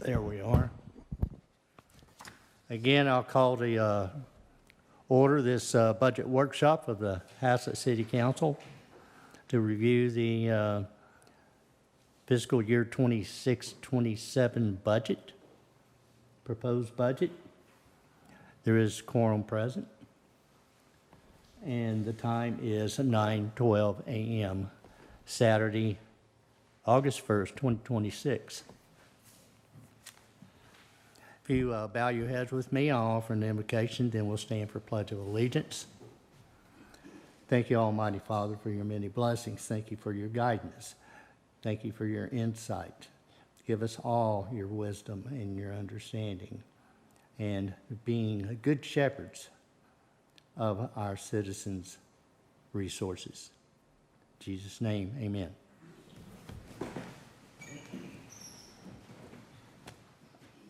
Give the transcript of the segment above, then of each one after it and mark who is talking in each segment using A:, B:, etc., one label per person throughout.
A: There we are. Again, I'll call the order this budget workshop of the Haslett City Council to review the fiscal year 26-27 budget, proposed budget. There is quorum present, and the time is 9:12 a.m. Saturday, August 1st, 2026. If you bow your heads with me, I'll offer an invocation, then we'll stand for Pledge of Allegiance. Thank you, Almighty Father, for your many blessings. Thank you for your guidance. Thank you for your insight. Give us all your wisdom and your understanding, and being good shepherds of our citizens' resources. In Jesus' name, amen.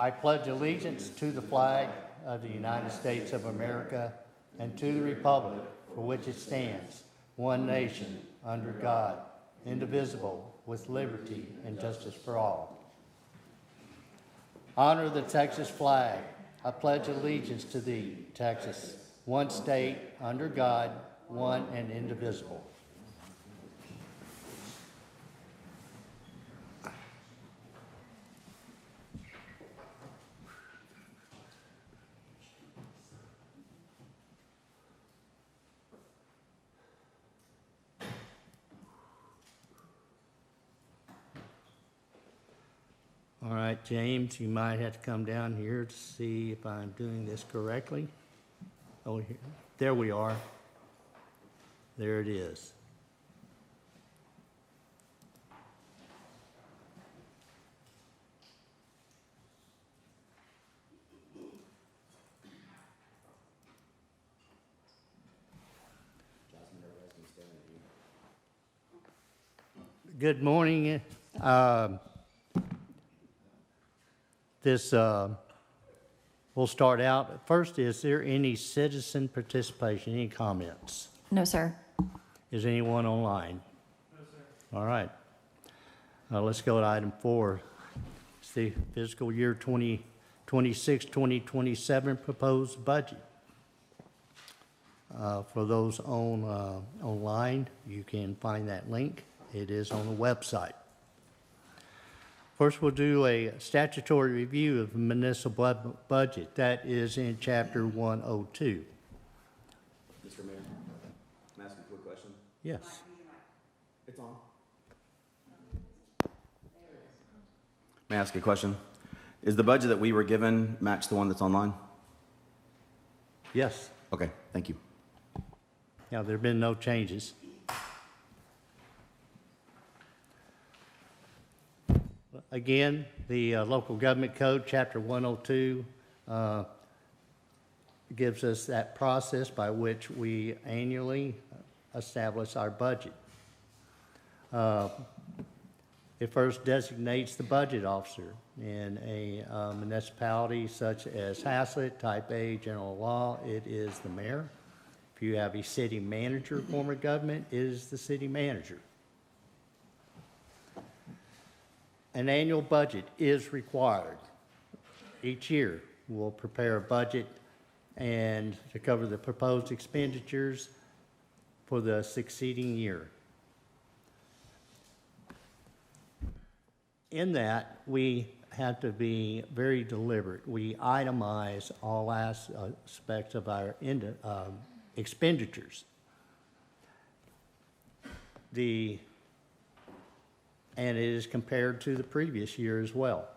A: I pledge allegiance to the flag of the United States of America and to the republic for which it stands, one nation, under God, indivisible, with liberty and justice for all. Honor the Texas flag. I pledge allegiance to thee, Texas, one state, under God, one and indivisible. All right, James, you might have to come down here to see if I'm doing this correctly. Oh, here. There we are. There it is. Good morning. We'll start out. First, is there any citizen participation, any comments?
B: No, sir.
A: Is anyone online? No, sir. All right. Let's go to item 4. It's the fiscal year 2026-2027 proposed budget. For those online, you can find that link. It is on the website. First, we'll do a statutory review of the municipal budget. That is in Chapter 102.
C: Mr. Mayor, can I ask you a quick question?
A: Yes.
C: It's on. May I ask a question? Is the budget that we were given match the one that's online?
A: Yes.
C: Okay, thank you.
A: Yeah, there have been no changes. Again, the local government code, Chapter 102, gives us that process by which we annually establish our budget. It first designates the budget officer in a municipality such as Haslett, Type A, general law. It is the mayor. If you have a city manager form of government, it is the city manager. An annual budget is required. Each year, we'll prepare a budget and to cover the proposed expenditures for the succeeding year. In that, we have to be very deliberate. We itemize all aspects of our expenditures. And it is compared to the previous year as well.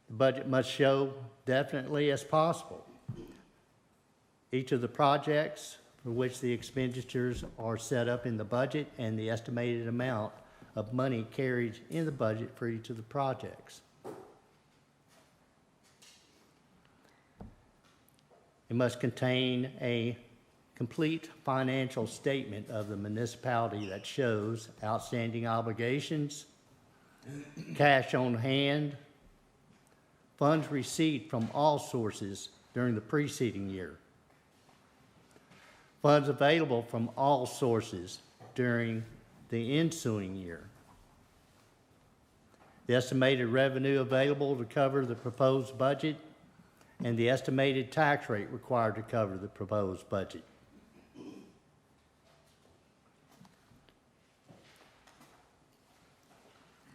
A: The budget must show definitely as possible each of the projects for which the expenditures are set up in the budget and the estimated amount of money carried in the budget for each of the projects. It must contain a complete financial statement of the municipality that shows outstanding obligations, cash on hand, funds received from all sources during the preceding year, Funds available from all sources during the ensuing year. The estimated revenue available to cover the proposed budget, and the estimated tax rate required to cover the proposed budget.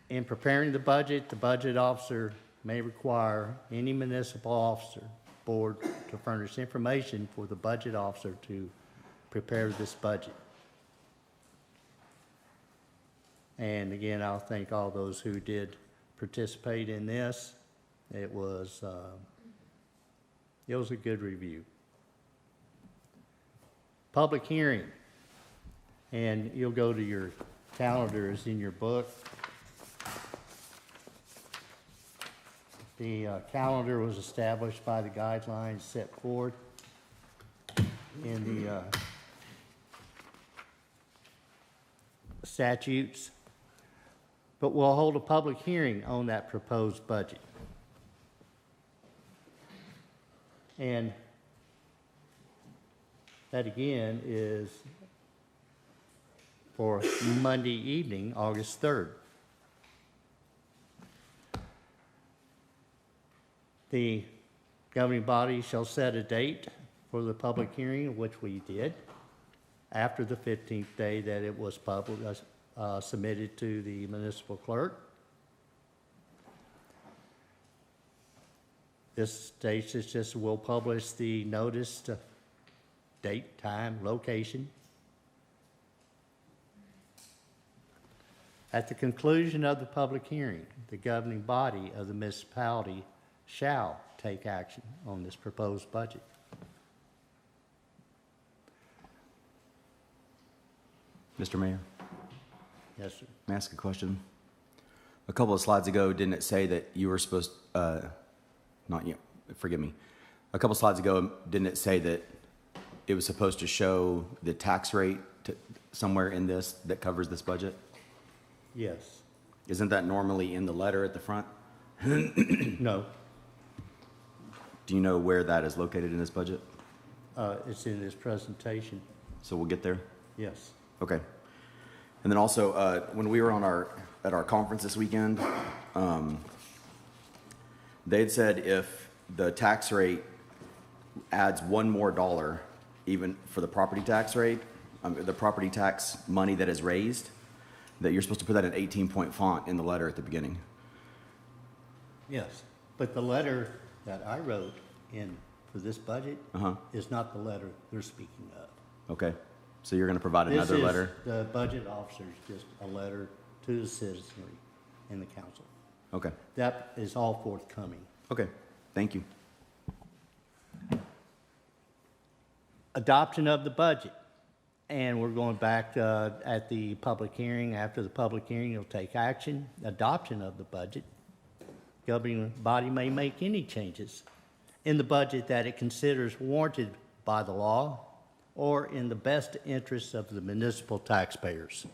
A: In preparing the budget officer may require any municipal officer board to furnish information for the budget officer to prepare this budget. And again, I'll thank all those who did participate in this. It was a good review. Public hearing, and you'll go to your calendar is in your book. The calendar was established by the guidelines set forth in the statutes, but we'll hold a public hearing on that proposed budget. And that again is for Monday evening, August 3rd. The governing body shall set a date for the public hearing, which we did, after the 15th day that it was submitted to the municipal clerk. This states it's just will publish the notice to date, time, location. At the conclusion of the public hearing, the governing body of the municipality shall take action on this proposed budget.
C: Mr. Mayor,
A: Yes, sir.
C: may I ask a question? A couple of slides ago, didn't it say that you were supposed, not you, forgive me. A couple of slides ago, didn't it say that it was supposed to show the tax rate somewhere in this that covers this budget?
A: Yes.
C: Isn't that normally in the letter at the front?
A: No,
C: Do you know where that is located in this budget?
A: it's in this presentation.
C: So we'll get there?
A: Yes.
C: Okay. And then also, when we were at our conference this weekend, they had said if the tax rate adds $1 more, even for the property tax rate, the property tax money that is raised, that you're supposed to put that in 18-point font in the letter at the beginning.
A: Yes, but the letter that I wrote in for this budget is not the letter they're speaking of.
C: Okay. So you're going to provide another letter?
A: The budget officer's just a letter to the citizenry and the council.
C: Okay.
A: That is all forthcoming.
C: Okay. Thank you.
A: Adoption of the budget. And we're going back at the public hearing. After the public hearing, you'll take action. Adoption of the budget. Governing body may make any changes in the budget that it considers warranted by the law or in the best interests of the municipal taxpayers.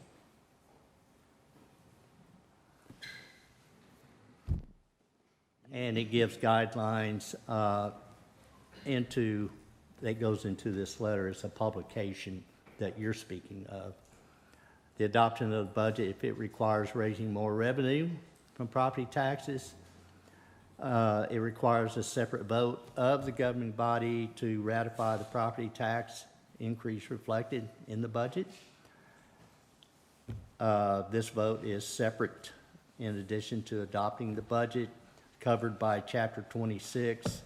A: And it gives guidelines that goes into this letter. It's a publication that you're speaking of. The adoption of the budget, if it requires raising more revenue from property taxes, it requires a separate vote of the governing body to ratify the property tax increase reflected in the budget. This vote is separate in addition to adopting the budget covered by Chapter 26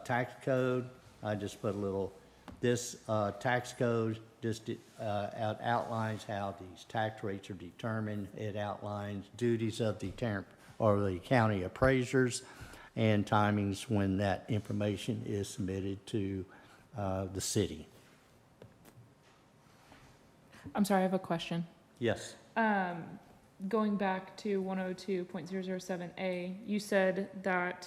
A: tax code. I just put a little, this tax code just outlines how these tax rates are determined. It outlines duties of the county appraisers and timings when that information is submitted to the city.
B: I'm sorry, I have a question.
A: Yes.
B: Going back to 102.007A, you said that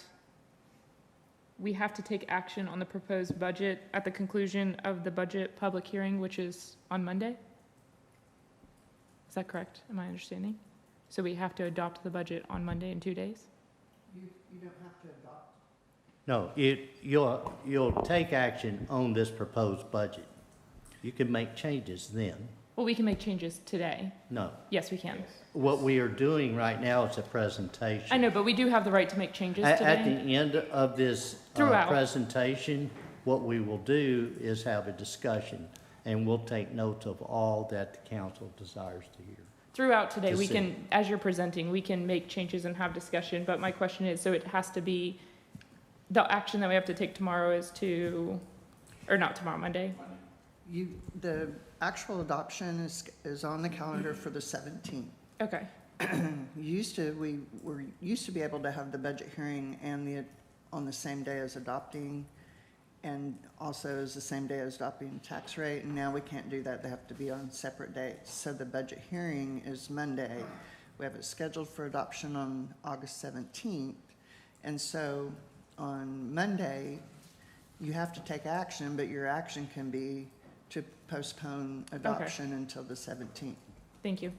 B: we have to take action on the proposed budget at the conclusion of the budget public hearing, which is on Monday? Is that correct? Am I understanding? So we have to adopt the budget on Monday in 2 days?
A: You don't have to adopt. No, you'll take action on this proposed budget. You can make changes then.
B: Well, we can make changes today.
A: No.
B: Yes, we can.
A: What we are doing right now is a presentation.
B: I know, but we do have the right to make changes
A: At the
B: today.
A: end of this
B: Throughout.
A: presentation, what we will do is have a discussion, and we'll take note of all that the council desires to hear.
B: Throughout today,
A: to
B: we
A: see.
B: can, as you're presenting, we can make changes and have discussion, but my question is, so it has to be, the action that we have to take tomorrow is to, or not tomorrow, Monday?
D: The actual adoption is on the calendar for the 17th.
B: Okay,
D: We used to be able to have the budget hearing and on the same day as adopting, and also is the same day as adopting tax rate, and now we can't do that. They have to be on separate dates. So the budget hearing is Monday. We have it scheduled for adoption on August 17th. And so on Monday, you have to take action, but your action can be to postpone adoption until the 17th.
B: thank you.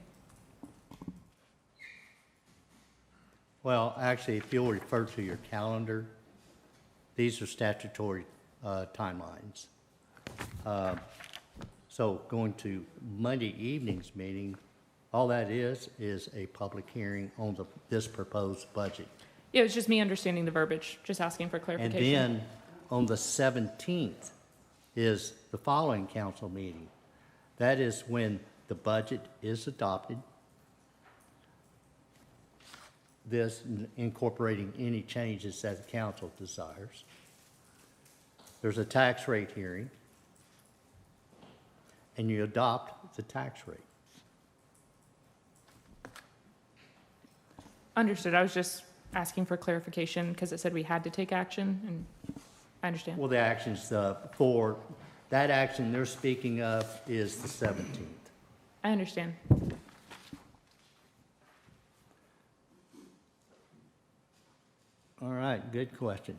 A: Well, actually, if you'll refer to your calendar, these are statutory timelines. So going to Monday evening's meeting, all that is a public hearing on this proposed budget.
B: Yeah, it was just me understanding the verbiage, just asking for
A: And
B: clarification.
A: then on the 17th is the following council meeting. That is when the budget is adopted. This incorporating any changes that the council desires. There's a tax rate hearing, and you adopt the tax rate.
B: Understood, I was just asking for clarification, because it said we had to take action, and I understand.
A: Well, the actions for that action they're speaking of is the 17th.
B: I understand.
A: All right, good question.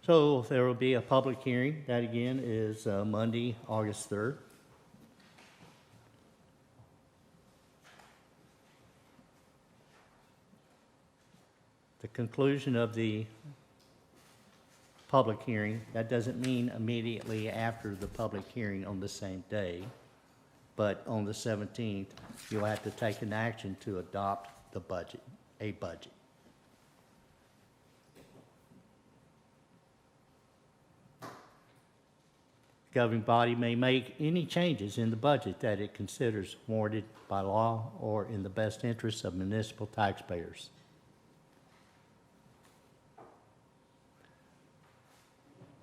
A: So there will be a public hearing. That again is Monday, August 3rd. The conclusion of the public hearing, that doesn't mean immediately after the public hearing on the same day, but on the 17th, you'll have to take an action to adopt the budget, a budget. The governing body may make any changes in the budget that it considers warranted by law or in the best interests of municipal taxpayers.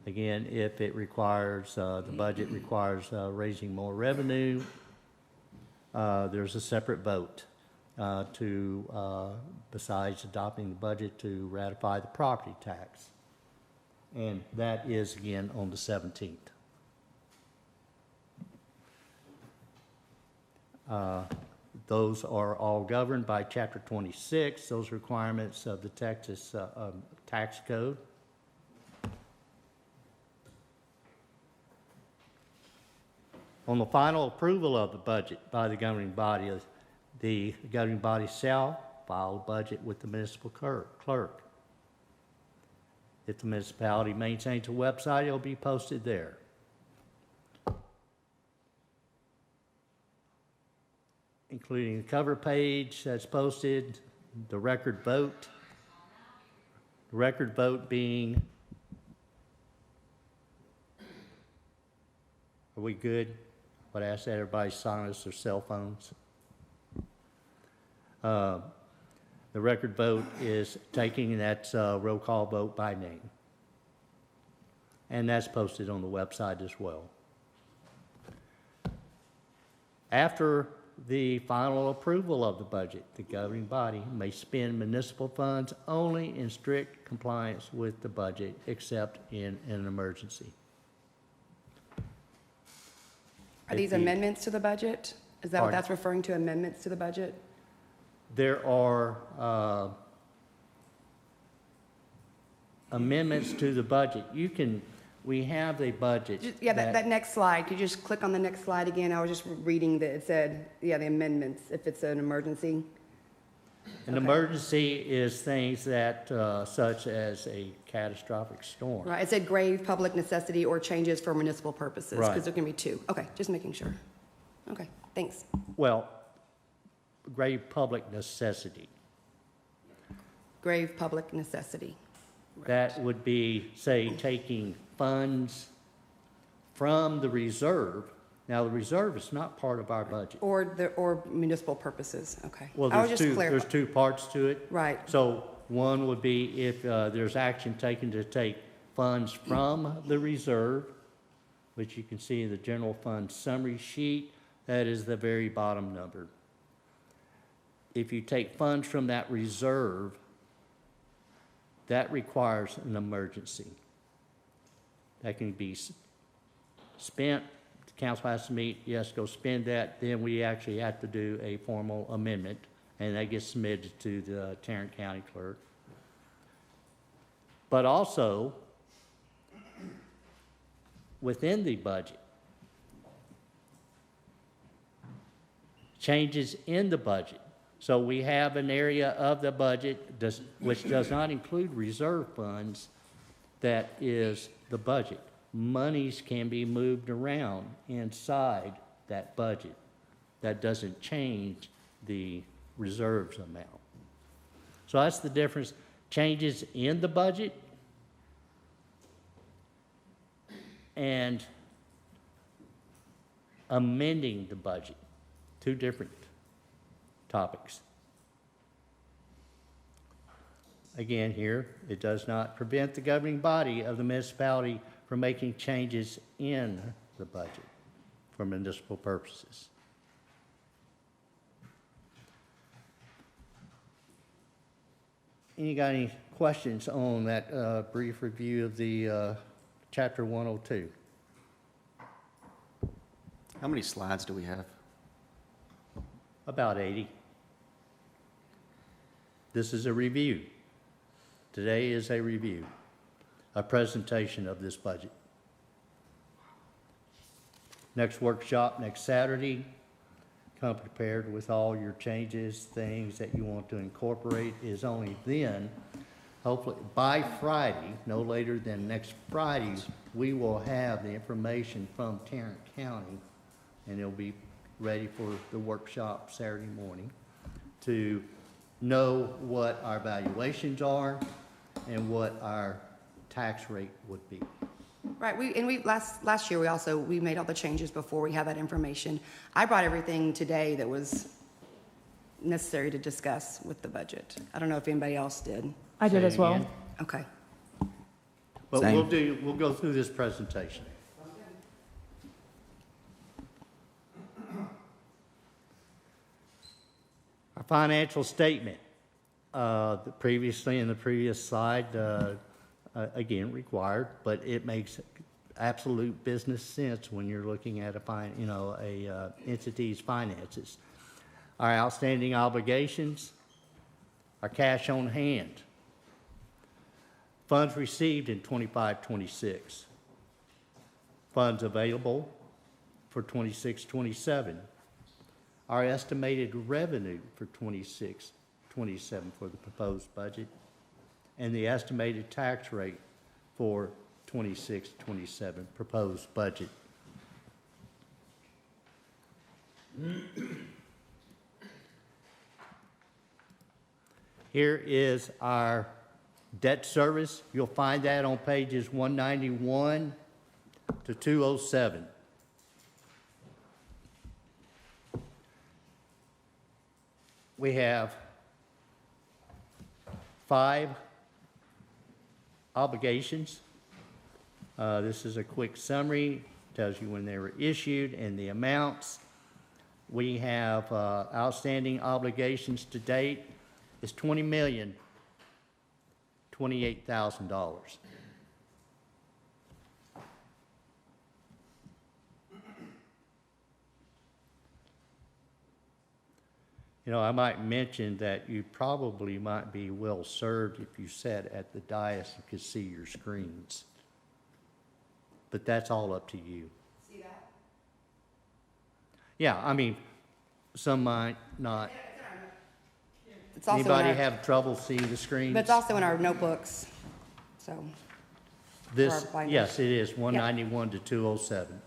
A: Again, if it requires, the budget requires raising more revenue, there's a separate vote besides adopting the budget, to ratify the property tax. And that is again on the 17th. Those are all governed by Chapter 26, those requirements of the Texas tax code. On the final approval of the budget by the governing body, the governing body shall file a budget with the municipal clerk. If the municipality maintains a website, it'll be posted there. Including the cover page that's posted, the record vote. The record vote being, are we good? But I asked that everybody silence their cell phones. The record vote is taking, that's a roll call vote by name. And that's posted on the website as well. After the final approval of the budget, the governing body may spend municipal funds only in strict compliance with the budget, except in an emergency.
E: Are these amendments to the budget? Is that what
A: Pardon?
E: that's referring to, amendments to the budget?
A: There are amendments to the budget. We have a budget.
E: Yeah, that next slide, could you just click on the next slide again? I was just reading that it said, yeah, the amendments, if it's an emergency.
A: An
E: Okay.
A: emergency is things that, such as a catastrophic storm.
E: Right, it said grave public necessity or changes for municipal purposes.
A: Right.
E: Because there can be two. Okay, just making sure. Okay, thanks.
A: Well, grave public necessity.
E: Grave public necessity.
A: That would be, say, taking funds from the reserve. Now, the reserve is not part of our budget.
E: Or municipal purposes, okay.
A: Well,
E: I was
A: there's
E: just
A: two,
E: clarifying.
A: there's two parts to it.
E: Right,
A: So one would be if there's action taken to take funds from the reserve, which you can see in the general fund summary sheet, that is the very bottom number. If you take funds from that reserve, that requires an emergency. That can be spent, the council has to meet, yes, go spend that, then we actually have to do a formal amendment, and that gets submitted to the Tarrant County Clerk. But also, within the budget, changes in the budget. So we have an area of the budget which does not include reserve funds, that is the budget. Monies can be moved around inside that budget. That doesn't change the reserves amount. So that's the difference. Changes in the budget and amending the budget. Two different topics. Again, here, it does not prevent the governing body of the municipality from making changes in the budget for municipal purposes. You got any questions on that brief review of the Chapter 102?
F: How many slides do we have?
A: About 80. This is a review. Today is a review, a presentation of this budget. Next workshop, next Saturday. Come prepared with all your changes, things that you want to incorporate. Is only then, hopefully by Friday, no later than next Friday, we will have the information from Tarrant County, and it'll be ready for the workshop Saturday morning to know what our valuations are and what our tax rate would be.
E: right, last year, we made all the changes before we had that information. I brought everything today that was necessary to discuss with the budget. I don't know if anybody else did.
B: I did
A: Say
B: as well.
A: again.
E: Okay,
A: But
C: Same.
A: we'll go through this presentation. Our financial statement, previously in the previous slide, again, required, but it makes absolute business sense when you're looking at a entity's finances. Our outstanding obligations, our cash on hand, funds received in 25-26, funds available for 26-27, our estimated revenue for 26-27 for the proposed budget, and the estimated tax rate for 26-27 proposed budget. Here is our debt service. You'll find that on pages 191 to 207. We have 5 obligations. This is a quick summary, tells you when they were issued and the amounts. We have outstanding obligations to date is $20,028,000. You know, I might mention that you probably might be well served if you sat at the dais and could see your screens. But that's all up to you.
E: see that?
A: Yeah, I mean, some might not.
E: It's also in
A: Anybody
E: our-
A: have trouble seeing the screens?
E: But it's also in our notebooks, so.
A: This,
E: our binders.
A: yes, it is, 191 to 207.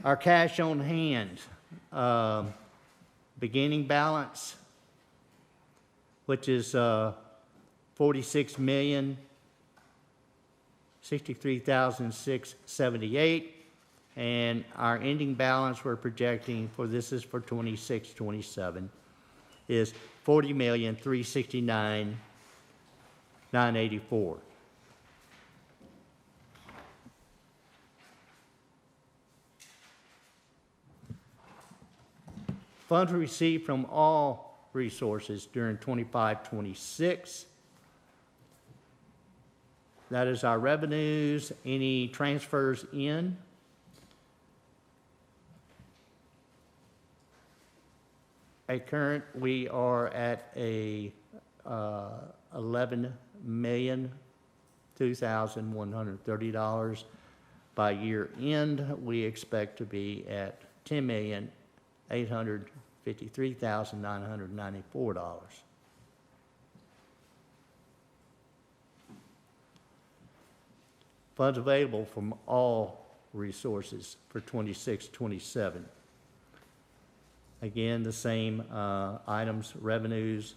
A: Our cash on hand, beginning balance, which is 46,063,678, and our ending balance we're projecting for this is for 26-27 is 40,369,984. Funds received from all resources during 25-26. That is our revenues, any transfers in. At current, we are at a $11,002,130. By year end, we expect to be at $10,853,994. Funds available from all resources for 26-27. Again, the same items, revenues,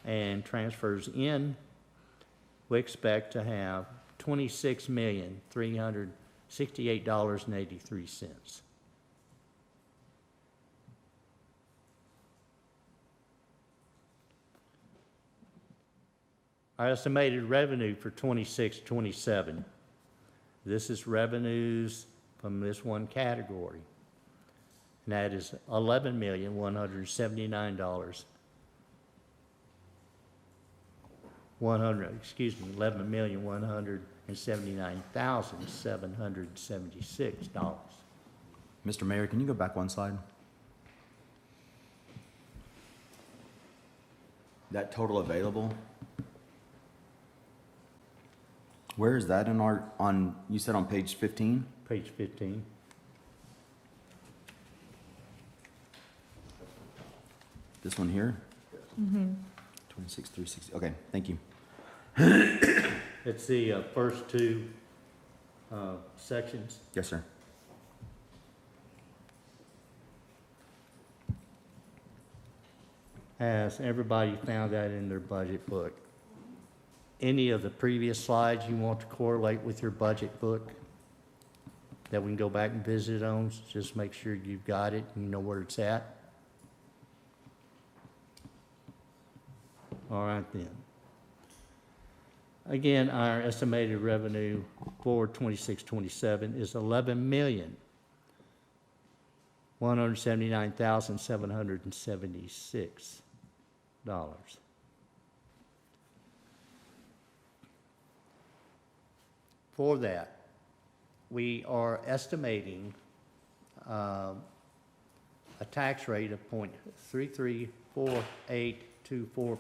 A: and transfers in. We expect to have $26,368,083. Our estimated revenue for 26-27. This is revenues from this one category. And that is $11,179. $11,179,776.
C: Mr. Mayor, can you go back one slide? That total available, where is that in our, you said on page 15?
A: Page 15.
C: This one here? 26,360, okay, thank you.
A: It's the first two sections.
C: Yes, sir.
A: Has everybody found that in their budget book? Any of the previous slides you want to correlate with your budget book that we can go back and visit on, just make sure you've got it and you know where it's at. All right then. Again, our estimated revenue for 26-27 is $11,179,776. For that, we are estimating a tax rate of 0.334824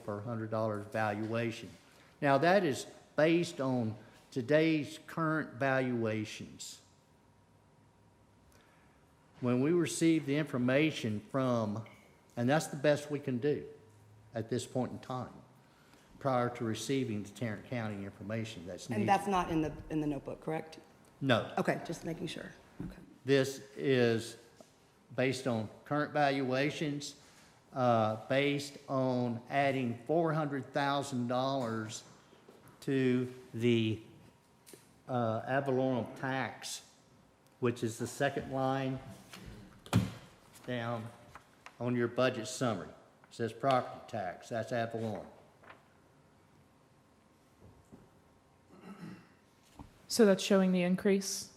A: per $100 valuation. Now, that is based on today's current valuations. When we receive the information from, and that's the best we can do at this point in time, prior to receiving the Tarrant County information that's needed.
E: And that's not in the notebook, correct?
A: No.
E: Okay, just making sure. Okay.
A: This is based on current valuations, based on adding $400,000 to the ad valorem tax, which is the second line down on your budget summary. It says property tax, that's ad valorem.
B: So that's showing the increase?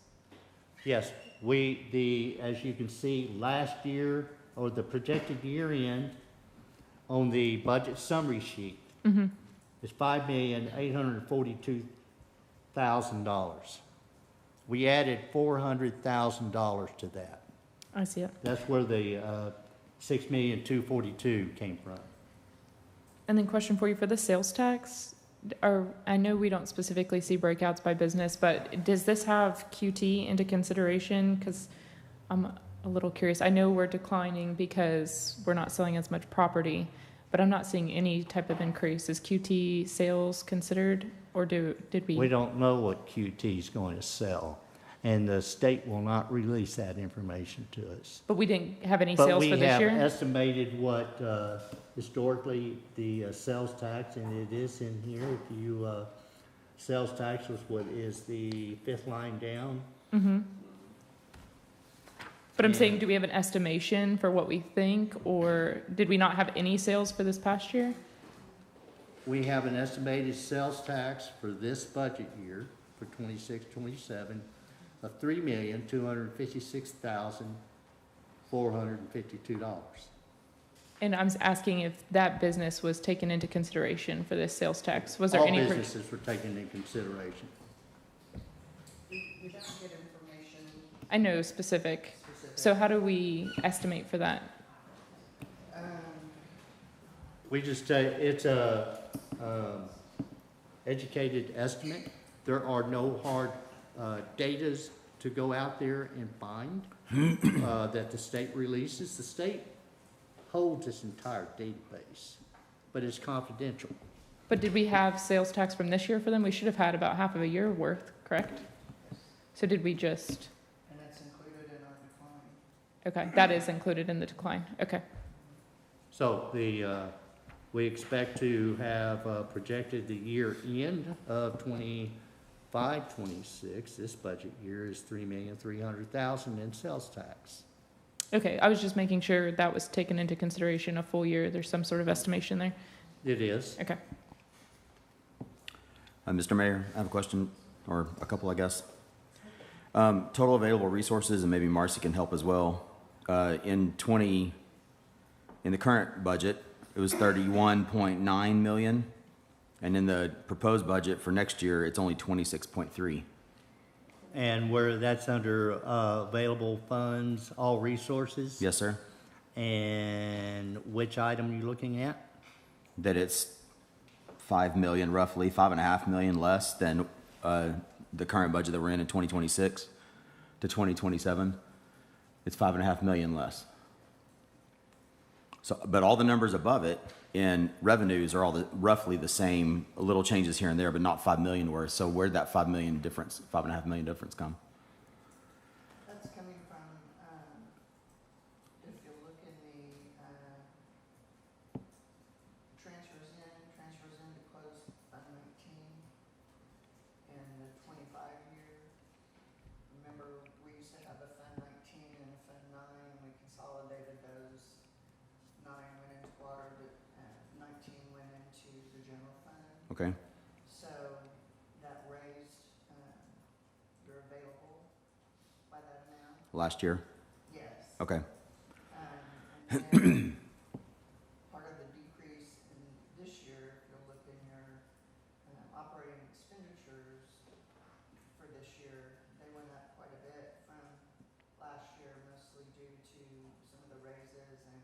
A: Yes, as you can see, last year, or the projected year end, on the budget summary sheet, is $5,842,000. We added $400,000 to that.
B: I see it.
A: That's where the $6,242,000 came from.
B: And then question for you for the sales tax. I know we don't specifically see breakouts by business, but does this have QT into consideration? Because a little curious. I know we're declining because we're not selling as much property, but I'm not seeing any type of increase. Is QT sales considered, or did we?
A: We don't know what QT is going to sell, and the state will not release that information to us.
B: But we didn't have any
A: But
B: sales for
A: we
B: this
A: have
B: year?
A: estimated what historically the sales tax, and it is in here, if you, sales tax was what is the fifth line down.
B: Mm-hmm. But I'm
A: Yeah.
B: saying, do we have an estimation for what we think, or did we not have any sales for this past year?
A: We have an estimated sales tax for this budget year, for 26-27, of $3,256,452.
B: And I'm asking if that business was taken into consideration for this sales tax. Was there
A: All
B: any?
A: businesses were taken into consideration.
D: We don't get information
B: I know specific. So how do we estimate for that?
A: We just, it's a educated estimate. There are no hard datas to go out there and find that the state releases. The state holds this entire database, but it's confidential.
B: But did we have sales tax from this year for them? We should have had about half of a year worth, correct? So did we just,
D: and that's included in our decline.
B: okay, that is included in the decline, okay.
A: So we expect to have projected the year end of 25-26. This budget year is $3,300,000 in sales tax.
B: Okay, I was just making sure that was taken into consideration a full year. There's some sort of estimation there.
A: It is.
B: Okay.
C: Mr. Mayor, I have a question, or a couple, I guess. Total available resources, and maybe Marcy can help as well. In the current budget, it was 31.9 million, and in the proposed budget for next year, it's only 26.3.
A: And where that's under available funds, all resources?
C: Yes, sir?
A: And which item are you looking at?
C: That it's 5 million, roughly 5.5 million less than the current budget that we're in 2026 to 2027. It's 5.5 million less. So, but all the numbers above it in revenues are all roughly the same, little changes here and there, but not 5 million worth. So where'd that 5 million difference, 5.5 million difference come?
D: That's coming from, if you look in the, transfers in to close Fund 19 and the 25 year. Remember, we used to have a Fund 19 and a Fund 9, and we consolidated those. 9 went into water, but 19 went into the general fund.
C: Okay.
D: So that raised your available by that amount?
C: Last year?
D: Yes.
C: Okay.
D: And then part of the decrease in this year, if you'll look in your operating expenditures for this year, they went up quite a bit from last year, mostly due to some of the raises and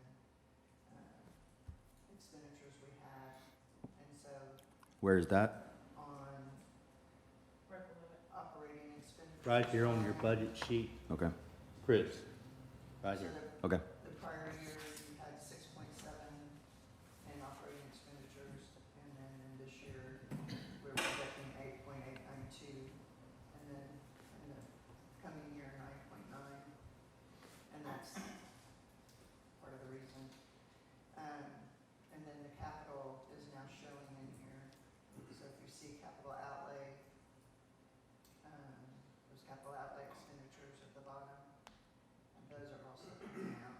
D: expenditures we had. And so
C: Where is that?
D: on operating expenditures.
A: Right here on your budget sheet,
C: Okay.
A: Chris, right
D: So
A: here.
C: Okay.
D: the prior year, you had 6.7 in operating expenditures, and then in this year, we're projecting 8.892, and then in the coming year, 9.9, and that's part of the reason. And then the capital is now showing in here, so if you see capital outlay, those capital outlay expenditures at the bottom, those are also coming out.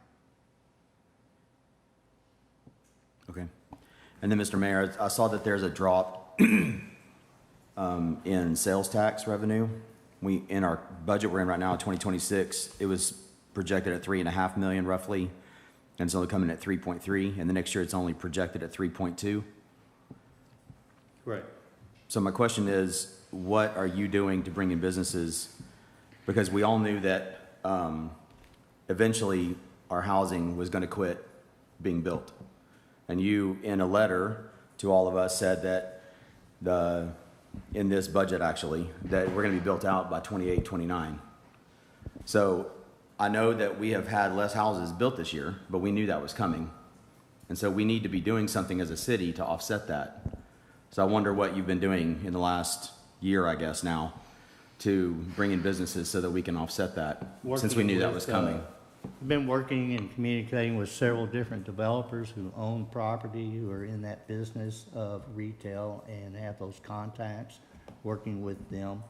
C: Okay. And then, Mr. Mayor, I saw that there's a drop in sales tax revenue. In our budget we're in right now, 2026, it was projected at 3.5 million roughly, and it's only coming at 3.3, and the next year it's only projected at 3.2.
A: Correct.
C: So my question is, what are you doing to bring in businesses? Because we all knew that eventually our housing was going to quit being built. And you, in a letter to all of us, said that in this budget actually, that we're going to be built out by 28, 29. So I know that we have had less houses built this year, but we knew that was coming. And so we need to be doing something as a city to offset that. So I wonder what you've been doing in the last year, I guess now, to bring in businesses so that we can offset that, since we knew that was coming.
A: Been working and communicating with several different developers who own property, who are in that business of retail and have those contacts, working with them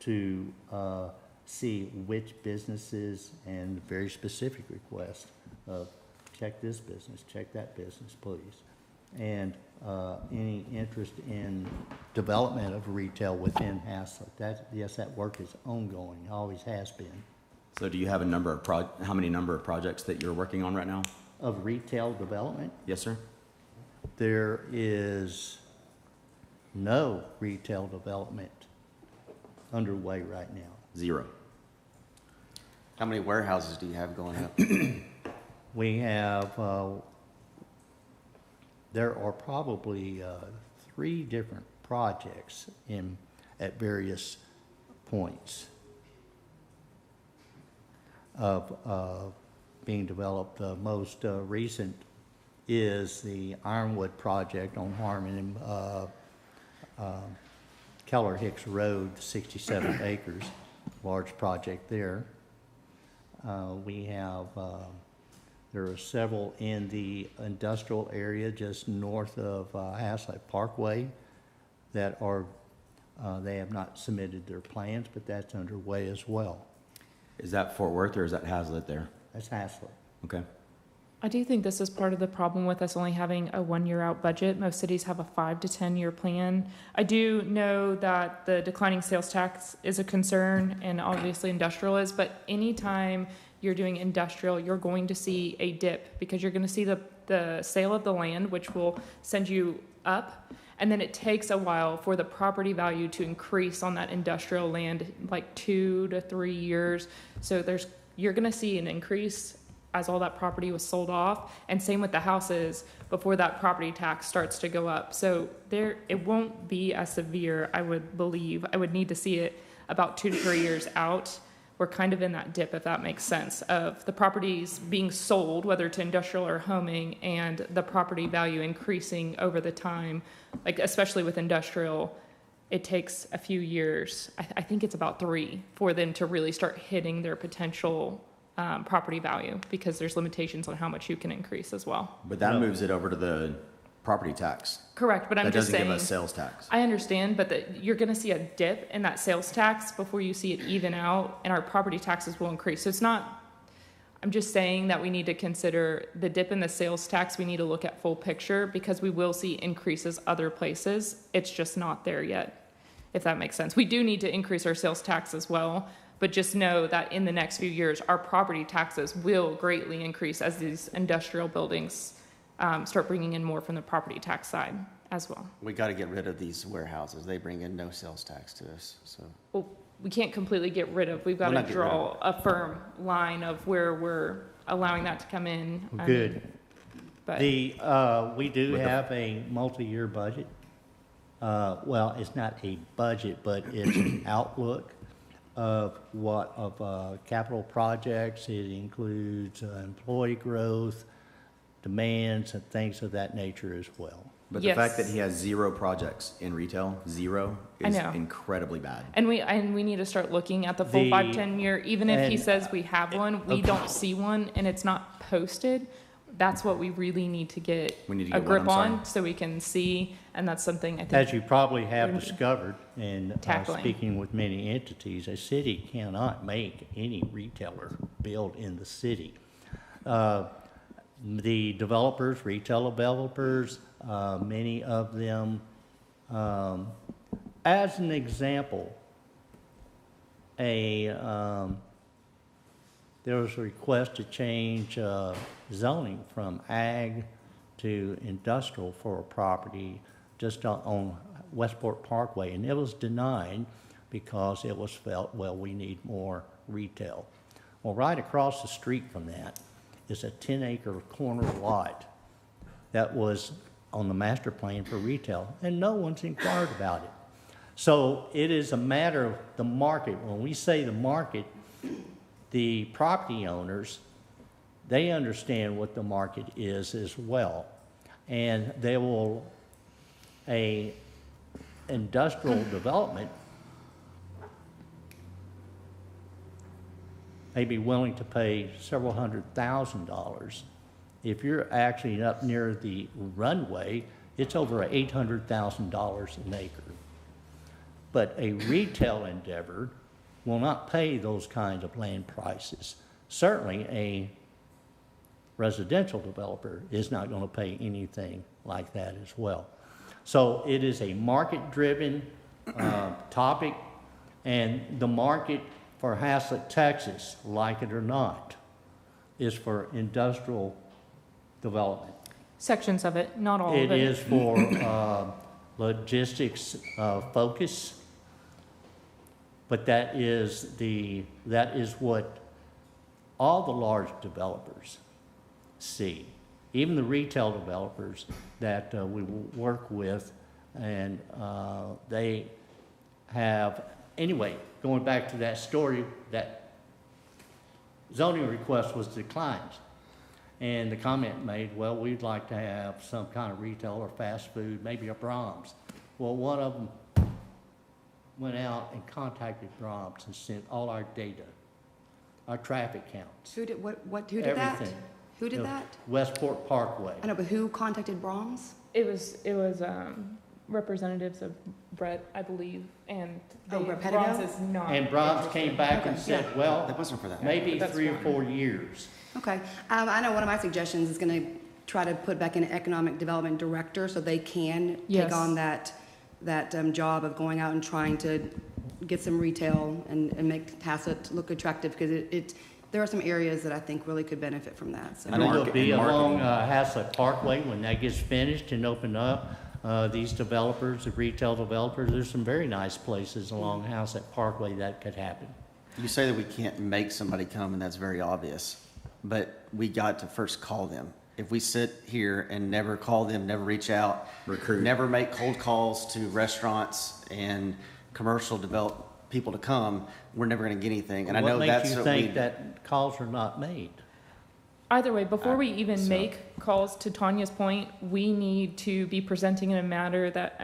A: to see which businesses and very specific requests of check this business, check that business, please. And any interest in development of retail within Haslett. Yes, that work is ongoing, always has been.
C: So do you have a number of how many number of projects that you're working on right now?
A: Of retail development,
C: Yes, sir?
A: there is no retail development underway right now.
C: 0.
F: How many warehouses do you have going up?
A: We have, there are probably 3 different projects at various points of being developed. The most recent is the Ironwood project on Harmon and Keller Hicks Road, 67 acres, large project there. We have, there are several in the industrial area just north of Haslett Parkway that are, they have not submitted their plans, but that's underway as well.
C: Is that Fort Worth or is that Haslett there?
A: That's Haslett.
C: Okay.
B: I do think this is part of the problem with us only having a 1-year out budget. Most cities have a 5 to 10 year plan. I do know that the declining sales tax is a concern, and obviously industrial is, but anytime you're doing industrial, you're going to see a dip because you're going to see the sale of the land, which will send you up. And then it takes a while for the property value to increase on that industrial land, like 2 to 3 years. So you're going to see an increase as all that property was sold off, and same with the houses before that property tax starts to go up. So it won't be as severe, I would believe. I would need to see it about 2 to 3 years out. We're kind of in that dip, if that makes sense, of the properties being sold, whether to industrial or homing, and the property value increasing over the time. Like, especially with industrial, it takes a few years. I think it's about 3 for them to really start hitting their potential property value, because there's limitations on how much you can increase as well.
C: But that moves it over to the property tax.
B: Correct, but I'm
C: That
B: just
C: doesn't
B: saying.
C: give us sales tax.
B: I understand, but you're going to see a dip in that sales tax before you see it even out, and our property taxes will increase. So it's not, I'm just saying that we need to consider the dip in the sales tax. We need to look at full picture, because we will see increases other places. It's just not there yet, if that makes sense. We do need to increase our sales tax as well, but just know that in the next few years, our property taxes will greatly increase as these industrial buildings start bringing in more from the property tax side as well.
F: We got to get rid of these warehouses. They bring in no sales tax to us, so.
B: Well, we can't completely get rid of, we've got
F: Well,
B: to
F: not get rid
B: draw a firm line of where we're allowing that to come in.
A: Good.
B: But
A: We do
C: With the-
A: have a multi-year budget. Well, it's not a budget, but it's an outlook of capital projects. It includes employee growth, demands, and things of that nature as well.
C: But the fact that
B: Yes.
C: he has 0 projects in retail, 0,
B: I
C: is
B: know.
C: incredibly bad.
B: And we need to start looking at the full
A: The-
B: 5-10 year, even if he
A: and-
B: says we have one, we
A: okay.
B: don't see one and it's not posted. That's what we really need to get
C: We need to
B: a
C: get
B: grip
C: one, I'm
B: on, so we can see, and that's something I
A: As
B: think.
A: you probably have
B: We're
A: discovered in
B: tackling.
A: speaking with many entities, a city cannot make any retailer build in the city. The developers, retail developers, many of them, as an example, there was a request to change zoning from ag to industrial for a property just on Westport Parkway, and it was denied because it was felt, well, we need more retail. Well, right across the street from that is a 10-acre corner lot that was on the master plan for retail, and no one's inquired about it. So it is a matter of the market. When we say the market, the property owners, they understand what the market is as well. And they will, a industrial development may be willing to pay several $100,000. If you're actually up near the runway, it's over $800,000 an acre. But a retail endeavor will not pay those kinds of land prices. Certainly a residential developer is not going to pay anything like that as well. So it is a market-driven topic, and the market for Haslett, Texas, like it or not, is for industrial development.
B: Sections of it, not all of
A: It
B: it.
A: is for logistics focus, but that is what all the large developers see. Even the retail developers that we work with, and they have, anyway, going back to that story, that zoning request was declined. And the comment made, well, we'd like to have some kind of retail or fast food, maybe a Brahms. Well, one of them went out and contacted Brahms and sent all our data, our traffic counts,
E: Who did, who did that?
A: everything.
E: Who did that?
A: Westport Parkway.
E: I know, but who contacted Brahms?
B: It was representatives of Brett, I believe, and
E: Oh,
B: they,
E: Brett
B: Brahms
E: Pettigrew?
B: is not.
A: And Brahms came back and
E: Okay,
A: said,
E: yeah.
A: well,
F: That wasn't for that.
A: maybe
B: That's
A: 3 or
B: fine.
A: 4 years.
E: Okay. I know one of my suggestions is going to try to put back an economic development director so they can
B: Yes.
E: take on that job of going out and trying to get some retail and make Haslett look attractive, because there are some areas that I think really could benefit from that. So.
A: And it'll
C: market-
A: be
C: and
A: along
C: marketing.
A: Haslett Parkway when that gets finished and opened up. These developers, the retail developers, there's some very nice places along Haslett Parkway that could happen.
F: You say that we can't make somebody come, and that's very obvious, but we got to first call them. If we sit here and never call them, never reach out,
C: Recruit.
F: never make cold calls to restaurants and commercial develop people to come, we're never going to get anything. And I know that's
A: What
F: what
A: makes you
F: we.
A: think that calls are not made?
B: Either way, before we even
F: so-
B: make calls, to Tanya's point, we need to be presenting in a manner that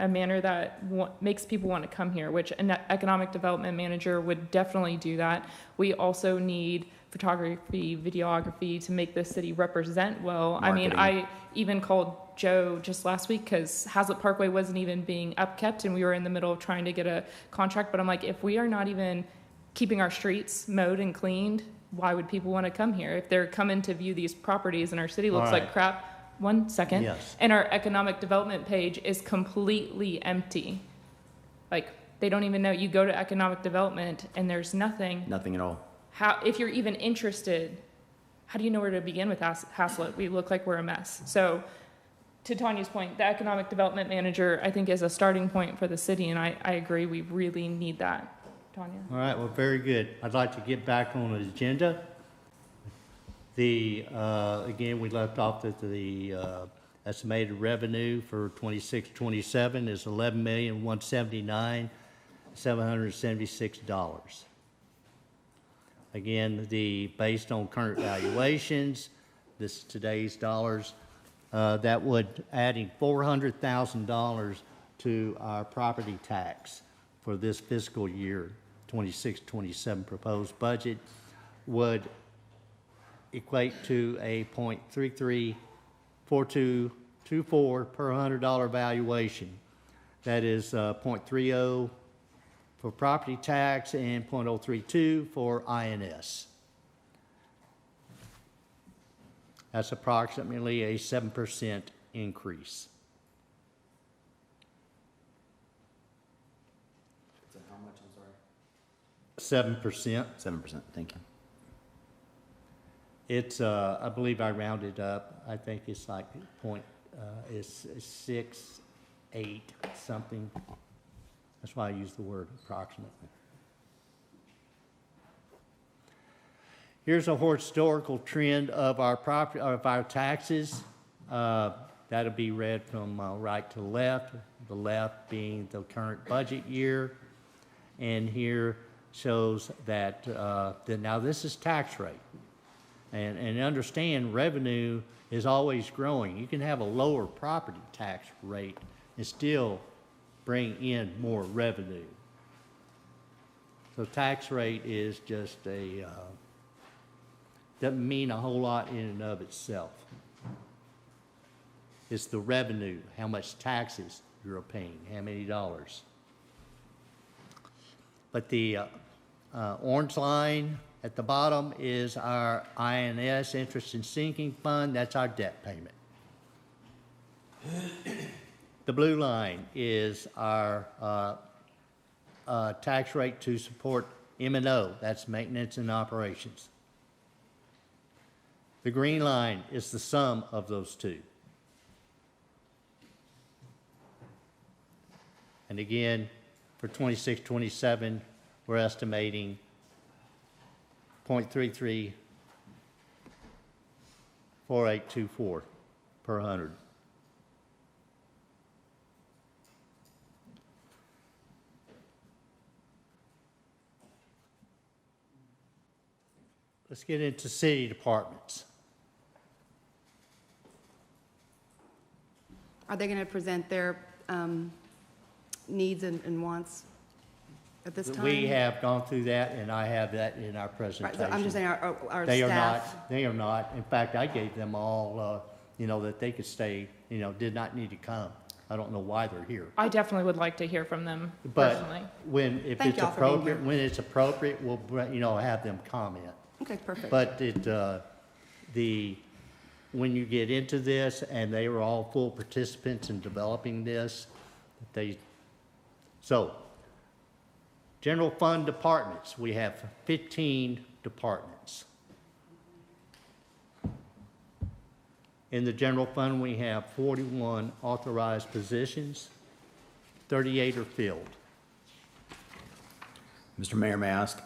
B: makes people want to come here, which an economic development manager would definitely do that. We also need photography, videography to make this city represent well. I mean,
C: Marketing.
B: I even called Joe just last week because Haslett Parkway wasn't even being upkept and we were in the middle of trying to get a contract. But I'm like, if we are not even keeping our streets mowed and cleaned, why would people want to come here? If they're coming to view these properties and our city looks
A: All
B: like
A: right.
B: crap, 1 second.
A: Yes.
B: And our economic development page is completely empty. Like, they don't even know. You go to economic development and there's nothing.
C: Nothing at all.
B: How, if you're even interested, how do you know where to begin with Haslett? We look like we're a mess. So, to Tanya's point, the economic development manager, I think, is a starting point for the city, and I agree, we really need that. Tanya?
A: All right, well, very good. I'd like to get back on the agenda. Again, we left off that the estimated revenue for 26-27 is $11,179,776. Again, based on current valuations, this is today's dollars, that would adding $400,000 to our property tax for this fiscal year, 26-27 proposed budget, would equate to a 0.334224 per $100 valuation. That is 0.30 for property tax and 0.032 for INS. That's approximately a 7% increase.
C: How much, I'm sorry?
A: 7%.
C: 7%, thank you.
A: It's, I believe I rounded up, I think it's like it's 6, 8, something. That's why I use the word approximately. Here's a historical trend of our property, of our taxes. That'll be read from right to left, the left being the current budget year. And here, shows that, now this is tax rate. And understand revenue is always growing. You can have a lower property tax rate and still bring in more revenue. So tax rate is just doesn't mean a whole lot in and of itself. It's the revenue, how much taxes you're paying, how many dollars. But the orange line at the bottom is our INS, interest and sinking fund. That's our debt payment. The blue line is our tax rate to support M&O. That's maintenance and operations. The green line is the sum of those two. And again, for 26-27, we're estimating 0.334824 per 100. Let's get into city departments.
E: Are they going to present their needs and wants at this time?
A: We have gone through that, and I have that in our
E: Right,
A: presentation.
E: so I'm just saying our
A: They are
E: staff.
A: not, they are not. In fact, I gave them all, that they could stay, did not need to come. I don't know why they're here.
B: I definitely would like to hear from them
A: But
B: personally.
A: if
E: Thank
A: it's
E: y'all for being
A: appropriate,
E: here.
A: when it's appropriate, we'll, have them comment.
E: Okay, perfect.
A: But when you get into this, and they were all full participants in developing this, general fund departments, we have 15 departments. In the general fund, we have 41 authorized positions, 38 are filled.
C: Mr. Mayor, may I ask,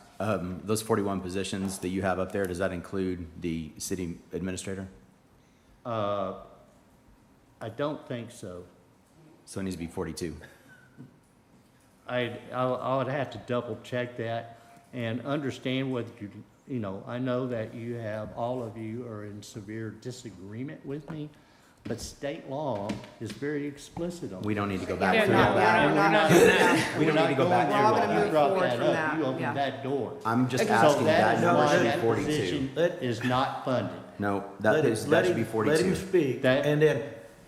C: those 41 positions that you have up there, does that include the city administrator?
A: I don't think so.
C: So it needs to be 42.
A: I would have to double check that and understand whether I know that all of you are in severe disagreement with me, but state law is very explicit on
C: We don't need to go back
B: Yeah,
C: through
B: no,
C: all that.
B: we're not
A: doing
B: that.
C: We don't need to go back
E: We're all
C: through all
E: gonna
C: that.
E: move forward from
A: You
E: that, yeah.
A: opened that door.
C: I'm just
E: Okay.
C: asking
A: So that is
C: that
A: why
C: number should
A: that
C: be 42.
A: position is not funded.
C: No, that should be 42.
G: Let him speak,
A: That-
G: and then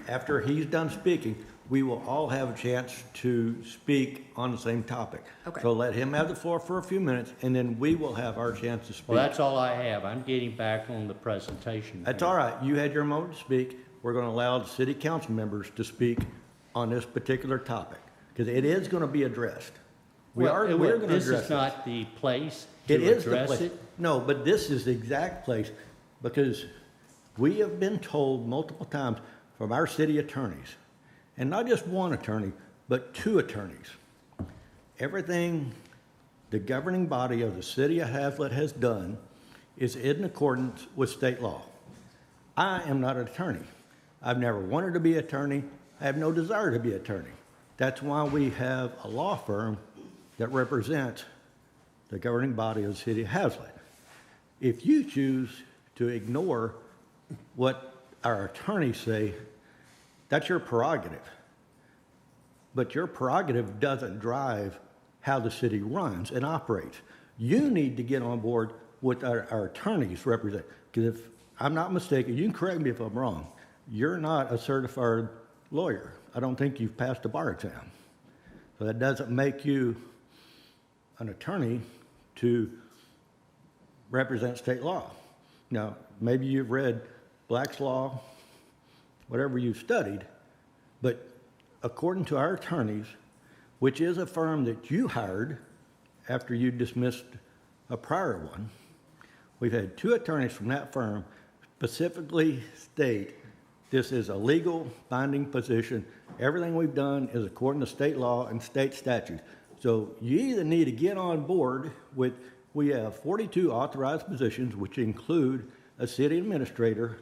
G: after he's done speaking, we will all have a chance to speak on the same topic.
E: Okay.
G: So let him have the floor for a few minutes, and then we will have our chance to speak.
A: Well, that's all I have. I'm getting back on the presentation.
G: That's
A: here.
G: all right. You had your moment to speak. We're going to allow the city council members to speak on this particular topic, because it is going to be addressed. We're going to address
A: This
G: it.
A: is not the place
G: It
A: to
G: is the
A: address
G: place.
A: it.
G: No, but this is the exact place, because we have been told multiple times from our city attorneys, and not just one attorney, but two attorneys. Everything the governing body of the city of Hazlet has done is in accordance with state law. I am not an attorney. I've never wanted to be an attorney. I have no desire to be an attorney. That's why we have a law firm that represents the governing body of the city of Hazlet. If you choose to ignore what our attorneys say, that's your prerogative. But your prerogative doesn't drive how the city runs and operates. You need to get on board with our attorneys represent. Because if I'm not mistaken, you can correct me if I'm wrong, you're not a certified lawyer. I don't think you've passed a bar exam. So that doesn't make you an attorney to represent state law. Now, maybe you've read Black's Law, whatever you've studied, but according to our attorneys, which is a firm that you hired after you dismissed a prior one, we've had two attorneys from that firm specifically state this is a legal binding position. Everything we've done is according to state law and state statutes. So you either need to get on board with, we have 42 authorized positions, which include a city administrator,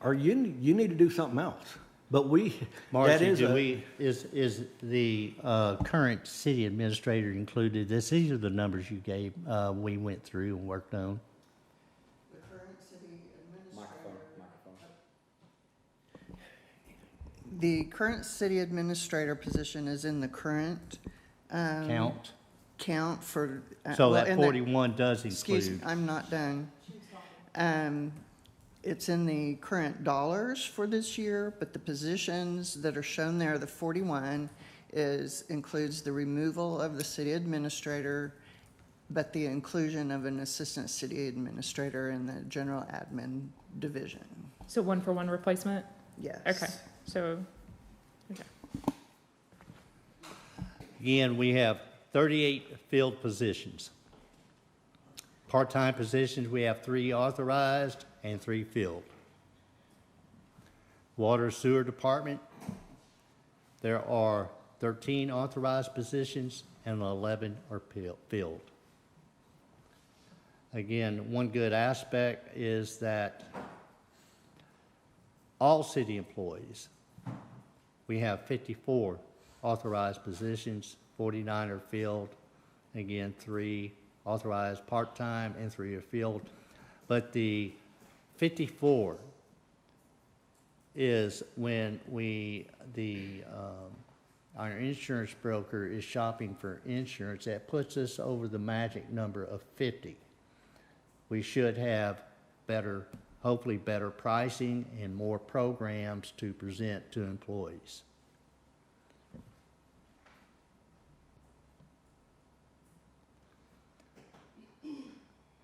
G: or you need to do something else. But that
A: Marcy,
G: is
A: is the current city administrator included? These are the numbers you gave, we went through and worked on.
D: The current city administrator. The current city administrator position is in the current, count for.
A: So
D: well,
A: that
D: in the-
A: 41 does
D: Excuse me,
A: include,
D: I'm not done. It's in the current dollars for this year, but the positions that are shown there, the 41, includes the removal of the city administrator, but the inclusion of an assistant city administrator in the general admin division.
B: So 1-for-1 replacement?
D: Yes.
B: Okay, so, okay.
A: again, we have 38 filled positions. Part-time positions, we have 3 authorized and 3 filled. Water Sewer Department, there are 13 authorized positions and 11 are filled. Again, one good aspect is that all city employees, we have 54 authorized positions, 49 are filled. Again, 3 authorized part-time and 3 are filled. But the 54 is when our insurance broker is shopping for insurance, that puts us over the magic number of 50. We should have hopefully better pricing and more programs to present to employees.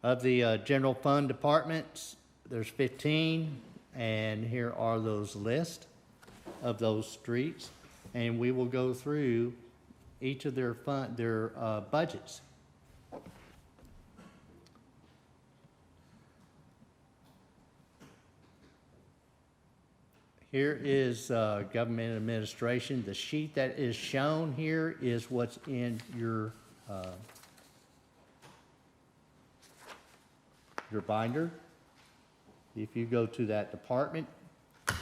A: Of the general fund departments, there's 15, and here are those lists of those streets, and we will go through each of their budgets. Here is government administration. The sheet that is shown here is what's in your binder. If you go to that department.
C: Page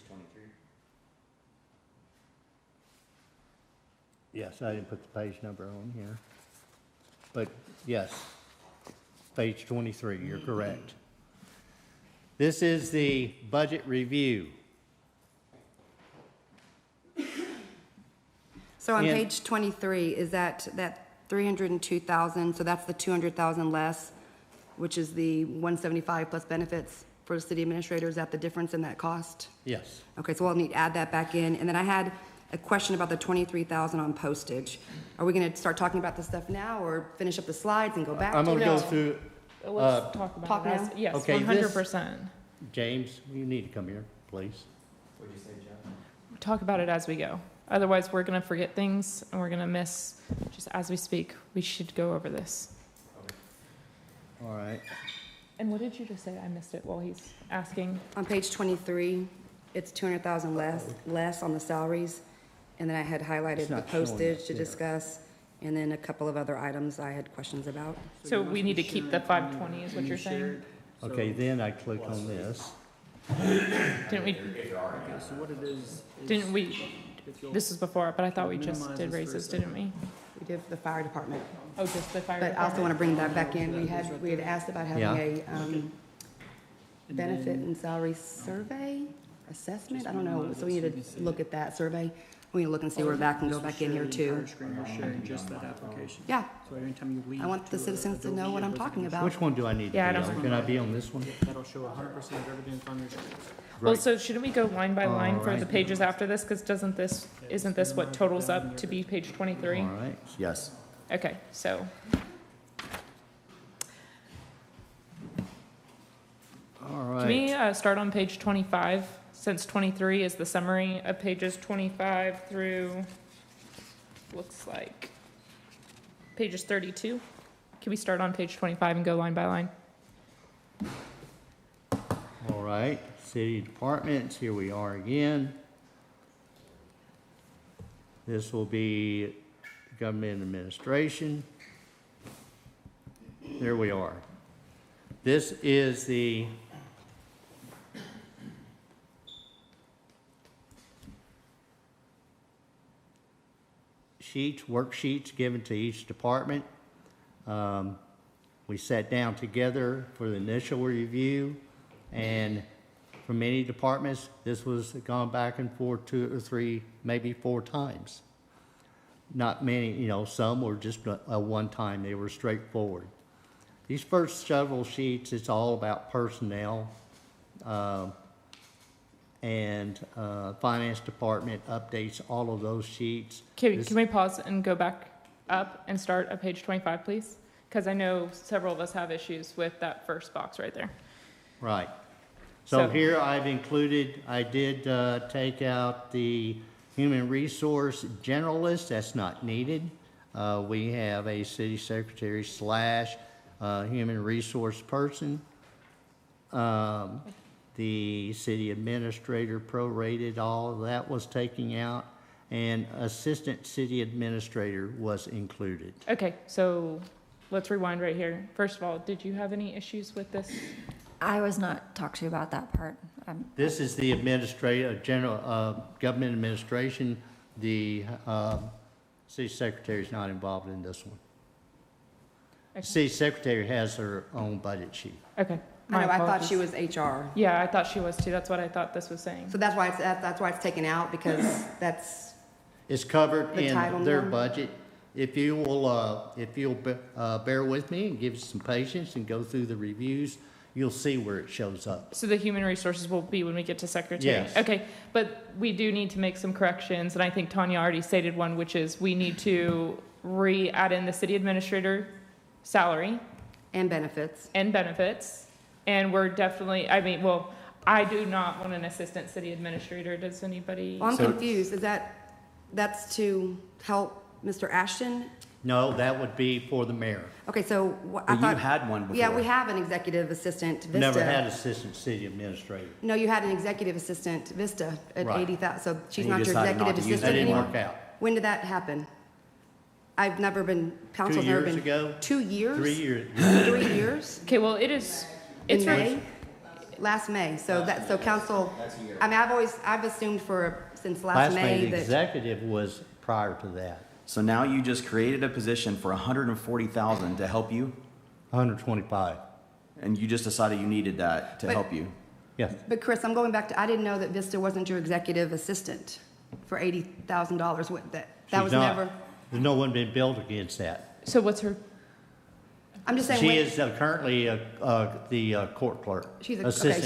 C: 23.
A: Yes, I didn't put the page number on here. But yes, page 23, you're correct. This is the budget review.
E: So on
A: And-
E: page 23, is that 302,000, so that's the 200,000 less, which is the 175 plus benefits for the city administrator? Is that the difference in that cost?
A: Yes.
E: Okay, so we'll need to add that back in. And then I had a question about the 23,000 on postage. Are we gonna start talking about this stuff now, or finish up the slides and go back to it?
A: I'm gonna go
B: No.
A: through,
B: Let's talk about
E: talk
B: it.
E: now?
B: Yes,
A: Okay,
B: 100%.
A: James, you need to come here, please.
C: What'd you say, Jeff?
B: Talk about it as we go. Otherwise, we're gonna forget things and we're gonna miss, just as we speak. We should go over this.
A: All right.
B: And what did you just say? I missed it while he's asking.
E: On page 23, it's 200,000 less on the salaries. And then I had highlighted
A: It's
E: the
A: not showing
E: postage
A: that
E: to
A: there.
E: discuss, and then a couple of other items I had questions about.
B: So we need to keep the 520 is what you're saying?
A: Okay, then I click on this.
B: Didn't we,
H: So what it is.
B: didn't we,
H: if you'll-
B: this was before, but I thought we just
H: Minimize
B: did
H: this for a
B: raises,
H: second.
B: didn't we?
E: We did the fire department.
B: Oh, just the fire
E: But I also want
B: department?
E: to bring that back in. We had asked about having
A: Yeah.
E: a
H: And
E: benefit
H: then-
E: and salary survey, assessment, I don't know, so we need to look at that survey. We need to look and see where that can go back in here too.
H: Screen, we're sharing just that application.
E: Yeah,
H: So anytime you leave.
E: I want the
H: to a
E: citizens to know
H: Adobe
E: what
H: or
E: I'm talking
H: Reconvene,
E: about.
A: Which one do I need to be
B: Yeah, I
A: on?
B: don't-
A: Can I be on this one?
H: That'll show 100% of everything on your screen.
B: Well,
A: Great.
B: so shouldn't we go line by line for the
A: Alright.
B: pages after this? Because isn't this what totals up to be page 23?
A: All right.
C: Yes.
B: Okay, so,
A: All
B: can we
A: right.
B: start on page 25, since 23 is the summary of pages 25 through, looks like, pages 32? Can we start on page 25 and go line by line?
A: All right. City departments, here we are again. This will be government administration. There we are. This is the sheets, worksheets given to each department. We sat down together for the initial review, and for many departments, this was gone back and forth 2 or 3, maybe 4 times. Not many, you know, some were just a one time, they were straightforward. These first several sheets, it's all about personnel, and finance department updates all of those sheets.
B: Can we pause and go back up and start at page 25, please? Because I know several of us have issues with that first box right there.
A: Right. So here I've included, I did take out the human resource generalist, that's not needed. We have a city secretary / human resource person. The city administrator prorated, all of that was taken out, and assistant city administrator was included.
B: Okay, so let's rewind right here. First of all, did you have any issues with this?
I: I was not talked to about that part.
A: This is the general government administration. The city secretary is not involved in this one.
B: Okay.
A: City secretary has her own budget sheet.
B: Okay.
E: I know, I thought she
B: apologies.
E: was HR.
B: Yeah, I thought she was too. That's what I thought this was saying.
E: So that's why it's taken out, because that's,
A: It's covered
E: The title
A: in their
E: now?
A: budget. If you'll bear with me and give us some patience and go through the reviews, you'll see where it shows up.
B: So the human resources will be when we get to secretary?
A: Yes.
B: Okay, but we do need to make some corrections, and I think Tanya already stated one, which is we need to add in the city administrator salary
E: and benefits.
B: and benefits. And we're definitely, I mean, well, I do not want an assistant city administrator. Does anybody?
E: Well, I'm
C: So-
E: confused. That's to help Mr. Ashton?
A: No, that would be for the mayor.
E: Okay, so I
C: But
E: thought.
C: you had one before.
E: Yeah, we have an executive assistant, Vista.
A: Never had assistant city administrator.
E: No, you had an executive assistant, Vista, at
A: Right.
E: 80,000, so she's
C: And you
E: not your
C: decided not
E: executive
C: to use
A: That
E: assistant
A: didn't
E: anymore?
A: work out.
E: When did that happen? I've never been,
A: 2
E: council's never
A: years
E: been.
A: ago.
E: 2 years?
A: 3 years.
E: 3 years?
B: Okay, well, it's
E: In
B: re-
E: May? Last May, so council, I mean, I've assumed since last May
A: The
E: that,
A: executive was prior to that,
C: So now you just created a position for 140,000 to help you,
A: 125.
C: and you just decided you needed that to
E: But-
C: help you.
A: Yes.
E: but Chris, I'm going back to, I didn't know that Vista wasn't your executive assistant for $80,000. That
A: She's
E: was
A: not.
E: never,
A: There's no one been billed against that.
B: so what's her,
E: I'm just saying.
A: She
E: when-
A: is currently the court clerk.
E: She's,
A: assistant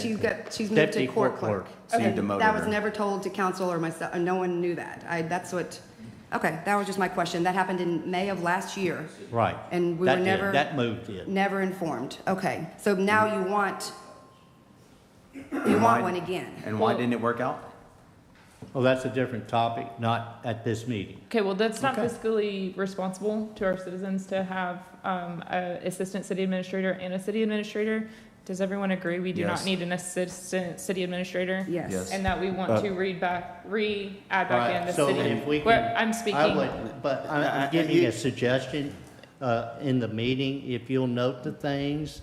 E: she's moved
A: deputy
E: to court clerk.
C: So you
E: Okay,
C: demoted
E: that was
C: her.
E: never told to council or myself, no one knew that. Okay, that was just my question. That happened in May of last year,
A: Right.
E: and we
A: That
E: were
A: did.
E: never.
A: That moved it.
E: Never informed. Okay, so now you want one again.
C: And why
B: Well-
C: didn't it work out?
A: Well, that's a different topic, not at this meeting.
B: okay, well, that's not
C: Okay.
B: fiscally responsible to our citizens to have a assistant city administrator and a city administrator. Does everyone agree we do not
C: Yes.
B: need an assistant city administrator?
E: Yes.
B: And that we want to add back
A: Right,
B: in the
A: so
B: city?
A: if we
B: Well,
A: can-
B: I'm
A: I
B: speaking,
A: would, but I'm giving a suggestion in the meeting. If you'll note the things,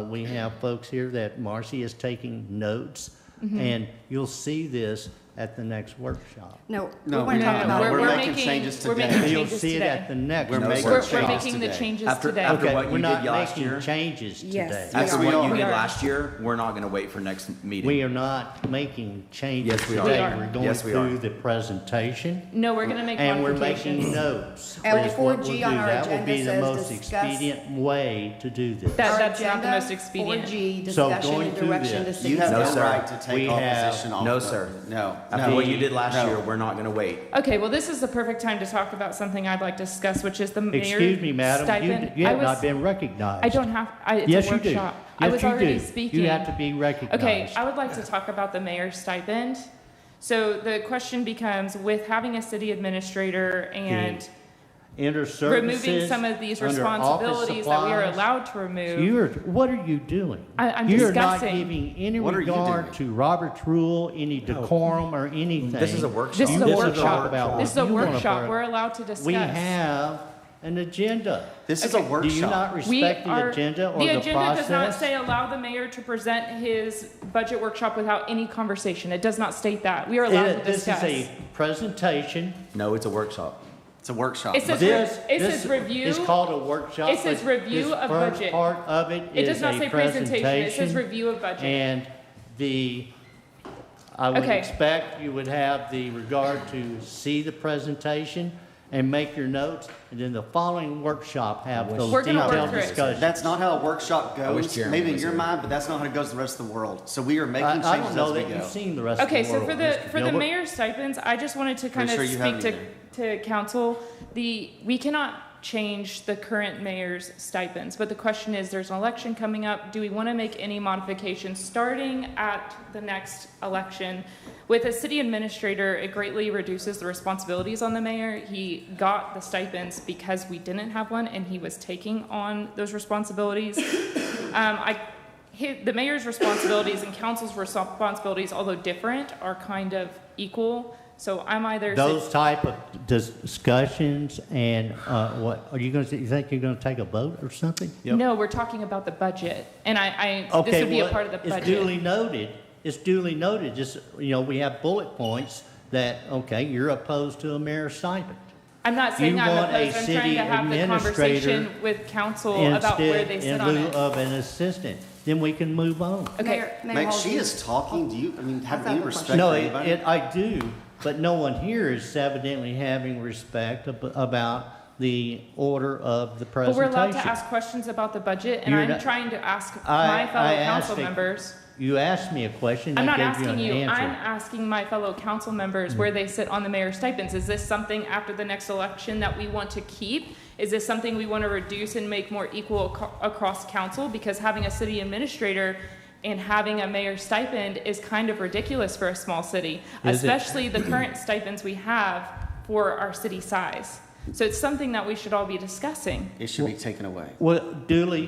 A: we have folks here that Marcy is taking notes,
B: Mm-hmm.
A: and you'll see this at the next workshop.
E: No, we
F: No,
E: want to talk
B: no,
E: about.
F: we're
B: we're
F: making
B: making,
F: changes
B: we're
F: today.
B: making
A: You'll
B: changes
A: see it at
B: today.
A: the next.
F: We're making
B: We're
F: changes
B: making the
F: today.
B: changes
C: After-
B: today.
C: after
A: Okay,
C: what you
A: we're
C: did
A: not
C: last year?
A: making changes
E: Yes.
A: today.
C: After
E: we
C: what
E: are.
C: you
B: We
C: did
B: are.
C: last year, we're not going to wait for next meeting.
A: We are not making changes
C: Yes, we are.
A: today.
B: We are.
A: We're going
C: Yes, we are.
A: through the presentation,
B: No, we're gonna make
A: and we're
B: modifications.
A: making notes.
E: And
A: is what we'll
E: 4G
A: do.
E: on our
A: That will
E: agenda
A: be the
E: says
A: most
E: discuss-
A: expedient way to do this.
B: That-
E: Our
B: that's not the
E: agenda,
B: most expedient.
E: 4G,
A: So
E: discussion
A: going
E: and
A: through
E: direction to
A: this,
E: city
F: You have
C: No,
F: no
E: staff.
C: sir.
F: right to
A: We
F: take
A: have-
F: opposition off.
C: No,
F: of-
C: sir.
F: No.
C: After
F: no.
C: what you did last
F: No.
C: year, we're not going to wait.
B: Okay, well, this is the perfect time to talk about something I'd like to discuss, which is the mayor
A: Excuse me, madam,
B: stipend.
A: you
B: I
A: have
B: was-
A: not been recognized.
B: I don't have, it's
A: Yes,
B: a
A: you do.
B: workshop. I
A: Yes,
B: was
A: you
B: already
A: do.
B: speaking.
A: You have to be recognized.
B: Okay, I would like to talk about the mayor's stipend. So the question becomes, with having a city administrator and
A: Enter
B: removing
A: services
B: some of these
A: under office
B: responsibilities that we are
A: supplies.
B: allowed to remove.
A: What are you doing?
B: I'm
A: You're not
B: discussing.
A: giving any
F: What are you
A: regard to Robert's rule, any decorum, or anything.
C: This is a workshop.
B: This is a
A: This
B: workshop.
A: about
B: This is a
A: what you wanna
B: workshop.
A: bring.
B: We're allowed to discuss.
A: We have an agenda.
F: This is
B: Okay.
F: a
A: Do you not
F: workshop.
A: respect the agenda or the
B: The agenda does not
A: process?
B: say allow the mayor to present his budget workshop without any conversation. It does not state that. We are allowed to
A: This
B: discuss.
A: is a presentation.
C: No, it's a workshop.
F: It's a workshop.
B: It says,
A: This
B: it says review.
A: It's called a workshop.
B: It says
A: but
B: review
A: this
B: of
A: first
B: budget.
A: part of it
B: It
A: is
B: does not
A: a
B: say presentation, it says
A: presentation,
B: review of budget.
A: and I would
B: Okay.
A: expect you would have the regard to see the presentation and make your notes, and then the following workshop have those
B: We're gonna work
A: detailed
B: through it.
A: discussions.
F: That's not how a workshop
C: wish
F: goes.
C: Jeremy
F: Maybe in
C: was
F: your
C: here.
F: mind, but that's not how it goes the rest of the world. So we are making
A: I
F: changes
A: don't know
F: as we
A: that
F: go.
A: you've seen the rest of the
B: Okay,
A: world.
B: so for the,
A: Mr.
B: for the
A: Gilbert.
B: mayor's stipends, I just wanted to kind of
F: Pretty sure you
B: speak
F: haven't
B: to council. We cannot change the current mayor's stipends, but the question is, there's an election coming up. Do we want to make any modifications starting at the next election? With a city administrator, it greatly reduces the responsibilities on the mayor. He got the stipends because we didn't have one, and he was taking on those responsibilities. The mayor's responsibilities and council's responsibilities, although different, are kind of equal. So I'm either
A: Those type of discussions and, what, are you gonna, you think you're gonna take a vote or something?
B: no, we're talking about the budget, and this
A: Okay,
B: would be a
A: well,
B: part of the
A: it's
B: budget.
A: duly noted, it's duly noted, just, we have bullet points that, okay, you're opposed to a mayor's stipend.
B: I'm not saying
A: You
B: I'm
A: want a
B: opposed. I'm trying
A: city
B: to have the
A: administrator
B: conversation with council about where they sit
A: Instead,
B: on
A: in lieu
B: it.
A: of an assistant, then we can move on.
B: Okay.
E: Mayor
F: Meg,
E: Hulsey.
F: she is talking. Do you, have
E: I
F: any
E: have a
F: respect
E: question.
A: No,
F: for anybody?
A: I do, but no one here is evidently having respect about the order of the
B: But
A: presentation.
B: we're allowed to ask questions about the budget, and
A: You're
B: I'm
A: not-
B: trying to ask
A: I-
B: my fellow
A: I
B: council
A: asked a-
B: members.
A: You asked me a question,
B: I'm
A: I
B: not
A: gave
B: asking
A: you
B: you,
A: an
B: I'm
A: answer.
B: asking my fellow council members where they sit on the mayor's stipends. Is this something after the next election that we want to keep? Is this something we want to reduce and make more equal across council? Because having a city administrator and having a mayor's stipend is kind of ridiculous for a small city,
A: Is it?
B: especially the current stipends we have for our city size. So it's something that we should all be discussing.
F: It should be taken away.
A: Well, duly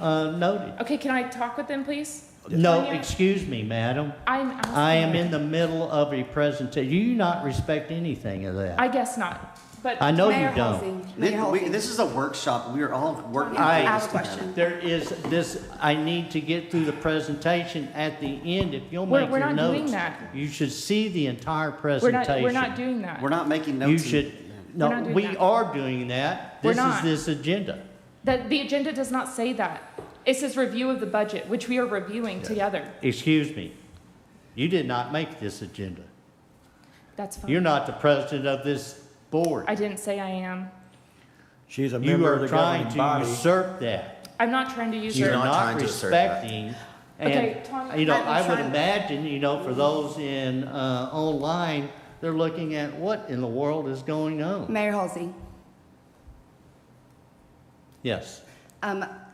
A: noted.
B: Okay, can I talk with them, please?
A: No,
B: Tanya?
A: excuse me, madam.
B: I'm asking.
A: I am in the middle of a presentation. You not respect anything of that.
B: I guess not, but.
A: I know
E: Mayor
A: you don't.
E: Hulsey, Mayor Hulsey.
F: This is a workshop. We are all working.
E: I
F: on
E: have
F: this
E: a question.
A: There is this, I need to get through the presentation at the end. If you'll
B: We're-
A: make
B: we're
A: your
B: not doing
A: notes,
B: that.
A: you should see the entire
B: We're
A: presentation.
B: not doing that.
F: We're not making
A: You
F: notes.
A: should,
B: We're
A: no,
B: not doing
A: we
B: that.
A: are doing that.
B: We're
A: This is
B: not.
A: this agenda.
B: The agenda does not say that. It says review of the budget, which we are reviewing together.
A: Excuse me. You did not make this agenda.
B: That's fine.
A: You're not the president of this board.
B: I didn't say I am.
G: She's a
A: You
G: member of
A: are
G: the
A: trying
G: governing
A: to
G: body.
A: usurp that.
B: I'm not trying to use
A: You're
B: your.
C: not
A: not
C: trying to assert that.
A: respecting.
B: Okay,
A: And,
B: Tanya,
A: I would
E: trying-
A: imagine, for those in, online, they're looking at what in the world is going on.
E: Mayor Hulsey.
A: Yes.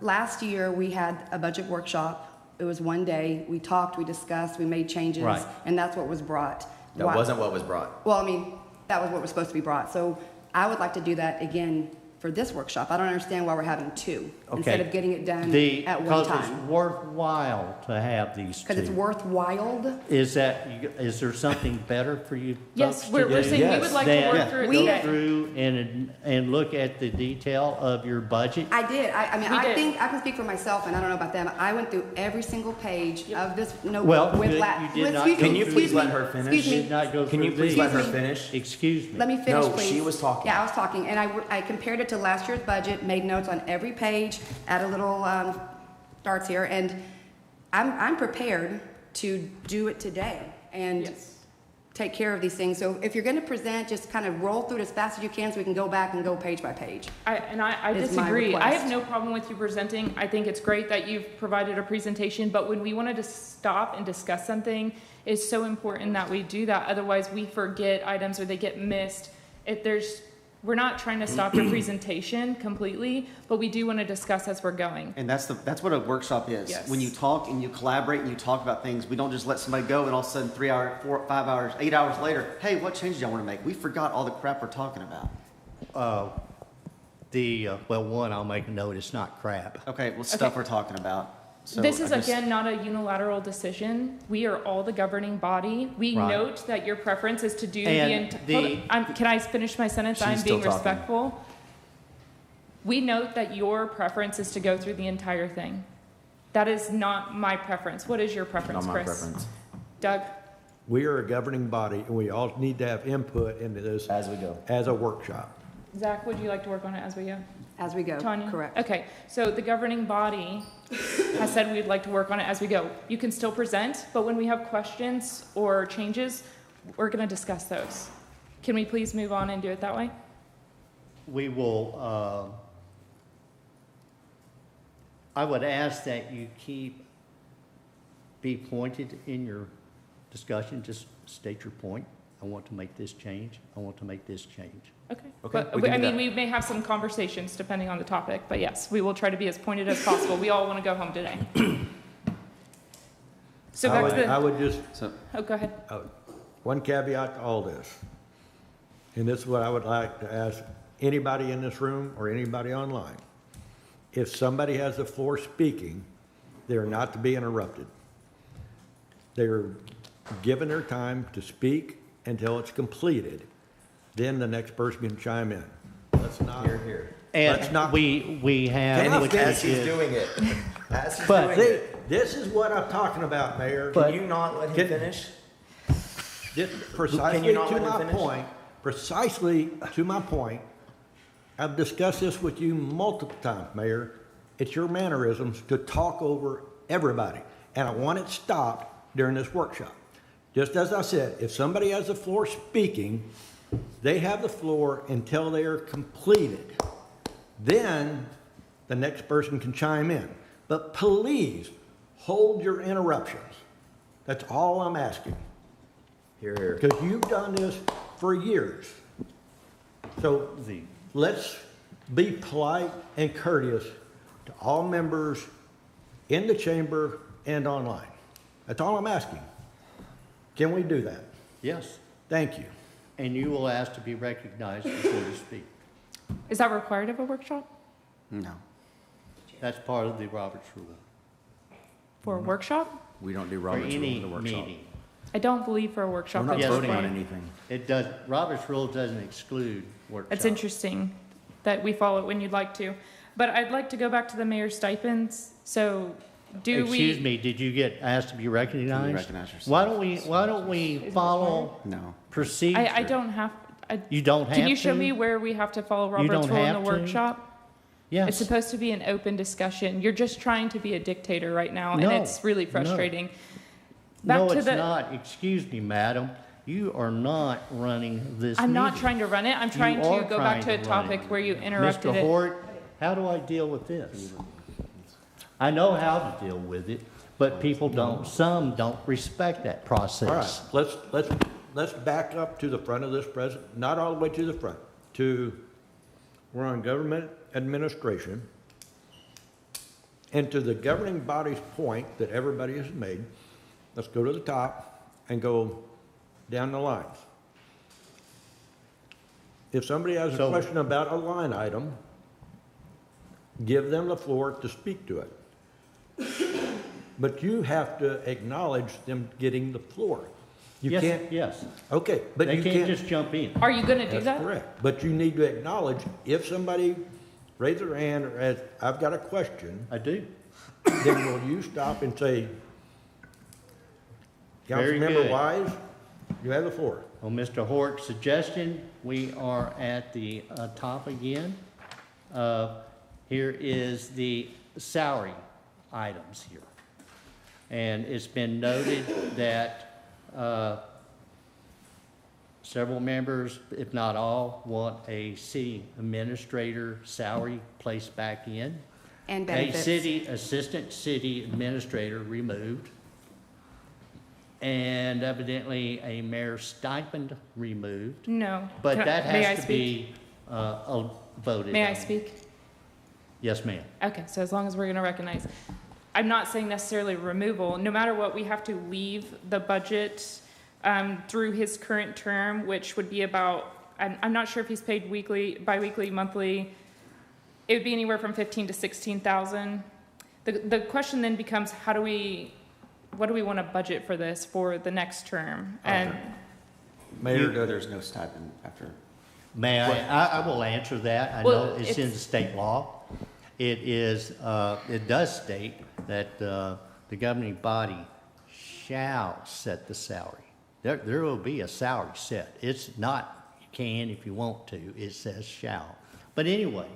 E: Last year, we had a budget workshop. It was one day. We talked, we discussed, we made changes.
A: Right.
E: And that's what was brought.
C: That
E: Why-
C: wasn't what was brought.
E: Well, I mean, that was what was supposed to be brought. So I would like to do that again for this workshop. I don't understand why we're having two instead
A: Okay.
E: of getting it done at one
A: Because
E: time.
A: it's worthwhile to have these
E: Because it's
A: two.
E: worthwhile.
A: Is is there something better for you
B: Yes,
A: folks
B: we're
A: to do?
B: saying we would
C: Yes.
B: like to
A: Then
B: work through it
E: We-
A: go
B: today.
A: through and look at the detail of your budget?
E: I did. I mean,
B: We
E: I
B: did.
E: think I can speak for myself, and I don't know about them. I went through every single page of this notebook
A: Well,
E: with
A: you
E: la-
A: did
E: with-
A: not
E: excuse
A: go
E: me,
C: Can you
A: through-
C: please
E: excuse
C: let
E: me,
C: her finish?
E: Excuse
A: Did
E: me.
A: not go
C: Can you
A: through
C: please
A: these.
C: let her
E: Excuse me.
C: finish?
A: Excuse me.
E: Let me finish,
C: No,
E: please.
C: she was talking.
E: Yeah, I was talking, and I compared it to last year's budget, made notes on every page, added little darts here, and I'm prepared to do it today and
B: Yes.
E: take care of these things. So if you're going to present, just kind of roll through it as fast as you can so we can go back and go page by page.
B: I
E: Is my
B: disagree. I have
E: request.
B: no problem with you presenting. I think it's great that you've provided a presentation, but when we wanted to stop and discuss something, it's so important that we do that. Otherwise, we forget items or they get missed. We're not trying to stop your presentation completely, but we do want to discuss as we're going.
F: And that's what a workshop is.
B: Yes.
F: When you talk and you collaborate and you talk about things, we don't just let somebody go and all of a sudden 3 hours, 4, 5 hours, 8 hours later, hey, what changes y'all want to make? We forgot all the crap we're talking about.
A: Well, one, I'll make a note, it's not crap.
F: Okay, well, stuff we're talking about. So
B: This is
F: I just-
B: again not a unilateral decision. We are all the governing body. We
A: Right.
B: note that your preference is to do
A: And
B: can I finish my sentence?
C: She's
B: I'm
C: still
B: being
C: talking.
B: respectful. We note that your preference is to go through the entire thing. That is not my preference. What is your preference,
C: Not my
B: Chris?
C: preference.
B: Doug?
G: We are a governing body, and we all need to have input into this
C: As we go.
G: as a workshop.
B: Zach, would you like to work on it as we go?
E: As we go,
B: Tanya?
E: correct.
B: Okay, so the governing body has said we'd like to work on it as we go. You can still present, but when we have questions or changes, we're gonna discuss those. Can we please move on and do it that way?
A: We will, I would ask that you be pointed in your discussion, just state your point. I want to make this change, I want to make this change.
B: Okay.
C: Okay,
B: But,
C: we can
B: I
C: do
B: mean,
C: that.
B: we may have some conversations depending on the topic, but yes, we will try to be as pointed as possible. We all wanna go home today. So back to
G: I
B: the,
G: would just,
B: oh, go ahead.
G: one caveat to all this, and this is what I would like to ask anybody in this room or anybody online. If somebody has the floor speaking, they are not to be interrupted. They're given their time to speak until it's completed. Then the next person can chime in. Let's not.
C: Here.
G: Let's not-
A: And we have, which
C: As he's
A: is,
C: doing it. As he's
A: But-
C: doing
G: See,
C: it.
G: this is what I'm talking about, Mayor.
A: But-
C: Can you not let him
G: Can-
C: finish?
G: This,
C: Can
G: precisely
C: you not
G: to
C: let him
G: my
C: finish?
G: point, precisely to my point, I've discussed this with you multiple times, Mayor. It's your mannerisms to talk over everybody, and I want it stopped during this workshop. Just as I said, if somebody has the floor speaking, they have the floor until they are completed. Then the next person can chime in. But please, hold your interruptions. That's all I'm asking.
C: Here.
G: Because you've done this for years. So let's be polite and courteous to all members in the chamber and online. That's all I'm asking. Can we do that?
A: yes,
G: Thank you.
A: and you will ask to be recognized before you speak.
B: Is that required of a workshop?
F: No.
A: That's part of the Roberts Rule.
B: For a workshop?
C: We don't do
A: For
C: Robert's Rule
A: any
C: in the workshop.
A: meeting.
B: I don't believe for a workshop.
C: We're not
B: that's
C: voting on
B: required.
C: anything.
A: It does, Robert's Rule doesn't exclude workshops.
B: That's interesting that we follow it when you'd like to. But I'd like to go back to the mayor's stipends. So do we?
A: Excuse me, did you get asked to be recognized?
F: Can you recognize yourself?
A: Why don't we follow
F: No.
A: procedure?
B: I don't have,
A: You don't have to?
B: can you show me where we have to follow
A: You
B: Robert's
A: don't
B: rule in the
A: have to?
B: workshop?
A: Yes.
B: It's supposed to be an open discussion. You're just trying to be a dictator right now, and
A: No,
B: it's really
A: no.
B: frustrating. Back
A: No,
B: to
A: it's
B: the-
A: not. Excuse me, madam. You are not running this
B: I'm not
A: meeting.
B: trying to run it. I'm trying
A: are
B: to go back to a
A: trying to run
B: topic
A: it.
B: where you interrupted
A: Mr.
B: it.
A: Hort, how do I deal with this? I know how to deal with it, but people don't, some don't respect that process.
G: All right, let's back up to the front of this not all the way to the front, we're on government administration. And to the governing body's point that everybody has made, let's go to the top and go down the lines. If somebody has a
A: So-
G: question about a line item, give them the floor to speak to it. But you have to acknowledge them getting the floor. You
A: Yes,
G: can't,
A: yes.
G: okay, but
A: They
G: you
A: can't
G: can't.
A: just jump in.
B: Are you gonna do
G: That's
B: that?
G: correct. But you need to acknowledge, if somebody raises their hand or says, I've got a question,
A: I do.
G: then will you stop and say,
A: Very
G: Councilmember
A: good.
G: Wise, you have the floor.
A: On Mr. Hort's suggestion, we are at the top again. Here is the salary items here. And it's been noted that several members, if not all, want a city administrator salary placed back in.
E: And
A: A
E: benefits.
A: assistant city administrator removed. And evidently a mayor's stipend removed.
B: No.
A: But
B: Can I-
A: that
B: may I
A: has to
B: speak?
A: be voted on.
B: May I speak?
A: Yes, ma'am.
B: Okay, so as long as we're gonna recognize, I'm not saying necessarily removal, no matter what, we have to leave the budget, through his current term, which would be about, I'm not sure if he's paid weekly, bi-weekly, monthly. It would be anywhere from 15 to 16,000. The question then becomes, what do we wanna budget for this for the next term? And
G: Mayor,
F: There's no stipend after.
A: May I will answer that. I
B: Well,
A: know it's in the
B: it's-
A: state law. It is, it does state that the governing body shall set the salary. there will be a salary set. It's not you can if you want to, it says shall. But anyway,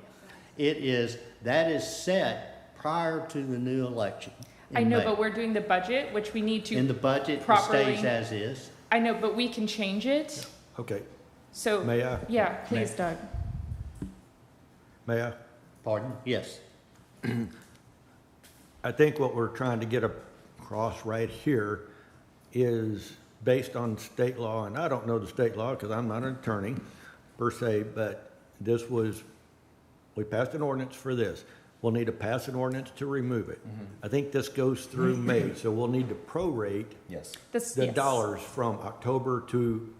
A: that is set prior to the new election. in
B: I know,
A: May.
B: but we're doing the budget, which we need
A: In
B: to
A: the budget, it
B: properly.
A: stays as is.
B: I know, but we can change it.
G: Okay,
B: So,
G: may I?
B: yeah, please, Doug.
G: May I?
A: Pardon? Yes.
G: I think what we're trying to get across right here is based on state law, and I don't know the state law because I'm not an attorney per se, but we passed an ordinance for this. We'll need to pass an ordinance to remove it. I think this goes through May, so we'll need to prorate
C: Yes.
G: the
B: Yes.
G: dollars from October to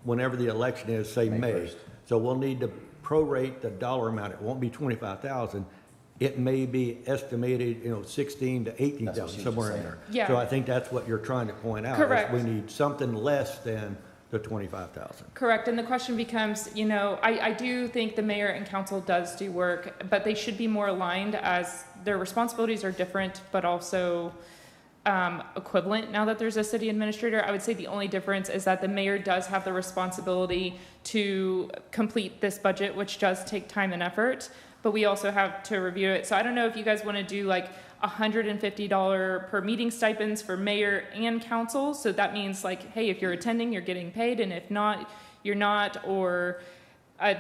G: whenever the election is, say
C: May
G: May.
C: 1st.
G: So we'll need to prorate the dollar amount. It won't be 25,000. It may be estimated, 16 to
C: That's what
G: 18,000,
C: she was
G: somewhere in
C: saying.
G: there.
B: Yeah.
G: So I think that's what you're trying to point out. is
B: Correct.
G: We need something less than the 25,000.
B: Correct, and the question becomes, I do think the mayor and council does do work, but they should be more aligned as their responsibilities are different, but also equivalent now that there's a city administrator. I would say the only difference is that the mayor does have the responsibility to complete this budget, which does take time and effort, but we also have to review it. So I don't know if you guys want to do like $150 per meeting stipends for mayor and council. So that means like, hey, if you're attending, you're getting paid, and if not, you're not, or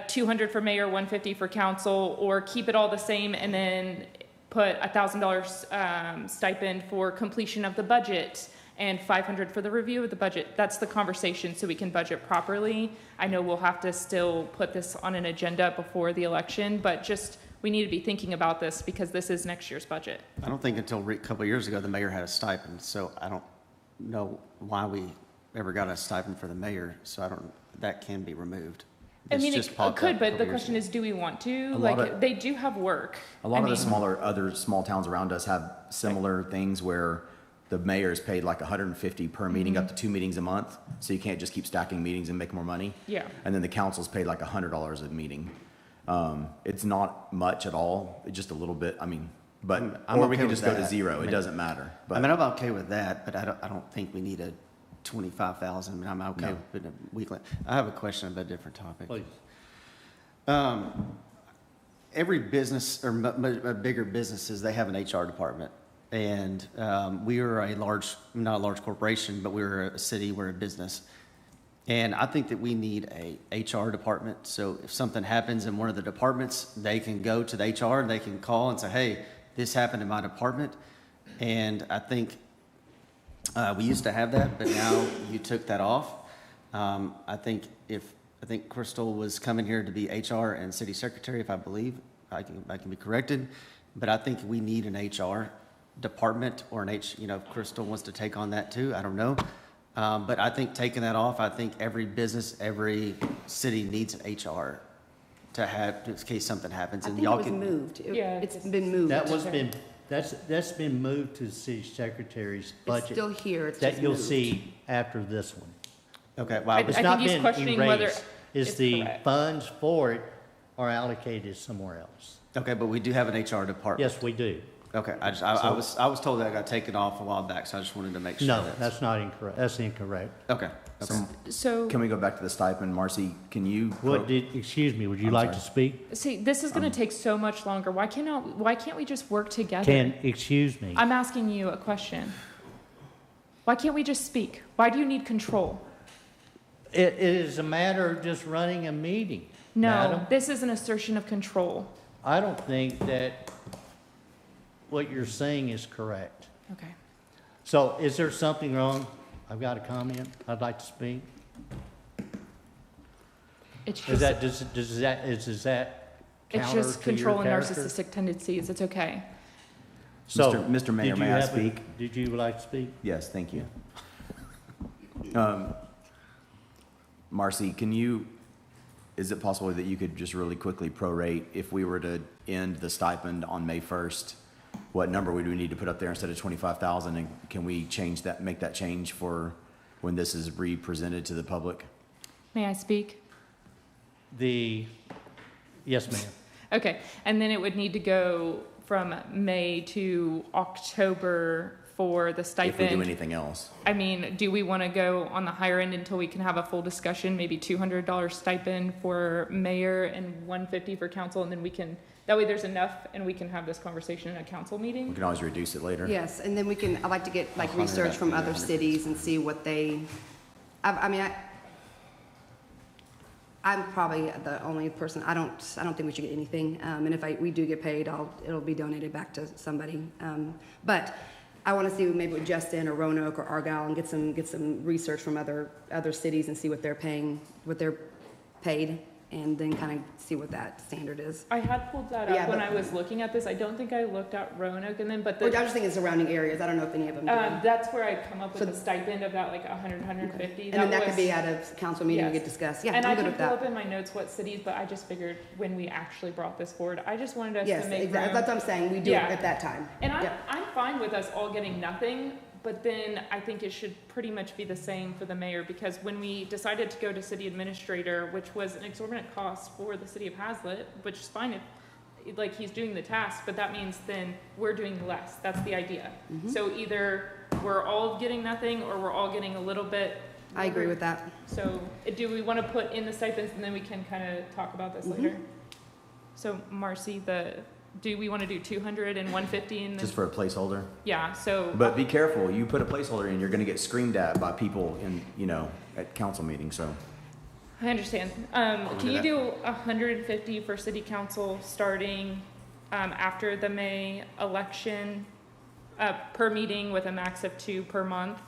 B: 200 for mayor, 150 for council, or keep it all the same and then put $1,000 stipend for completion of the budget and 500 for the review of the budget. That's the conversation so we can budget properly. I know we'll have to still put this on an agenda before the election, but just we need to be thinking about this because this is next year's budget.
F: I don't think until a couple of years ago, the mayor had a stipend, so I don't know why we ever got a stipend for the mayor, so that can be removed.
B: I
F: It's
B: mean,
F: just
B: it
F: popped up
B: could,
F: a
B: but
F: couple
B: the
F: years
B: question
F: ago.
B: is, do we want to?
C: A lot
B: Like,
C: of-
B: they do have work.
C: A lot
B: I
C: of the
B: mean,
C: other small towns around us have similar things where the mayor is paid like $150 per meeting, up to 2 meetings a month. So you can't just keep stacking meetings and make more money.
B: Yeah.
C: And then the council's paid like $100 a meeting. It's not much at all, it's just a little bit, but,
F: I'm
C: or we
F: okay
C: can
F: with
C: just go to
F: that.
C: zero,
F: I
C: it
F: mean-
C: doesn't matter.
F: I mean,
C: But
F: I'm okay with that, but I don't think we need a 25,000. I mean, I'm okay
C: No.
F: with a weekly. I have a question about a different topic.
A: Please.
F: Every business or bigger businesses, they have an HR department. And we are not a large corporation, but we're a city, we're a business. And I think that we need a HR department. So if something happens in one of the departments, they can go to the HR and they can call and say, hey, this happened in my department. And I think we used to have that, but now you took that off. I think Crystal was coming here to be HR and city secretary, if I believe. I can be corrected. But I think we need an HR department or if Crystal wants to take on that too, I don't know. But I think taking that off, I think every business, every city needs an HR to have, in case something happens.
E: I
F: And
E: think it
F: y'all
E: was
F: can,
E: moved.
B: Yeah,
E: It's
B: it's-
E: been moved.
A: That's been moved to the city secretary's
E: It's
A: budget.
E: still here, it's
A: That
E: just
A: you'll
E: moved.
A: see after this one.
F: okay, well,
A: It's
B: I
A: not
B: think he's
A: been
B: questioning whether
A: erased. It's
B: it's
A: the
B: correct.
A: funds for it are allocated somewhere else.
F: okay, but we do have an HR department.
A: Yes, we do.
F: Okay, I was told that I got taken off a while back, so I just wanted to make sure.
A: No, that's not incorrect. That's incorrect.
F: Okay.
B: So,
C: can we go back to the stipend? Marcy, can you?
A: Excuse me, would you
C: I'm
A: like to
C: sorry.
A: speak?
B: see, this is gonna take so much longer. Why can't we just work together?
A: Excuse me.
B: I'm asking you a question. Why can't we just speak? Why do you need control?
A: It is a matter of just running a meeting.
B: No,
A: Madam.
B: this is an assertion of control.
A: I don't think that what you're saying is correct.
B: Okay.
A: So is there something wrong? I've got a comment. I'd like to speak.
B: It's
A: Is
B: just,
A: that, is that
B: it's
A: counter
B: just
A: to your
B: control and
A: character?
B: narcissistic tendencies. It's okay.
A: So,
C: Mr. Mayor,
A: did
C: may
A: you
C: I
A: have a-
C: speak?
A: Did you like to speak?
C: Yes, thank you. Marcy, is it possible that you could just really quickly prorate if we were to end the stipend on May 1st? What number would we need to put up there instead of 25,000? And can we make that change for when this is re-presented to the public?
B: May I speak?
A: Yes, ma'am.
B: Okay, and then it would need to go from May to October for the
C: If we
B: stipend.
C: do anything else.
B: I mean, do we want to go on the higher end until we can have a full discussion, maybe $200 stipend for mayor and $150 for council, and then we can, that way there's enough and we can have this conversation in a council
C: We
B: meeting?
C: can always reduce it later.
E: Yes, and then I'd like to get like
F: 100,
E: research from other
F: 100.
E: cities and see what I'm probably the only person, I don't think we should get anything. And if we do get paid, it'll be donated back to somebody. But I want to see maybe with Justin or Roanoke or Argyle and get some research from other cities and see what they're paid, and then kind of see what that standard is.
B: I had pulled that
E: Yeah,
B: up when
E: but-
B: I was looking at this. I don't think I looked at Roanoke and then, but
E: Or I
B: the,
E: just think it's surrounding areas. I don't know if any of them do.
B: that's where I come up with
E: So-
B: the stipend of that, like 100, 150.
E: And then that could
B: was-
E: be at a council meeting and
B: Yes.
E: get discussed. Yeah,
B: And I
E: I'm good
B: can
E: with
B: pull
E: that.
B: up in my notes what cities, but I just figured when we actually brought this forward, I just wanted us
E: Yes,
B: to make
E: exactly.
B: room.
E: That's what I'm saying. We do it
B: Yeah.
E: at that time.
B: And
E: Yeah.
B: I'm fine with us all getting nothing, but then I think it should pretty much be the same for the mayor, because when we decided to go to city administrator, which was an exorbitant cost for the city of Hazlet, which is fine if, like, he's doing the task, but that means then we're doing less. That's the idea.
E: Mm-hmm.
B: So either we're all getting nothing or we're all getting a little bit.
E: I agree with that.
B: So do we want to put in the stipends and then we can kind of talk about this
E: Mhm.
B: later? So Marcy, do we want to do 200 and 150 and then?
C: Just for a placeholder.
B: Yeah, so.
C: But be careful, you put a placeholder in, you're gonna get screamed at by people at council meetings, so.
B: I understand. Can you do 150 for city council starting, after the May election, per meeting with a max of 2 per month?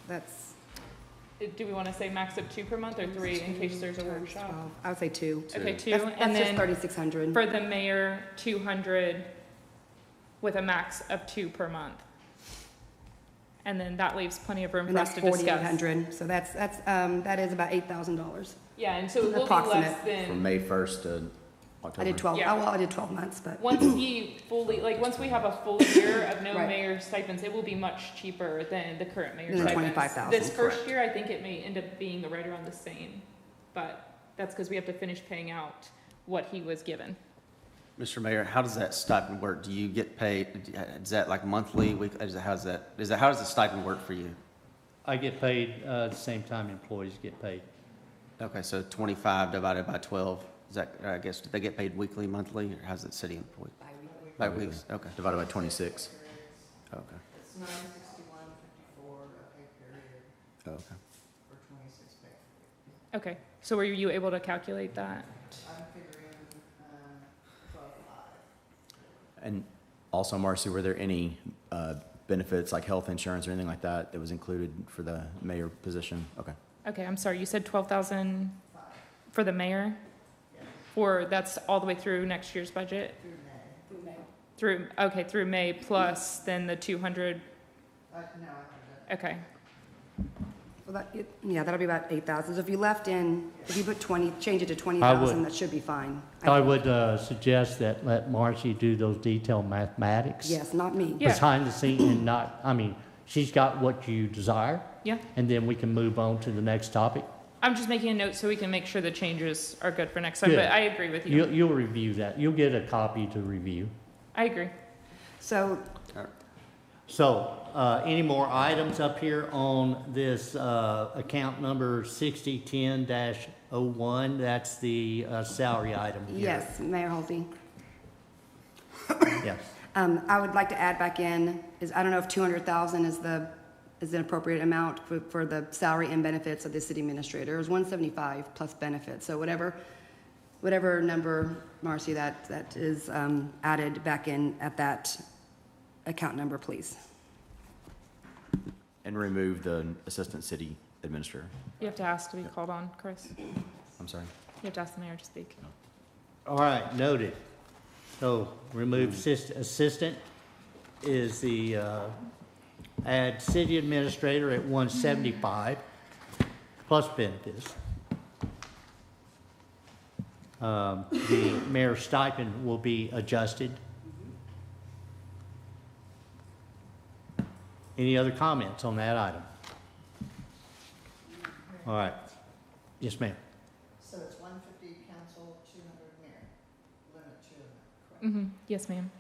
E: That's
B: Do we want to say max of 2 per month or 3 in case there's a
E: times
B: workshop?
E: 12. I would say 2.
B: Okay, 2,
E: That's
B: and
E: just
B: then
E: 3,600.
B: for the mayor, 200 with a max of 2 per month. And then that leaves plenty of room
E: And
B: for us
E: that's
B: to discuss.
E: 4,800. So that is about $8,000.
B: Yeah, and so it will be less
E: Approximate.
B: than.
C: From May 1st to October.
E: I did 12.
B: Yeah.
E: Oh, well, I did 12 months, but
B: Once he fully, once we have a full year of no
E: Right.
B: mayor stipends, it will be much cheaper than the current mayor
E: Than the
B: stipends.
E: 25,000,
B: This first
E: correct.
B: year, I think it may end up being right around the same, but that's because we have to finish paying out what he was given.
F: Mr. Mayor, how does that stipend work? Do you get paid, is that like monthly, weekly? How does the stipend work for you?
A: I get paid the same time employees get paid.
F: Okay, so 25 divided by 12, is that, I guess, do they get paid weekly, monthly, or how's it city employee? By weeks, okay,
C: Divided by 26.
F: okay,
D: It's 961.54 a pay period
F: okay.
D: for 26 pay.
B: Okay, so were you able to calculate that?
D: I'm figuring 12.5.
C: And also, Marcy, were there any benefits like health insurance or anything like that that was included for the mayor position? Okay.
B: Okay, I'm sorry, you said 12,000 for the mayor? That's all the way through next year's budget? Through May plus then the 200,
D: No, I have that.
B: okay.
E: well, that'll be about 8,000. So if you put 20, change it to
A: I
E: 20,000,
A: would.
E: that should be fine.
A: I would suggest that let Marcy do those detailed mathematics
E: Yes, not me.
B: Yeah.
A: behind the scene and not, she's got what you desire,
B: Yeah,
A: and then we can move on to the next topic.
B: I'm just making a note so we can make sure the changes are good for next time,
A: Good.
B: but I agree with you.
A: You'll review that. You'll get a copy to review.
B: I agree.
E: So
A: So, any more items up here on this account number 6010-01? That's the salary item here.
E: yes, Mayor Hulsey.
A: Yes.
E: I would like to add back in, I don't know if 200,000 is an appropriate amount for the salary and benefits of the city administrator. It was 175 plus benefits. So whatever number, Marcy, that is added back in at that account number, please.
C: And remove the assistant city administrator.
B: You have to ask to be called on, Chris.
C: I'm sorry.
B: You have to ask the mayor to speak.
A: All right, noted. So, remove assistant is the, add city administrator at 175 plus benefits. The mayor's stipend will be adjusted. Any other comments on that item? All right. Yes, ma'am.
D: So it's 150 council, 200 mayor, limit 200, correct?
B: Yes, ma'am.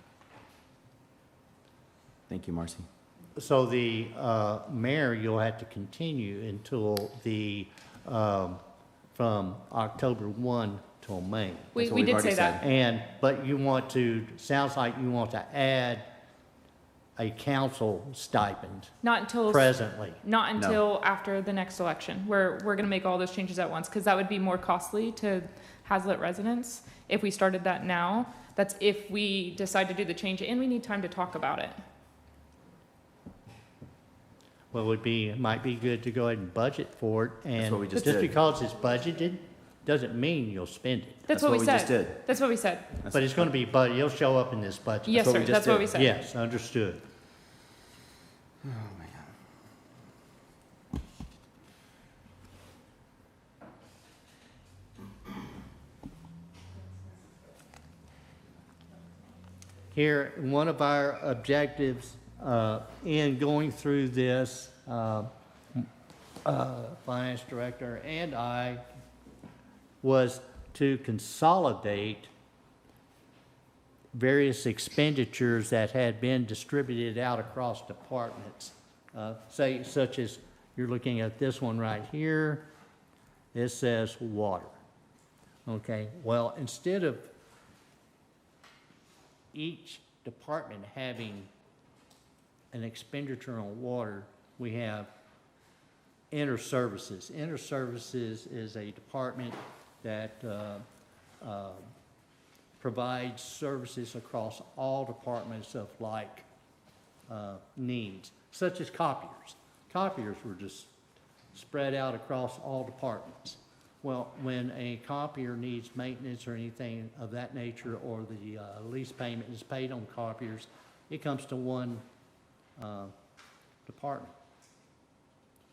C: Thank you, Marcy.
A: So the mayor, you'll have to continue until the, from October 1 till May.
B: We
C: That's what
B: we
C: we've
B: did
C: already
B: say that.
A: And, but you want to, sounds like you want to add a council stipend
B: Not until
A: presently.
B: Not until after the next election. We're gonna make all those changes at once, because that would be more costly to Hazlet residents if we started that now. That's if we decide to do the change, and we need time to talk about it.
A: Well, it might be good to go ahead and budget for it,
C: That's what we
A: and
C: just
A: just
C: did.
A: because it's budgeted, doesn't mean you'll spend it.
B: That's what we
C: we just
B: said.
C: did.
B: That's what we said.
A: But it's gonna be, it'll show up in this budget.
B: Yes,
C: what
B: sir,
C: we just
B: that's what
C: did.
B: we said.
A: Yes, understood.
C: Oh, man.
A: Here, one of our objectives in going through this, finance director and I, was to consolidate various expenditures that had been distributed out across departments. Say, such as, you're looking at this one right here, it says water. Okay, well, instead of each department having an expenditure on water, we have inter-services. Inter-services is a department that provides services across all departments of like needs, such as copiers. Copiers were just spread out across all departments. Well, when a copier needs maintenance or anything of that nature, or the lease payment is paid on copiers, it comes to one department.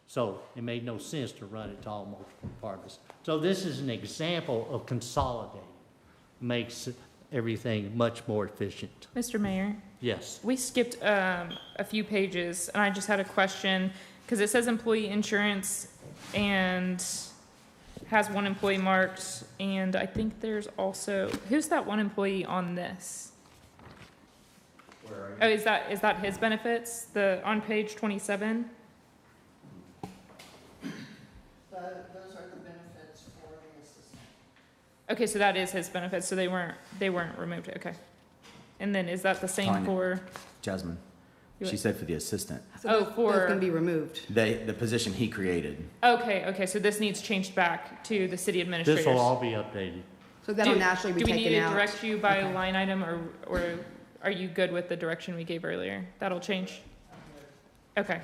A: So it made no sense to run it to all multiple departments. So this is an example of consolidating. Makes everything much more efficient.
B: Mr. Mayor,
A: Yes.
B: we skipped a few pages, and I just had a question, because it says employee insurance and has one employee marked, and I think there's also, who's that one employee on this?
C: Where are you?
B: Oh, is that his benefits, on page 27?
D: Those are the benefits for the assistant.
B: Okay, so that is his benefits, so they weren't removed, okay. And then is that the same
C: Tanya.
B: for,
C: Jasmine,
B: You
C: she
B: what?
C: said for the assistant,
E: So
B: Oh,
E: those
B: for-
E: can be removed.
C: the position he created.
B: okay, so this needs changed back to the city administrators.
A: This will all be updated.
E: So that'll naturally be
B: Do we need
E: taken
B: to
E: out.
B: direct you by
E: Okay.
B: line item, or are you good with the direction we gave earlier? That'll change? Okay,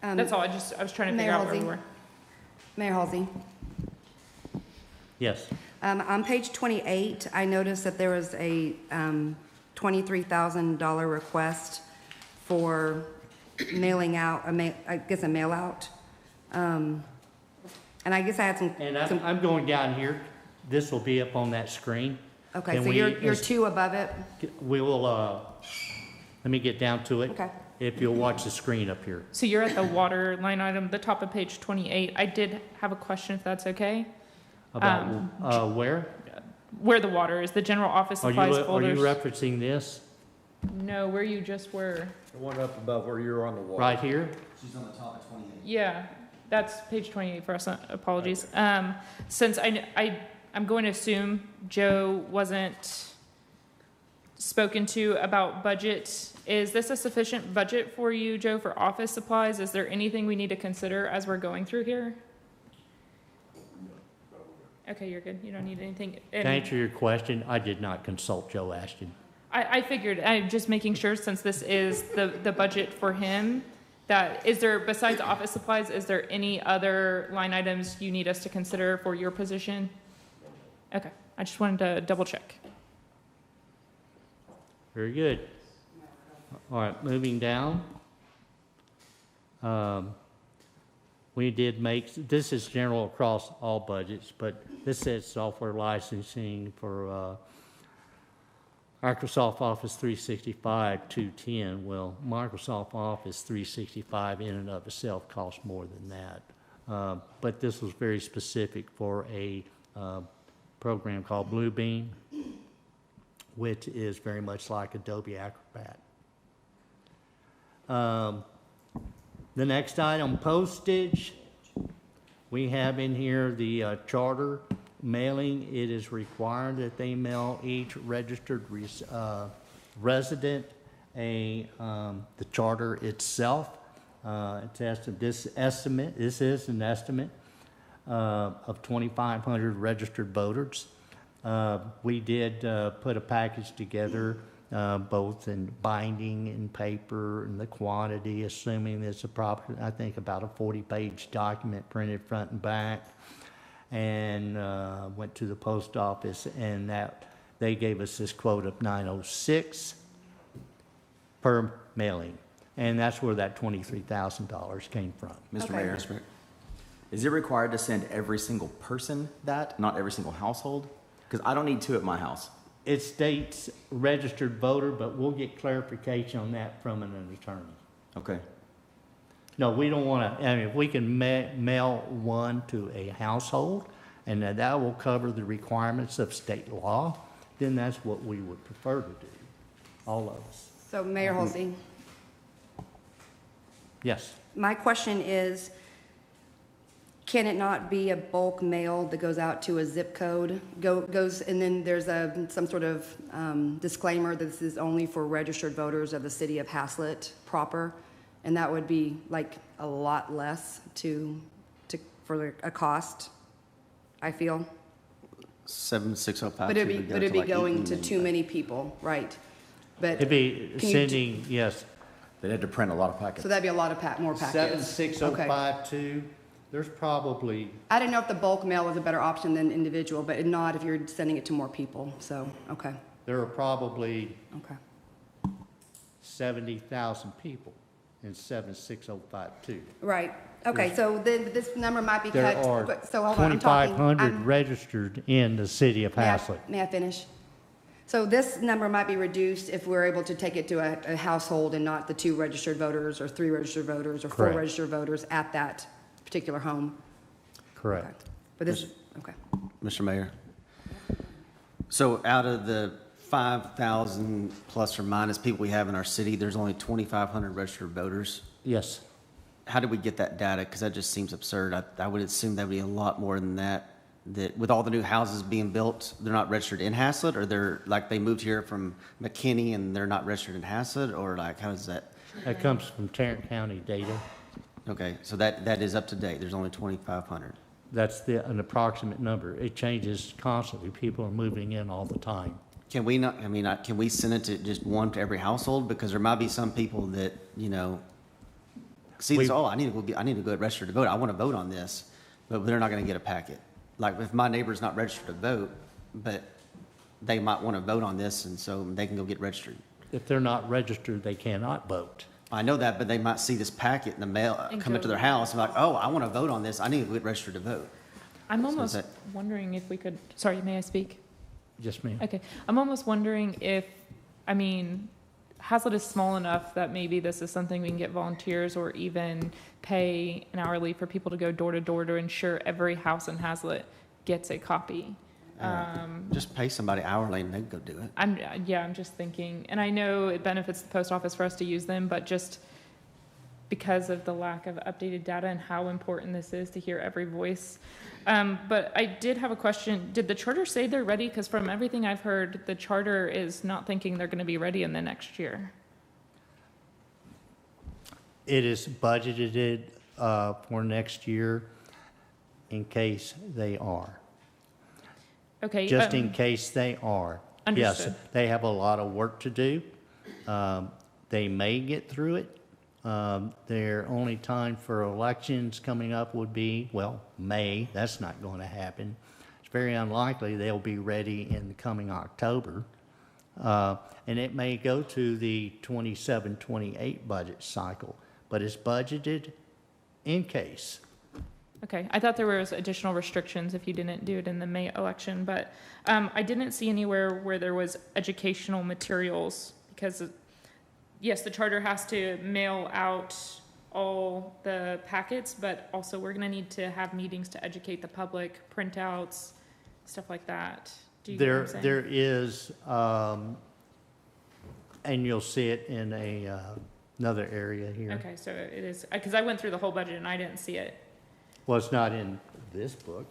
B: that's all, I was trying to figure
E: Mayor
B: out where we
E: Hulsey.
B: were.
E: Mayor Halsey,
A: Yes.
E: on page 28, I noticed that there was a $23,000 request for mailing out, I guess a mail out. And I guess I had some.
A: And
E: some-
A: I'm going down here. This will be up on that screen.
E: Okay,
A: Can
E: so
A: we-
E: you're two above it?
A: We will, let me get down to it.
E: Okay.
A: If you'll watch the screen up here.
B: So you're at the water line item, the top of page 28. I did have a question, if that's okay.
A: About, where?
B: Where the water is, the general office
A: Are
B: supplies
A: you
B: folders.
A: referencing this
B: No, where you just were.
G: The one up above where you're on the wall.
A: right here?
F: She's on the top of 28.
B: Yeah, that's page 28 for us, apologies. Since I'm going to assume Joe wasn't spoken to about budget, is this a sufficient budget for you, Joe, for office supplies? Is there anything we need to consider as we're going through here? Okay, you're good, you don't need anything.
A: To
B: And
A: answer your question, I did not consult Joe Ashton.
B: I figured, I'm just making sure, since this is the budget for him, that, is there, besides office supplies, is there any other line items you need us to consider for your position? Okay, I just wanted to double check.
A: Very good. All right, moving down. We did make, this is general across all budgets, but this says software licensing for Microsoft Office 365 210. Well, Microsoft Office 365 in and of itself costs more than that. But this was very specific for a program called Bluebeam, which is very much like Adobe Acrobat. The next item, postage. We have in here the charter mailing. It is required that they mail each registered resident the charter itself. This is an estimate of 2,500 registered voters. We did put a package together, both in binding and paper and the quantity, assuming it's I think about a 40-page document printed front and back. And went to the post office, and they gave us this quote of $906 per mailing. And that's where that $23,000 came from.
C: Mr.
E: Okay.
C: Mayor, is it required to send every single person that, not every single household? Because I don't need two at my house.
A: It states registered voter, but we'll get clarification on that from an attorney.
C: Okay.
A: No, we don't want to, I mean, if we can mail one to a household, and that will cover the requirements of state law, then that's what we would prefer to do, all of us.
E: So Mayor Hulsey,
A: Yes.
E: my question is, can it not be a bulk mail that goes out to a zip code, goes, and then there's some sort of disclaimer that this is only for registered voters of the city of Haslett proper, and that would be like a lot less for a cost, I feel.
F: 76052.
E: But it'd be
F: like
E: going
F: 18
E: to too many people, right? But
A: It'd be
E: can you
A: sending, yes,
C: They had to print a lot of packets.
E: so that'd be a lot of more packets.
A: 76052, there's probably,
E: I didn't know if the bulk mail was a better option than individual, but not if you're sending it to more people, so, okay,
A: there are probably
E: okay.
A: 70,000 people in 76052.
E: Right, okay, so then this number might be
A: There
E: cut,
A: are
E: but- so hold on, I'm talking.
A: 2,500 registered in the city of Haslett.
E: May I finish? So this number might be reduced if we're able to take it to a household and not the 2 registered voters or 3 registered voters or 4
A: Correct.
E: registered voters at that particular home.
A: Correct.
E: Okay. But this, okay.
F: Mr. Mayor. So out of the 5,000 plus or minus people we have in our city, there's only 2,500 registered voters.
A: Yes.
F: How did we get that data? Because that just seems absurd. I would assume that'd be a lot more than that. That with all the new houses being built, they're not registered in Haslett, or they're like they moved here from McKinney and they're not registered in Haslett, or like how is that?
A: That comes from Tarrant County data.
F: Okay, so that is up to date. There's only 2,500.
A: That's an approximate number. It changes constantly. People are moving in all the time.
F: Can we not? I mean, can we send it to just one to every household? Because there might be some people that see this. Oh, I need to go register to vote. I want to vote on this, but they're not going to get a packet. Like if my neighbor's not registered to vote, but they might want to vote on this, and so they can go get registered.
A: If they're not registered, they cannot vote.
F: I know that, but they might see this packet in the mail, come into their house, and be like, oh, I want to vote on this. I need to get registered to vote.
B: I'm
F: So is
B: almost
F: that-
B: wondering if we could, sorry, may I speak?
A: Yes, ma'am.
B: Okay, I'm almost wondering if, I mean, Haslett is small enough that maybe this is something we can get volunteers or even pay an hourly for people to go door to door to ensure every house in Haslett gets a copy.
F: Just pay somebody hourly and they can go do it.
B: I'm just thinking, and I know it benefits the post office for us to use them, but just because of the lack of updated data and how important this is to hear every voice. But I did have a question. Did the charter say they're ready? Because from everything I've heard, the charter is not thinking they're going to be ready in the next year.
A: It is budgeted for next year in case they are.
B: Okay.
A: Just in case they are.
B: Understood.
A: Yes, they have a lot of work to do. They may get through it. Their only time for elections coming up would be, well, May. That's not going to happen. It's very unlikely they'll be ready in the coming October. And it may go to the 27-28 budget cycle, but it's budgeted in case.
B: Okay, I thought there was additional restrictions if you didn't do it in the May election, but I didn't see anywhere where there was educational materials because, yes, the charter has to mail out all the packets, but also we're going to need to have meetings to educate the public, printouts, stuff like that. Do you get what I'm saying?
A: There is, and you'll see it in a another area here.
B: Okay, so it is, because I went through the whole budget and I didn't see it.
A: Well, it's not in this book.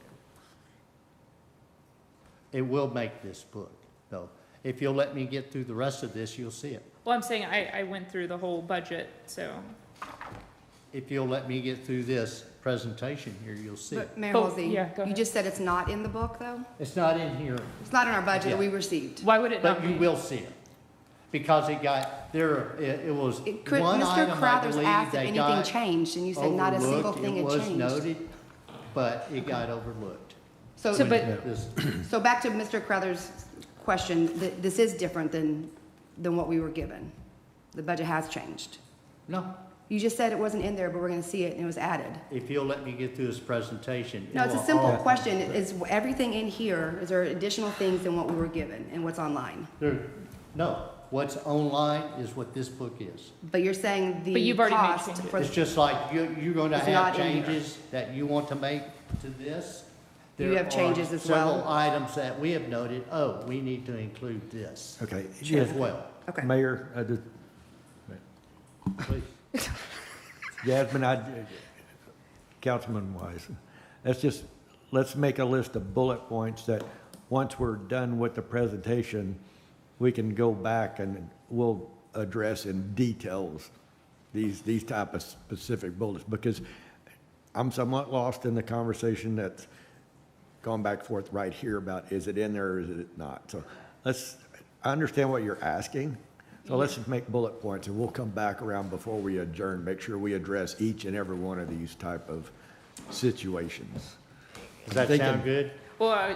A: It will make this book, though. If you'll let me get through the rest of this, you'll see it.
B: Well, I'm saying I went through the whole budget, so.
A: If you'll let me get through this presentation here, you'll see it.
E: But Mayor
B: Oh,
E: Hulsey,
B: yeah, go
E: you
B: ahead.
E: just said it's not in the book, though?
A: It's not in here,
E: It's not in our budget that
A: Yeah.
E: we received.
B: Why would it not
A: but
B: be?
A: you will see it. Because it got, it was
E: Mr.
A: one item, I
E: Crothers
A: believe,
E: asked if
A: that
E: anything
A: got
E: changed, and you said not a single
A: overlooked.
E: thing
A: It
E: had
A: was
E: changed.
A: noted, but it got overlooked.
B: So, but,
A: This-
E: So back to Mr. Crothers' question, this is different than what we were given. The budget has changed.
A: No,
E: You just said it wasn't in there, but we're gonna see it and it was added.
A: if you'll let me get through this presentation.
E: No,
A: it
E: it's a
A: will
E: simple
A: all-
E: question. Is everything in here, is there additional things than what we were given and what's online?
A: No, what's online is what this book is.
E: But you're saying
B: But
E: the
B: you've already made
E: cost
B: changes.
E: for,
A: It's just like you're gonna
E: It's
A: have
E: not in here.
A: changes that you want to make to this.
E: You
A: There
E: have changes
A: are
E: as well?
A: Several items that we have noted, we need to include this
G: Okay.
A: as well.
E: okay.
G: Mayor,
A: Please.
G: Jasmine, Councilman Wise, let's make a list of bullet points that, once we're done with the presentation, we can go back and we'll address in details these type of specific bullets, because I'm somewhat lost in the conversation that's gone back and forth right here about, is it in there or is it not? So I understand what you're asking. So let's just make bullet points, and we'll come back around before we adjourn, make sure we address each and every one of these type of situations.
A: Does that
G: Thinking-
A: sound good?
B: well,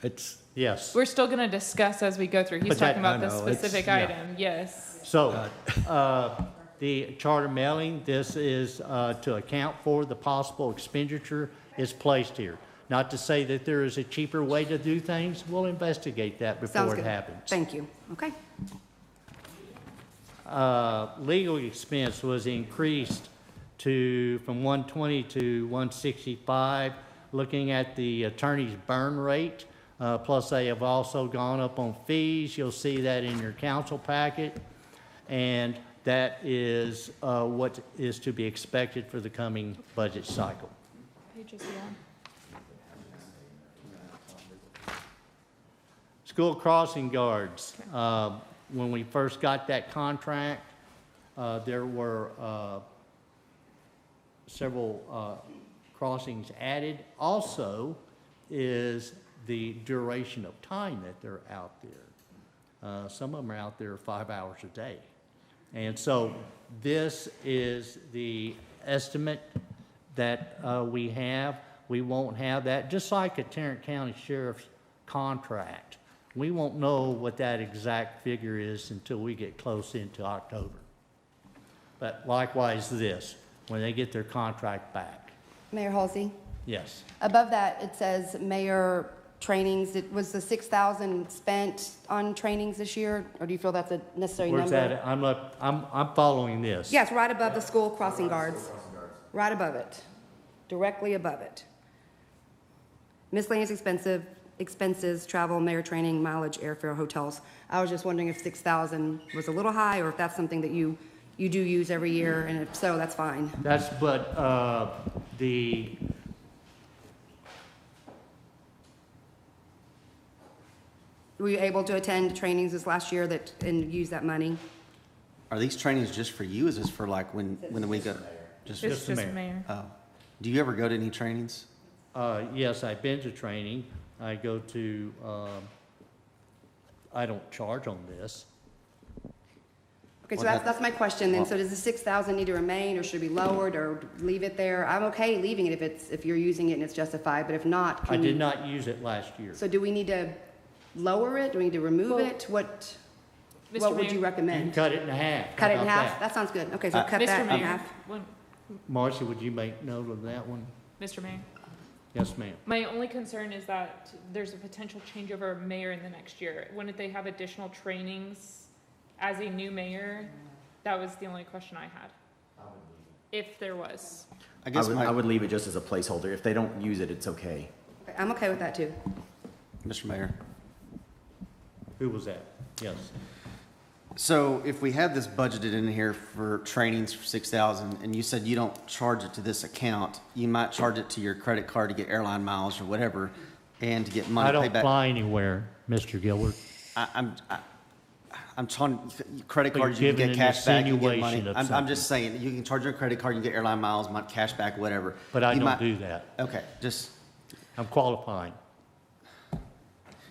G: It's,
A: Yes.
B: we're still gonna discuss as we go through. He's
A: But that-
B: talking about
G: I
B: the
G: know, it's-
B: specific
G: yeah.
B: item, yes.
A: So, the charter mailing, this is to account for the possible expenditure is placed here. Not to say that there is a cheaper way to do things, we'll investigate that
E: Sounds
A: before it
E: good.
A: happens.
E: Thank you. Okay.
A: Legal expense was increased from 120 to 165. Looking at the attorney's burn rate, plus they have also gone up on fees. You'll see that in your council packet. And that is what is to be expected for the coming budget cycle.
B: Page is he on?
A: School crossing guards, when we first got that contract, there were several crossings added. Also is the duration of time that they're out there. Some of them are out there 5 hours a day. And so this is the estimate that we have. We won't have that, just like a Tarrant County Sheriff's contract. We won't know what that exact figure is until we get close into October. But likewise this, when they get their contract back.
E: Mayor Hulsey,
A: Yes.
E: above that, it says mayor trainings. Was the 6,000 spent on trainings this year, or do you feel that's a necessary number?
A: Where's that? I'm following this.
E: Yes, right above the school crossing guards. Right above it. Directly above it. Miscellaneous expenses, travel, mayor training, mileage, airfare, hotels. I was just wondering if 6,000 was a little high, or if that's something that you do use every year, and if so, that's fine.
A: That's, but
E: Were you able to attend trainings this last year and use that money?
F: Are these trainings just for you? Is this for like when we go?
B: It's
A: Just the
B: just
A: mayor.
B: mayor.
F: Do you ever go to any trainings?
A: yes, I've been to training. I go to, I don't charge on this.
E: Okay, so
F: Well,
E: that's my question then.
F: well-
E: So does the 6,000 need to remain, or should it be lowered, or leave it there? I'm okay leaving it if you're using it and it's justified, but if not,
A: I
E: can
A: did
E: we?
A: not use it last year.
E: So do we need to lower it? Do we need to remove
B: Well,
E: it? What
B: Mr.
E: would
B: Mayor.
E: you
A: You can
E: recommend?
A: cut it in half.
E: Cut it
A: How
E: in
A: about
E: half? That sounds good. Okay, so cut
B: Mr.
E: that in
B: Mayor,
E: half.
A: Marcy, would you make note of that one?
B: Mr. Mayor.
A: Yes, ma'am.
B: My only concern is that there's a potential changeover of mayor in the next year. Wouldn't they have additional trainings as a new mayor? That was the only question I had. If there was.
F: I guess
C: I would leave it just as a placeholder. If they don't use it, it's okay.
E: Okay, I'm okay with that too.
F: Mr. Mayor,
A: Who was that? Yes.
F: So if we had this budgeted in here for trainings for 6,000, and you said you don't charge it to this account, you might charge it to your credit card to get airline miles or whatever, and to get money
A: I
F: paid
A: don't
F: back.
A: fly anywhere, Mr. Gilbert.
F: I'm trying, credit
A: But
F: cards,
A: you're
F: you can get
A: giving an
F: cash back, you get money.
A: insinuation of
F: I'm
A: something.
F: just saying, you can charge your credit card, you can get airline miles, cash back, whatever.
A: But I
F: You
A: don't
F: might-
A: do that.
F: Okay, just,
A: I'm qualifying.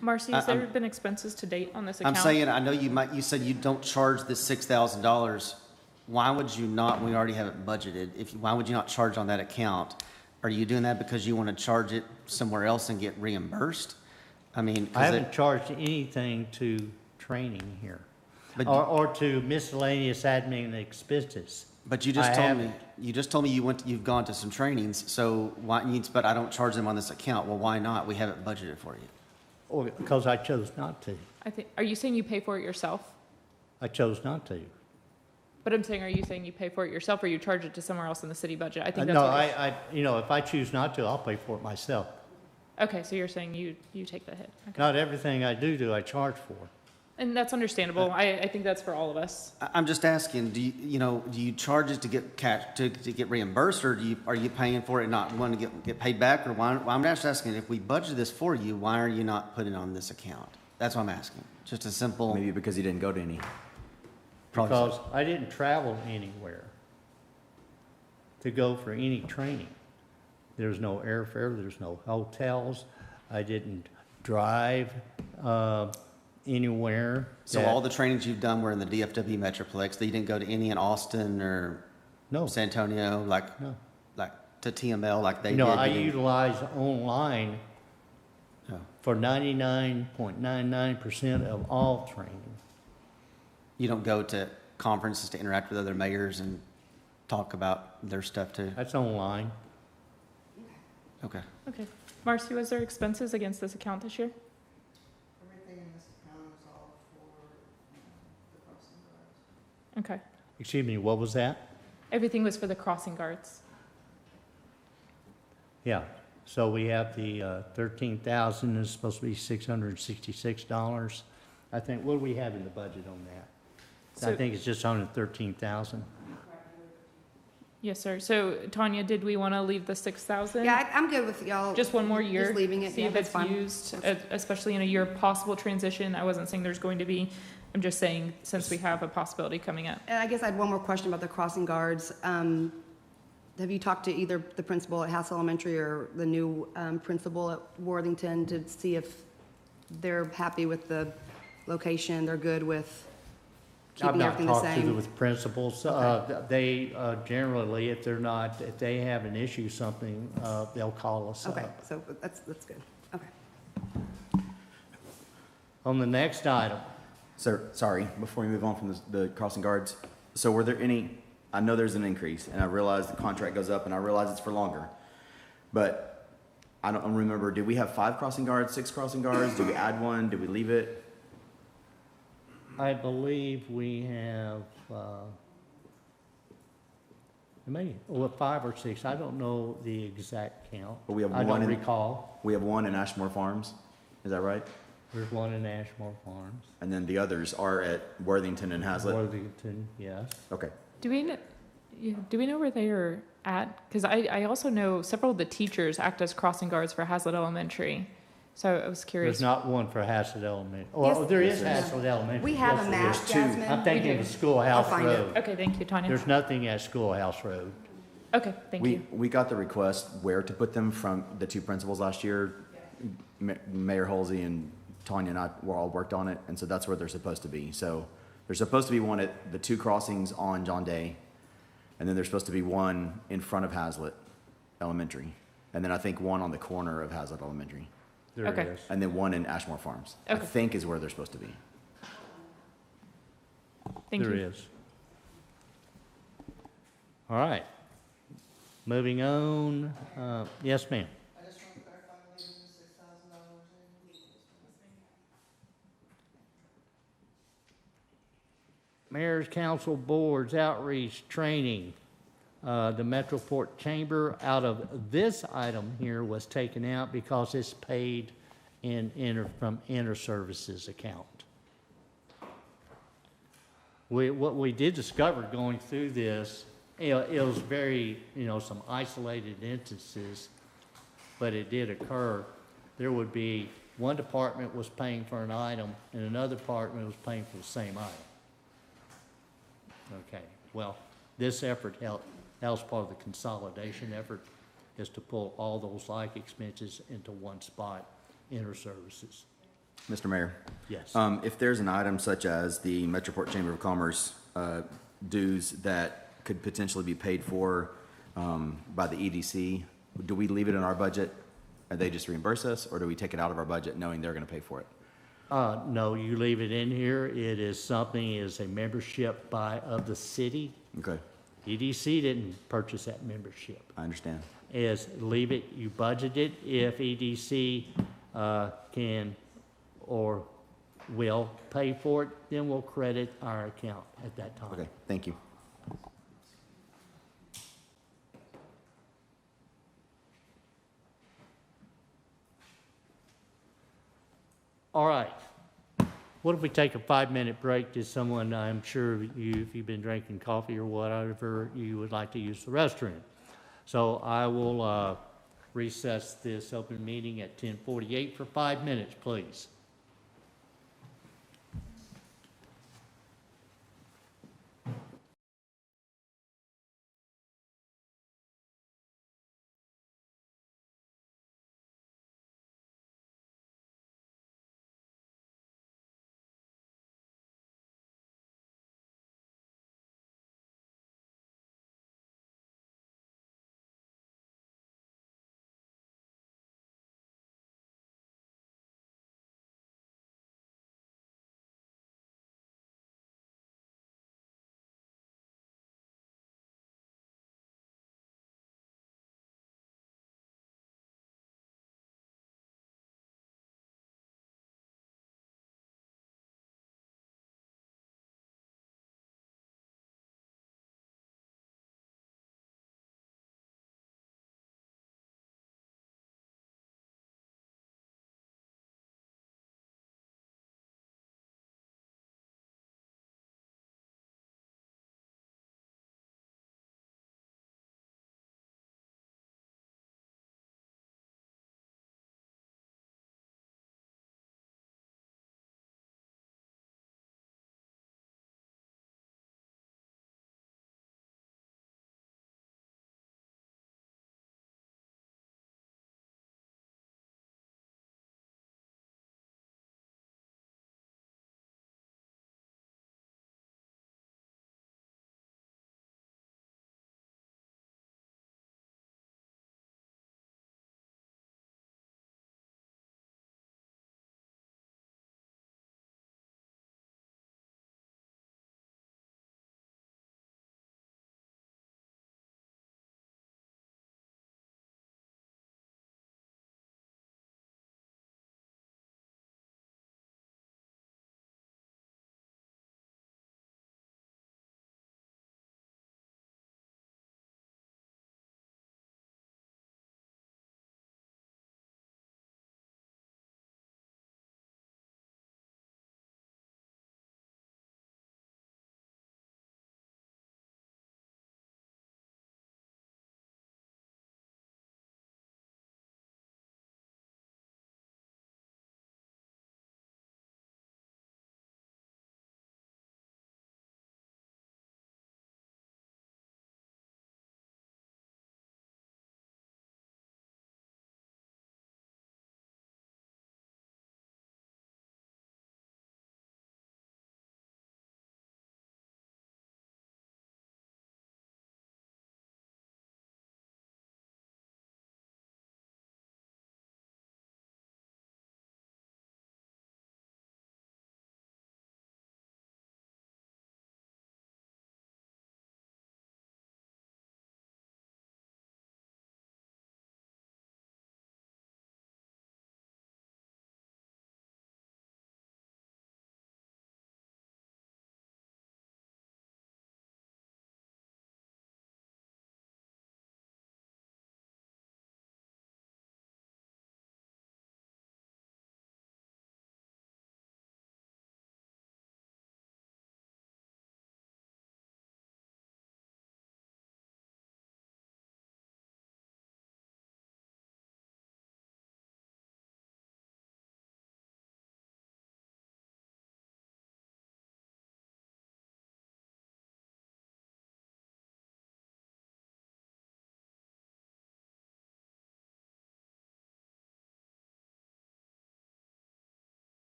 B: Marcy, has there been expenses to date on this
F: I'm
B: account?
F: saying, I know you said you don't charge this $6,000. Why would you not, when we already have it budgeted, why would you not charge on that account? Are you doing that because you want to charge it somewhere else and get reimbursed? I mean,
A: I haven't charged anything to training here,
F: But-
A: or to miscellaneous admin expenses.
F: but you just
A: I
F: told me,
A: haven't.
F: you've gone to some trainings, so why, but I don't charge them on this account. Well, why not? We have it budgeted for you.
A: Or because I chose not to.
B: Are you saying you pay for it yourself?
A: I chose not to.
B: But I'm saying, are you saying you pay for it yourself or you charge it to somewhere else in the city budget? I think that's
A: No,
B: what
A: if I choose not to, I'll pay for it myself.
B: Okay, so you're saying you take the hit. Okay.
A: Not everything I do I charge for.
B: And that's understandable. I think that's for all of us.
F: I'm just asking, do you charge it to get cash, to get reimbursed, or are you paying for it and not wanting to get paid back? Or why, I'm just asking, if we budget this for you, why are you not putting it on this account? That's what I'm asking. Just a simple.
C: Maybe because he didn't go to any.
F: Probably so.
A: Because I didn't travel anywhere to go for any training. There's no airfare, there's no hotels. I didn't drive anywhere.
F: So all the trainings you've done were in the DFW Metroplex. You didn't go to any in Austin or
A: No.
F: San Antonio,
A: No.
F: like to TML like they did?
A: No, I
F: You didn't-
A: utilize online
F: Oh.
A: for 99.99% of all training.
F: You don't go to conferences to interact with other mayors and talk about their stuff too?
A: That's online.
F: Okay.
B: Okay. Marcy, was there expenses against this account this year?
D: Everything in this account is all for the crossing guards.
B: Okay.
A: Excuse me, what was that?
B: Everything was for the crossing guards.
A: Yeah, so we have the 13,000 is supposed to be $666. I think, what do we have in the budget on that? I
B: So-
A: think it's just under 13,000.
B: Yes, sir. So Tanya, did we want to leave the 6,000?
E: Yeah, I'm good with y'all.
B: Just one more year?
E: Just leaving it,
B: See
E: yeah,
B: if
E: that's
B: it's
E: fine.
B: used, especially in a year of possible transition. I wasn't saying there's going to be. I'm just saying, since we have a possibility coming up.
E: And I guess I had one more question about the crossing guards. Have you talked to either the principal at House Elementary or the new principal at Worthington to see if they're happy with the location, they're good with keeping everything the
A: I've not talked to
E: same?
A: with principals.
E: Okay.
A: They generally, if they have an issue, something, they'll call us
E: Okay,
A: up.
E: so that's good. Okay.
A: On the next item,
C: Sir, sorry, before we move on from the crossing guards, so were there any, I know there's an increase, and I realize the contract goes up, and I realize it's for longer, but I don't remember, did we have 5 crossing guards, 6 crossing guards? Did we add one? Did we leave it?
A: I believe we have, maybe, 5 or 6. I don't know the exact count.
C: But we have
A: I
C: one
A: don't
C: in-
A: recall.
C: We have 1 in Ashmore Farms, is that right?
A: There's one in Ashmore Farms.
C: And then the others are at Worthington and Hazlet?
A: Worthington, yes.
C: Okay.
B: Do we know where they are at? Because I also know several of the teachers act as crossing guards for Hazlet Elementary. So I was curious.
A: There's not one for Hassett Elementary. Well,
E: Yes,
A: there is
E: there is.
A: Hassett Elementary.
E: We have
A: Yes,
E: a
A: there
E: map,
A: is.
E: Jasmine.
A: I'm thinking
B: We
A: of
B: do.
A: Schoolhouse
E: I'll find it.
A: Road.
B: Okay, thank you, Tanya.
A: There's nothing at Schoolhouse Road.
B: Okay, thank you.
C: We got the request where to put them from the 2 principals last year. Mayor Hulsey and Tanya and I were all worked on it, and so that's where they're supposed to be. So there's supposed to be one at the 2 crossings on John Day, and then there's supposed to be one in front of Hazlet Elementary, and then I think one on the corner of Hazlet Elementary,
A: There
B: Okay.
A: is.
C: and then one in Ashmore Farms. I
B: Okay.
C: think is where they're supposed to be.
B: Thank you.
A: There is. All right. Moving on. Yes, ma'am.
D: I just want to clarify, leaving the $6,000 in.
A: Mayor's Council Boards Outreach Training. The Metroport Chamber out of this item here was taken out because it's paid from Inter-Services account. what we did discover going through this, it was very, some isolated instances, but it did occur. There would be one department was paying for an item and another department was paying for the same item. Okay, well, this effort that was part of the consolidation effort, is to pull all those like expenses into one spot, inter-services.
C: Mr. Mayor?
A: Yes.
C: If there's an item such as the Metroport Chamber of Commerce dues that could potentially be paid for by the EDC, do we leave it in our budget and they just reimburse us, or do we take it out of our budget knowing they're going to pay for it?
A: No, you leave it in here. It is something, is a membership of the city.
C: Okay,
A: EDC didn't purchase that membership.
C: I understand.
A: Is leave it, you budget it. If EDC can or will pay for it, then we'll credit our account at that time.
C: Okay, thank you.
A: All right. What if we take a 5-minute break? Does someone, I'm sure if you've been drinking coffee or whatever, you would like to use the restroom. So I will recess this open meeting at 10:48 for 5 minutes, please.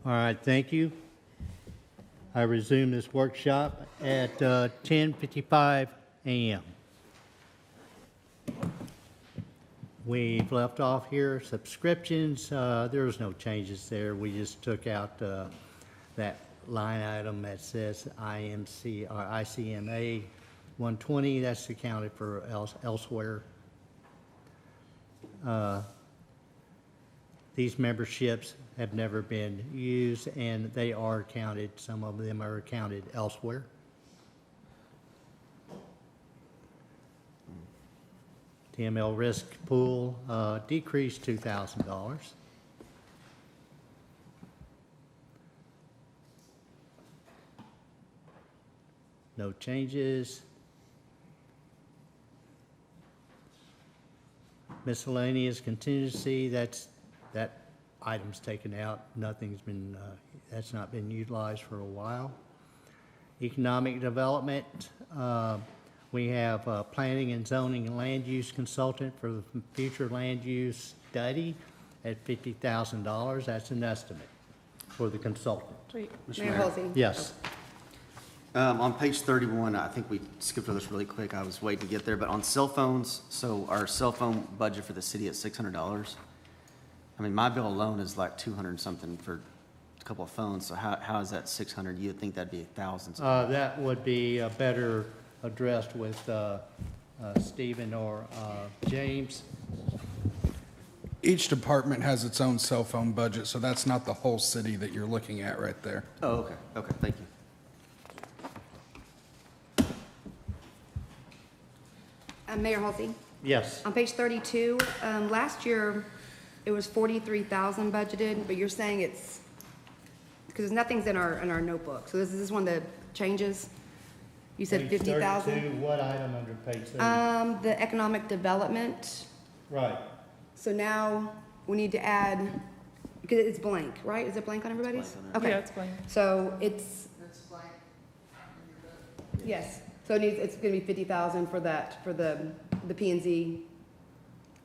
A: All right, thank you. I resume this workshop at 10:55 a.m. We've left off here subscriptions. There was no changes there. We just took out that line item that says IMC or ICMA 120. That's accounted for elsewhere. These memberships have never been used, and they are counted, some of them are counted elsewhere. TML risk pool decreased $2,000. No changes. Miscellaneous contingency, that item's taken out. Nothing's been, that's not been utilized for a while. Economic development, we have planning and zoning and land use consultant for the future land use study at $50,000. That's an estimate for the consultant.
B: Wait,
E: Mayor Hulsey?
A: Yes.
F: On page 31, I think we skipped over this really quick. I was waiting to get there, but on cell phones, so our cell phone budget for the city at $600. I mean, my bill alone is like 200 and something for a couple of phones. So how is that 600? You'd think that'd be thousands.
A: That would be better addressed with Stephen or James.
J: Each department has its own cell phone budget, so that's not the whole city that you're looking at right there.
F: Oh, okay. Okay, thank you.
E: Mayor Hulsey?
A: Yes.
E: On page 32, last year, it was 43,000 budgeted, but you're saying it's, because nothing's in our notebook. So this is one of the changes? You said
A: Page
E: 50,000?
A: 32, what item under page 32?
E: The economic development.
A: Right.
E: So now we need to add, because it's blank, right? Is it blank on everybody's? Okay.
B: Yeah, it's blank.
E: So it's. Yes, so it's gonna be 50,000 for that, for the P and Z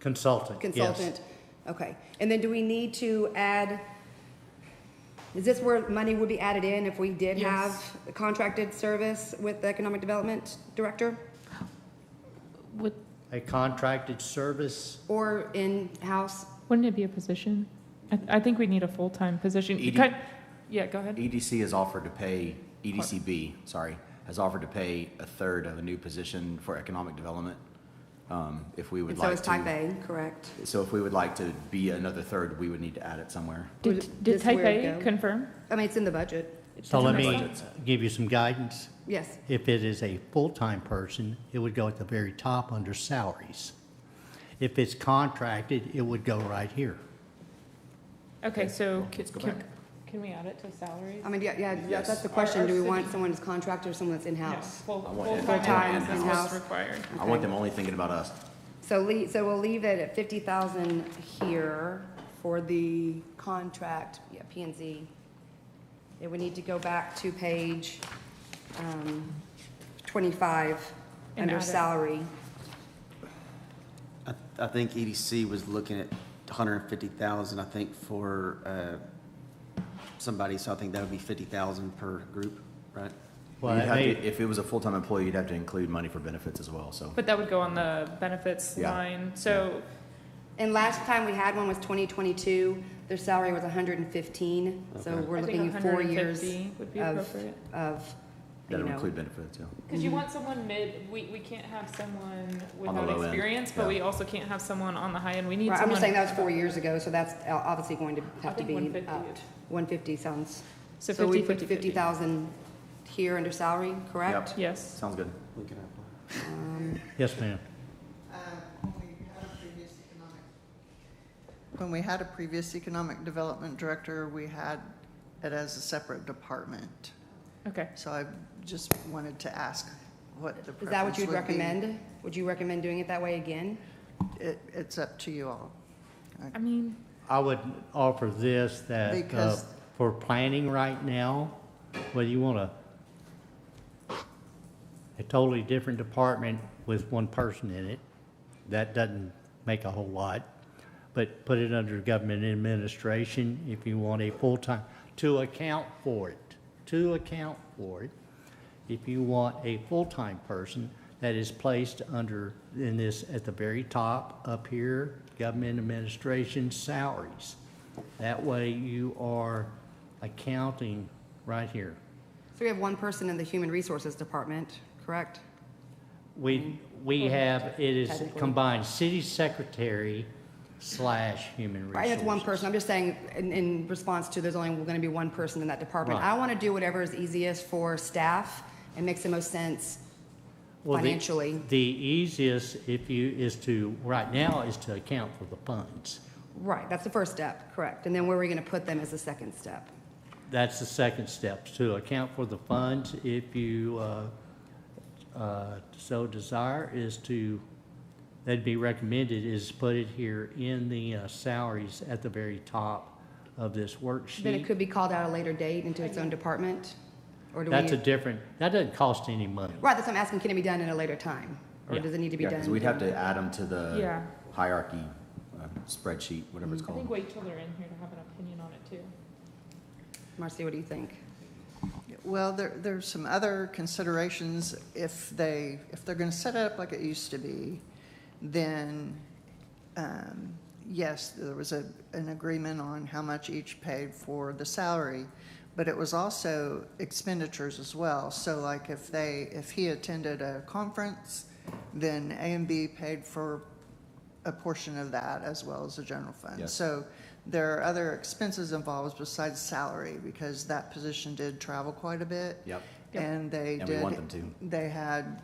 A: Consultant, yes.
E: consultant. Okay, and then do we need to add, is this where money would be added in if we did
B: Yes.
E: have a contracted service with the economic development director?
B: Would,
A: A contracted service,
E: Or in-house?
B: wouldn't it be a position? I think we need a full-time position. Yeah, go ahead.
C: EDC has offered to pay, EDCB, sorry, has offered to pay a third of a new position for economic development. If we would
E: And so
C: like
E: it's type
C: to,
E: A, correct?
C: so if we would like to be another third, we would need to add it somewhere.
E: Would
B: Did
E: this
B: Type
E: where it
B: A
E: go?
B: confirm?
E: I mean, it's in the budget.
A: so let
C: in the
A: me
C: budgets.
A: give you some guidance.
E: Yes,
A: If it is a full-time person, it would go at the very top under salaries. If it's contracted, it would go right here.
B: Okay, so
C: Let's go
B: can,
C: back.
B: can we add it to salaries?
E: I mean, yeah,
C: Yes.
E: that's the question. Do we want
B: city-
E: someone that's contracted or someone that's
B: Yeah,
E: in-house?
B: full-time
E: Full-time
B: is
E: in-house.
B: what's required.
C: I want them only thinking about us.
E: So we'll leave it at 50,000 here for the contract, yeah, P and Z. And we need to go back to page 25
B: And
E: under
B: add it.
E: salary.
F: I think EDC was looking at 150,000, I think, for somebody, so I think that would be 50,000 per group, right?
A: Well,
C: You'd
A: that
C: have
A: may-
C: to, if it was a full-time employee, you'd have to include money for benefits as well, so.
B: But that would go on the benefits
C: Yeah.
B: line, so,
E: And last time we had one was 2022. Their salary was 115. So
F: Okay.
E: we're
B: I
E: looking
B: think
E: at 4 years
B: 150 would be
E: of,
B: appropriate.
E: you
C: That'll
E: know.
C: include benefits, yeah.
B: Because you want someone we can't have someone
C: On the
B: without
C: low end,
B: experience, but
C: yeah.
B: we also can't have someone on the high end. We need
E: Right, I'm
B: someone.
E: just saying that was 4 years ago, so that's obviously going to have to
B: think
E: be
B: 150
E: upped. 150 sounds.
B: So
E: we
B: 50,
E: put
B: 50,
E: 50,000 here under salary, correct?
C: Yep.
B: Yes.
C: Sounds good.
A: Yes, ma'am.
D: When we had a previous economic development director, we had it as a separate department.
B: Okay.
D: So I just wanted to ask what the
E: Is that what
D: preference
E: you'd
D: would be.
E: recommend? Would you recommend doing it that way again?
D: It's up to you all.
B: I mean,
A: I would offer this, that
D: Because-
A: for planning right now, whether you want a totally different department with one person in it, that doesn't make a whole lot. But put it under government administration if you want a full-time, to account for it, if you want a full-time person that is placed under, in this, at the very top up here, government administration salaries. That way you are accounting right here.
E: So we have one person in the Human Resources Department, correct?
A: We have, it is
E: Technically.
A: combined city secretary / human resources.
E: Right, that's one person. I'm just saying, in response to, there's only going to be one person in that department.
A: Right.
E: I want to do whatever is easiest for staff and makes the most sense
A: Well,
E: financially.
A: The easiest, is to, right now, is to account for the funds.
E: Right, that's the first step, correct. And then where are we going to put them as the second step?
A: That's the second step, to account for the funds. If you so desire, is to, that'd be recommended, is put it here in the salaries at the very top of this worksheet.
E: Then it could be called out at a later date into its own department? Or do we?
A: That's a different, that doesn't cost any money.
E: Right, that's what I'm asking, can it be done at a later time? Or
A: Yeah.
E: does it need to be
C: Yeah,
E: done?
C: because we'd have to add them to the
B: Yeah.
C: hierarchy spreadsheet, whatever it's
B: I
C: called.
B: think wait till they're in here to have an opinion on it too.
E: Marcy, what do you think?
D: Well, there's some other considerations. If they're gonna set it up like it used to be, then, yes, there was an agreement on how much each paid for the salary, but it was also expenditures as well. So like if he attended a conference, then A and B paid for a portion of that as well as the general fund.
C: Yes.
D: So there are other expenses involved besides salary, because that position did travel quite a bit.
C: Yep.
D: And they
C: And
D: did.
C: we want them to.
D: They had,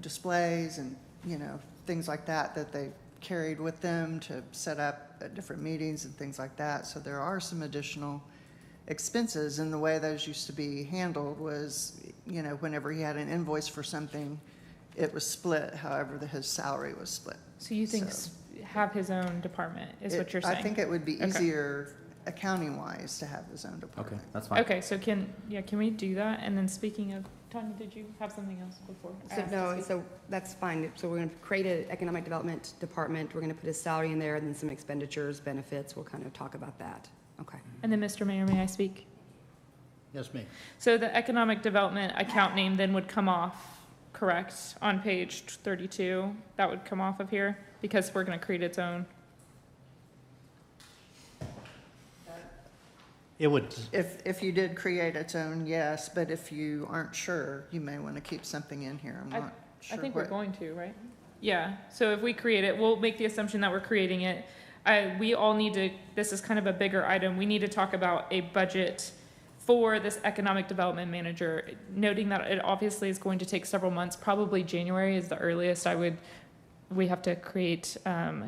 D: displays and, things like that they carried with them to set up at different meetings and things like that. So there are some additional expenses, and the way those used to be handled was, whenever he had an invoice for something, it was split, however his salary was split.
B: So you think
D: So-
B: have his own department, is what you're saying?
D: I think it would be
B: Okay.
D: easier accounting-wise to have his own
C: Okay,
D: department.
C: that's fine.
B: Okay, so can we do that? And then speaking of, Tanya, did you have something else before? I
E: So,
B: asked to
E: no,
B: speak?
E: so that's fine. So we're going to create an economic development department. We're going to put his salary in there and then some expenditures, benefits. We'll kind of talk about that. Okay.
B: And then, Mr. Mayor, may I speak?
A: Yes, ma'am.
B: So the economic development account name then would come off, correct, on page 32? That would come off of here, because we're gonna create its own.
A: It would,
D: If you did create its own, yes, but if you aren't sure, you may want to keep something in here. I'm
B: I-
D: not
B: I
D: sure
B: think we're
D: what.
B: going to, right? Yeah, so if we create it, we'll make the assumption that we're creating it. We all need to, this is kind of a bigger item, we need to talk about a budget for this economic development manager, noting that it obviously is going to take several months, probably January is the earliest we have to create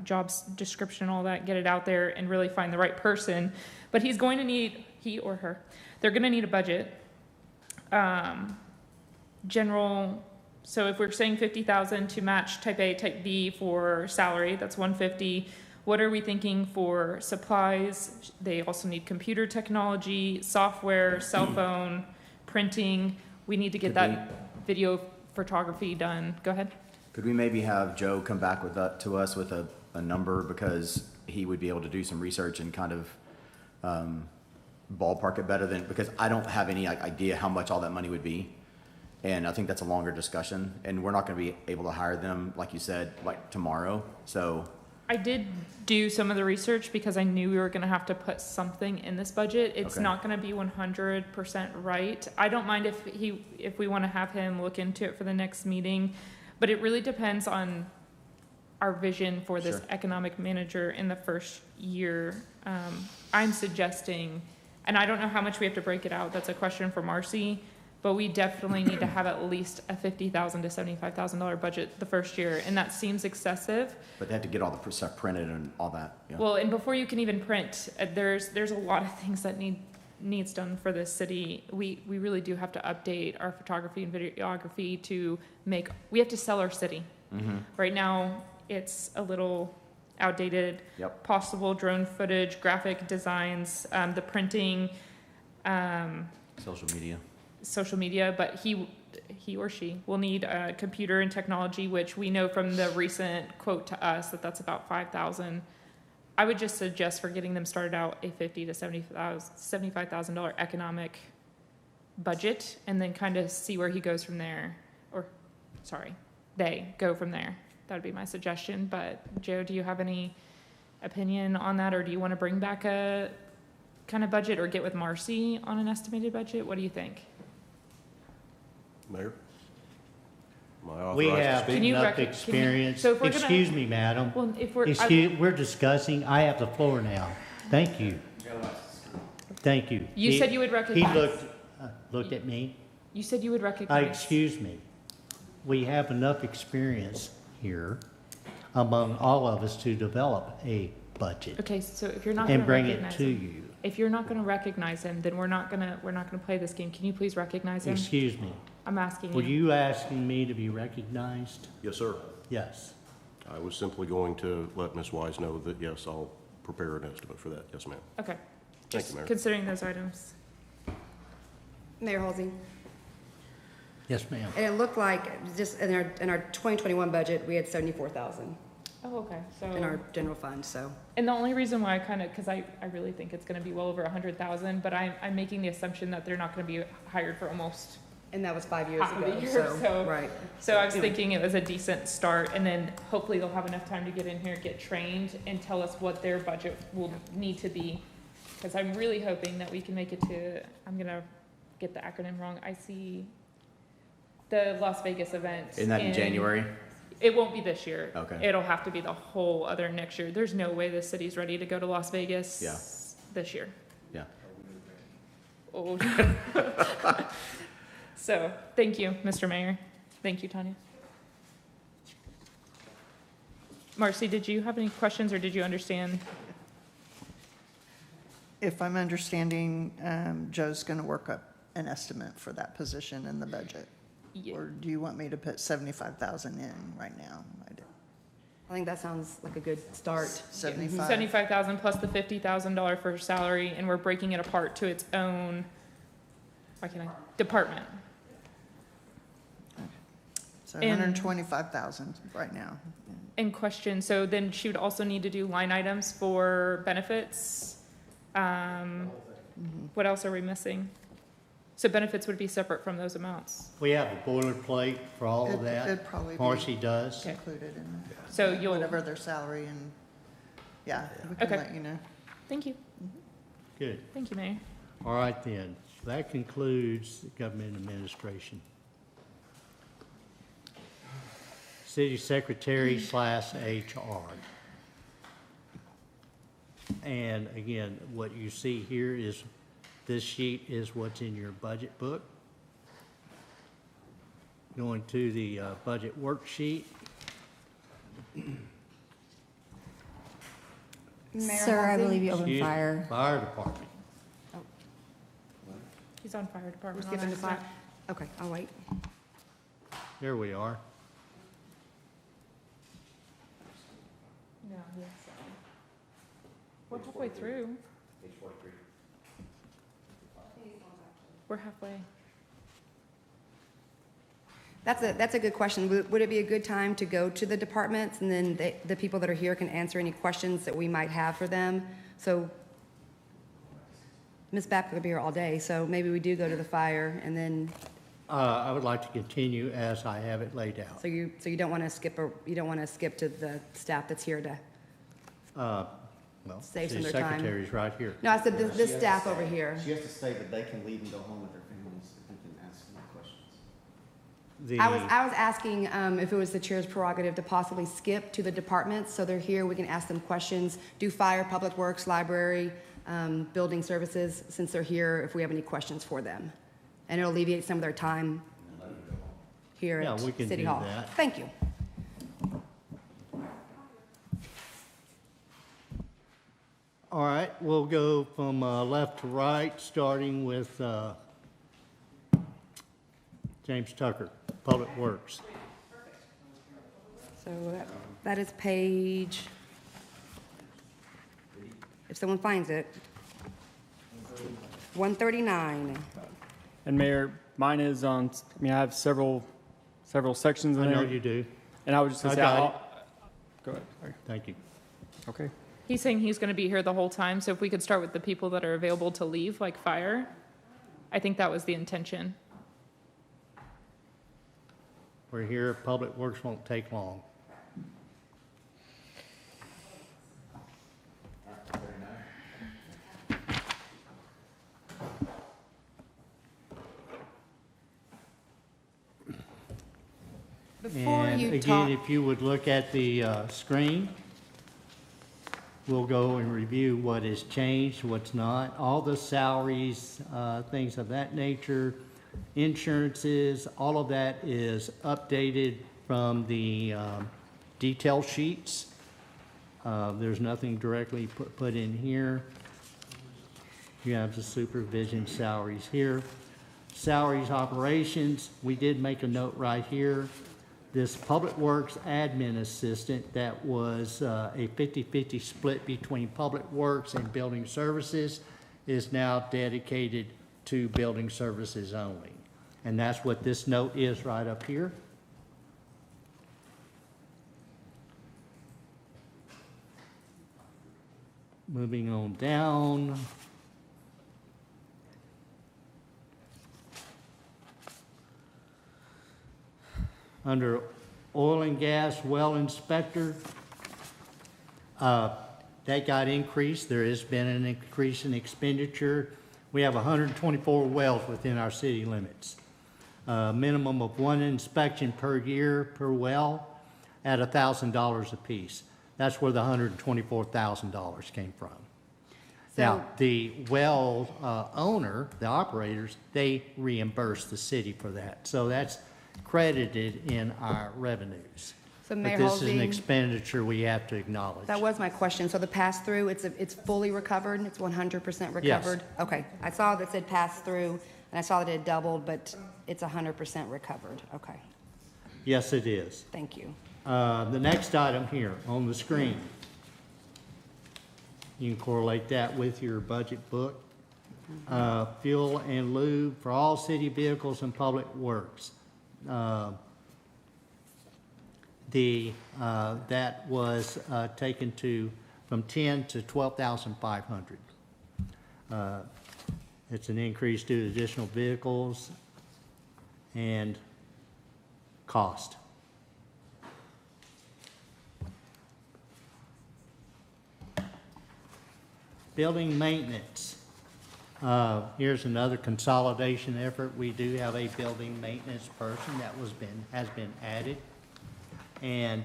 B: jobs description, all that, get it out there and really find the right person. But he's going to need, he or her, they're gonna need a budget. General, so if we're saying 50,000 to match type A, type B for salary, that's 150. What are we thinking for supplies? They also need computer technology, software, cell phone, printing. We need to get
C: Could
B: that video photography done. Go ahead.
C: Could we maybe have Joe come back with that to us with a number, because he would be able to do some research and kind of ballpark it better than, because I don't have any idea how much all that money would be. And I think that's a longer discussion, and we're not gonna be able to hire them, like you said, like tomorrow, so.
B: I did do some of the research because I knew we were gonna have to put something in this budget. It's
C: Okay.
B: not gonna be 100% right. I don't mind if we wanna have him look into it for the next meeting, but it really depends on our vision for this
C: Sure.
B: economic manager in the first year. I'm suggesting, and I don't know how much we have to break it out, that's a question for Marcy, but we definitely need to have at least a $50,000 to $75,000 budget the first year, and that seems excessive.
C: But they have to get all the stuff printed and all that, yeah.
B: Well, and before you can even print, there's a lot of things that needs done for this city. We really do have to update our photography and videography to we have to sell our city.
C: Mm-hmm.
B: Right now, it's a little outdated.
C: Yep.
B: Possible drone footage, graphic designs, the printing, social media, but he or she will need computer and technology, which we know from the recent quote to us that's about $5,000 I would just suggest for getting them started out a $50,000 to $75,000 economic budget, and then kind of see where he goes from there, or, sorry, they go from there. That would be my suggestion, but Joe, do you have any opinion on that, or do you want to bring back a kind of budget, or get with Marcy on an estimated budget? What do you think?
K: Mayor? Am I
A: We
K: authorized to
A: have
K: speak?
B: Can you
A: enough
B: rec-
A: experience.
B: so if we're gonna-
A: Excuse me, madam.
B: Well, if we're,
A: We're discussing, I have the floor now. Thank you. Thank you.
B: you said you would
A: He
B: recognize,
A: looked at me.
B: you said you would recognize.
A: Excuse me. We have enough experience here among all of us to develop a budget
B: Okay, so if you're not going
A: and
B: to
A: bring it
B: recognize
A: to
B: him,
A: you.
B: if you're not going to recognize him, then we're not going to play this game. Can you please recognize him?
A: Excuse me.
B: I'm asking
A: Were
B: you.
A: you asking me to be recognized?
K: Yes, sir.
A: Yes.
K: I was simply going to let Ms. Wise know that, yes, I'll prepare an estimate for that. Yes, ma'am.
B: Okay.
K: Thank
B: Just
K: you, Mayor.
B: considering those items.
E: Mayor Hulsey,
A: Yes, ma'am.
E: and it looked like just in our 2021 budget, we had 74,000
B: Oh, okay. So,
E: in our general fund, so.
B: and the only reason why I kind of, because I really think it's going to be well over 100,000, but I'm making the assumption that they're not going to be hired for almost.
E: And that was 5 years
B: Half of the
E: ago,
B: year, so-
E: right.
B: So I was thinking it was a decent start, and then hopefully they'll have enough time to get in here, get trained, and tell us what their budget will need to be. Because I'm really hoping that we can make it to, I'm gonna get the acronym wrong, I see the Las Vegas event.
C: Isn't that in January?
B: It won't be this year.
C: Okay.
B: It'll have to be the whole other next year. There's no way the city's ready to go to Las Vegas
C: Yeah.
B: this year.
C: Yeah.
B: Oh. So, thank you, Mr. Mayor. Thank you, Tanya. Marcy, did you have any questions, or did you understand?
D: If I'm understanding, Joe's going to work up an estimate for that position in the budget?
B: Yeah.
D: Or do you want me to put 75,000 in right now?
E: I think that sounds like a good start.
D: 75?
B: 75,000 plus the $50,000 for salary, and we're breaking it apart to its own, department.
D: So
B: And-
D: 125,000 right now.
B: And question, so then she would also need to do line items for benefits. What else are we missing? So benefits would be separate from those amounts.
A: We have a boilerplate for all of that.
D: It'd probably be
A: Marcy does.
B: Okay.
D: included in
B: So you'll,
D: whatever their salary and, yeah, we can
B: Okay.
D: let you know.
B: thank you.
A: Good.
B: Thank you, Mayor.
A: All right then. That concludes the government administration. City Secretary / HR. And again, what you see here is, this sheet is what's in your budget book. Going to the budget worksheet.
E: Mayor
I: Sir, I
E: Hulsey?
I: believe you opened
A: Excuse me,
I: fire.
A: Fire department.
B: He's on fire department.
E: We're
B: on
E: skipping to
B: that.
E: 5? Okay, I'll wait.
A: There we are.
B: No, yes. We're halfway through. We're halfway.
E: That's a good question. Would it be a good time to go to the departments, and then the people that are here can answer any questions that we might have for them? So Ms. Babcock will be here all day, so maybe we do go to the fire, and then,
A: I would like to continue as I have it laid out.
E: so you don't want to skip, you don't want to skip to the staff that's here to,
A: Well,
E: Save some
A: the
E: of their time.
A: secretary's right here.
E: no, I said this staff over here.
F: She has to say that they can leave and go home with their families if we can ask more questions.
E: I was asking if it was the chair's prerogative to possibly skip to the departments, so they're here, we can ask them questions, do fire, public works, library, building services, since they're here, if we have any questions for them. And it'll alleviate some of their time here
A: Yeah,
E: at
A: we can
E: City
A: do
E: Hall.
A: that.
E: Thank you.
A: All right, we'll go from left to right, starting with James Tucker, Public Works.
E: So that is page, if someone finds it, 139.
H: And Mayor, mine is on, I have several sections in
A: I
H: there.
A: know you do.
H: And I was just gonna
A: I
H: say,
A: got
H: I'll, go ahead, sorry.
A: Thank you.
H: Okay.
B: He's saying he's going to be here the whole time, so if we could start with the people that are available to leave, like fire, I think that was the intention.
A: We're here, Public Works won't take long.
E: Before
A: And
E: you
A: again,
E: talk,
A: if you would look at the screen, we'll go and review what has changed, what's not. All the salaries, things of that nature, insurances, all of that is updated from the detail sheets. There's nothing directly put in here. You have the supervision salaries here. Salaries operations, we did make a note right here. This Public Works admin assistant that was a 50-50 split between Public Works and Building Services is now dedicated to Building Services only. And that's what this note is right up here. Moving on down. Under oil and gas well inspector, that got increased. There has been an increase in expenditure. We have 124 wells within our city limits. Minimum of 1 inspection per year per well at $1,000 apiece. That's where the $124,000 came from. Now, the well owner, the operators, they reimburse the city for that. So that's credited in our revenues.
E: So Mayor
A: But this is an
E: Hulsey,
A: expenditure we have to acknowledge.
E: that was my question. So the pass-through, it's fully recovered? It's 100% recovered? Okay. I saw that said pass-through, and I saw that it doubled, but it's 100% recovered. Okay.
A: Yes, it is.
E: Thank you.
A: The next item here on the screen, you can correlate that with your budget book. Fuel and lube for all city vehicles and public works. That was taken from 10 to 12,500. It's an increase due to additional vehicles and cost. Building maintenance. Here's another consolidation effort. We do have a building maintenance person that has been added. And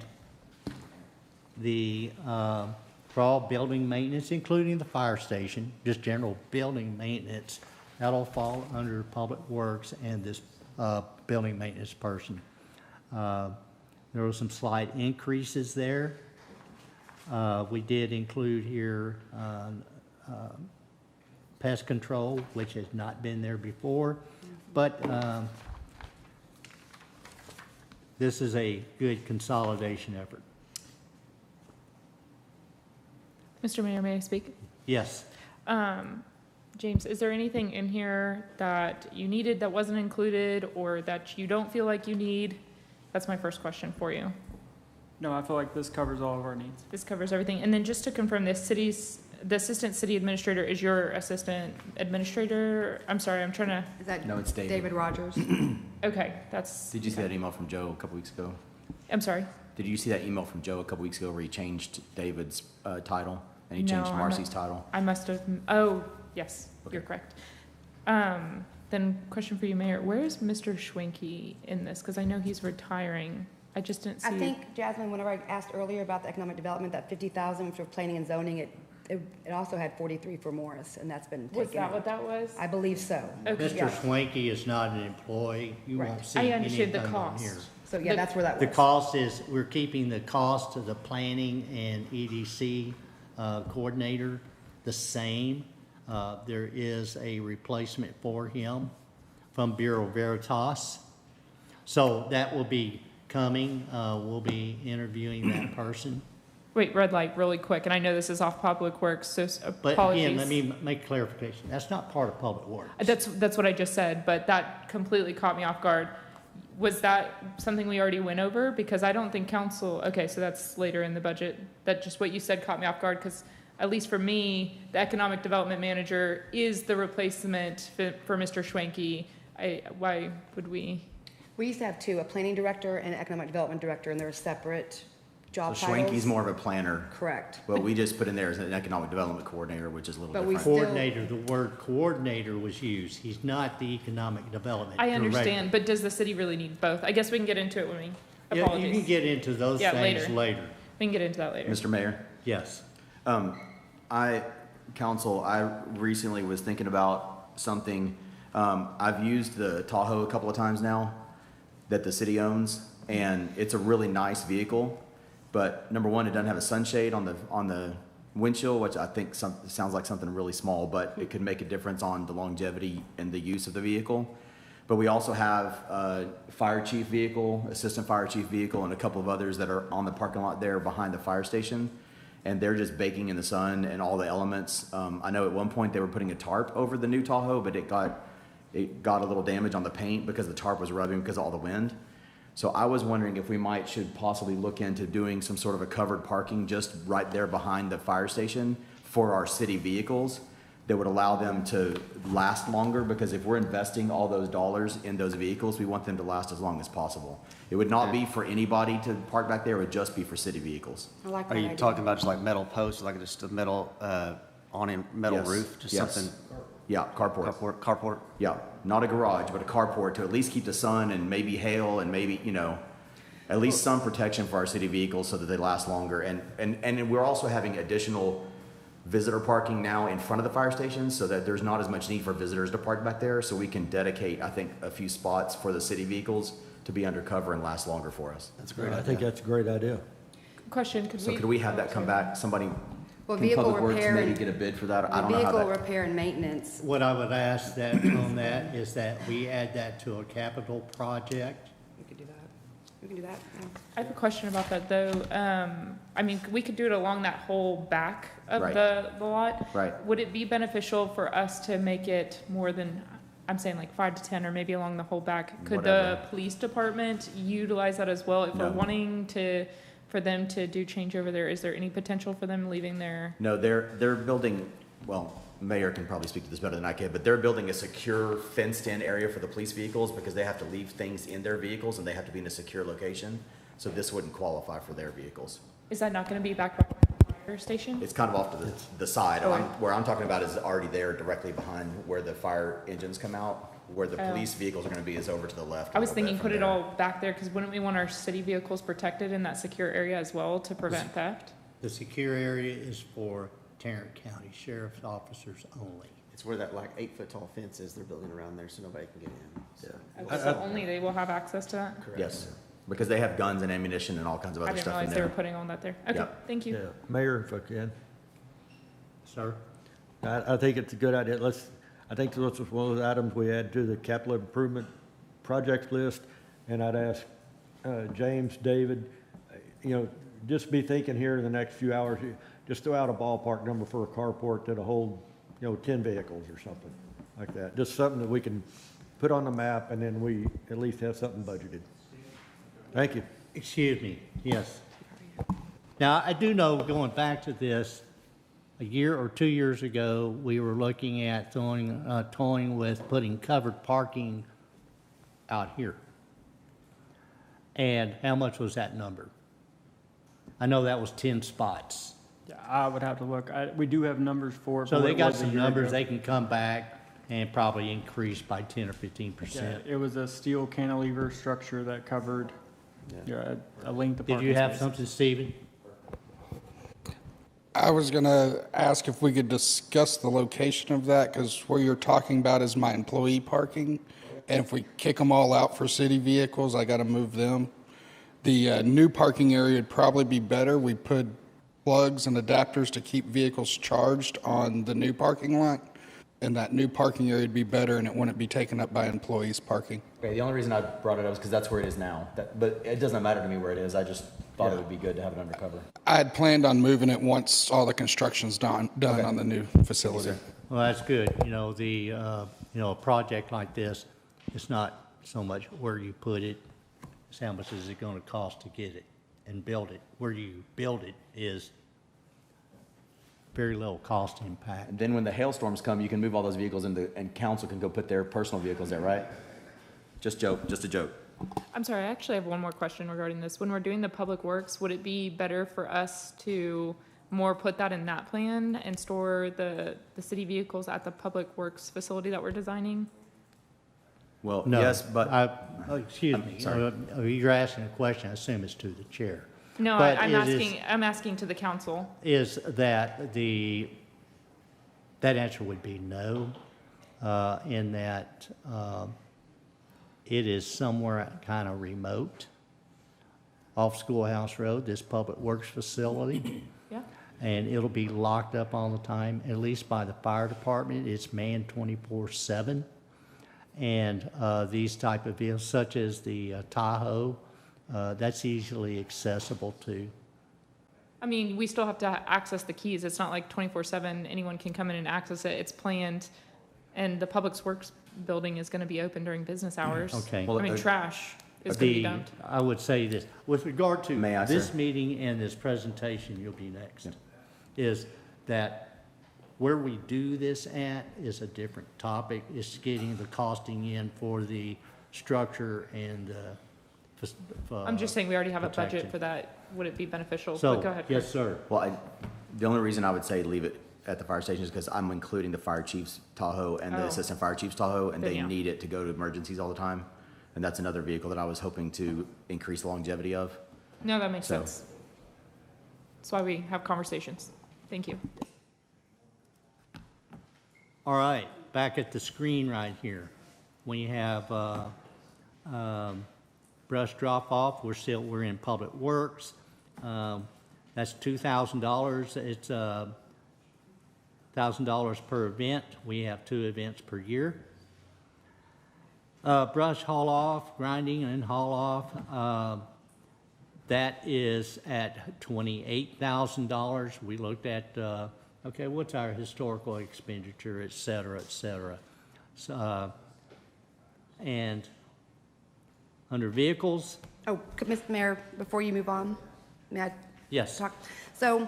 A: for all building maintenance, including the fire station, just general building maintenance, that'll fall under Public Works and this building maintenance person. There were some slight increases there. We did include here pest control, which has not been there before, but this is a good consolidation effort.
B: Mr. Mayor, may I speak?
A: Yes.
B: James, is there anything in here that you needed that wasn't included or that you don't feel like you need? That's my first question for you.
H: No, I feel like this covers all of our needs.
B: This covers everything. And then just to confirm, the assistant city administrator is your assistant administrator? I'm sorry, I'm trying to,
E: Is that
C: No, it's David.
E: Rogers?
B: okay, that's.
C: Did you see that email from Joe a couple weeks ago?
B: I'm sorry.
C: Did you see that email from Joe a couple weeks ago where he changed David's title and he
B: No,
C: changed
B: I'm
C: Marcy's
B: not-
C: title?
B: I must have, oh, yes,
C: Okay.
B: you're correct. Then question for you, Mayor, where is Mr. Schwenke in this? Because I know he's retiring. I just didn't see.
E: I think, Jasmine, whenever I asked earlier about the economic development, that 50,000 for planning and zoning, it also had 43 for Morris, and that's been taken
B: Was that
E: out.
B: what that was?
E: I believe so.
B: Okay.
A: Mr.
E: Yeah.
A: Swanky is not an employee. You
E: Right.
A: won't see
B: I
A: anything
B: understood the
A: on here.
B: cost.
E: So, yeah, that's where that
A: The
E: was.
A: cost is, we're keeping the cost of the planning and EDC coordinator the same. There is a replacement for him from Bureau Veritas. So that will be coming. We'll be interviewing that person.
B: Wait, red light, really quick, and I know this is off Public Works, so
A: But
B: apologies.
A: again, let me make clarification. That's not part of Public Works.
B: That's what I just said, but that completely caught me off guard. Was that something we already went over? Because I don't think council, okay, so that's later in the budget. That just what you said caught me off guard, because at least for me, the economic development manager is the replacement for Mr. Schwenke. Why would we?
E: We used to have two, a planning director and an economic development director, and they're separate job
C: So
E: titles.
C: Schwenke's more of a planner.
E: Correct.
C: Well, we just put in there as an economic development coordinator, which is a little
E: But we
C: different.
E: still-
A: Coordinator, the word coordinator was used. He's not the economic development
B: I
A: director.
B: understand, but does the city really need both? I guess we can get into it when we,
A: Yeah, you
B: apologies.
A: can get into those
B: Yeah,
A: things
B: later.
A: later.
B: We can get into that later.
C: Mr. Mayor?
A: Yes.
C: Council, I recently was thinking about something. I've used the Tahoe a couple of times now that the city owns, and it's a really nice vehicle. But number one, it doesn't have a sunshade on the windshield, which I think sounds like something really small, but it could make a difference on the longevity and the use of the vehicle. But we also have a fire chief vehicle, assistant fire chief vehicle, and a couple of others that are on the parking lot there behind the fire station. And they're just baking in the sun and all the elements. I know at one point they were putting a tarp over the new Tahoe, but it got a little damage on the paint because the tarp was rubbing because of all the wind. So I was wondering if we should possibly look into doing some sort of a covered parking just right there behind the fire station for our city vehicles that would allow them to last longer, because if we're investing all those dollars in those vehicles, we want them to last as long as possible. It would not be for anybody to park back there, it would just be for city vehicles.
E: I like that
F: Are you
E: idea.
F: talking about just like metal posts, like just a metal, awning, metal
C: Yes.
F: roof? Just
C: Yes.
F: something,
C: Yeah, carport.
F: carport?
C: Yeah, not a garage, but a carport to at least keep the sun and maybe hail and maybe, at least some protection for our city vehicles so that they last longer. And we're also having additional visitor parking now in front of the fire station so that there's not as much need for visitors to park back there. So we can dedicate, I think, a few spots for the city vehicles to be undercover and last longer for us.
F: That's a great
G: I think
F: idea.
G: that's a great idea.
B: Question,
C: So could we have that come back? Somebody
E: Well,
C: from
E: vehicle
C: Public Works
E: repair
C: maybe
E: and-
C: get a bid for that? I
E: The
C: don't know how
E: vehicle
C: that.
E: repair and maintenance,
A: What I would ask that on that is that we add that to a capital project.
E: we could do that. We can do that, yeah.
B: I have a question about that though. I mean, we could do it along that whole back of
C: Right.
B: the lot.
C: Right.
B: Would it be beneficial for us to make it more than, I'm saying like 5 to 10 or maybe along the whole back? Could the
C: Whatever.
B: police department utilize that as well? If we're
C: No.
B: wanting for them to do change over there, is there any potential for them leaving their?
C: No, they're building, well, Mayor can probably speak to this better than I can, but they're building a secure fenced-in area for the police vehicles because they have to leave things in their vehicles and they have to be in a secure location. So this wouldn't qualify for their vehicles.
B: Is that not gonna be back by the fire station?
C: It's kind of off to the side.
B: Oh.
C: Where I'm talking about is already there directly behind where the fire engines come out. Where the
B: Oh.
C: police vehicles are gonna be is over to the left.
B: I was
C: a little
B: thinking
C: bit
B: put
C: from
B: it
C: there.
B: all back there, cause wouldn't we want our city vehicles protected in that secure area as well to prevent theft?
A: The secure area is for Tarrant County Sheriff's officers only.
F: It's where that like 8-foot tall fence is they're building around there so nobody can get in. So-
B: So only they will have access to that?
C: Yes, because they have guns and ammunition and all kinds of
B: I
C: other
B: didn't
C: stuff in
B: realize they were
C: there.
B: putting all that there. Okay,
C: Yeah.
B: thank you.
G: Yeah, Mayor, if I can.
A: Sir?
G: I think it's a good idea. I think this was one of the items we add to the capital improvement projects list. And I'd ask James, David, just be thinking here in the next few hours, just throw out a ballpark number for a carport that'll hold, 10 vehicles or something like that. Just something that we can put on the map and then we at least have something budgeted. Thank you.
A: Excuse me, yes. Now, I do know, going back to this, a year or 2 years ago, we were looking at toying with putting covered parking out here. And how much was that number? I know that was 10 spots.
H: Yeah, I would have to look. We do have numbers for it.
A: So
H: but
A: they
H: it
A: got
H: was a
A: some
H: year
A: numbers,
H: ago.
A: they can come back and probably increase by 10 or 15%.
H: Yeah, it was a steel cantilever structure that covered a length of
A: Did
H: parking
A: you have
H: space.
A: something, Stephen?
J: I was gonna ask if we could discuss the location of that, because where you're talking about is my employee parking. And if we kick them all out for city vehicles, I gotta move them. The new parking area would probably be better. We put plugs and adapters to keep vehicles charged on the new parking lot. And that new parking area would be better and it wouldn't be taken up by employees parking.
C: Okay, the only reason I brought it up is because that's where it is now. But it doesn't matter to me where it is. I just thought it would be good to have it undercover.
J: I had planned on moving it once all the construction's done
C: Okay.
J: on the new facility.
A: Well, that's good. A project like this, it's not so much where you put it, is how much is it gonna cost to get it and build it. Where you build it is very little cost impact.
C: And then when the hailstorms come, you can move all those vehicles and council can go put their personal vehicles there, right? Just a joke.
B: I'm sorry, I actually have one more question regarding this. When we're doing the public works, would it be better for us to more put that in that plan and store the city vehicles at the public works facility that we're designing?
C: Well,
A: No,
C: yes, but
A: excuse me,
C: sorry.
A: You're asking a question, I assume it's to the chair.
B: No,
A: But
B: I'm
A: it is-
B: asking to the council.
A: Is that that answer would be no, in that it is somewhere kind of remote off Schoolhouse Road, this public works facility.
B: Yeah.
A: And it'll be locked up all the time, at least by the fire department. It's manned 24/7. And these type of vehicles, such as the Tahoe, that's easily accessible to.
B: I mean, we still have to access the keys. It's not like 24/7, anyone can come in and access it. It's planned, and the Public Works building is gonna be open during business hours.
A: Okay.
C: Well,
B: I mean, trash is gonna be dumped.
A: I would say this, with regard to
C: May I,
A: this
C: sir?
A: meeting and this presentation, you'll be next, is that where we do this at is a different topic. It's getting the costing in for the structure and
B: I'm just saying, we already have a budget
A: protection.
B: for that. Would it be beneficial?
A: So,
B: But go ahead.
A: yes, sir.
C: Well, the only reason I would say leave it at the fire station is because I'm including the fire chief's Tahoe and the
B: Oh.
C: assistant fire chief's Tahoe, and
B: Then,
C: they
B: yeah.
C: need it to go to emergencies all the time. And that's another vehicle that I was hoping to increase the longevity of.
B: No, that makes
C: So-
B: sense. That's why we have conversations. Thank you.
A: All right, back at the screen right here, we have brush drop off. We're in Public Works. That's $2,000. It's $1,000 per event. We have 2 events per year. Brush haul off, grinding and haul off. That is at $28,000. We looked at, okay, what's our historical expenditure, et cetera, et cetera. So, and under vehicles,
E: Oh, Mr. Mayor, before you move on, may I
A: yes.
E: talk? So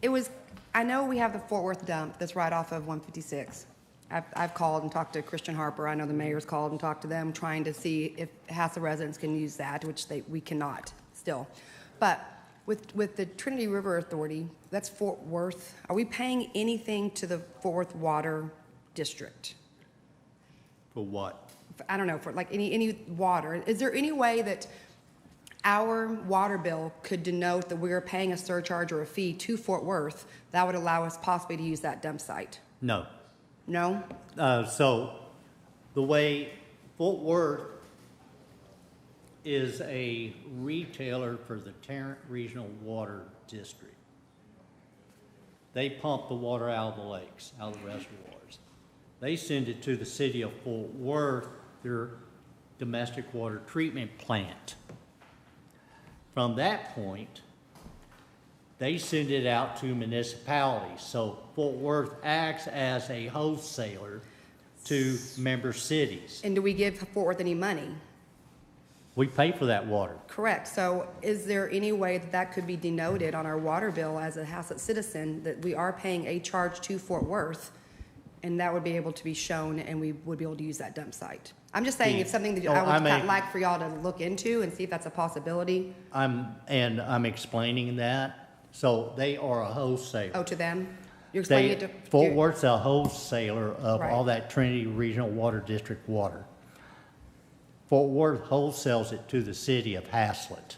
E: it was, I know we have the Fort Worth dump that's right off of 156. I've called and talked to Christian Harper. I know the mayor's called and talked to them, trying to see if Hassel residents can use that, which we cannot still. But with the Trinity River Authority, that's Fort Worth. Are we paying anything to the Fort Worth Water District?
A: For what?
E: I don't know, for like any water. Is there any way that our water bill could denote that we're paying a surcharge or a fee to Fort Worth that would allow us possibly to use that dump site?
A: No.
E: No?
A: So the way Fort Worth is a retailer for the Tarrant Regional Water District. They pump the water out of the lakes, out of the reservoirs. They send it to the city of Fort Worth, their domestic water treatment plant. From that point, they send it out to municipalities. So Fort Worth acts as a wholesaler to member cities.
E: And do we give Fort Worth any money?
A: We pay for that water.
E: Correct. So is there any way that that could be denoted on our water bill as a Hassett citizen, that we are paying a charge to Fort Worth, and that would be able to be shown, and we would be able to use that dump site? I'm just saying, it's something that I would like for y'all to look into and see if that's a possibility.
A: I'm explaining that. So they are a wholesaler.
E: Oh, to them? You're explaining it to?
A: Fort Worth's a wholesaler of
E: Right.
A: all that Trinity Regional Water District water. Fort Worth wholesales it to the city of Haslett.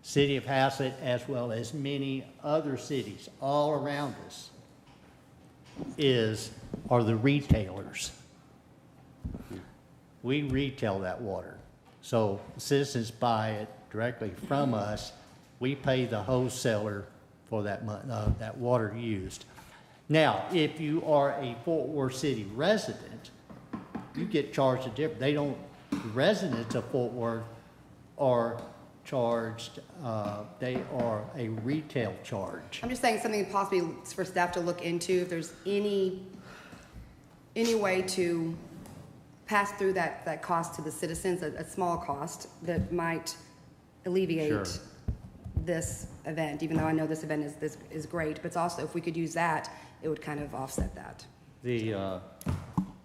A: City of Haslett, as well as many other cities all around us, are the retailers. We retail that water. So citizens buy it directly from us. We pay the wholesaler for that water used. Now, if you are a Fort Worth City resident, you get charged a different. Residents of Fort Worth are charged, they are a retail charge.
E: I'm just saying something possibly for staff to look into, if there's any way to pass through that cost to the citizens, a small cost that might alleviate
A: Sure.
E: this event, even though I know this event is great, but it's also, if we could use that, it would kind of offset that.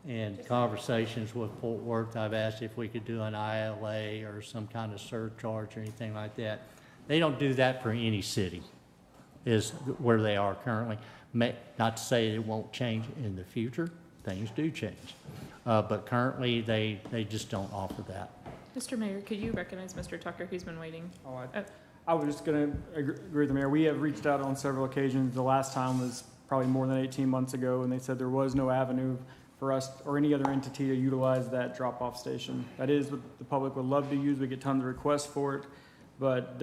A: In conversations with Fort Worth, I've asked if we could do an ILA or some kind of surcharge or anything like that. They don't do that for any city, is where they are currently. Not to say it won't change in the future, things do change. But currently, they just don't offer that.
B: Mr. Mayor, could you recognize Mr. Tucker, who's been waiting?
H: I was just going to agree with the mayor. We have reached out on several occasions. The last time was probably more than 18 months ago, and they said there was no avenue for us or any other entity to utilize that drop-off station. That is what the public would love to use. We get tons of requests for it, but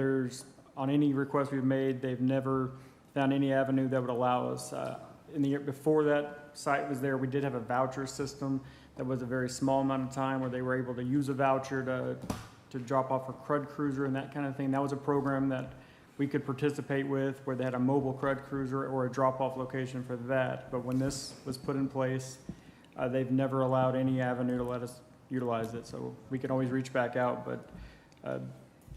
H: on any request we've made, they've never found any avenue that would allow us. In the year before that site was there, we did have a voucher system that was a very small amount of time where they were able to use a voucher to drop off a CRUD cruiser and that kind of thing. That was a program that we could participate with, where they had a mobile CRUD cruiser or a drop-off location for that. But when this was put in place, they've never allowed any avenue to let us utilize it. So we can always reach back out, but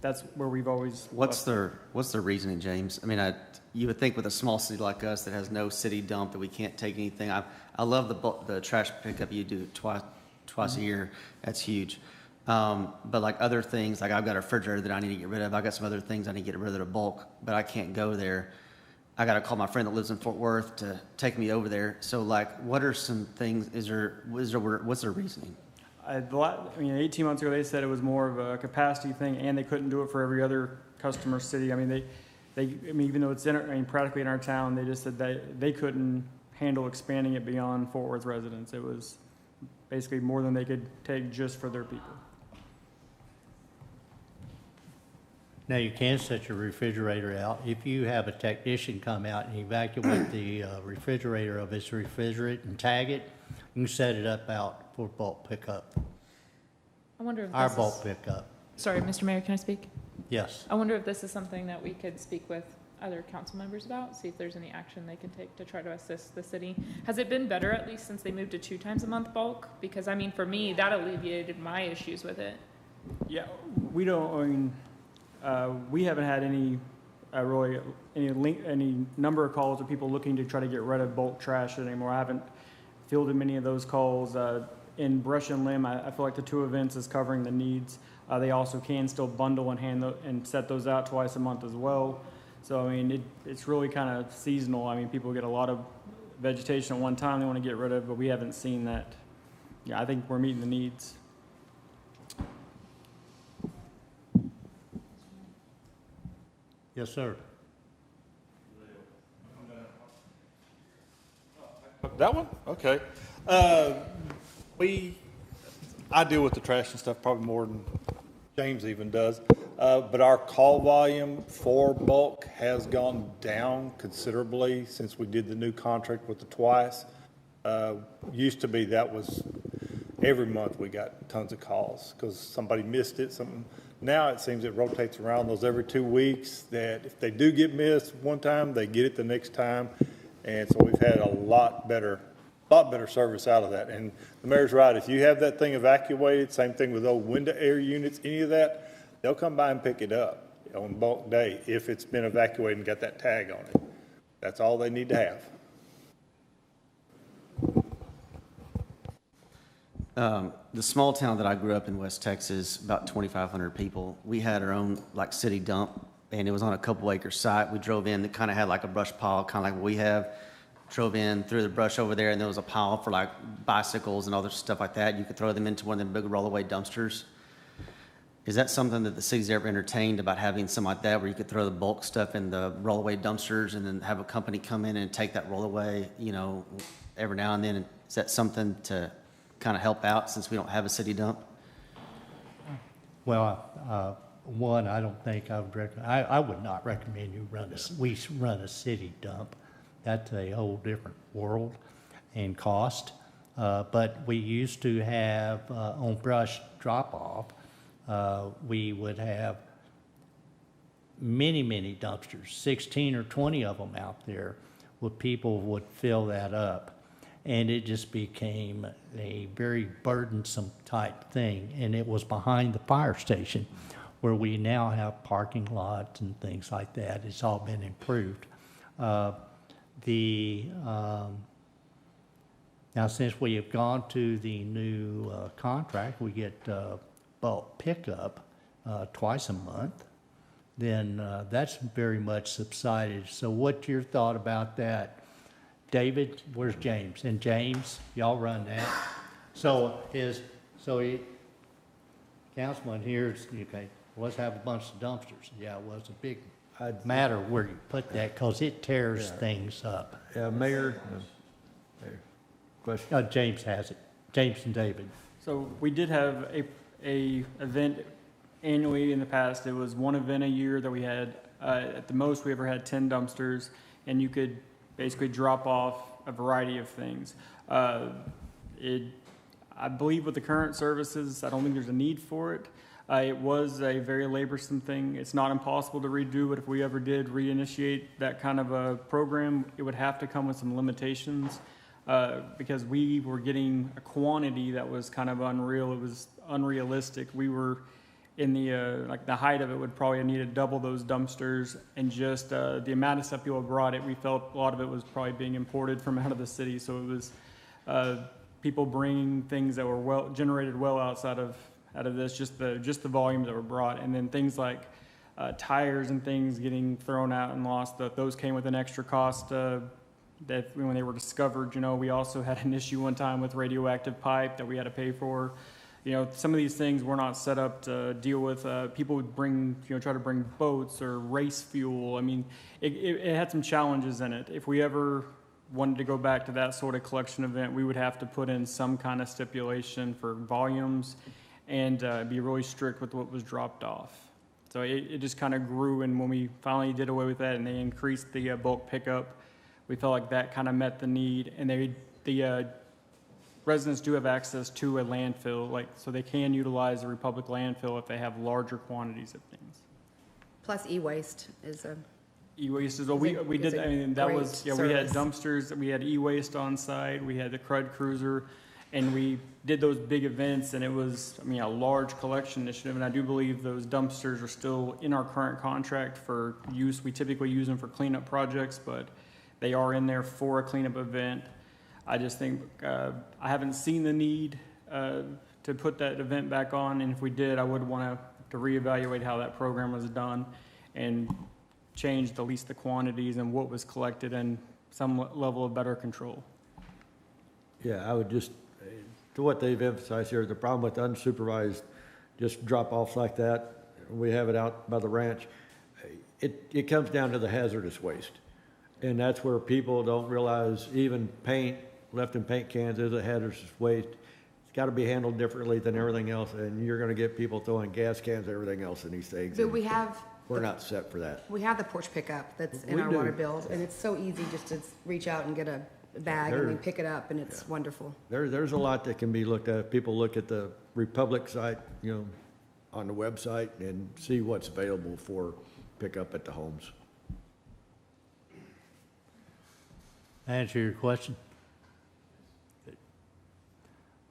H: that's where we've always.
F: What's their reasoning, James? I mean, you would think with a small city like us that has no city dump that we can't take anything. I love the trash pickup you do twice a year. That's huge. But like other things, like I've got a refrigerator that I need to get rid of. I've got some other things I need to get rid of that are bulk, but I can't go there. I got to call my friend that lives in Fort Worth to take me over there. So like, what are some things, what's their reasoning?
H: 18 months ago, they said it was more of a capacity thing, and they couldn't do it for every other customer city. I mean, even though it's practically in our town, they just said they couldn't handle expanding it beyond Fort Worth residents. It was basically more than they could take just for their people.
A: Now, you can set your refrigerator out. If you have a technician come out and evacuate the refrigerator of its refrigerant and tag it, you can set it up out for bulk pickup.
B: I wonder if
A: Our bulk pickup.
B: Sorry, Mr. Mayor, can I speak?
A: Yes.
B: I wonder if this is something that we could speak with other council members about, see if there's any action they can take to try to assist the city. Has it been better, at least since they moved to 2 times a month bulk? Because I mean, for me, that alleviated my issues with it.
H: Yeah, we haven't had any any number of calls of people looking to try to get rid of bulk trash anymore. I haven't fielded many of those calls. In Brush and Limb, I feel like the 2 events is covering the needs. They also can still bundle and set those out twice a month as well. So I mean, it's really kind of seasonal. I mean, people get a lot of vegetation at one time they want to get rid of, but we haven't seen that. Yeah, I think we're meeting the needs.
A: Yes, sir.
L: That one? Okay. I deal with the trash and stuff probably more than James even does. But our call volume for bulk has gone down considerably since we did the new contract with the twice. Used to be that was every month we got tons of calls because somebody missed it. Now it seems it rotates around those every 2 weeks, that if they do get missed one time, they get it the next time. And so we've had a lot better service out of that. And the mayor's right. If you have that thing evacuated, same thing with old window air units, any of that, they'll come by and pick it up on bulk day if it's been evacuated and got that tag on it. That's all they need to have.
F: The small town that I grew up in, West Texas, about 2,500 people, we had our own like city dump, and it was on a couple acre site. We drove in that kind of had like a brush pile, kind of like what we have. Drove in, threw the brush over there, and there was a pile for like bicycles and other stuff like that. You could throw them into one of them big rollaway dumpsters. Is that something that the city's ever entertained, about having something like that where you could throw the bulk stuff in the rollaway dumpsters and then have a company come in and take that rollaway, every now and then? Is that something to kind of help out since we don't have a city dump?
A: Well, one, I don't think I would recommend. I would not recommend we run a city dump. That's a whole different world and cost. But we used to have on brush drop-off, we would have many dumpsters, 16 or 20 of them out there, where people would fill that up. and it just became a very burdensome type thing. And it was behind the fire station, where we now have parking lots and things like that. It's all been improved. Now, since we have gone to the new contract, we get bulk pickup twice a month, then that's very much subsided. So what's your thought about that? David, where's James? And James, y'all run that. Councilman here's, okay, let's have a bunch of dumpsters. Yeah, it was a big matter where you put that, because it tears things up.
G: Mayor, question?
A: James has it. James and David.
H: So we did have a event annually in the past. It was one event a year that we had, at the most, we ever had 10 dumpsters, and you could basically drop off a variety of things. I believe with the current services, I don't think there's a need for it. It was a very laborsome thing. It's not impossible to redo, but if we ever did reinitiate that kind of a program, it would have to come with some limitations, because we were getting a quantity that was kind of unreal. It was unrealistic. We were in the, like the height of it would probably have needed double those dumpsters, and just the amount of stuff people brought it, we felt a lot of it was probably being imported from out of the city. So it was people bringing things that were generated well outside of this, just the volume that were brought, and then things like tires and things getting thrown out and lost. Those came with an extra cost. That when they were discovered, we also had an issue one time with radioactive pipe that we had to pay for. Some of these things were not set up to deal with. People would bring, try to bring boats or race fuel. I mean, it had some challenges in it. If we ever wanted to go back to that sort of collection event, we would have to put in some kind of stipulation for volumes and be really strict with what was dropped off. So it just kind of grew, and when we finally did away with that and they increased the bulk pickup, we felt like that kind of met the need. And the residents do have access to a landfill, so they can utilize the Republic landfill if they have larger quantities of things.
E: Plus e-waste is a.
H: E-waste is what we did. I mean, that was, we had dumpsters, we had e-waste on site, we had the CRUD cruiser, and we did those big events, and it was, a large collection initiative. And I do believe those dumpsters are still in our current contract for use. We typically use them for cleanup projects, but they are in there for a cleanup event. I just think I haven't seen the need to put that event back on, and if we did, I would want to reevaluate how that program was done and change at least the quantities and what was collected and some level of better control.
G: Yeah, I would just, to what they've emphasized here, the problem with unsupervised just drop-offs like that, we have it out by the ranch, it comes down to the hazardous waste. And that's where people don't realize even paint, left in paint cans is a hazardous waste. It's got to be handled differently than everything else, and you're going to get people throwing gas cans and everything else in these things.
E: But
G: we're not set for that.
E: We have the porch pickup that's in
G: We
E: our
G: do.
E: water bills, and it's so easy just to reach out and get a bag and then pick it up, and it's wonderful.
G: There's a lot that can be looked at. People look at the Republic site, on the website and see what's available for pickup at the homes.
A: Answer your question? Good.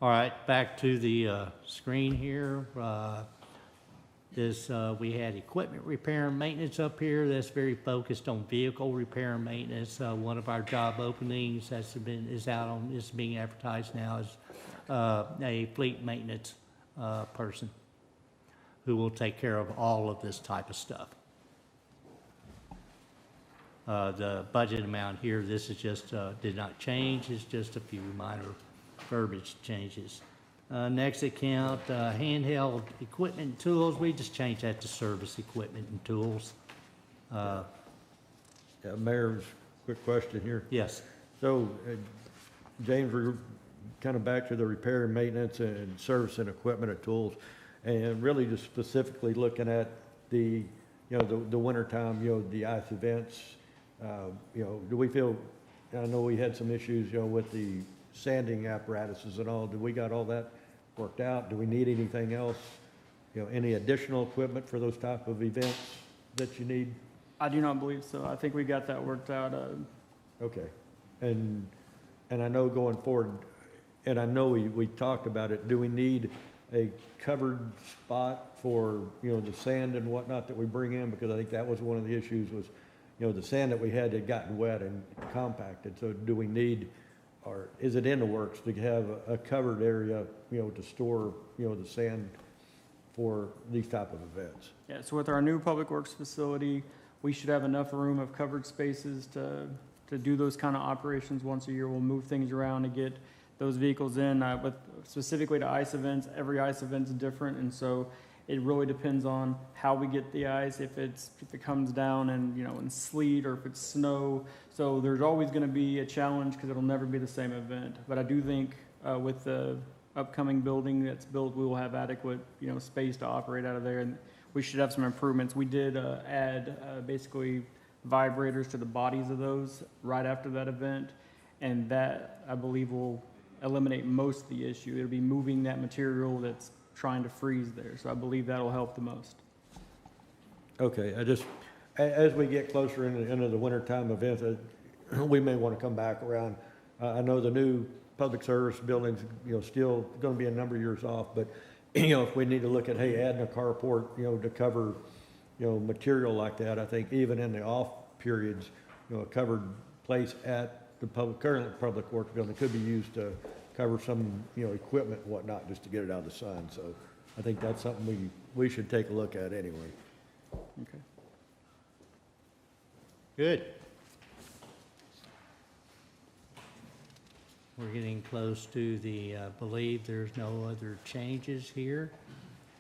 A: All right, back to the screen here. We had equipment repair and maintenance up here. That's very focused on vehicle repair and maintenance. One of our job openings is being advertised now as a fleet maintenance person who will take care of all of this type of stuff. The budget amount here, this is just, did not change, it's just a few minor verbiage changes. Next account, handheld equipment and tools, we just changed that to service equipment and tools.
G: Mayor's quick question here.
A: Yes.
G: So, James, we're kind of back to the repair and maintenance and service and equipment and tools, and really just specifically looking at the winter time, the ice events. Do we feel, I know we had some issues, with the sanding apparatuses and all. Do we got all that worked out? Do we need anything else? Any additional equipment for those type of events that you need?
H: I do not believe so. I think we got that worked out.
G: Okay. And and I know going forward, and I know we talked about it, do we need a covered spot for, the sand and whatnot that we bring in? Because I think that was one of the issues was, the sand that we had gotten wet and compacted. So do we need, or is it in the works to have a covered area, to store, the sand for these type of events?
H: Yeah, so with our new Public Works facility, we should have enough room of covered spaces to do those kind of operations once a year. We'll move things around to get those vehicles in, but specifically to ice events, every ice event's different, and so it really depends on how we get the ice, if it comes down and, in sleet, or if it's snow. So there's always gonna be a challenge, because it'll never be the same event. But I do think, with the upcoming building that's built, we will have adequate, space to operate out of there, and we should have some improvements. We did, add, basically vibrators to the bodies of those right after that event, and that, I believe, will eliminate most of the issue. It'll be moving that material that's trying to freeze there. So I believe that'll help the most.
G: Okay, as we get closer into the wintertime events, we may want to come back around. I know the new public service building's, still going to be a number of years off, but, if we need to look at, hey, adding a carport, to cover, material like that, I think even in the off periods, a covered place at the current public works building could be used to cover some, equipment and whatnot, just to get it out of the sun. So I think that's something we should take a look at anyway.
H: Okay.
A: Good. We're getting close to believe there's no other changes here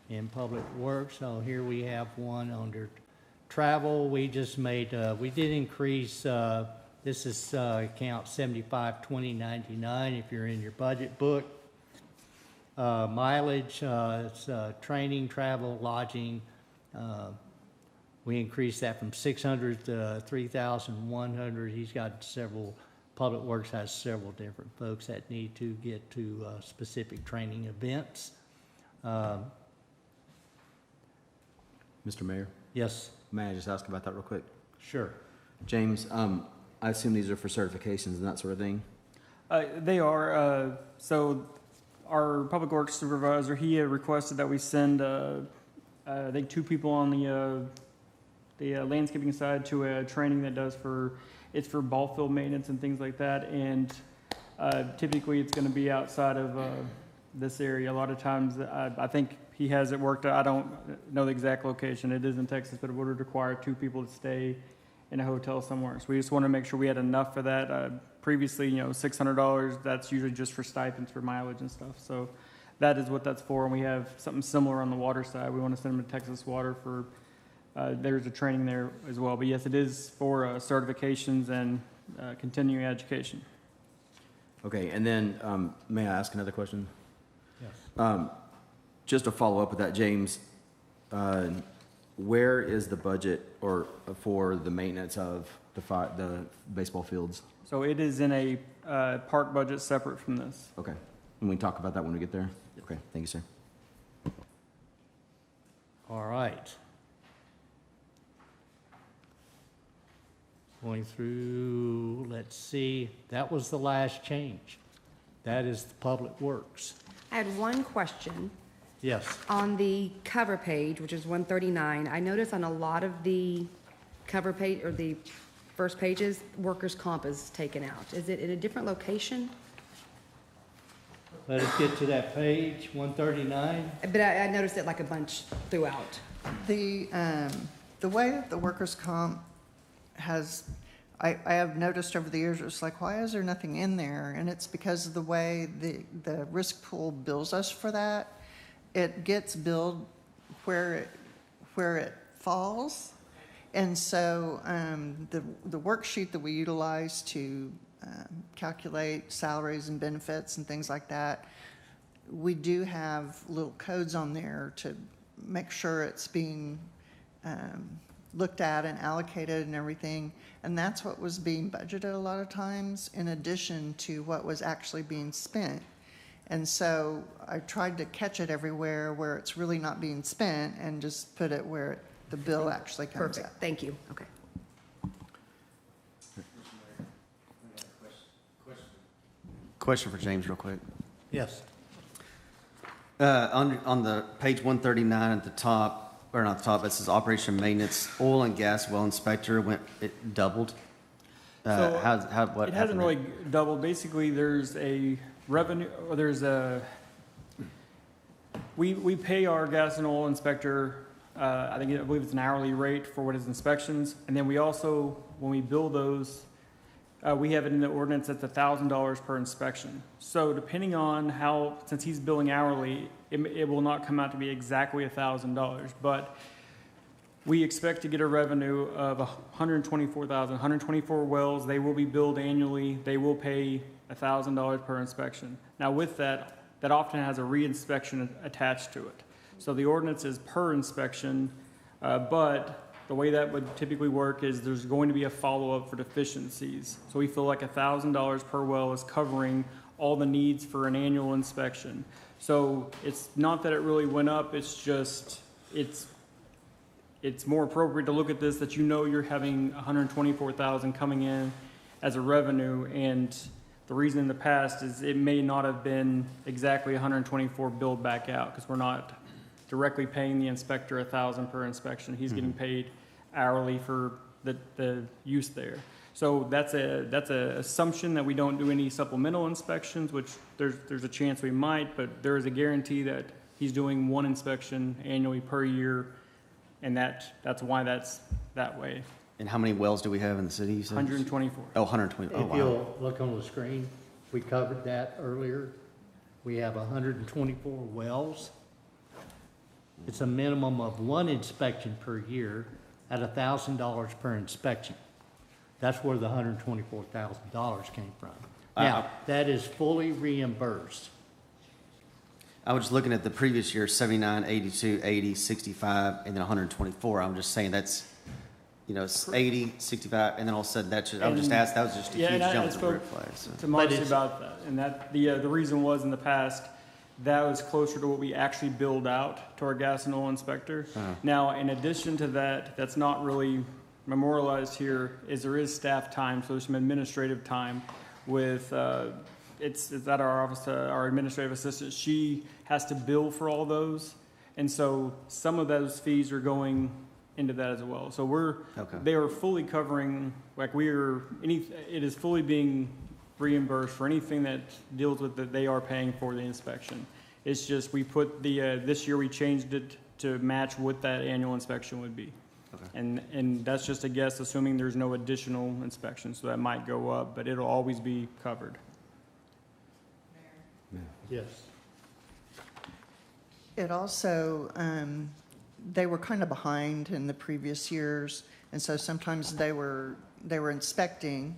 A: in Public Works. So here we have one under travel. We just made, we did increase, this is account 752099 if you're in your budget book. Mileage, it's training, travel, lodging. We increased that from 600 to 3,100. He's got Public Works has several different folks that need to get to specific training events.
C: Mr. Mayor,
A: Yes,
C: may I just ask about that real quick?
A: sure.
C: James, I assume these are for certifications and that sort of thing?
H: They are, so our Public Works supervisor, he had requested that we send, I think 2 people on the landscaping side to a training that it's for ball field maintenance and things like that, and typically it's gonna be outside of this area. A lot of times, I think he has it worked out. I don't know the exact location. It is in Texas, but it would require 2 people to stay in a hotel somewhere. So we just want to make sure we had enough for that. Previously, $600, that's usually just for stipends for mileage and stuff. So that is what that's for. And we have something similar on the water side. We want to send them to Texas Water for, there's a training there as well. But yes, it is for certifications and continuing education.
C: Okay, and then may I ask another question?
A: Yes.
C: Just to follow up with that, James, where is the budget for the maintenance of the baseball fields?
H: So it is in a park budget separate from this.
C: Okay, and we can talk about that when we get there? Okay, thank you, sir.
A: All right. Going through, let's see, that was the last change. That is the Public Works.
E: I had one question.
A: Yes.
E: On the cover page, which is 139, I noticed on a lot of the cover page, or the first pages, workers' comp is taken out. Is it in a different location?
A: Let us get to that page, 139.
E: But I noticed it like a bunch throughout.
D: The way that the workers' comp has, I have noticed over the years, it's like, why is there nothing in there? And it's because of the way the risk pool bills us for that. It gets billed where it falls. And so the worksheet that we utilize to calculate salaries and benefits and things like that, we do have little codes on there to make sure it's being looked at and allocated and everything. And that's what was being budgeted a lot of times, in addition to what was actually being spent. And so I tried to catch it everywhere where it's really not being spent and just put it where the bill actually comes
E: Perfect,
D: out.
E: thank you, okay.
F: Question for James real quick.
A: Yes.
F: On the page 139 at the top, or not the top, it says operation and maintenance, oil and gas well inspector it doubled.
H: So
F: What
H: it
F: happened
H: hasn't
F: there?
H: really doubled. Basically, there's a revenue, or we pay our gas and oil inspector, I believe it's an hourly rate for what his inspections. And then we also, when we bill those, we have it in the ordinance at $1,000 per inspection. So depending on since he's billing hourly, it will not come out to be exactly $1,000, but we expect to get a revenue of 124 wells. They will be billed annually. They will pay $1,000 per inspection. Now with that often has a re-inspection attached to it. So the ordinance is per inspection, but the way that would typically work is there's going to be a follow-up for deficiencies. So we feel like $1,000 per well is covering all the needs for an annual inspection. So it's not that it really went up, it's just, it's more appropriate to look at this, that you know you're having 124,000 coming in as a revenue, and the reason in the past is it may not have been exactly 124 billed back out, because we're not directly paying the inspector 1,000 per inspection. He's getting paid hourly for the use there. So that's a assumption that we don't do any supplemental inspections, which there's a chance we might, but there is a guarantee that he's doing one inspection annually per year, and that's why that's that way.
F: And how many wells do we have in the city?
H: 124.
F: Oh, 120. Oh,
A: If
F: wow.
A: you'll look on the screen, we covered that earlier. We have 124 wells. It's a minimum of one inspection per year at $1,000 per inspection. That's where the $124,000 came from. Now, that is fully reimbursed.
F: I was just looking at the previous year, 79, 82, 80, 65, and then 124. I'm just saying that's, it's 80, 65, and then all of a sudden that was just a huge jump to the red flag. So.
H: To Marcy about that, and that the reason was in the past, that was closer to what we actually billed out to our gas and oil inspector. Now, in addition to that, that's not really memorialized here, is there is staff time, so there's some administrative time with, it's at our office, our administrative assistant, she has to bill for all those, and so some of those fees are going into that as well. So they are fully covering, it is fully being reimbursed for anything that deals with that they are paying for the inspection. It's just we put this year we changed it to match what that annual inspection would be. Okay. And that's just a guess, assuming there's no additional inspections, so that might go up, but it'll always be covered.
A: Yes.
D: It also, they were kind of behind in the previous years, and so sometimes they were inspecting,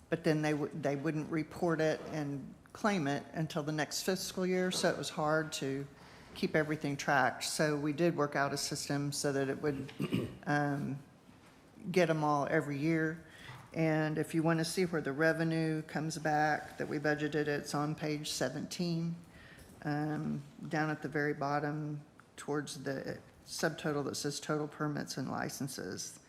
D: but then they wouldn't report it and claim it until the next fiscal year, so it was hard to keep everything tracked. So we did work out a system so that it would get them all every year. And if you want to see where the revenue comes back that we budgeted, it's on page 17, down at the very bottom towards the subtotal that says total permits and licenses,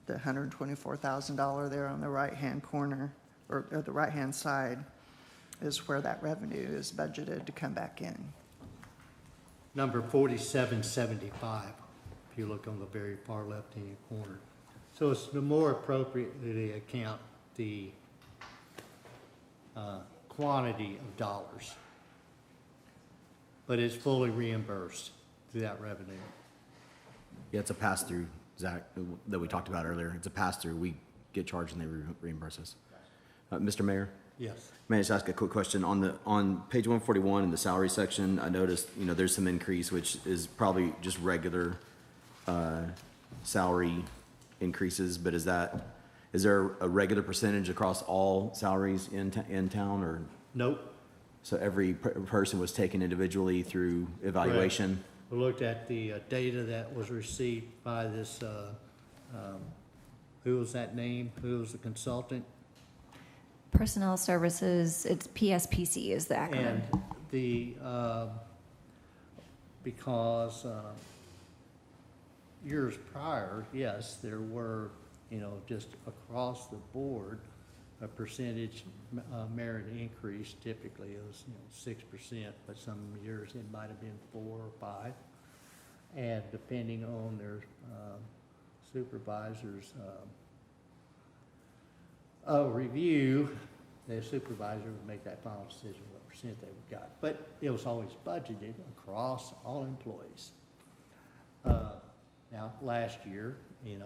D: the $124,000 there on the right-hand corner, or the right-hand side, is where that revenue is budgeted to come back in.
A: Number 4775, if you look on the very far left-hand corner. So it's to more appropriately account the quantity of dollars, but it's fully reimbursed through that revenue.
C: Yeah, it's a pass-through, Zach, that we talked about earlier. It's a pass-through. We get charged and they reimburse us. Mr. Mayor?
A: Yes.
C: May I just ask a quick question? On page 141 in the salary section, I noticed, there's some increase, which is probably just regular salary increases, but is there a regular percentage across all salaries in town, or?
A: Nope.
C: So every person was taken individually through evaluation?
A: Correct. We looked at the data that was received by this, who was that name? Who was the consultant?
I: Personnel Services, it's PSPC is the acronym.
A: And because years prior, yes, there were, just across the board, a percentage merit increase. Typically it was 6%, but some years it might have been 4 or 5. And depending on their supervisor's review, the supervisor would make that final decision what percent they would got. But it was always budgeted across all employees. Now, last year, and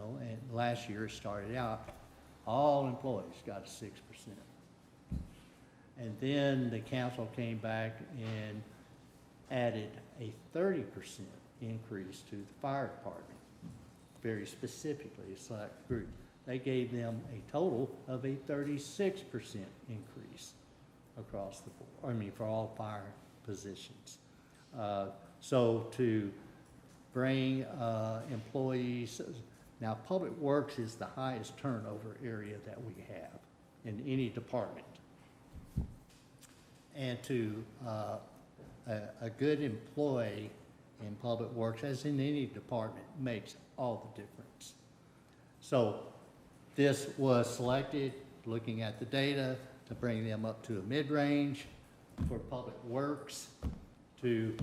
A: last year it started out, all employees got a 6%. And then the council came back and added a 30% increase to the fire department, very specifically, a select group. They gave them a total of a 36% increase across the board, for all fire positions. So to bring employees, now Public Works is the highest turnover area that we have in any department. And to a good employee in Public Works, as in any department, makes all the difference. So this was selected, looking at the data, to bring them up to a mid-range for Public Works to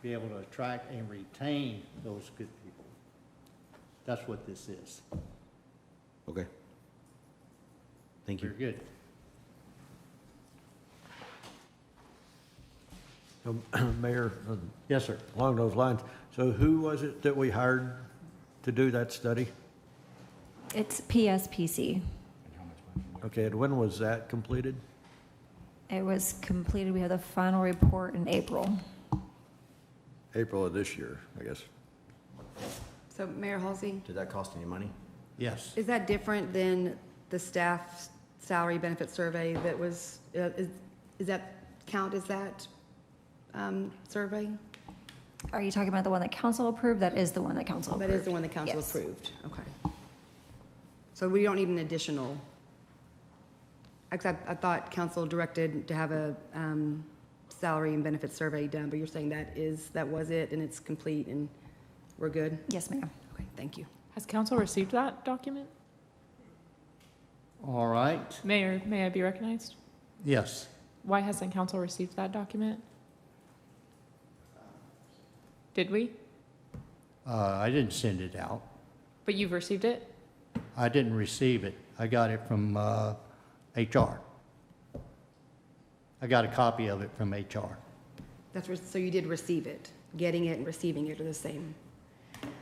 A: be able to attract and retain those good people. That's what this is.
C: Okay. Thank you.
A: Very good.
G: Mayor,
A: Yes, sir.
G: along those lines, so who was it that we hired to do that study?
I: It's PSPC.
G: Okay, and when was that completed?
I: It was completed, we had the final report in April.
G: April of this year, I guess.
E: So Mayor Hulsey,
C: Did that cost any money?
A: Yes.
E: is that different than the staff salary benefit survey that was, is that count as that survey?
I: Are you talking about the one that council approved? That is the one that council approved.
E: That is the one that council
I: Yes.
E: approved, okay. So we don't need an additional, except I thought council directed to have a salary and benefit survey done, but you're saying that was it and it's complete and we're good?
I: Yes, ma'am.
E: Okay, thank you.
B: Has council received that document?
A: All right.
B: Mayor, may I be recognized?
A: Yes.
B: Why hasn't council received that document? Did we?
A: I didn't send it out.
B: But you've received it?
A: I didn't receive it. I got it from HR. I got a copy of it from HR.
E: So you did receive it. Getting it and receiving it are the same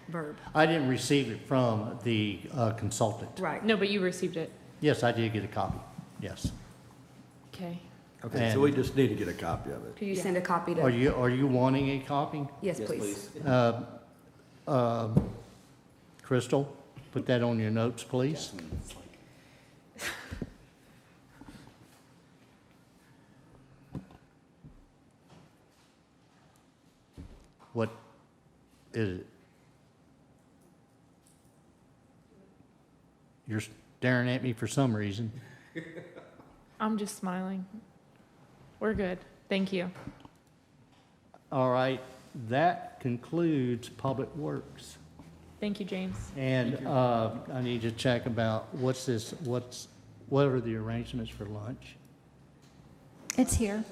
E: verb.
A: I didn't receive it from the consultant.
E: Right.
B: No, but you received it.
A: Yes, I did get a copy. Yes.
B: Okay.
G: Okay, so we just need to get a copy of it.
E: Could you send a copy
A: Are
E: to?
A: you wanting a copy?
E: Yes, please.
A: Crystal, put that on your notes, please. What is it? You're staring at me for some reason.
B: I'm just smiling. We're good. Thank you.
A: All right, that concludes Public Works.
B: Thank you, James.
A: And I need to check about what are the arrangements for lunch?
I: It's here.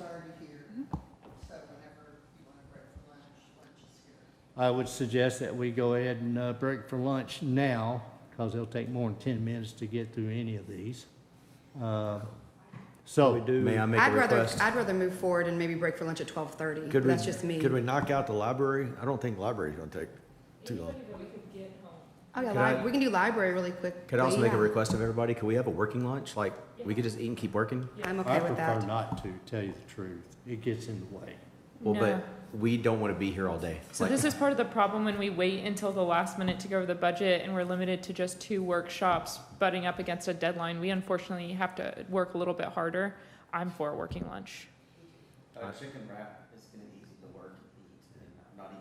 A: I would suggest that we go ahead and break for lunch now, because it'll take more than 10 minutes to get through any of these. So,
C: May I make a request?
E: I'd rather move forward and maybe break for lunch at 12:30.
G: Could we-
E: That's just me.
G: Could we knock out the library? I don't think the library's gonna take too long.
E: Oh, yeah,
C: Could I-
E: we can do library really quick.
C: Could I also
E: but
C: make a
E: yeah,
C: request of everybody? Could we have a working lunch? Like, we could just eat and keep working?
E: I'm
A: I
E: okay with
A: prefer
E: that.
A: not to, tell you the truth. It gets in the way.
C: Well,
B: No.
C: but we don't want to be here all day.
B: So
C: Like-
B: this is part of the problem when we wait until the last minute to go over the budget and we're limited to just 2 workshops butting up against a deadline. We unfortunately have to work a little bit harder. I'm for a working lunch.
F: Chicken wrap is gonna be easy to work, eat, and not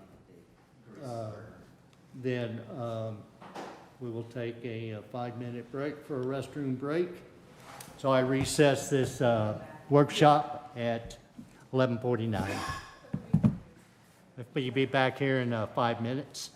F: even
A: Then we will take a 5-minute break for a restroom break. So I recess this workshop at 11:49. Will you be back here in 5 minutes?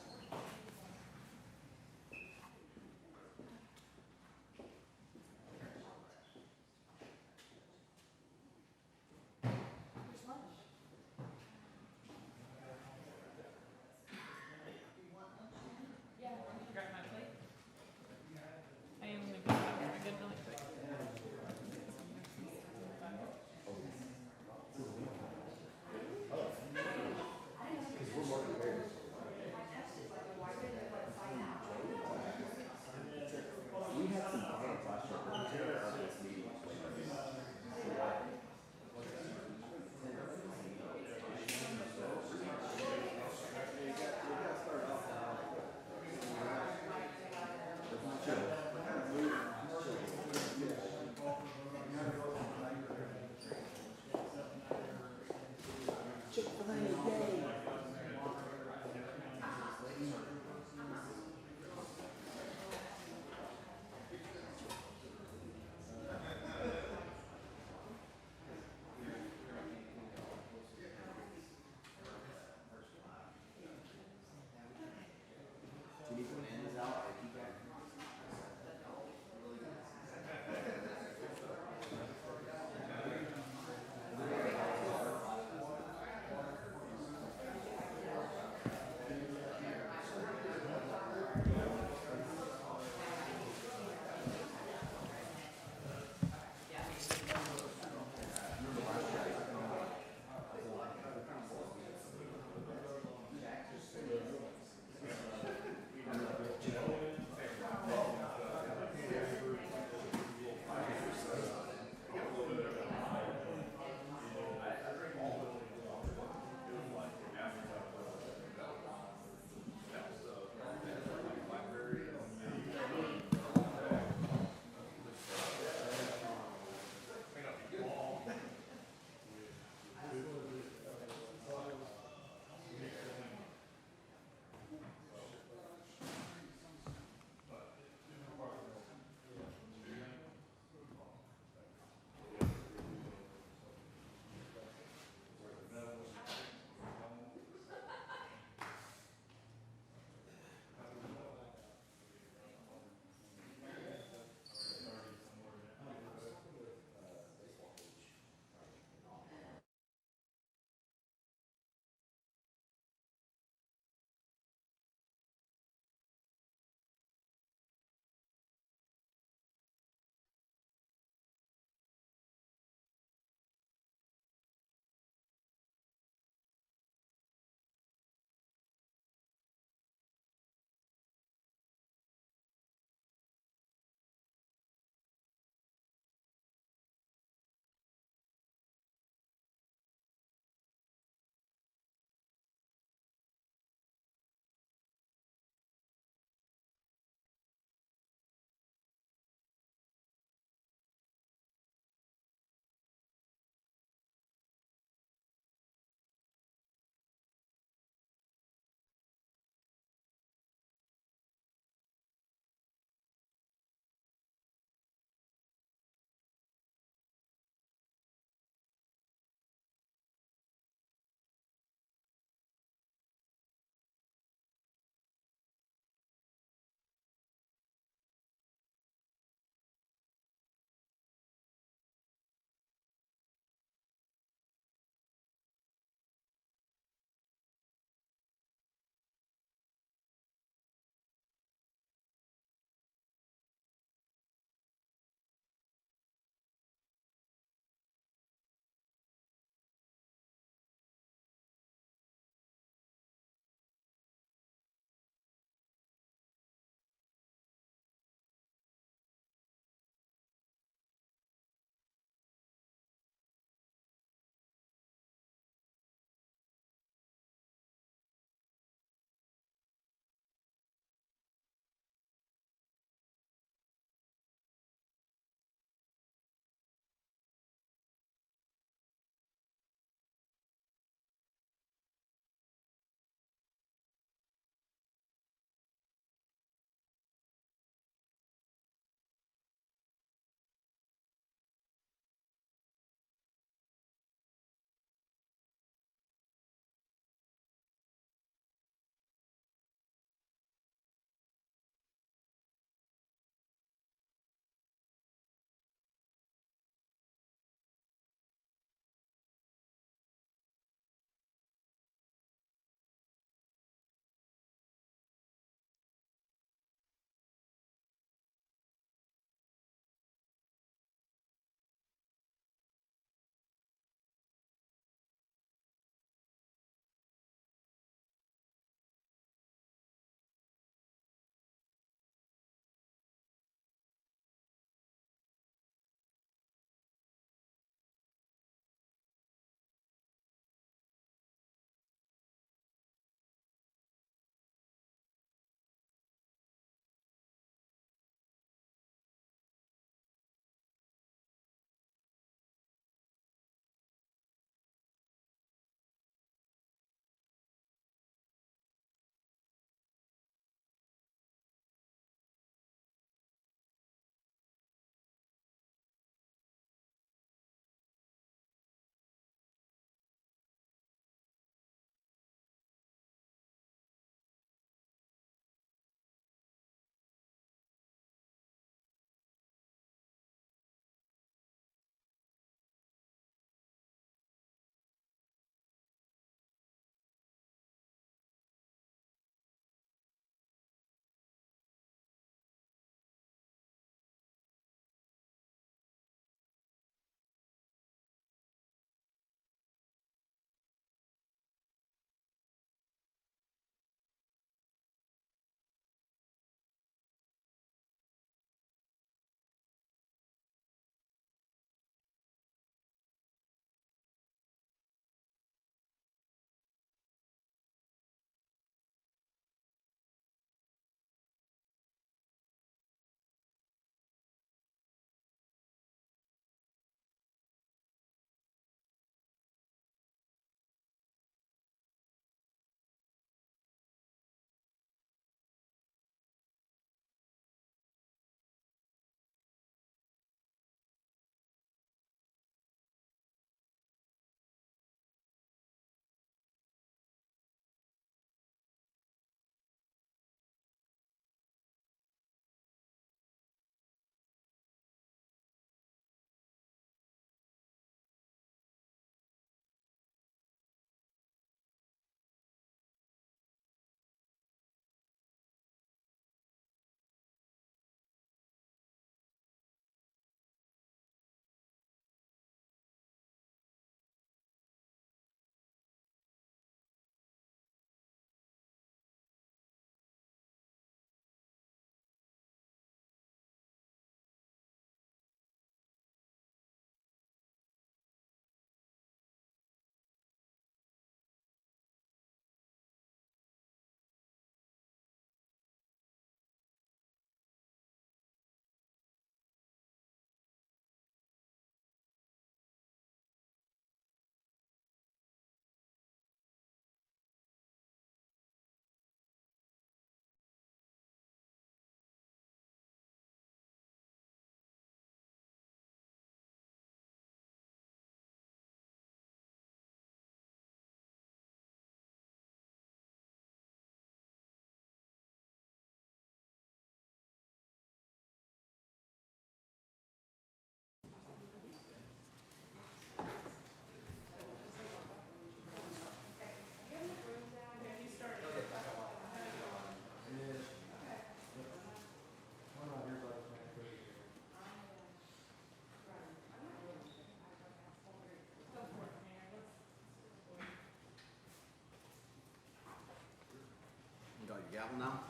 F: gavel now?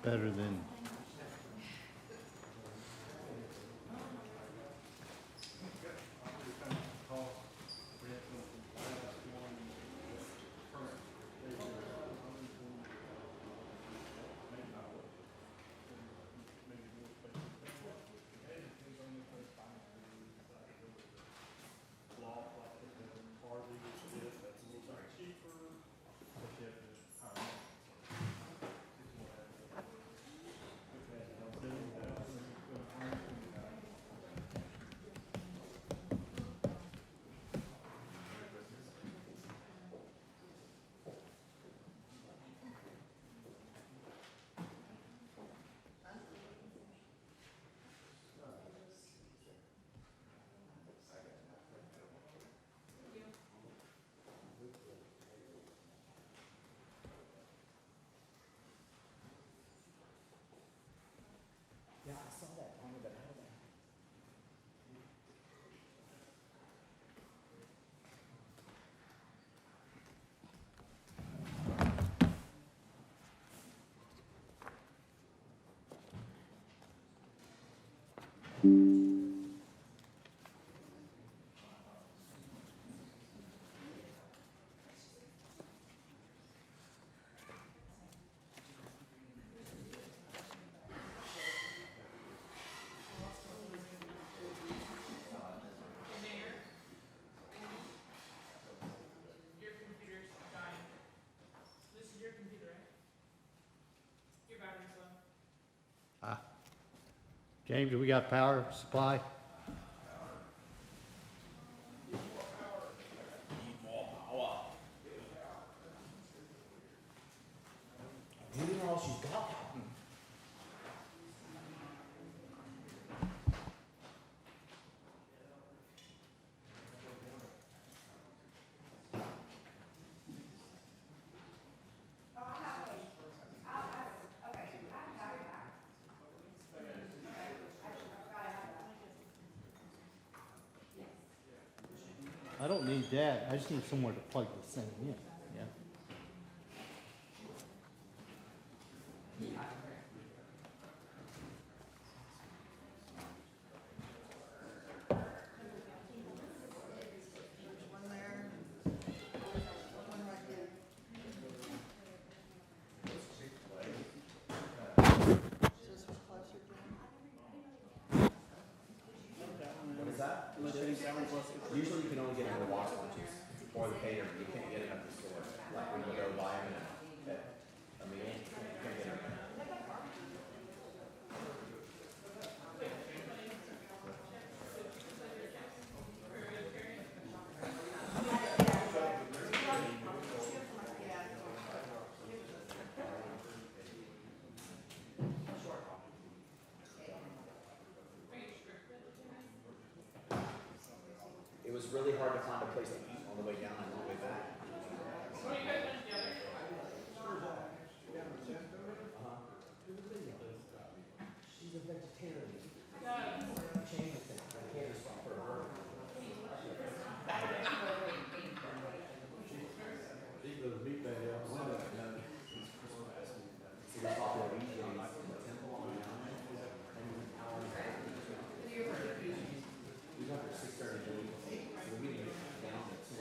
A: Better than. James, we got power supply? I don't need that, I just need somewhere to plug this thing in, yeah.
D: One there, one right here. This was closer to him.
C: What is that? Usually you can only get it at the water lunches or the caterer. You can't get it at the store. Like when you go buy them at a meal, you can't get them. It was really hard to find a place to eat on the way down and on the way back. She's a vegetarian. Change the thing. I can't stop for her. These are the meat bag out. See the top of the temple on the island. We got there 6:30 to leave. So we didn't get down at 10:00.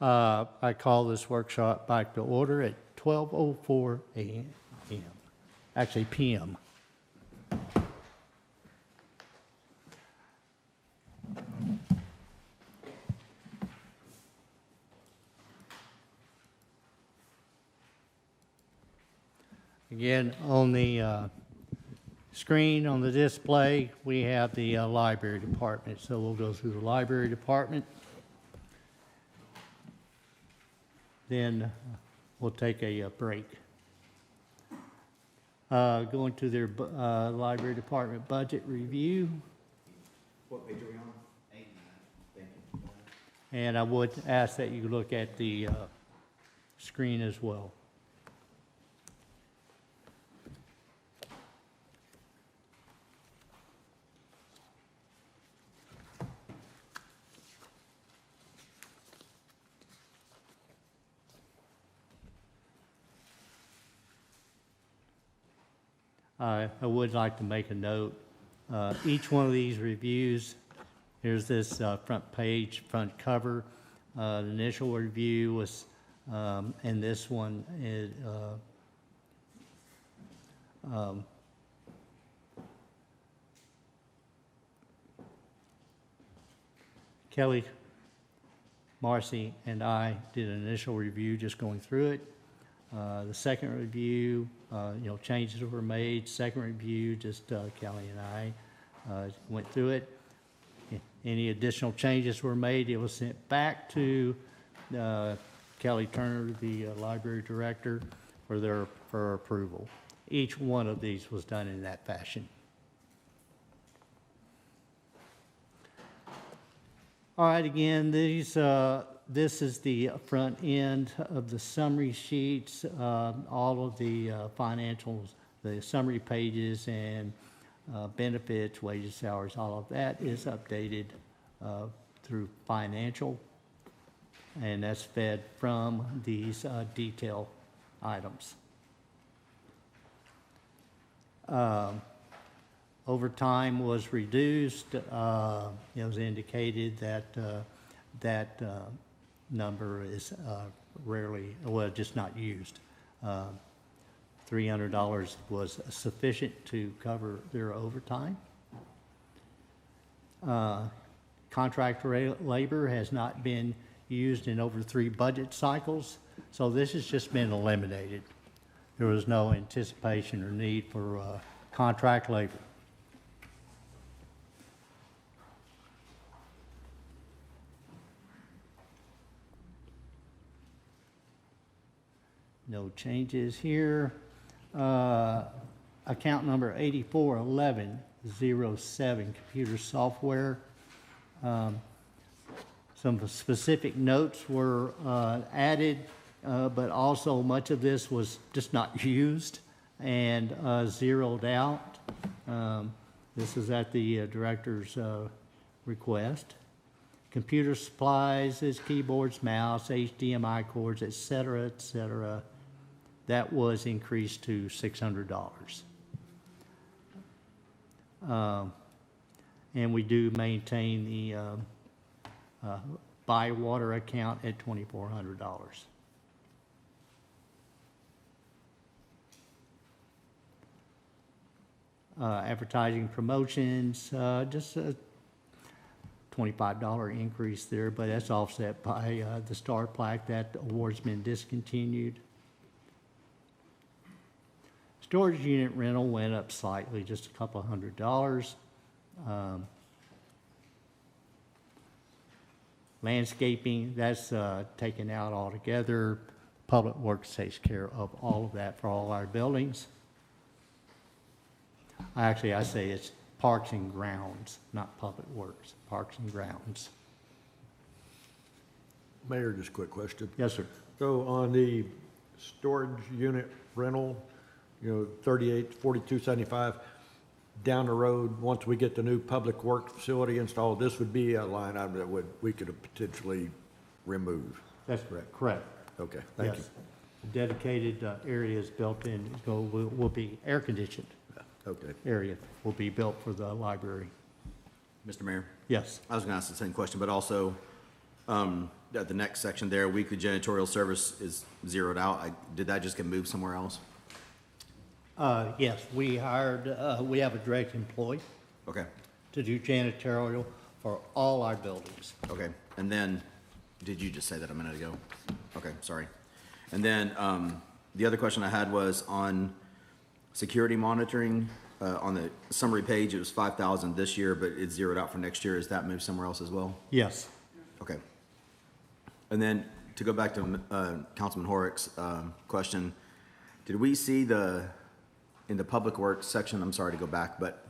A: I call this workshop back to order at 12:04 a.m., actually p.m. Again, on the screen on the display, we have the library department. So we'll go through the library department. Then we'll take a break. Going to their library department budget review.
C: What page are we on? 89. Thank you.
A: And I would ask that you look at the screen as well. I would like to make a note. Each one of these reviews, here's this front page, front cover. The initial review was, and this one is, Kelly, Marcy, and I did an initial review, just going through it. The second review, changes were made. Second review, just Kelly and I went through it. Any additional changes were made, it was sent back to Kelly Turner, the library director, for approval. Each one of these was done in that fashion. All right, again, this is the front end of the summary sheets, all of the financials, the summary pages and benefits, wages, salaries, all of that is updated through financial, and that's fed from these detail items. Overtime was reduced. It was indicated that that number is rarely, well, just not used. $300 was sufficient to cover their overtime. Contract labor has not been used in over 3 budget cycles, so this has just been eliminated. There was no anticipation or need for contract labor. No changes here. Account number 841107, computer software. Some specific notes were added, but also much of this was just not used and zeroed out. This is at the director's request. Computer supplies is keyboards, mouse, HDMI cords, et cetera, et cetera. That was increased to $600. And we do maintain the buy water account at $2,400. Advertising promotions, just a $25 increase there, but that's offset by the star plaque. That award's been discontinued. Storage unit rental went up slightly, just a couple $100. Landscaping, that's taken out altogether. Public Works takes care of all of that for all our buildings. Actually, I say it's Parks and Grounds, not Public Works, Parks and Grounds.
G: Mayor, just a quick question.
A: Yes, sir.
G: So on the storage unit rental, 38, 4275, down the road, once we get the new public work facility installed, this would be a line item that we could potentially remove.
A: That's correct. Correct.
G: Okay, thank you.
A: Yes. Dedicated areas built in, will be air conditioned.
G: Okay.
A: Area will be built for the library.
C: Mr. Mayor?
A: Yes.
C: I was going to ask the same question, but also, at the next section there, weekly janitorial service is zeroed out. Did that just get moved somewhere else?
A: Yes, we hired, we have a direct employee
C: Okay,
A: to do janitorial for all our buildings.
C: okay. And then, did you just say that a minute ago? Okay, sorry. And then, the other question I had was on security monitoring. On the summary page, it was 5,000 this year, but it's zeroed out for next year. Is that moved somewhere else as well?
A: Yes.
C: Okay. And then to go back to Councilman Horick's question, did we see in the public works section, I'm sorry to go back, but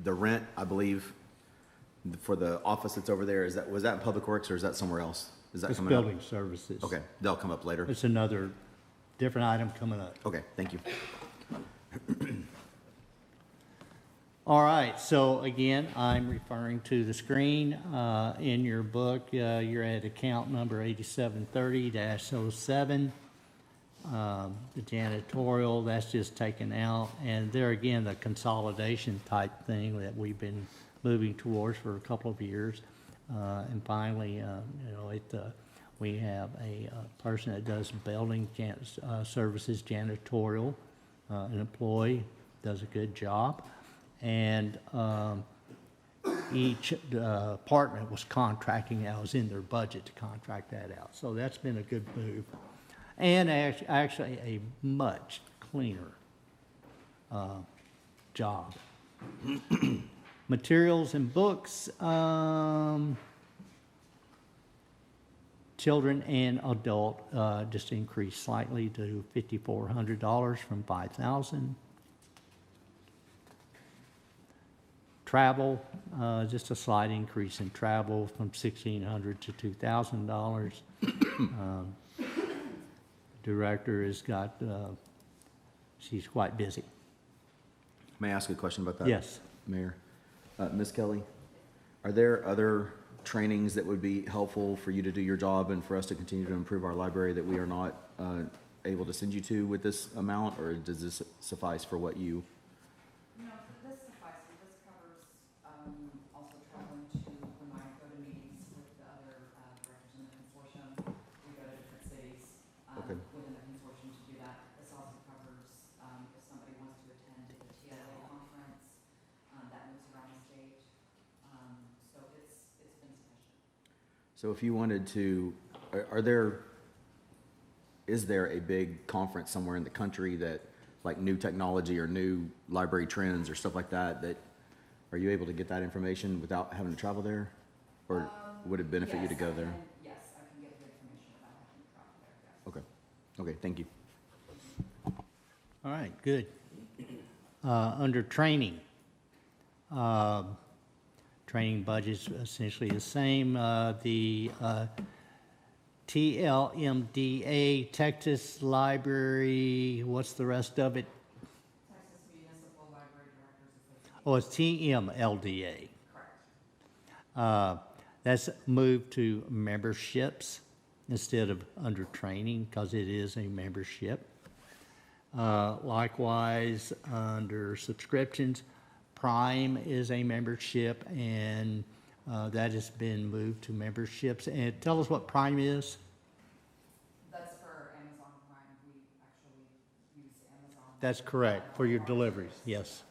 C: the rent, I believe, for the office that's over there, was that in public works or is that somewhere else? Is that
A: It's
C: coming up?
A: building services.
C: Okay, they'll come up later.
A: It's another different item coming up.
C: Okay, thank you.
A: All right, so again, I'm referring to the screen. In your book, you're at account number 8730-07. The janitorial, that's just taken out. And there again, the consolidation type thing that we've been moving towards for a couple of years. And finally, we have a person that does building services, janitorial, an employee, does a good job. And each department was contracting out, was in their budget to contract that out. So that's been a good move. And actually a much cleaner job. Materials and books, children and adult just increased slightly to $5,400 from $5,000. Travel, just a slight increase in travel from $1,600 to $2,000. Director has got, she's quite busy.
C: May I ask a question about that?
A: Yes.
C: Mayor. Ms. Kelly, are there other trainings that would be helpful for you to do your job and for us to continue to improve our library that we are not able to send you to with this amount, or does this suffice for what you?
E: No, this suffices. This covers also traveling to, when I go to meetings with the other directors in the consortium, we go to different cities
C: Okay.
E: within the consortium to do that. This also covers if somebody wants to attend the TLA conference, that moves around the state. So it's been sufficient.
C: So if you wanted to, is there a big conference somewhere in the country that, like new technology or new library trends or stuff like that, are you able to get that information without having to travel there? Or would it benefit you to go there?
E: Yes, I can get the information without having to travel there, yes.
C: Okay, thank you.
A: All right, good. Under training, training budget's essentially the same. The TLMDA, Texas Library, what's the rest of it?
E: Texas Municipal Library Directors Association.
A: Oh, it's TMLDA.
E: Correct.
A: That's moved to memberships instead of under training because it is a membership. Likewise, under subscriptions, Prime is a membership, and that has been moved to memberships. And tell us what Prime is.
E: That's for Amazon Prime. We actually use Amazon.
A: That's correct, for your deliveries, yes.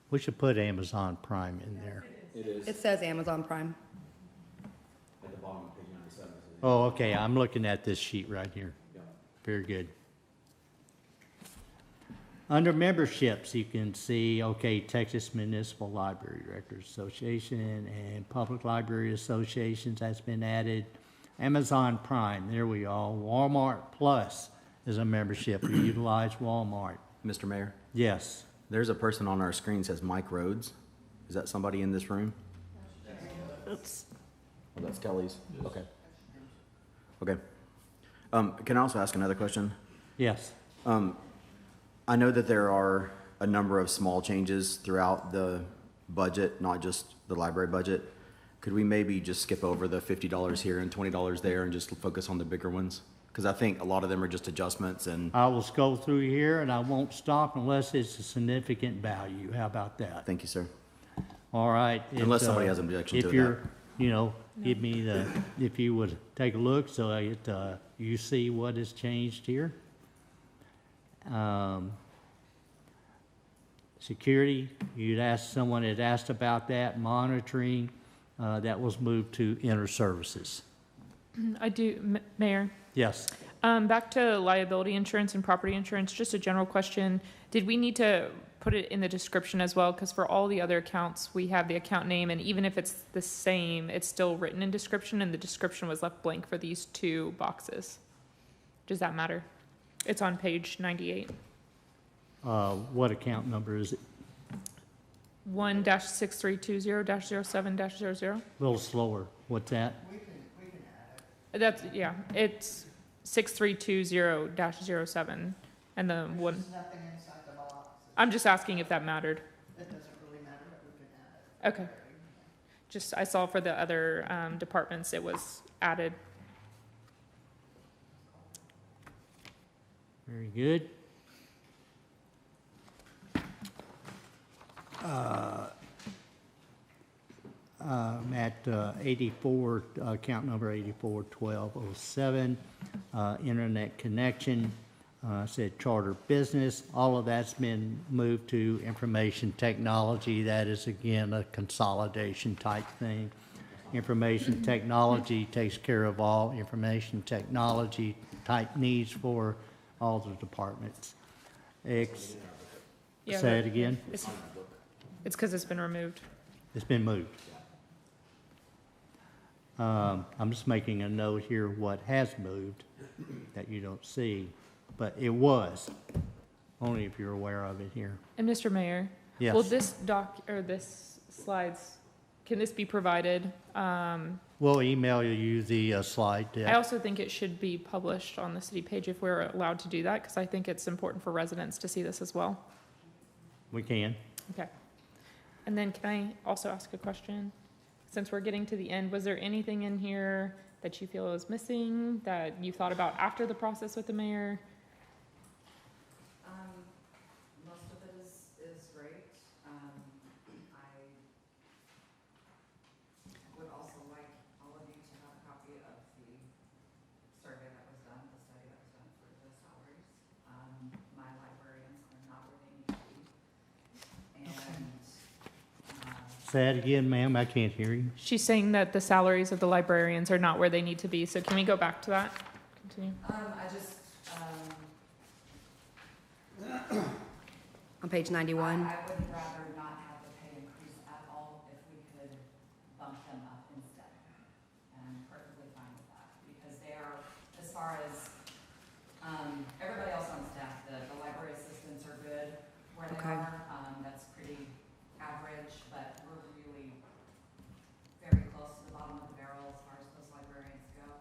A: We should put Amazon Prime in there.
C: It is.
E: It says Amazon Prime.
C: At the bottom of page 97.
A: Oh, okay, I'm looking at this sheet right here.
C: Yeah.
A: Very good. Under memberships, you can see, okay, Texas Municipal Library Directors Association and Public Library Associations, that's been added. Amazon Prime, there we are. Walmart Plus is a membership. We utilize Walmart.
C: Mr. Mayor,
A: Yes.
C: there's a person on our screen that says Mike Rhodes. Is that somebody in this room?
A: Oops.
C: Oh, that's Kelly's? Okay. Okay. Can I also ask another question?
A: Yes.
C: I know that there are a number of small changes throughout the budget, not just the library budget. Could we maybe just skip over the $50 here and $20 there and just focus on the bigger ones? Because I think a lot of them are just adjustments and.
A: I will scroll through here and I won't stop unless it's a significant value. How about that?
C: Thank you, sir.
A: All right.
C: Unless somebody has an objection to
A: If you're you know, give me if you would take a look so you see what has changed here. Security, someone had asked about that. Monitoring, that was moved to inter-services.
B: I do, Mayor.
A: Yes.
B: Back to liability insurance and property insurance, just a general question. Did we need to put it in the description as well? Because for all the other accounts, we have the account name, and even if it's the same, it's still written in description, and the description was left blank for these two boxes. Does that matter? It's on page 98.
A: What account number is it?
B: 1-6320-07-00.
A: A little slower. What's that?
B: That's, yeah, it's 6320-07, and the one.
D: There's nothing inside the box.
B: I'm just asking if that mattered.
D: It doesn't really matter, but we can add it.
B: Okay. Just, I saw for the other departments, it was added.
A: Very good. I'm at 84, account number 841207, internet connection, said charter business. All of that's been moved to information technology. That is, again, a consolidation type thing. Information technology takes care of all information technology type needs for all the departments.
B: Yeah,
A: Say it again.
B: It's because it's been removed.
A: It's been moved. I'm just making a note here what has moved that you don't see, but it was, only if you're aware of it here.
B: And Mr. Mayor?
A: Yes.
B: Will this this slides, can this be provided?
A: We'll email you the slide deck.
B: I also think it should be published on the city page if we're allowed to do that, because I think it's important for residents to see this as well.
A: We can.
B: Okay. And then can I also ask a question? Since we're getting to the end, was there anything in here that you feel is missing, that you thought about after the process with the mayor?
E: Most of it is great. I would also like all of you to have a copy of the survey that was done, the study that was done for the salaries. My librarians are not where they need to be. And
A: Say it again, ma'am, I can't hear you.
B: She's saying that the salaries of the librarians are not where they need to be, so can we go back to that? Continue.
E: on page 91. I would rather not have the pay increase at all if we could bump them up instead. And I'm perfectly fine with that, because they are, as far as everybody else on staff, the library assistants are good where they are. That's pretty average, but we're really very close to the bottom of the barrel as far as those librarians go.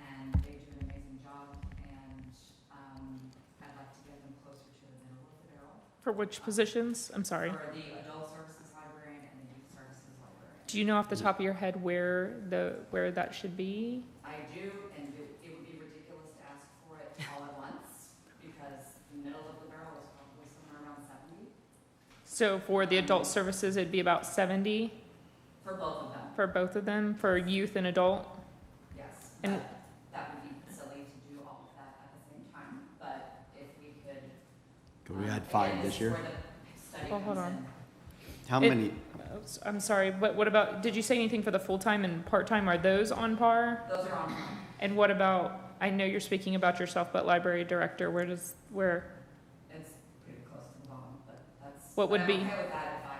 E: And they do an amazing job, and I'd like to get them closer to the middle of the barrel.
B: For which positions? I'm sorry.
E: For the adult services librarian and the youth services librarian.
B: Do you know off the top of your head where that should be?
E: I do, and it would be ridiculous to ask for it all at once, because the middle of the barrel is probably somewhere around 70.
B: So for the adult services, it'd be about 70
E: For both of them,
B: for both of them, for youth and adult?
E: yes.
B: And-
E: But that would be silly to do all of that at the same time, but if we could.
C: Could we add 5 this year?
E: Where the study
B: Well, hold
E: comes
B: on.
E: in.
C: How
B: It-
C: many,
B: I'm sorry, but what about, did you say anything for the full-time and part-time? Are those on par?
E: Those are on.
B: And what about, I know you're speaking about yourself, but library director, where?
E: It's pretty close to the bottom, but that's.
B: What would
E: I'm
B: be?
E: okay with that if I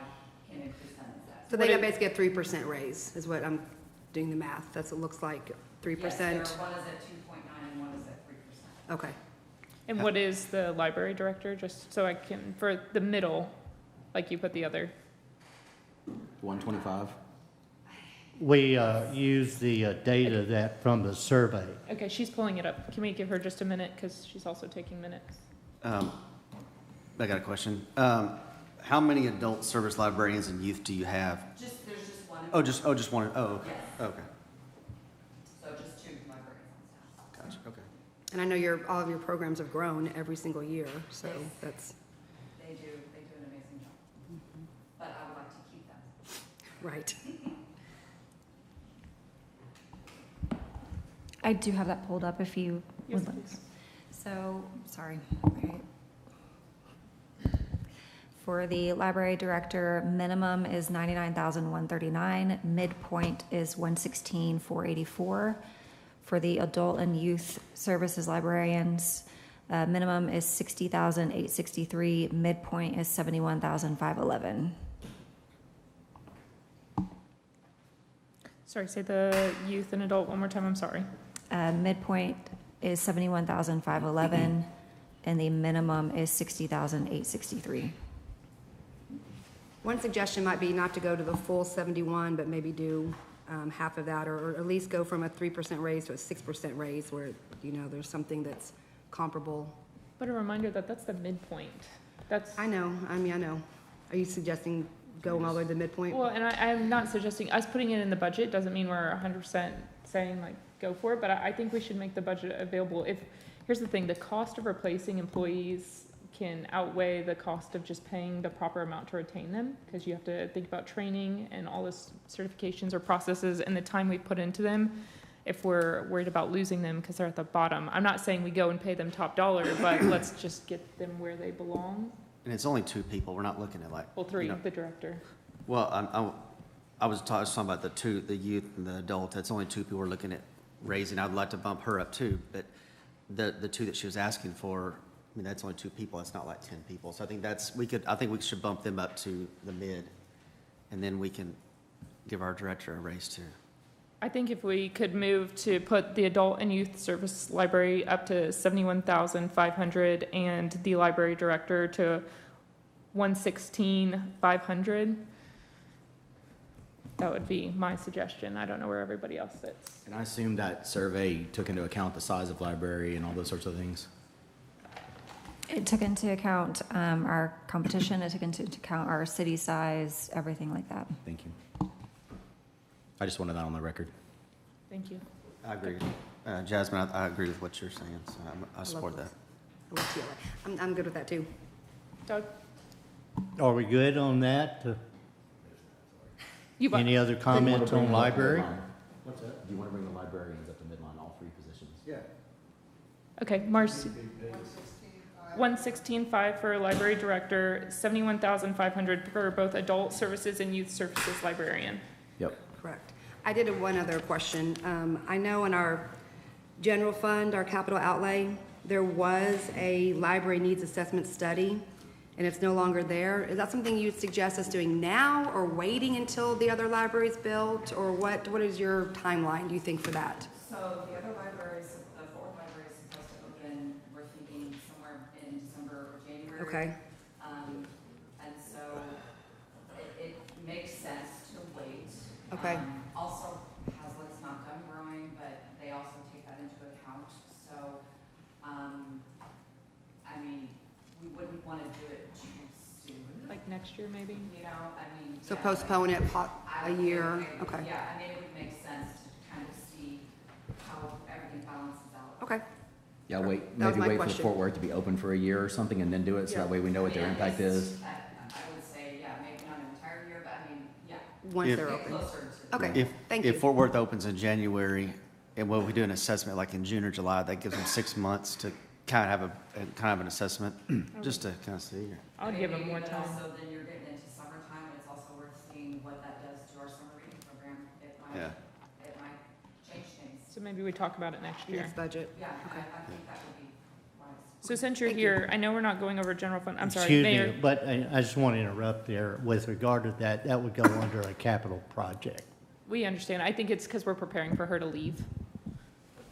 E: can increase them instead.
M: So they got basically a 3% raise, is what I'm doing the math. That's what it looks like, 3%.
E: Yes, one is at 2.9 and one is at 3%.
M: Okay.
B: And what is the library director, just so I can, for the middle, like you put the other?
C: 125?
A: We use the data that from the survey.
B: Okay, she's pulling it up. Can we give her just a minute, because she's also taking minutes?
F: I got a question. How many adult service librarians and youth do you have?
E: There's just one.
F: Just one. Oh, okay.
E: Yes.
F: Okay.
E: So just 2 librarians on staff.
F: Gotcha. Okay.
M: And I know all of your programs have grown every single year, so
E: Yes.
M: that's
E: They do an amazing job. But I would like to keep them.
M: right.
I: I do have that pulled up if you
B: Yes,
I: would like.
B: please.
I: So, sorry. Right. For the library director, minimum is 99,139, midpoint is 116,484. For the adult and youth services librarians, minimum is 60,863, midpoint is 71,511.
B: Sorry, say the youth and adult one more time, I'm sorry.
I: Midpoint is 71,511, and the minimum is 60,863.
M: One suggestion might be not to go to the full 71, but maybe do half of that, or at least go from a 3% raise to a 6% raise where, you know, there's something that's comparable.
B: But a reminder that that's the midpoint. That's,
M: I know. Are you suggesting going all the way to the midpoint?
B: well, and I'm not suggesting, us putting it in the budget doesn't mean we're 100% saying like, go for it, but I think we should make the budget available. Here's the thing, the cost of replacing employees can outweigh the cost of just paying the proper amount to retain them, because you have to think about training and all this certifications or processes and the time we put into them if we're worried about losing them because they're at the bottom. I'm not saying we go and pay them top dollar, but let's just get them where they belong.
F: And it's only 2 people. We're not looking at like.
B: Well, 3,
F: you know-
B: the director.
F: Well, I was talking about the 2, the youth and the adult. That's only 2 people we're looking at raising. I'd like to bump her up too, but the 2 that she was asking for, I mean, that's only 2 people. That's not like 10 people. So I think I think we should bump them up to the mid, and then we can give our director a raise too.
B: I think if we could move to put the adult and youth service library up to 71,500 and the library director to 116,500, that would be my suggestion. I don't know where everybody else sits.
C: And I assume that survey took into account the size of library and all those sorts of things?
I: It took into account our competition, it took into account our city size, everything like that.
C: Thank you. I just wanted that on the record.
B: Thank you.
F: I agree. Jasmine, I agree with what you're saying, so I support that.
M: I love TLA. I'm good with that too.
B: Doug?
A: Are we good on that?
B: You
A: Any other comments on library?
C: What's that? Do you want to bring the librarians up to midline, all 3 positions? Yeah.
B: Okay, Marcy. 116,500 for library director, 71,500 for both adult services and youth services librarian.
C: Yep.
M: Correct. I did have one other question. I know in our general fund, our capital outlay, there was a library needs assessment study, and it's no longer there. Is that something you'd suggest us doing now, or waiting until the other library is built, or what is your timeline, do you think, for that?
E: So the other libraries, the Fort Worth library is supposed to open, we're thinking somewhere in December or January.
M: Okay.
E: And so it makes sense to wait.
M: Okay.
E: Also, Hazlitt's not done growing, but they also take that into account. So, I mean, we wouldn't want to do it too soon.
B: Like next year, maybe?
E: You know, I mean.
M: So
E: yeah,
M: postpone it
E: I
M: a
E: would
M: year,
E: think-
M: okay.
E: Yeah, I mean, it would make sense to kind of see how everything balances out.
M: Okay.
C: Yeah,
M: That was
C: maybe
M: my
C: wait for
M: question.
C: Fort Worth to be open for a year or something and then do it, so that way we know what their
E: I mean, at
C: impact
E: least,
C: is.
E: I would say, yeah, maybe not an entire year, but I mean, yeah.
M: Once
F: If-
M: they're
E: Get
M: open.
E: closer to.
M: Okay, thank you.
F: If Fort Worth opens in January, and when we do an assessment like in June or July, that gives them 6 months to kind of have an assessment, just to kind of see.
B: I'll give them more
E: But
B: time.
E: also then you're getting into summertime, and it's also worth seeing what that does to our summer reading program.
F: Yeah.
E: It might change things.
B: So maybe we talk about it next year.
M: Next budget.
E: Yeah,
M: Okay.
E: I think that would be wise.
B: So since you're
M: Thank you.
B: here, I know we're not going over general fund, I'm sorry,
A: Excuse
B: Mayor.
A: me, but I just want to interrupt there. With regard to that, that would go under a capital project.
B: We understand. I think it's because we're preparing for her to leave.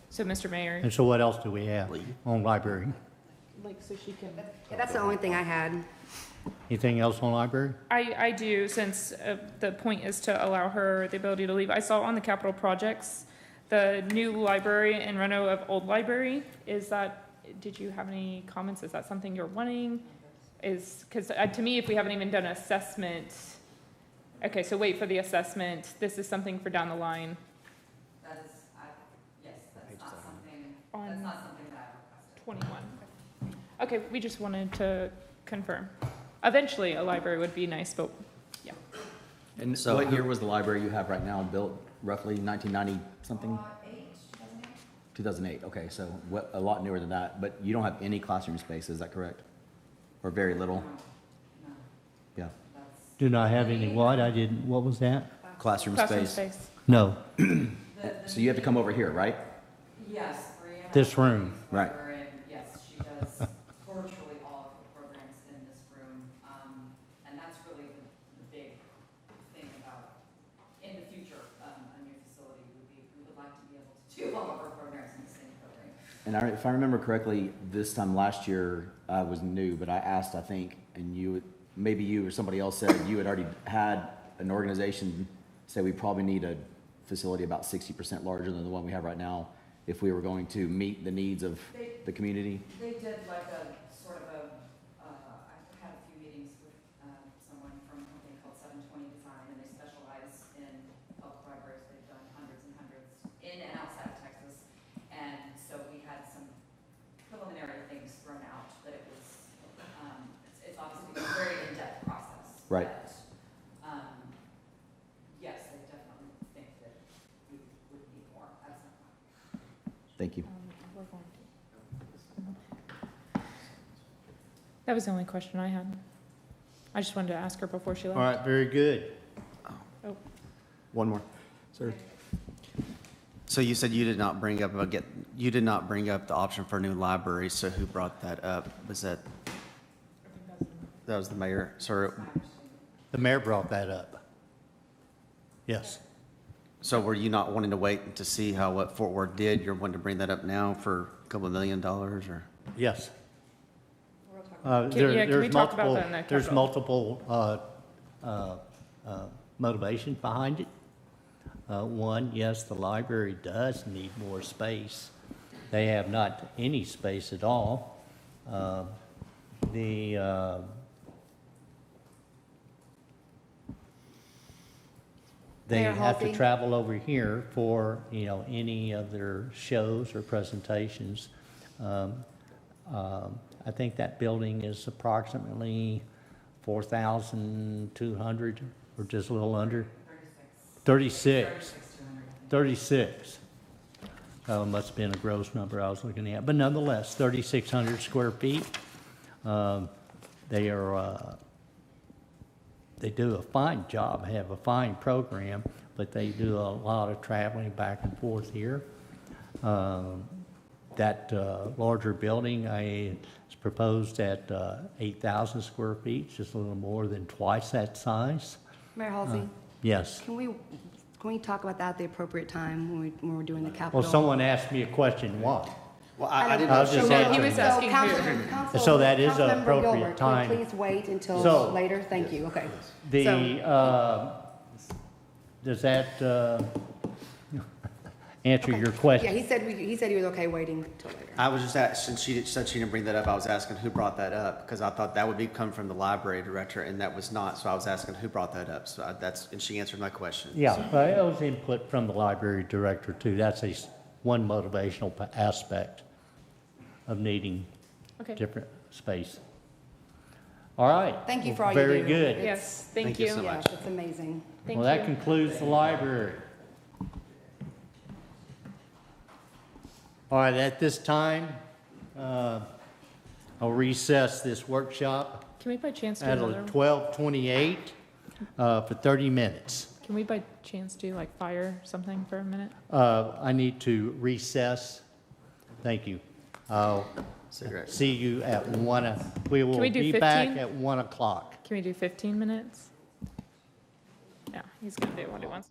B: So, Mr. Mayor,
A: And so what else do we have on library?
B: like, so she can.
M: Yeah, that's the only thing I had.
A: Anything else on library?
B: I do, since the point is to allow her the ability to leave. I saw on the capital projects, the new library and reno of old library. Is that, did you have any comments? Is that something you're wanting? Because to me, if we haven't even done assessment, okay, so wait for the assessment. This is something for down the line.
E: That is, yes, that's not something,
B: On-
E: that's not something that I requested.
B: 21. Okay, we just wanted to confirm. Eventually, a library would be nice, but yeah.
C: And
F: So-
C: what year was the library you have right now built, roughly 1990 something?
E: 2008.
C: 2008, okay, so a lot newer than that, but you don't have any classroom space, is that correct? Or very little? Yeah,
A: Do not have any what? I didn't, what was that?
C: classroom
B: Classroom
C: space.
B: space.
A: No,
C: So you have to come over here, right?
N: Yes, Brianna.
A: this room.
C: Right.
N: And yes, she does virtually all of her programs in this room. And that's really the big thing about, in the future, a new facility would be, we would like to be able to do all of our programs in the same building.
C: And if I remember correctly, this time last year, I was new, but I asked, I think, and maybe you or somebody else said you had already had an organization say we probably need a facility about 60% larger than the one we have right now if we were going to meet the needs of the community.
N: They did like a sort of I had a few meetings with someone from a company called 720 Design, and they specialize in public libraries. They've done hundreds and hundreds in and outside of Texas. And so we had some preliminary things thrown out, but it was, it's obviously a very in-depth process.
C: Right.
N: But, yes, they definitely think that we would need more at some point.
C: Thank you.
B: That was the only question I had. I just wanted to ask her before she left.
A: All right, very good.
B: Oh,
C: One more. Sir.
F: So you said you did not bring up, you did not bring up the option for a new library, so who brought that up? Was that was the mayor, sorry.
A: The mayor brought that up. Yes.
F: So were you not wanting to wait to see what Fort Worth did? You're wanting to bring that up now for a couple of $1 million or?
A: Yes.
B: Can we
A: There's
B: talk about
A: multiple,
B: that in the
A: there's
B: capital?
A: multiple motivation behind it. One, yes, the library does need more space. They have not any space at all. They
M: Mayor
A: have to
M: Hulsey?
A: travel over here for, any of their shows or presentations. I think that building is approximately 4,200 or just a little under. 36. 36. Must have been a gross number I was looking at, but nonetheless, 3,600 square feet. They do a fine job, have a fine program, but they do a lot of traveling back and forth here. That larger building is proposed at 8,000 square feet, just a little more than twice that size.
M: Mayor Hulsey,
A: Yes.
M: can we talk about that at the appropriate time when we're doing the capital?
A: Well, someone asked me a question, why?
F: Well,
M: I don't
A: I was just
B: No,
A: answering.
B: he was
A: that.
B: asking who.
M: Council-
A: So that is an
M: Councilmember
A: appropriate
M: Gilbert,
A: time.
M: can you please wait until
A: So-
M: later? Thank you, okay.
A: Does that answer your
M: Yeah,
A: question?
M: he said he was okay waiting until later.
F: I was just asking, since she said she didn't bring that up, I was asking who brought that up, because I thought that would come from the library director, and that was not, so I was asking who brought that up, so and she answered my question.
A: Yeah, but it was input from the library director too. That's one motivational aspect of needing
B: okay.
A: different space. All right.
M: Thank you for all you do.
A: Very good.
B: Yes,
F: Thank
B: thank
F: you
B: you.
F: so much.
M: Yes, it's amazing.
B: Thank
A: Well, that
B: you.
A: concludes the library. All right, at this time, I'll recess this workshop
B: Can we by chance do
A: at
B: another?
A: 12:28 for 30 minutes.
B: Can we by chance do like fire something for a minute?
A: I need to recess. Thank you. I'll
F: Cigarette.
A: see you at 1. We will
B: we do
A: be back
B: 15?
A: at 1 o'clock.
B: Can we do 15 minutes? Yeah, he's gonna do what he wants.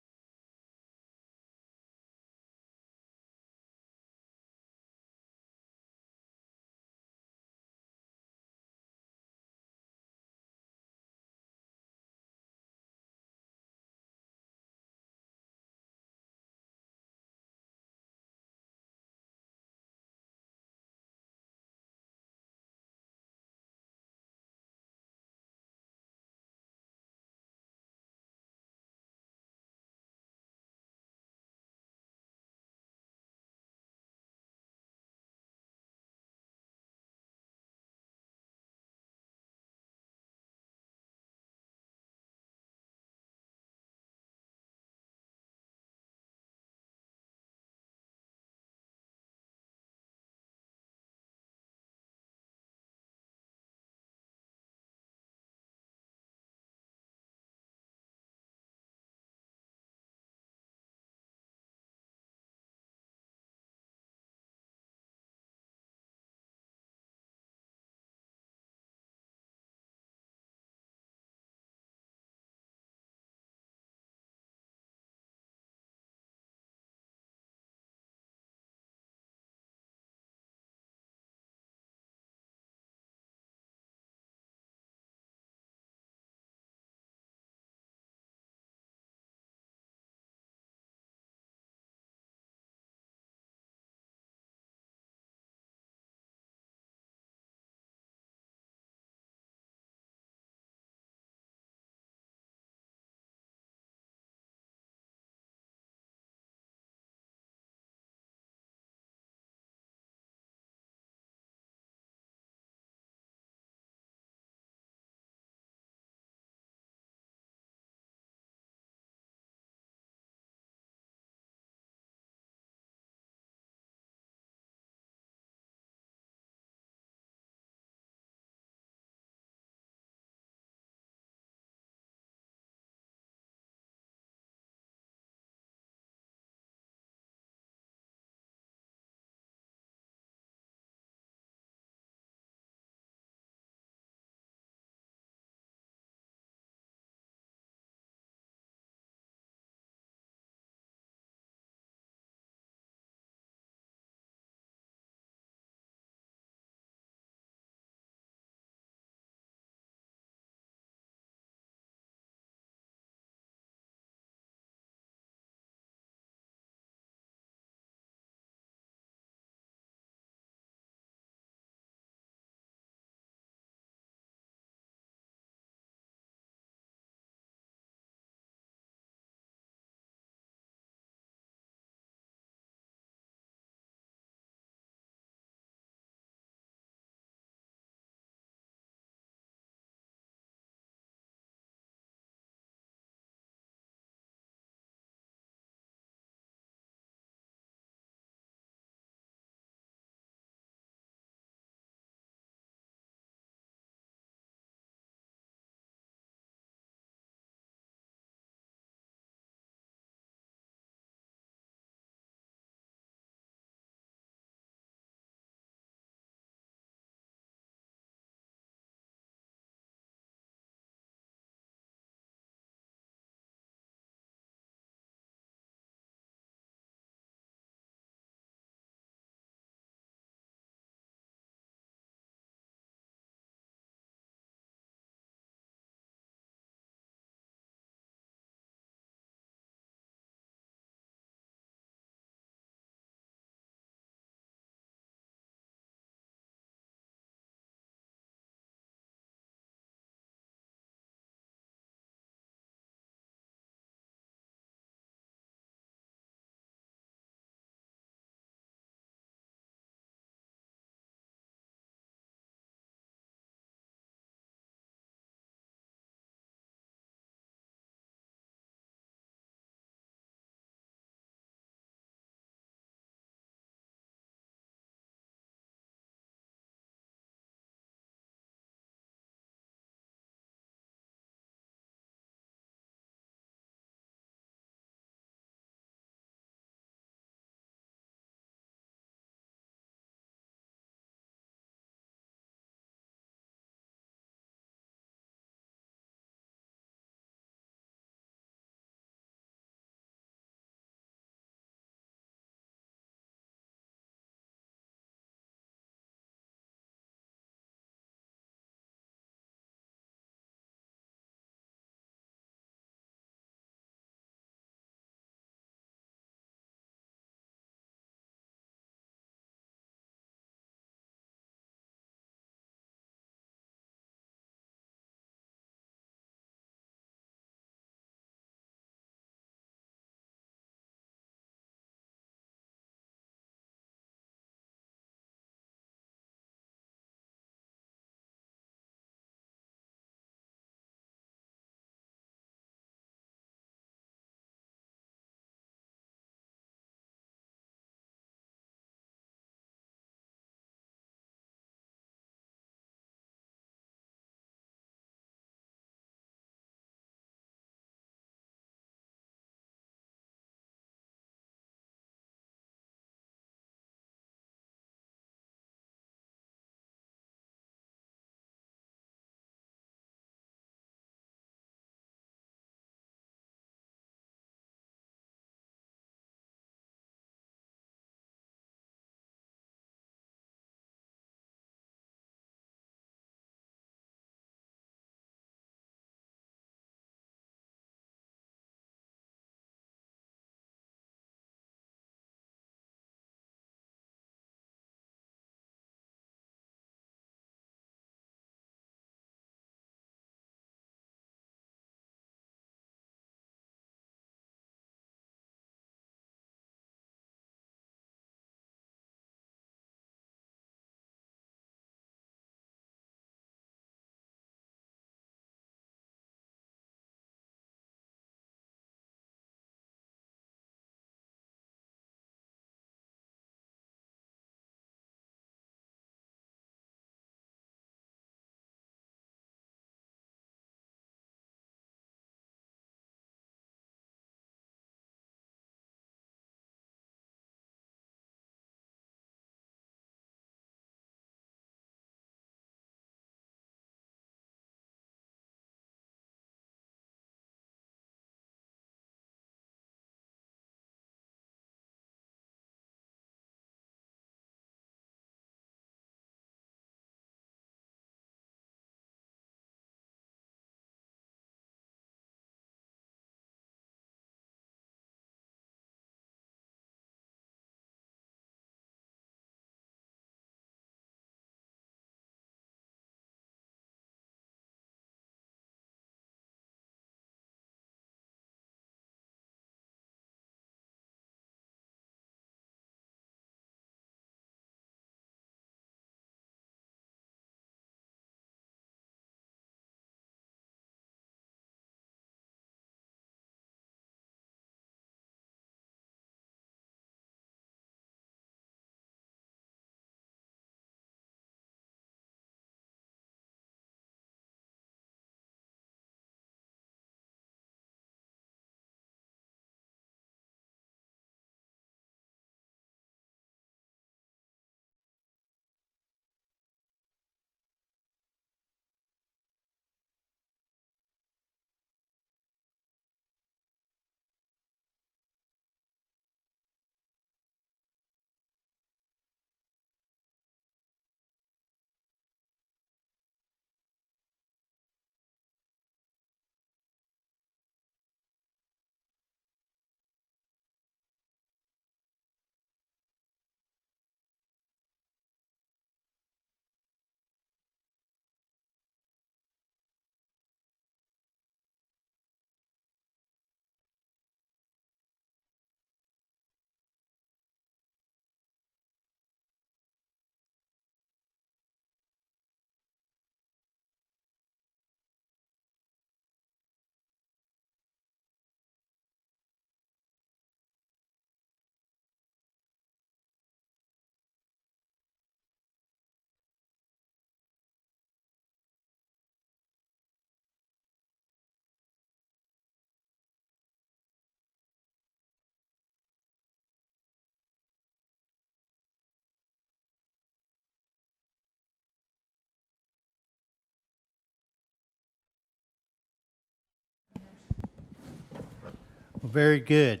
A: Very good.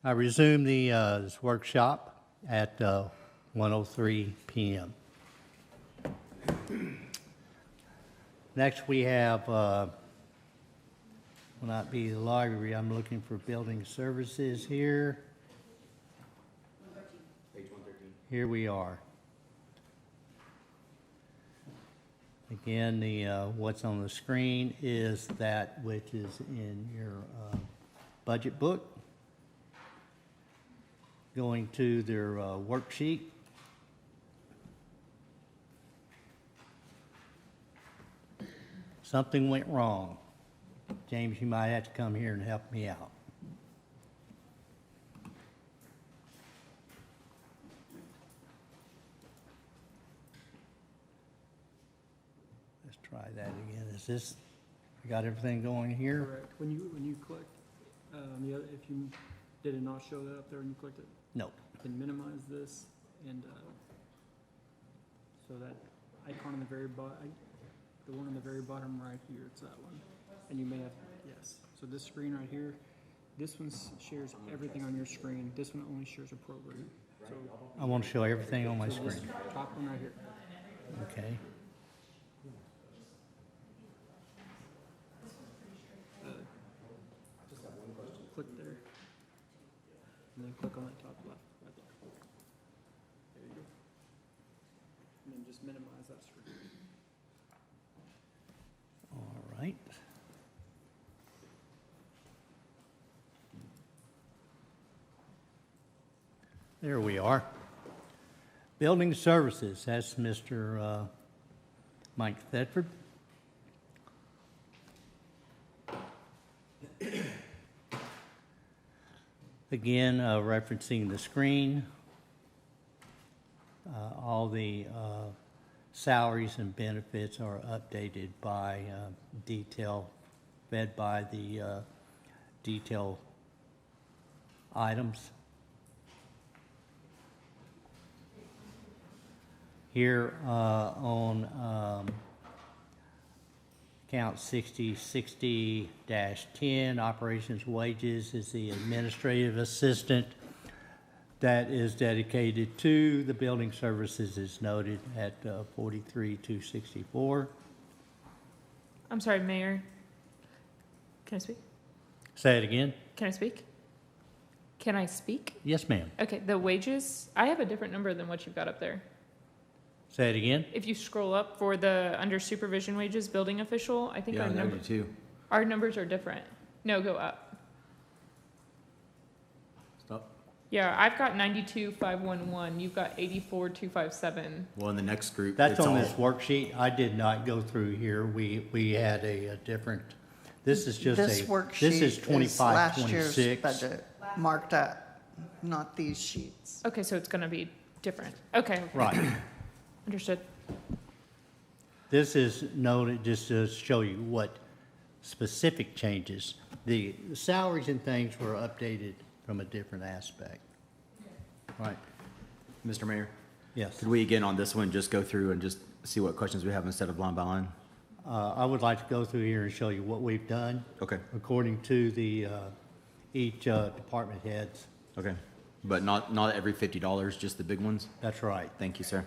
A: I resume this workshop at 1:03 p.m. Next, we have, will not be the library. I'm looking for building services here.
C: Page 113.
A: Here we are. Again, what's on the screen is that which is in your budget book. Going to their worksheet. Something went wrong. James, you might have to come here and help me out. Let's try that again. Is this, you got everything going here?
H: Correct. When you clicked, if you did it not show that up there when you clicked it?
A: No.
H: Then minimize this and, so that icon on the very the one on the very bottom right here, it's that one. And you may have, yes. So this screen right here, this one shares everything on your screen. This one only shares a program. So
A: I want to show everything on my
H: so this
A: screen.
H: top one right here.
A: Okay.
H: Click there. And then click on that top left, right there. There you go. And then just minimize that screen.
A: All right. There we are. Building services, that's Mr. Mike Thetford. Again, referencing the screen, all the salaries and benefits are updated by detail, fed by the detail items. Here on Account 6060-10, operations wages, is the administrative assistant that is dedicated to the building services is noted at 43,264.
B: I'm sorry, Mayor. Can I speak?
A: Say it again.
B: Can I speak? Can I speak?
A: Yes, ma'am.
B: Okay, the wages, I have a different number than what you've got up there.
A: Say it again.
B: If you scroll up for the, under supervision wages, building official, I think
C: Yeah,
B: our
C: I
B: number,
C: do too.
B: our numbers are different. No, go up.
C: Stop.
B: Yeah, I've got 92,511, you've got 84,257.
C: Well, in the next group,
A: That's
C: it's
A: on
C: all-
A: this worksheet. I did not go through here. We had a different, this is just
D: This
A: this
D: worksheet
A: is
D: is
A: 25,
D: last year's
A: 26.
D: budget marked up, not these sheets.
B: Okay, so it's gonna be different. Okay.
A: Right.
B: Understood.
A: This is noted just to show you what specific changes. The salaries and things were updated from a different aspect. Right.
C: Mr. Mayor,
A: Yes.
C: could we again on this one just go through and just see what questions we have instead of line by line?
A: I would like to go through here and show you what we've done
C: Okay.
A: according to the each department heads.
C: Okay. But not every $50, just the big ones?
A: That's right.
C: Thank you, sir.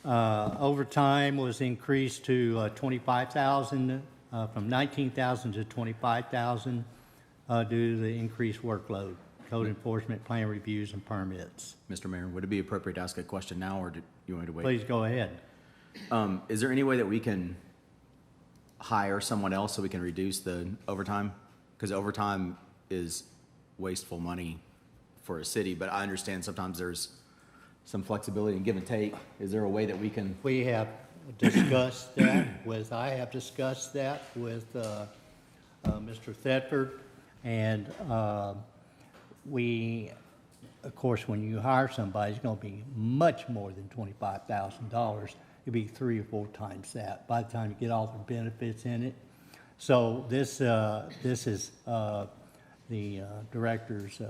A: Overtime was increased to 25,000 from 19,000 to 25,000 due to the increased workload, code enforcement, plan reviews, and permits.
C: Mr. Mayor, would it be appropriate to ask a question now, or do you want me to wait?
A: Please go ahead.
C: Is there any way that we can hire someone else so we can reduce the overtime? Because overtime is wasteful money for a city, but I understand sometimes there's some flexibility and give and take. Is there a way that we can?
A: We have discussed that with, I have discussed that with Mr. Thetford, and we, of course, when you hire somebody, it's going to be much more than $25,000. It'd be 3 or 4 times that by the time you get all the benefits in it. So this is the director's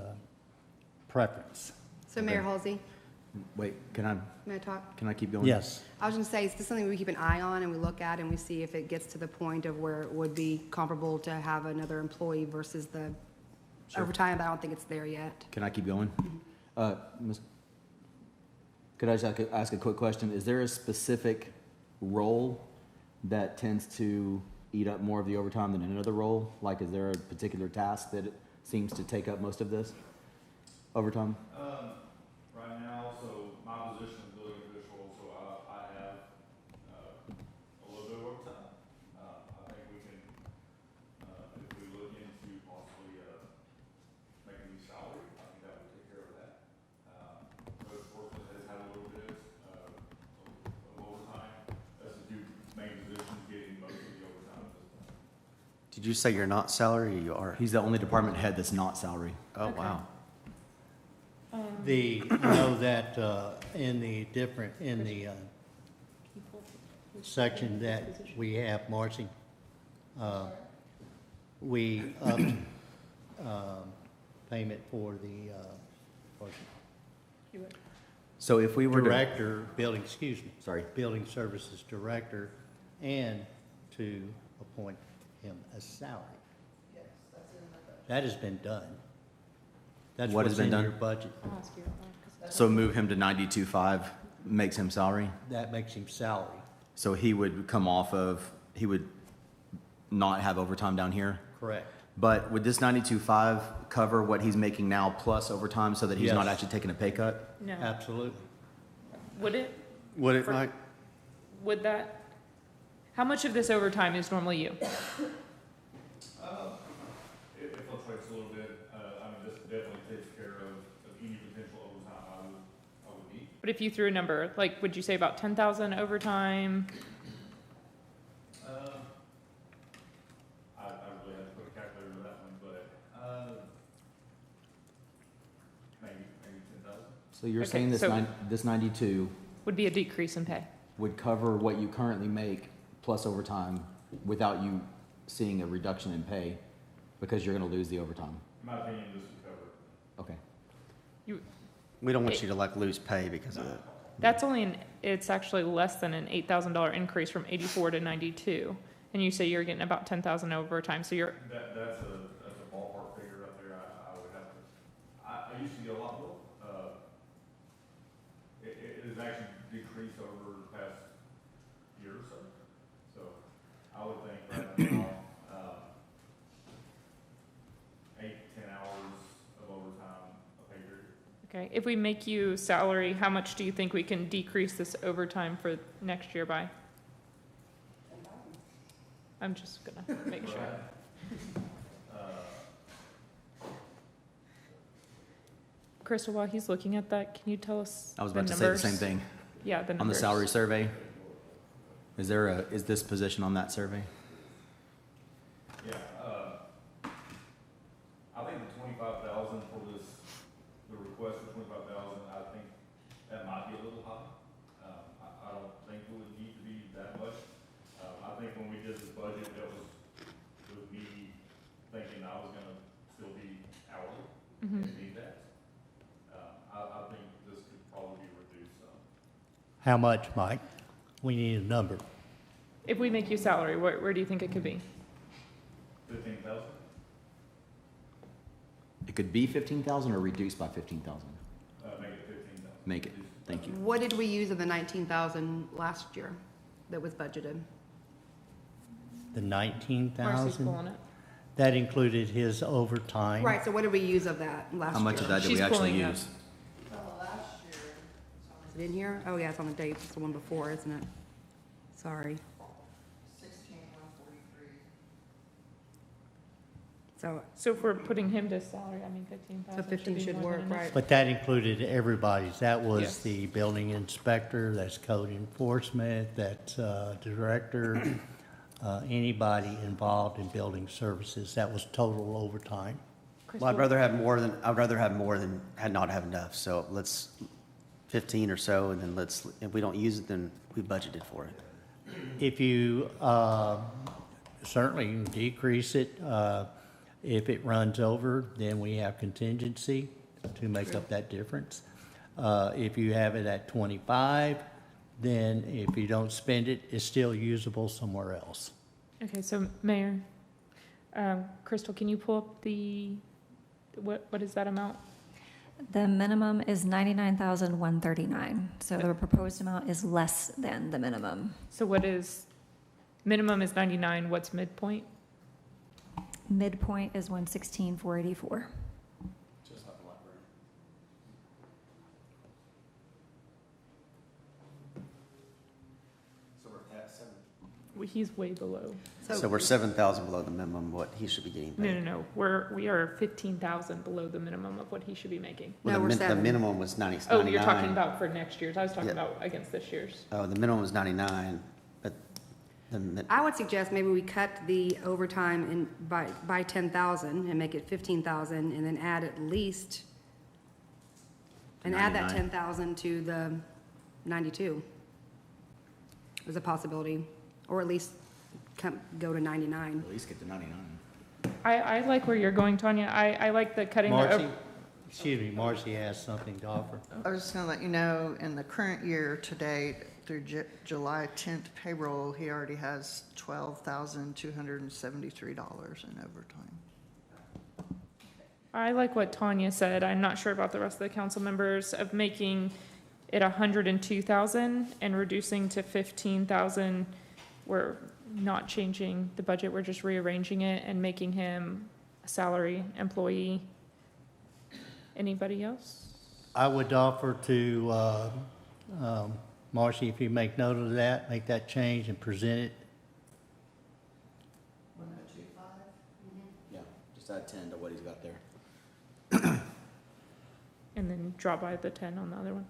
A: preference.
M: So Mayor Hulsey,
C: Wait, can I
M: talk?
C: keep going?
A: Yes.
M: I was gonna say, is this something we keep an eye on and we look at and we see if it gets to the point of where it would be comparable to have another employee versus the
E: overtime, but I don't think it's there yet.
C: Can I keep going? Could I just ask a quick question? Is there a specific role that tends to eat up more of the overtime than another role? Like, is there a particular task that seems to take up most of this overtime?
L: Right now, so my position is building official, so I have, a little bit of overtime. I think we can, if we look into possibly, making the salary, I think that would take care of that. Code enforcement has had a little bit, of overtime. That's the two main positions getting most of the overtime at this point.
F: Did you say you're not salary or you are?
C: He's the only department head that's not salary.
F: Oh, wow.
A: You know that in the section that we have, Marcy, we upped payment for the
C: So if we were to,
A: director, building, excuse me.
C: Sorry.
A: Building services director, and to appoint him a salary. Yes, that's in the budget. That has been done. That's
C: What has
A: what's
C: been
A: in
C: done?
A: your budget.
B: I'll ask you about that, 'cause
C: so move him to 92.5 makes him salary?
A: That makes him salary.
C: So he would come off of, he would not have overtime down here?
A: Correct.
C: But would this 92.5 cover what he's making now plus overtime so that he's not
A: Yes.
C: actually taking a pay cut?
B: No.
A: Absolutely.
B: Would it?
F: Would it,
B: For-
F: Mike?
B: Would that? How much of this overtime is normally you?
L: It fluctuates a little bit. I mean, this definitely takes care of any potential overtime I would need.
B: But if you threw a number, like, would you say about 10,000 overtime?
L: I really have to put a calculator to that one, but, maybe 10,000.
C: So you're
B: Okay,
C: saying this
B: so-
C: this 92
B: Would be a decrease in pay.
C: would cover what you currently make plus overtime without you seeing a reduction in pay because you're going to lose the overtime?
L: In my opinion, this would cover it.
C: Okay.
F: We don't want you to like lose pay because of it.
B: That's only it's actually less than an $8,000 increase from 84 to 92. And you say you're getting about 10,000 overtime, so you're,
L: That's a ballpark figure right there. I would have to, I used to get a lot more. It has actually decreased over the past year or so. So I would think right now, 8 to 10 hours of overtime a pay period.
B: okay. If we make you salary, how much do you think we can decrease this overtime for next year by? I'm just gonna make sure. Crystal, while he's looking at that, can you tell us
C: I was
B: the
C: about to say the
B: numbers?
C: same thing.
B: Yeah, the numbers.
C: On the salary survey, is this position on that survey?
L: Yeah, I think the 25,000 for this, the request for 25,000, I think that might be a little high. I don't think it would need to be that much. I think when we did this budget, that was with me thinking I was gonna still be hourly and need that. I think this could probably be reduced some.
A: How much, Mike? We need a number.
B: If we make you salary, where do you think it could be?
L: 15,000?
C: It could be 15,000 or reduced by 15,000?
L: Make it 15,000.
C: Make it. Thank you.
E: What did we use of the 19,000 last year that was budgeted?
A: The
B: Marcy's
A: 19,000,
B: pulling it.
A: that included his overtime.
E: Right, so what did we use of that last year?
C: How much of that did we
B: She's
C: actually
B: pulling up.
C: use?
E: Is it in here? Oh, yeah, it's on the dates. It's the one before, isn't it? Sorry.
D: 16,143.
B: So if we're putting him to salary, I mean, 15,000
E: So 15
B: be
E: should
B: more
E: work,
B: than enough.
E: right?
A: But that included everybody's. That was
B: Yes.
A: the building inspector, that's code enforcement, that's director, anybody involved in building services. That was total overtime.
F: Well, I'd rather have more than not have enough. So let's 15 or so, and then if we don't use it, then we budgeted for it.
A: If you, certainly you can decrease it. If it runs over, then we have contingency to make up that difference. If you have it at 25, then if you don't spend it, it's still usable somewhere else.
B: Okay, so Mayor, Crystal, can you pull up the What is that amount?
I: The minimum is 99,139. So the proposed amount is less than the minimum.
B: So what is, minimum is 99, what's midpoint?
I: Midpoint is 116,484.
C: Just like the library. So we're at 7.
B: He's way below.
F: So we're 7,000 below the minimum, what he should be getting paid.
B: No. We are 15,000 below the minimum of what he should be making.
F: Well,
M: No, we're
F: the
M: 7.
F: minimum was 99.
B: Oh, you're talking about for next year's. I was talking
F: Yeah.
B: about against this year's.
F: Oh, the minimum was 99, but the,
M: I would suggest maybe we cut the overtime by 10,000 and make it 15,000 and then add at least, and add that
C: 99.
M: 10,000 to the 92. There's a possibility, or at least go to 99.
C: At least get to 99.
B: I like where you're going, Tanya. I like the cutting
A: Marcy,
B: the.
A: Marcy has something to offer.
D: I was just gonna let you know, in the current year to date, through July 10th payroll, he already has $12,273 in overtime.
B: I like what Tanya said. I'm not sure about the rest of the council members of making it 102,000 and reducing to 15,000. We're not changing the budget. We're just rearranging it and making him a salary employee. Anybody else?
A: I would offer to, Marcy, if you make note of that, make that change and present it.
D: 1025?
C: Yeah, just add 10 to what he's got there.
B: And then drop by the 10 on the other one.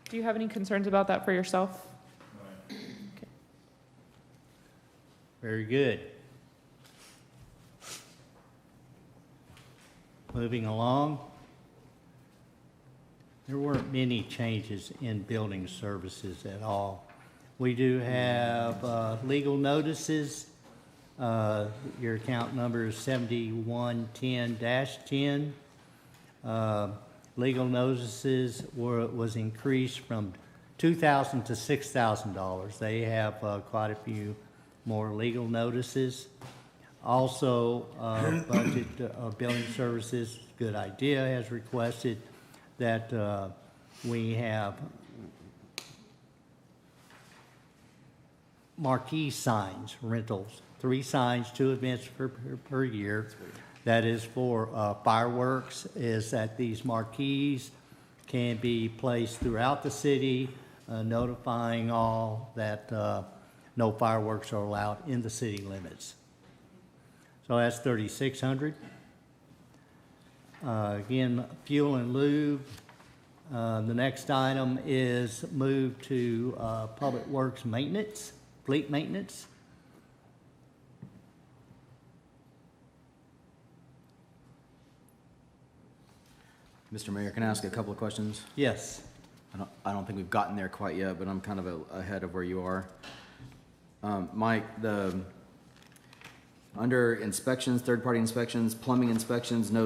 B: Do you have any concerns about that for yourself? Okay.
A: Very good. Moving along. There weren't many changes in building services at all. We do have legal notices. Your account number is 7110-10. Legal notices was increased from $2,000 to $6,000. They have quite a few more legal notices. Also, budget billing services, good idea, has requested that we have marquee signs, rentals, 3 signs, 2 events per year. That is for fireworks, is that these marquees can be placed throughout the city, notifying all that no fireworks are allowed in the city limits. So that's $3,600. Again, fuel and lube. The next item is moved to Public Works maintenance, fleet maintenance.
C: Mr. Mayor, can I ask a couple of questions?
A: Yes.
C: I don't think we've gotten there quite yet, but I'm kind of ahead of where you are. Mike, under inspections, third-party inspections, plumbing inspections, no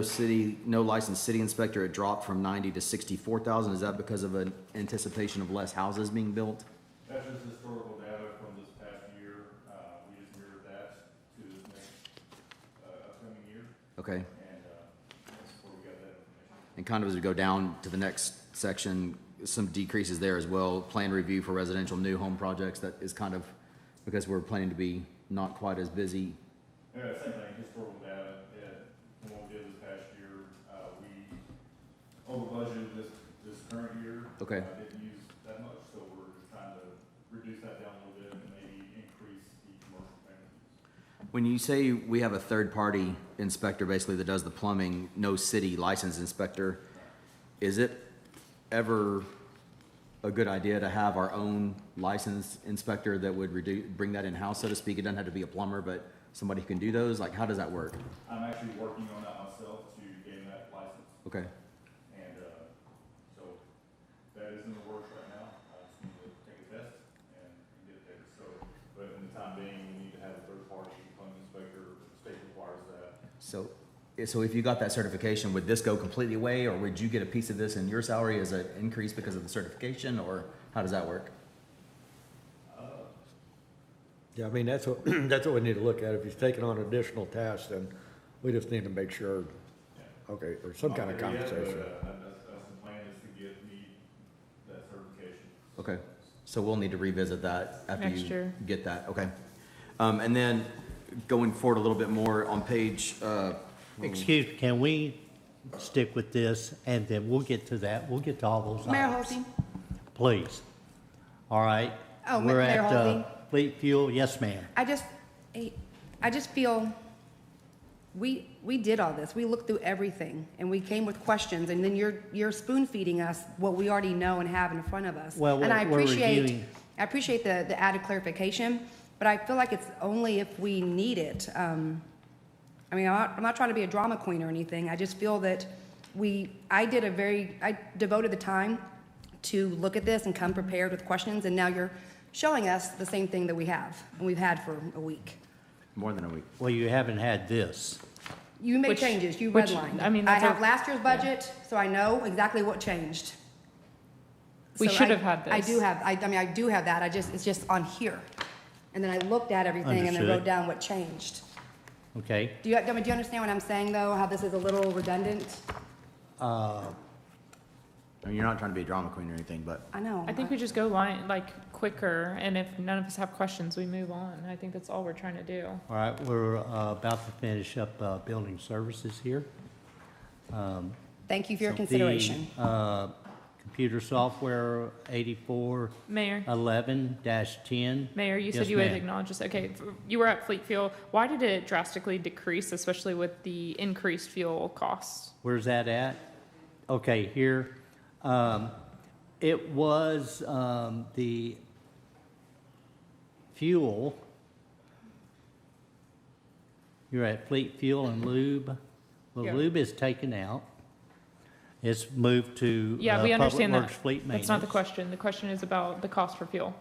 C: licensed city inspector, it dropped from 90 to 64,000. Is that because of an anticipation of less houses being built?
L: That's just historical data from this past year. We just mirrored that to this next upcoming year.
C: Okay.
L: And that's where we got that information.
C: And kind of as we go down to the next section, some decreases there as well. Plan review for residential new home projects, that is kind of because we're planning to be not quite as busy.
L: Yeah, same thing, historical data, from what we did this past year, we over budgeted this current year.
C: Okay.
L: Didn't use that much, so we're just trying to reduce that down a little bit and maybe increase the commercial payments.
C: When you say we have a third-party inspector basically that does the plumbing, no city licensed inspector, is it ever a good idea to have our own licensed inspector that would bring that in-house, so to speak? It doesn't have to be a plumber, but somebody who can do those? Like, how does that work?
L: I'm actually working on that myself to gain that license.
C: Okay.
L: And, so that is in the works right now. I just need to take a test and get it there. So, but in the time being, we need to have a third-party plumbing inspector. The state requires that.
C: So if you got that certification, would this go completely away, or would you get a piece of this in your salary as an increase because of the certification, or how does that work?
G: Yeah, I mean, that's what, that's what we need to look at. If he's taking on additional tasks, then we just need to make sure, okay, there's some kind of compensation.
O: That's the plan, is to meet that certification.
C: Okay, so we'll need to revisit that after
B: Next
C: you
B: year.
C: get that, okay. And then going forward a little bit more on page,
A: Excuse me, can we stick with this, and then we'll get to that, we'll get to all those
E: Mayor
A: items.
E: Hulsey?
A: Please. All right.
E: Oh,
A: We're
E: Mayor
A: at
E: Hulsey?
A: fleet fuel, yes, ma'am.
E: I just feel we did all this. We looked through everything and we came with questions, and then you're spoon feeding us what we already know and have in front of us.
A: Well,
E: And I
A: we're
E: appreciate
A: reviewing-
E: the added clarification, but I feel like it's only if we need it. I mean, I'm not trying to be a drama queen or anything. I just feel that I devoted the time to look at this and come prepared with questions, and now you're showing us the same thing that we have, and we've had for a week.
C: more than a week.
A: Well, you haven't had this.
E: You made
B: Which-
E: changes, you
B: which,
E: redlined.
B: I mean,
E: I
B: that's
E: have
B: a-
E: last year's budget, so I know exactly what changed.
B: We
E: So
B: should
E: I-
B: have had this.
E: I do have that, it's just on here. And then I looked at everything and then
A: Understood.
E: wrote down what changed.
A: Okay?
E: Do you understand what I'm saying, though, how this is a little redundant?
C: I mean, you're not trying to be a drama queen or anything, but
E: I know.
B: I think we just go quicker, and if none of us have questions, we move on. I think that's all we're trying to do.
A: All right, we're about to finish up building services here.
E: Thank you for your
A: So
E: consideration.
A: the, computer software 8411-10.
B: Mayor, you said
A: Yes,
B: you would
A: ma'am.
B: acknowledge this. Okay, you were at Fleet Fuel. Why did it drastically decrease, especially with the increased fuel costs?
A: Where's that at? Okay, here. It was the fuel. You're at Fleet Fuel and Lube. Well,
B: Yeah.
A: lube is taken out. It's moved to
B: Yeah, we
A: Public
B: understand that.
A: Works Fleet Maintenance.
B: That's not the question. The question is about the cost for fuel.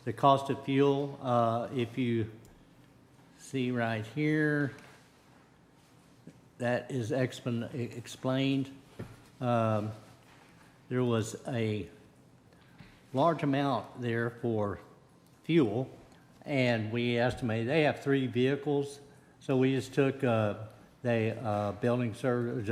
A: The cost of fuel, if you see right here, that is explained. There was a large amount there for fuel, and we estimated, they have 3 vehicles, so we just took building service,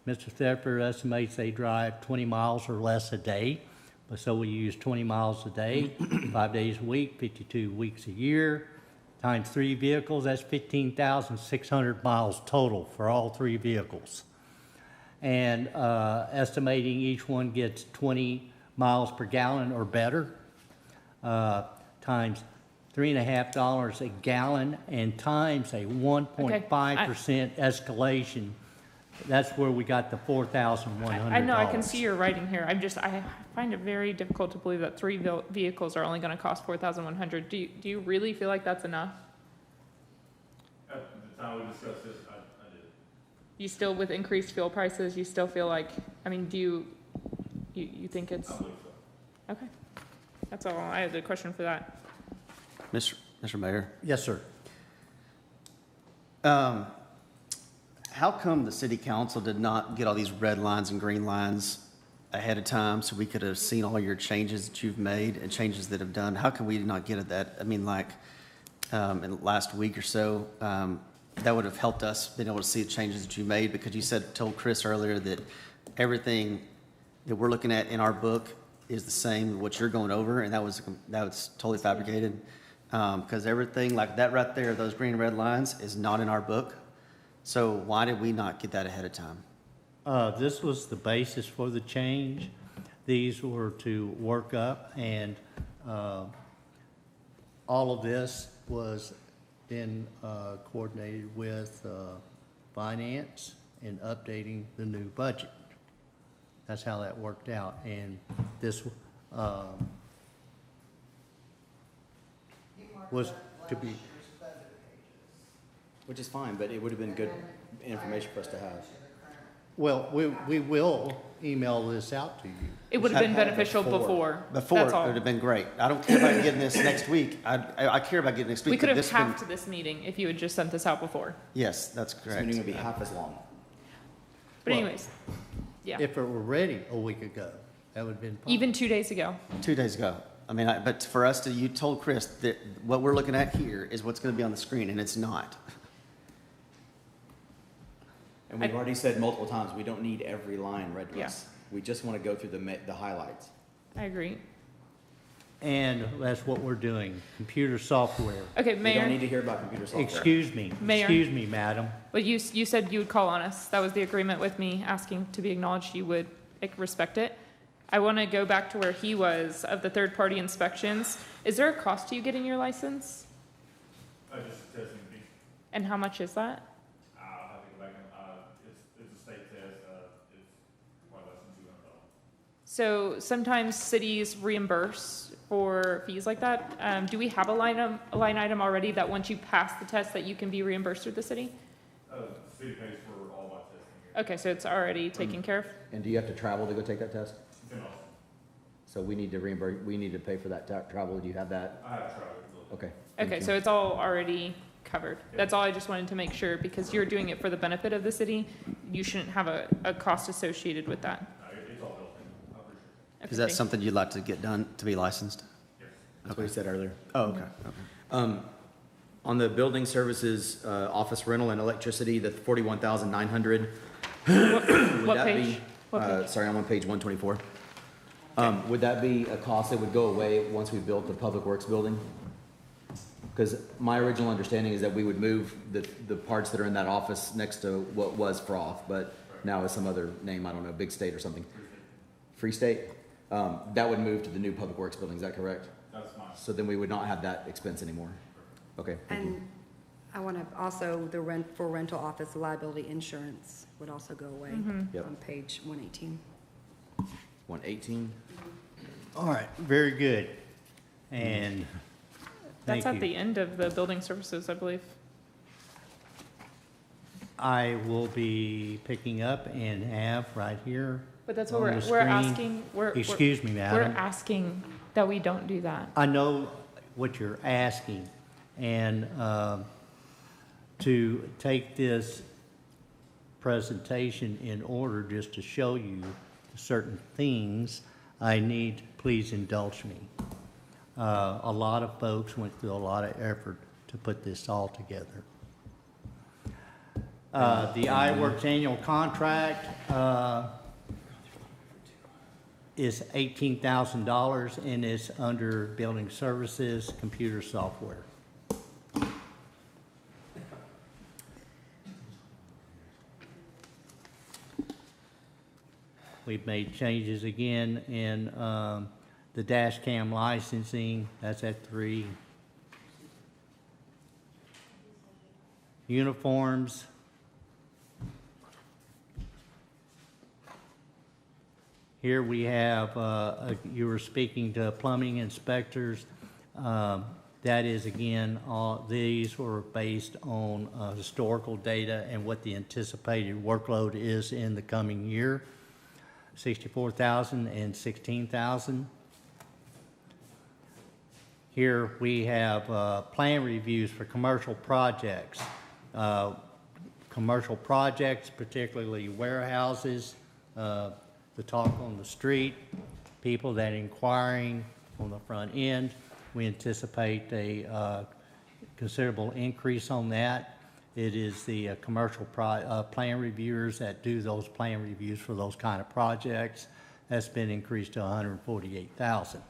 A: Mr. Thepper estimates they drive 20 miles or less a day, but so we use 20 miles a day, 5 days a week, 52 weeks a year, times 3 vehicles, that's 15,600 miles total for all 3 vehicles. And estimating each one gets 20 miles per gallon or better, times $3.50 a gallon, and times a 1.5% escalation. That's where we got the $4,100.
B: I know, I can see your writing here. I find it very difficult to believe that 3 vehicles are only going to cost $4,100. Do you really feel like that's enough?
O: At the time we discussed this, I did.
B: You still, with increased fuel prices, you still feel like, I mean, do you think it's?
O: I believe so.
B: Okay. That's all. I had a question for that.
F: Mr. Mayor?
A: Yes, sir.
F: How come the city council did not get all these red lines and green lines ahead of time so we could have seen all your changes that you've made and changes that have done? How come we did not get that? I mean, like, in the last week or so, that would have helped us being able to see the changes that you made, because you told Chris earlier that everything that we're looking at in our book is the same what you're going over, and that was totally fabricated. Because everything like that right there, those green and red lines, is not in our book. So why did we not get that ahead of time?
A: This was the basis for the change. These were to work up, and all of this was then coordinated with finance and updating the new budget. That's how that worked out, and this was to be.
C: which is fine, but it would have been good information for us to have.
A: Well, we will email this out to you.
B: It would have been beneficial before.
F: Before,
B: That's
F: it
B: all.
F: would have been great. I don't care about getting this next week. I care about getting next week.
B: We could
F: but
B: have
F: this been-
B: halved this meeting if you had just sent this out before.
F: Yes, that's
C: This
F: correct.
C: meeting would be half as long.
B: But
A: Well,
B: anyways, yeah.
A: If it were ready a week ago, that would have been fine.
B: Even 2 days ago.
F: 2 days ago. I mean, but for us to, you told Chris that what we're looking at here is what's going to be on the screen, and it's not.
C: And we've already said multiple times, we don't need every line read to us. We just want to go through the highlights.
B: I agree.
A: And that's what we're doing, computer software.
B: Okay,
C: We
B: Mayor.
C: don't need to hear about computer software.
A: Excuse me,
B: Mayor.
A: excuse me, madam.
B: But you said you would call on us. That was the agreement with me, asking to be acknowledged. You would respect it. I want to go back to where he was of the third-party inspections. Is there a cost to you getting your license?
O: Just a testing fee.
B: And how much is that?
O: I'll have to go back and, it's a state test, it's quite less than $200.
B: So sometimes cities reimburse for fees like that. Do we have a line item already that once you pass the test that you can be reimbursed through the city?
O: The city pays for all my testing here.
B: Okay, so it's already taken care of?
C: And do you have to travel to go take that test?
O: It's in Austin.
C: So we need to reimburse, we need to pay for that travel. Do you have that?
O: I have traveled.
C: Okay.
B: Okay, so it's all already covered. That's all I just wanted to make sure, because you're doing it for the benefit of the city. You shouldn't have a cost associated with that.
O: It's all built in. I appreciate it.
B: Okay,
F: Is that
B: thank-
F: something you'd like to get done to be licensed?
C: That's what he said earlier.
F: Oh, okay.
C: On the building services, office rental and electricity, the 41,900.
B: What page? What page?
C: Sorry, I'm on page 124. Would that be a cost that would go away once we built the Public Works building? Because my original understanding is that we would move the parts that are in that office next to what was Froth, but now is some other name, I don't know, Big State or something. Free State? That would move to the new Public Works building, is that correct?
O: That's fine.
C: So then we would not have that expense anymore? Okay, thank you.
M: And I want to also, for rental office liability insurance would also go away
C: Yep.
M: on page 118.
C: 118?
A: All right, very good. And
B: That's
A: thank
B: at
A: you.
B: the end of the building services, I believe.
A: I will be picking up and have right here.
B: But that's what
A: on
B: we're
A: the screen.
B: asking.
A: Excuse me,
B: We're
A: madam.
B: asking that we don't do that.
A: I know what you're asking, and to take this presentation in order just to show you certain things, I need, please indulge me. A lot of folks went through a lot of effort to put this all together. The iWorks annual contract is $18,000 and it's under building services, computer software. We've made changes again in the dash cam licensing, that's at 3. Uniforms. Here we have, you were speaking to plumbing inspectors. That is, again, all these were based on historical data and what the anticipated workload is in the coming year. 64,000 and 16,000. Here we have plan reviews for commercial projects. Commercial projects, particularly warehouses, the talk on the street, people that are inquiring on the front end. We anticipate a considerable increase on that. It is the commercial plan reviewers that do those plan reviews for those kind of projects. That's been increased to 148,000.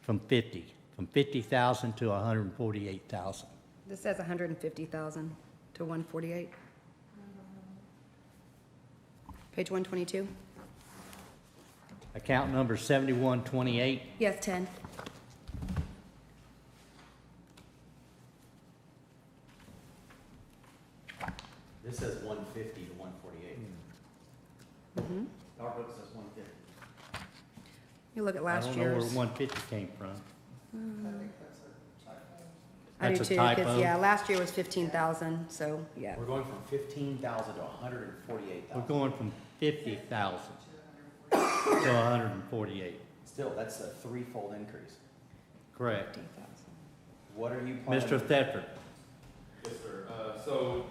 A: From 50,000 to 148,000.
M: This says 150,000 to 148. Page 122?
A: Account number 7128.
M: Yes, 10.
C: This says 150 to 148. Our book says 150.
M: You look at
A: I
M: last
A: don't know where
M: year's.
A: 150 came from.
M: I do
A: That's a
M: too, 'cause,
A: typo.
M: yeah, last year was 15,000, so, yeah.
C: We're going from 15,000 to 148,000.
A: We're going from 50,000 to 148.
C: Still, that's a threefold increase.
A: Correct.
C: What are you planning?
A: Mr. Thetford.
O: Yes, sir. So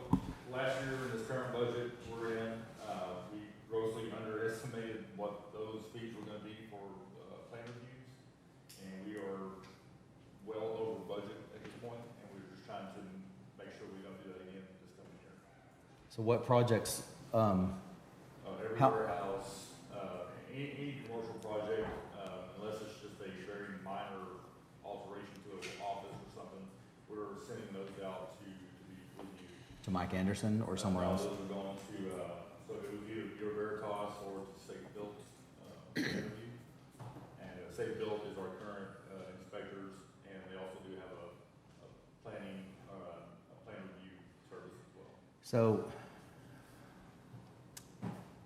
O: last year, in this current budget we're in, we grossly underestimated what those fees were gonna be for, plan reviews.
C: So what projects,
O: Every
C: How-
O: warehouse, any commercial project, unless it's just a very minor alteration to an office or something, we're sending those out to be reviewed.
C: to Mike Anderson or somewhere else?
O: Those are going to, so it would be your Veritas or to Safe Built, interview. And Safe Built is our current, inspectors, and they also do have a planning, a plan review service as well.
C: So,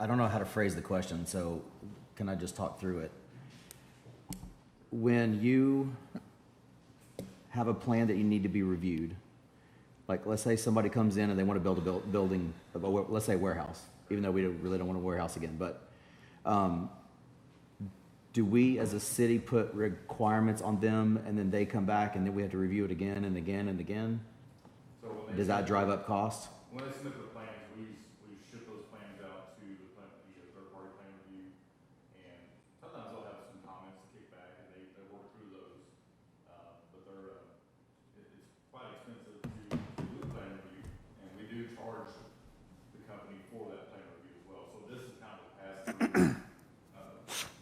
C: I don't know how to phrase the question, so can I just talk through it? When you have a plan that you need to be reviewed, like let's say somebody comes in and they want to build a building, let's say a warehouse, even though we really don't want a warehouse again, but do we as a city put requirements on them and then they come back and then we have to review it again and again and again?
O: So when they
C: Does that drive up costs?
O: When they submit the plans, we ship those plans out to the third-party plan review, and sometimes they'll have some comments to kick back, and they work through those. But it's quite expensive to do the plan review, and we do charge the company for that plan review as well. So this is kind of a pass-through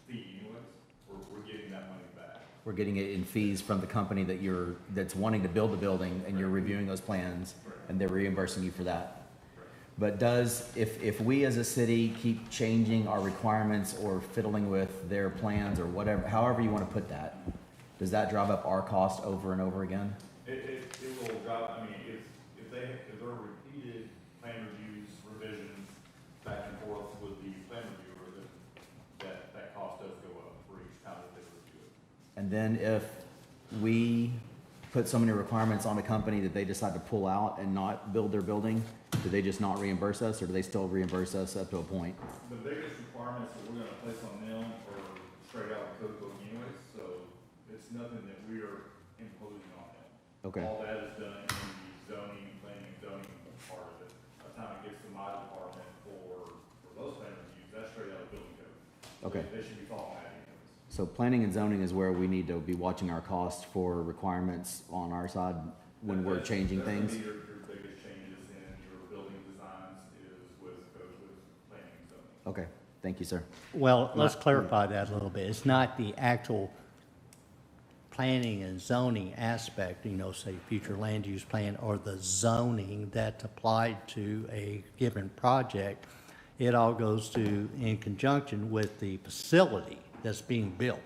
O: fee anyways. We're getting that money back.
C: We're getting it in fees from the company that's wanting to build the building and you're reviewing those plans and they're reimbursing you for that. But if we as a city keep changing our requirements or fiddling with their plans or whatever, however you want to put that, does that drive up our cost over and over again?
O: It will drop, I mean, if there are repeated plan reviews, revisions, back and forth with the plan reviewer, then that cost does go up for each time that they review it.
C: And then if we put so many requirements on a company that they decide to pull out and not build their building, do they just not reimburse us or do they still reimburse us up to a point?
O: The biggest requirements that we're gonna place on them are straight out of code book anyways, so it's nothing that we are imposing on them.
C: Okay.
O: All that is done in the zoning, planning and zoning part of it. By the time it gets to my department for those plan reviews, that's straight out of building code. So
C: Okay.
O: They should be following that anyways.
C: So planning and zoning is where we need to be watching our costs for requirements on our side when we're changing things.
O: Your biggest changes in your building designs is with planning and zoning.
C: Okay, thank you, sir.
A: Well, let's clarify that a little bit. It's not the actual planning and zoning aspect, say future land use plan or the zoning that's applied to a given project. It all goes to in conjunction with the facility that's being built.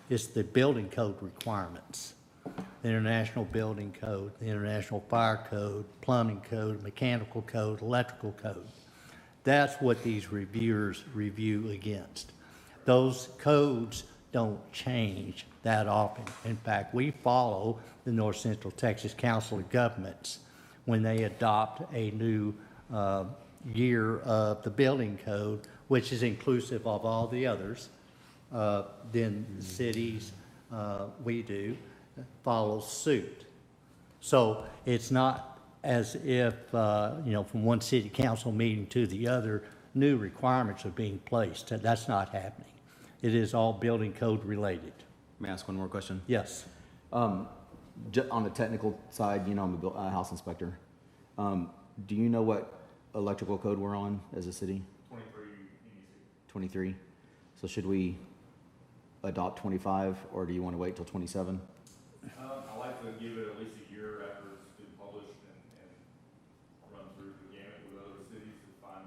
A: It's the building code requirements, the International Building Code, the International Fire Code, Plumbing Code, Mechanical Code, Electrical Code. That's what these reviewers review against. Those codes don't change that often. In fact, we follow the North Central Texas Council of Governments when they adopt a new year of the building code, which is inclusive of all the others. Then the cities, we do, follow suit. So it's not as if, from one city council meeting to the other, new requirements are being placed. That's not happening. It is all building code related.
C: May I ask one more question?
A: Yes.
C: On the technical side, I'm a house inspector. Do you know what electrical code we're on as a city?
O: 23 NEC.
C: 23. So should we adopt 25 or do you want to wait till 27?
O: I like to give it at least a year after it's been published and run through the gamut with other cities to find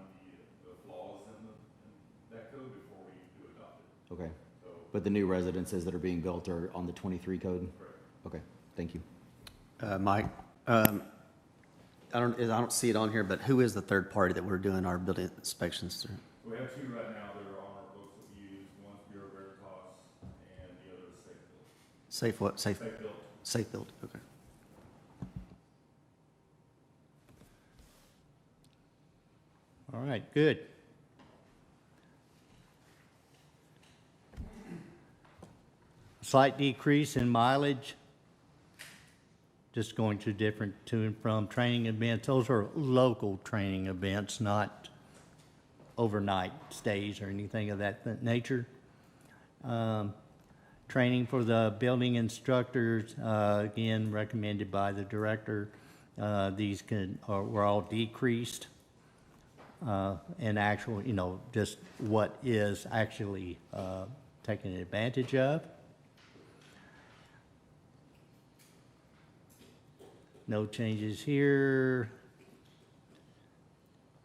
O: the flaws in that code before we do adopt it.
C: Okay.
O: So,
C: But the new residences that are being built are on the 23 code?
O: correct.
C: Okay, thank you.
F: Mike, I don't see it on here, but who is the third party that we're doing our building inspections through?
O: We have two right now that are on our books that we use. One's Bureau Veritas and the other is Safe Built.
F: Safe what? Safe
O: Built.
F: Safe Build, okay.
A: All right, good. Slight decrease in mileage, just going to different to and from training events. Those are local training events, not overnight stays or anything of that nature. Training for the building instructors, again, recommended by the director. These were all decreased. and actual, just what is actually taken advantage of. No changes here.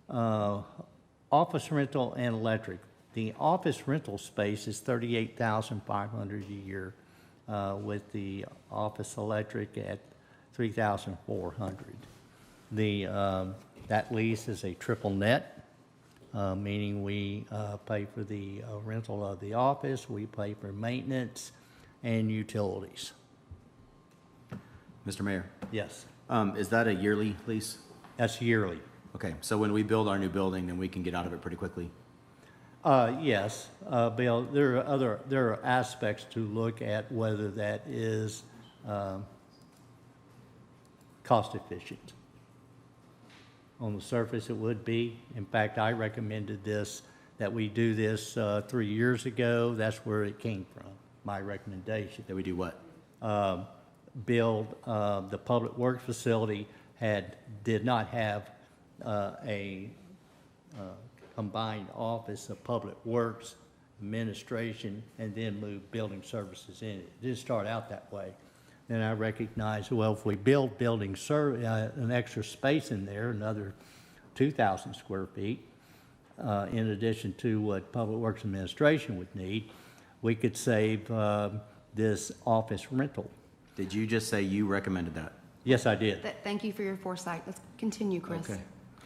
A: Office rental and electric. The office rental space is $38,500 a year, with the office electric at $3,400. That lease is a triple net, meaning we pay for the rental of the office, we pay for maintenance and utilities.
C: Mr. Mayor,
A: Yes,
C: is that a yearly lease?
A: that's yearly.
C: Okay, so when we build our new building, then we can get out of it pretty quickly?
A: Yes, Bill, there are aspects to look at whether that is cost efficient. On the surface, it would be. In fact, I recommended that we do this 3 years ago. That's where it came from, my recommendation.
C: That we do what?
A: Build the public works facility did not have a combined office of public works, administration, and then move building services in it. It didn't start out that way. Then I recognized, well, if we build an extra space in there, another 2,000 square feet, in addition to what public works administration would need, we could save this office rental.
C: Did you just say you recommended that?
A: Yes, I did.
E: Thank you for your foresight. Let's continue, Chris.
C: Okay.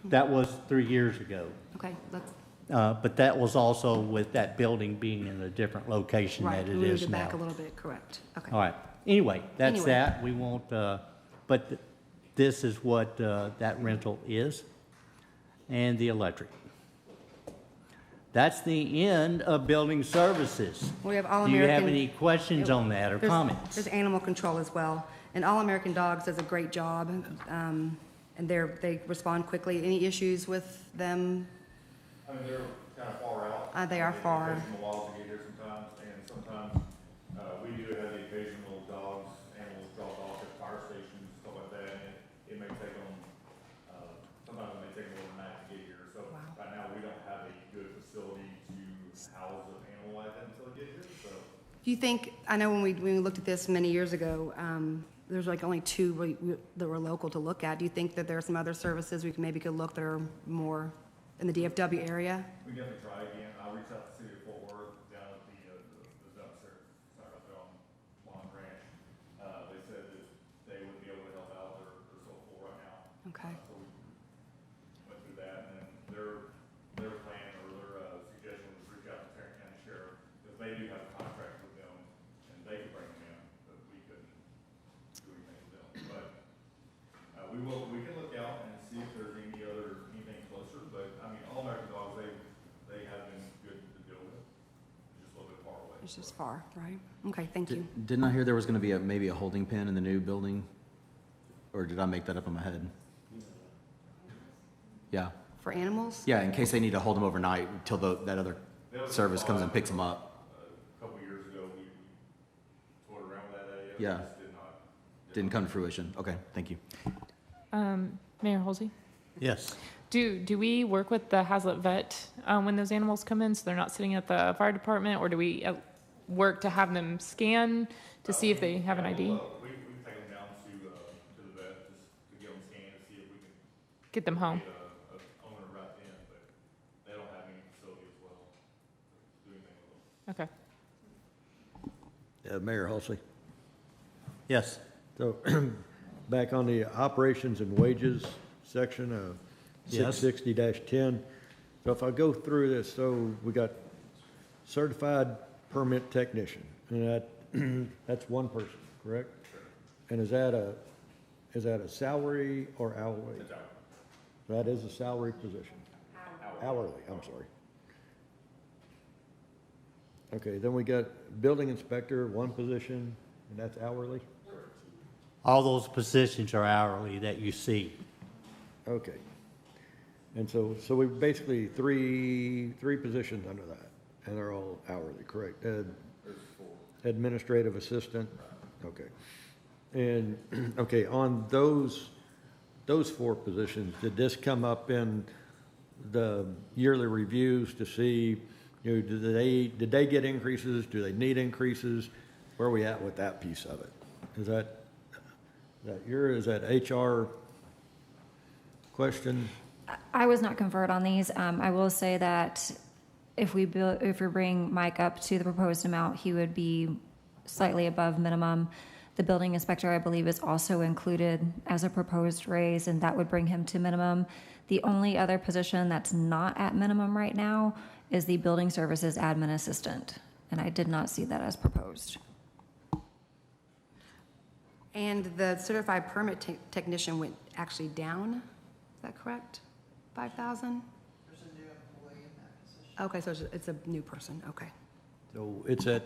A: That was 3 years ago.
E: Okay, let's,
A: But that was also with that building being in a different location
E: right,
A: that
E: we
A: it
E: moved
A: is
E: it
A: now.
E: back a little bit, correct. Okay.
A: All right. Anyway, that's
E: Anyway.
A: that. We won't, but this is what that rental is, and the electric. That's the end of building services.
E: We have All
A: Do you have
E: American.
A: any questions on that or
E: There's-
A: comments?
E: There's animal control as well, and All American Dogs does a great job, and they respond quickly. Any issues with them?
O: I mean, they're kind of far out.
E: They are far.
O: It takes them a while to get here sometimes, and sometimes, we do have the occasional animals dropped off at fire stations, stuff like that, and it may take them, sometimes it may take them overnight to get here. So right now, we don't have a good facility to house an animal like that until they get here, so.
E: Do you think, I know when we looked at this many years ago, there's like only two that were local to look at. Do you think that there are some other services we could look that are more in the DFW area?
O: We definitely try again. I'll reach out to the city of Fort Worth down at the dump there, sorry about that, on Long Branch. They said that they would be able to help out. They're so full right now.
E: Okay.
O: So we went through that, and then their plan or their suggestion was reach out to Tarrant County Sheriff, because they do have a contract with them, and they could bring them in, but we couldn't do anything with them. But we can look out and see if there's anything closer, but I mean, All American Dogs, they have been good to deal with. It's just a little bit far away.
E: It's just far, right? Okay, thank you.
C: Didn't I hear there was going to be maybe a holding pen in the new building? Or did I make that up in my head? Yeah.
E: For animals?
C: Yeah, in case they need to hold them overnight until that other
O: There was a
C: service comes and
O: thought,
C: picks them up.
O: A couple years ago, we toyed around with that idea.
C: Yeah.
O: It just did not.
C: Didn't come to fruition. Okay, thank you.
B: Mayor Hulsey?
A: Yes.
B: Do we work with the Hazlet vet when those animals come in, so they're not sitting at the fire department, or do we work to have them scan to see if they have an ID?
O: We take them down to the vet just to get them scanned to see if we can
B: Get them home.
O: get a owner right then, but they don't have any facility as well to do anything with them.
B: Okay.
G: Mayor Hulsey.
A: Yes.
G: So back on the operations and wages section of
A: Yes.
G: 660-10. So if I go through this, so we got certified permit technician, and that's one person, correct? And is that a salary or hourly?
O: It's hourly.
G: That is a salary position? Hourly, I'm sorry. Okay, then we got building inspector, one position, and that's hourly?
A: All those positions are hourly that you see.
G: Okay. And so we basically three positions under that, and they're all hourly, correct?
O: There's 4.
G: Administrative assistant? Okay. And, okay, on those 4 positions, did this come up in the yearly reviews to see, you know, did they get increases? Do they need increases? Where are we at with that piece of it? Is that HR question?
I: I was not conferred on these. I will say that if we bring Mike up to the proposed amount, he would be slightly above minimum. The building inspector, I believe, is also included as a proposed raise, and that would bring him to minimum. The only other position that's not at minimum right now is the building services admin assistant, and I did not see that as proposed.
E: And the certified permit technician went actually down, is that correct? 5,000?
D: There's a new employee in that position.
E: Okay, so it's a new person, okay.
G: So it's at.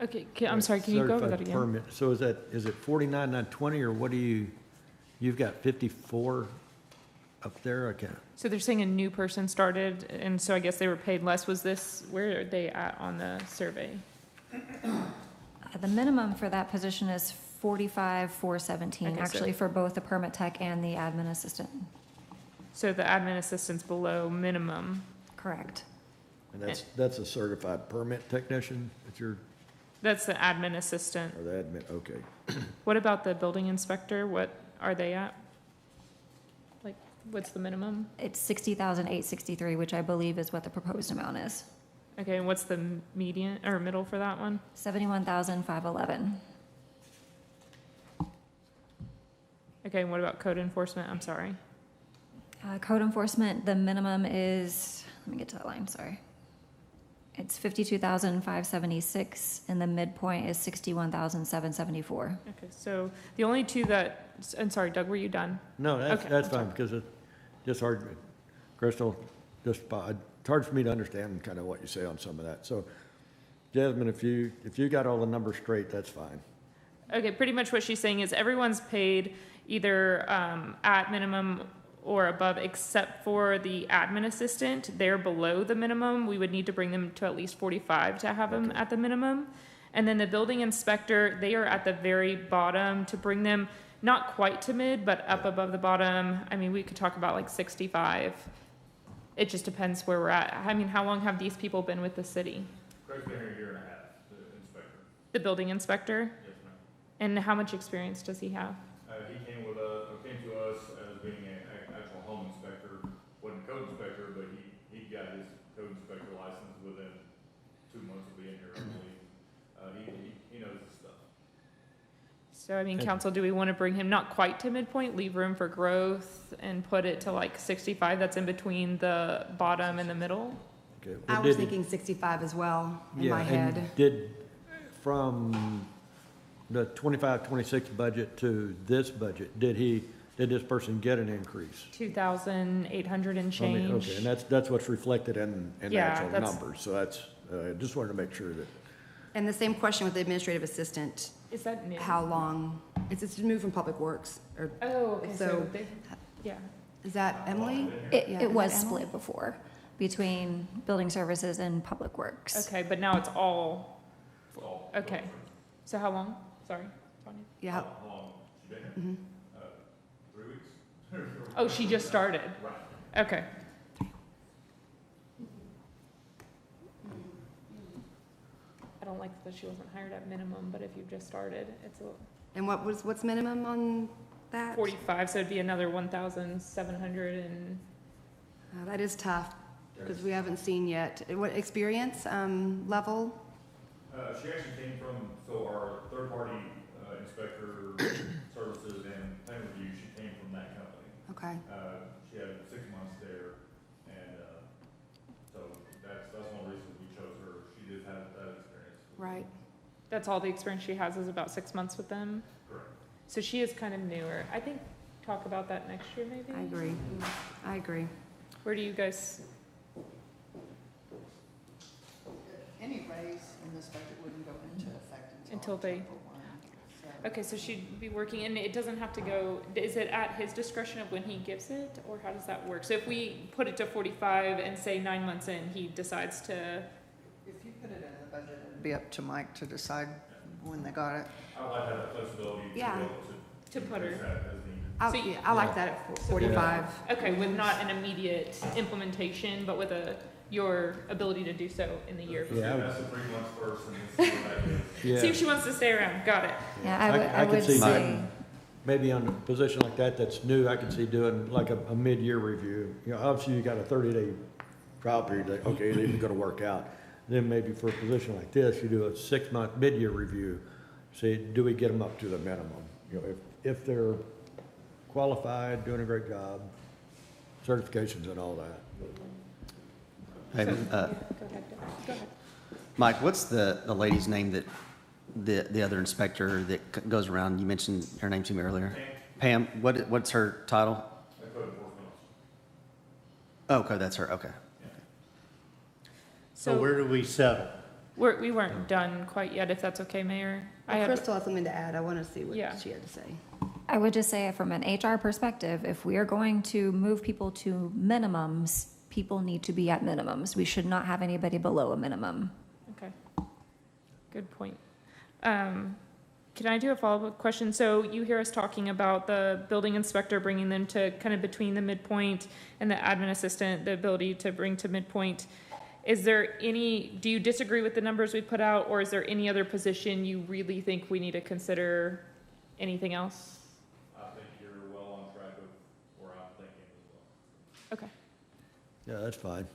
B: Okay, I'm sorry, can you go over that
G: certified
B: again?
G: permit. So is it 49,920, or what you've got 54 up there? I can't.
B: So they're saying a new person started, and so I guess they were paid less. Where are they at on the survey?
I: The minimum for that position is 45,417,
B: Okay, so-
I: actually, for both the permit tech and the admin assistant.
B: So the admin assistant's below minimum.
I: Correct.
G: And that's a certified permit technician?
B: That's the admin assistant.
G: Or the admin, okay.
B: What about the building inspector? What are they at? Like, what's the minimum?
I: It's 60,863, which I believe is what the proposed amount is.
B: Okay, and what's the median, or middle for that one?
I: 71,511.
B: Okay, and what about code enforcement? I'm sorry.
I: Code enforcement, the minimum is, let me get to that line, sorry. It's 52,576, and the midpoint is 61,774.
B: Okay, so the only two that, I'm sorry, Doug, were you done?
G: No, that's
B: Okay,
G: that's
B: I'm
G: fine,
B: sorry.
G: because it's just hard, Crystal, it's hard for me to understand kind of what you say on some of that. So Jasmine, if you got all the numbers straight, that's fine.
B: Okay, pretty much what she's saying is everyone's paid either at minimum or above, except for the admin assistant. They're below the minimum. We would need to bring them to at least 45 to have them at the minimum. And then the building inspector, they are at the very bottom to bring them not quite to mid, but up above the bottom. I mean, we could talk about like 65. It just depends where we're at. I mean, how long have these people been with the city?
O: Craig's been here a year and a half, the inspector.
B: The building inspector?
O: Yes, ma'am.
B: And how much experience does he have?
O: He came to us as being an actual home inspector, wasn't a code inspector, but he got his code inspector license within 2 months of being here, I believe. He knows his stuff.
B: So, I mean, council, do we want to bring him not quite to midpoint, leave room for growth, and put it to like 65? That's in between the bottom and the middle?
G: Okay.
E: I was thinking 65 as well in my head.
G: And did, from the 25-26 budget to this budget, did this person get an increase?
B: 2,800 and
G: I mean,
B: change.
G: okay, and that's what's reflected in the
B: Yeah,
G: actual
B: that's-
G: numbers. So that's, just wanted to make sure that.
E: And the same question with the administrative assistant.
B: Is that new?
E: How long? It's moved from Public Works, or,
B: Oh, okay, so
E: So-
B: they, yeah.
E: is that Emily?
I: It
E: Yeah,
I: it
E: is
I: was
E: that Emily?
I: split before between building services and public works.
B: Okay, but now it's all, okay. So how long? Sorry, Tanya.
E: Yeah,
O: How long she been here? 3 weeks?
B: Oh, she just started?
O: Right.
B: Okay. I don't like that she wasn't hired at minimum, but if you just started, it's
E: and what's minimum on that?
B: 45, so it'd be another 1,700 and,
E: That is tough, because we haven't seen yet. What experience, level?
O: She actually came from, so our third-party inspector services and plan review, she came from that company.
E: Okay.
O: She had 6 months there, and so that's one of the reasons we chose her. She did have that experience.
E: Right.
B: that's all the experience she has is about 6 months with them?
O: Correct.
B: So she is kind of newer. I think, talk about that next year maybe?
E: I agree. I agree.
B: Where do you guys,
D: Any raise in this budget wouldn't go into effect
B: Until
D: until
B: they-
D: October 1.
B: okay, so she'd be working, and it doesn't have to go, is it at his discretion of when he gives it, or how does that work? So if we put it to 45 and say 9 months in, he decides to,
D: If you put it in the budget, it'd be up to Mike to decide when they got it.
O: I would like to have the flexibility to be
E: Yeah.
O: able
B: To put her.
O: increase that as needed.
E: I like that at 45.
B: Okay, with not an immediate implementation, but with your ability to do so in the year.
G: Yeah,
O: That's the 3 months first and then see what that is.
B: See if she wants to stay around. Got it.
I: Yeah,
G: I
I: I
G: could
I: would
G: see
I: say,
G: maybe on a position like that that's new, I could see doing like a mid-year review. You know, obviously you got a 30-day trial period, that, okay, it isn't gonna work out. Then maybe for a position like this, you do a 6-month mid-year review. See, do we get them up to the minimum? You know, if they're qualified, doing a great job, certifications and all that.
F: Hey,
B: Go ahead. Go ahead.
F: Mike, what's the lady's name that, the other inspector that goes around, you mentioned her name to me earlier? Pam, what's her title? Oh, okay, that's her, okay.
A: So where do we settle?
B: We weren't done quite yet, if that's okay, Mayor.
E: Crystal has something to add. I want to see what
B: Yeah.
E: she had to say.
I: I would just say from an HR perspective, if we are going to move people to minimums, people need to be at minimums. We should not have anybody below a minimum.
B: Okay. Good point. Can I do a follow-up question? So you hear us talking about the building inspector, bringing them to kind of between the midpoint, and the admin assistant, the ability to bring to midpoint. Is there do you disagree with the numbers we put out, or is there any other position you really think we need to consider? Anything else?
O: I think you're well on track of where I'm thinking as well.
B: Okay.
G: Yeah, that's fine.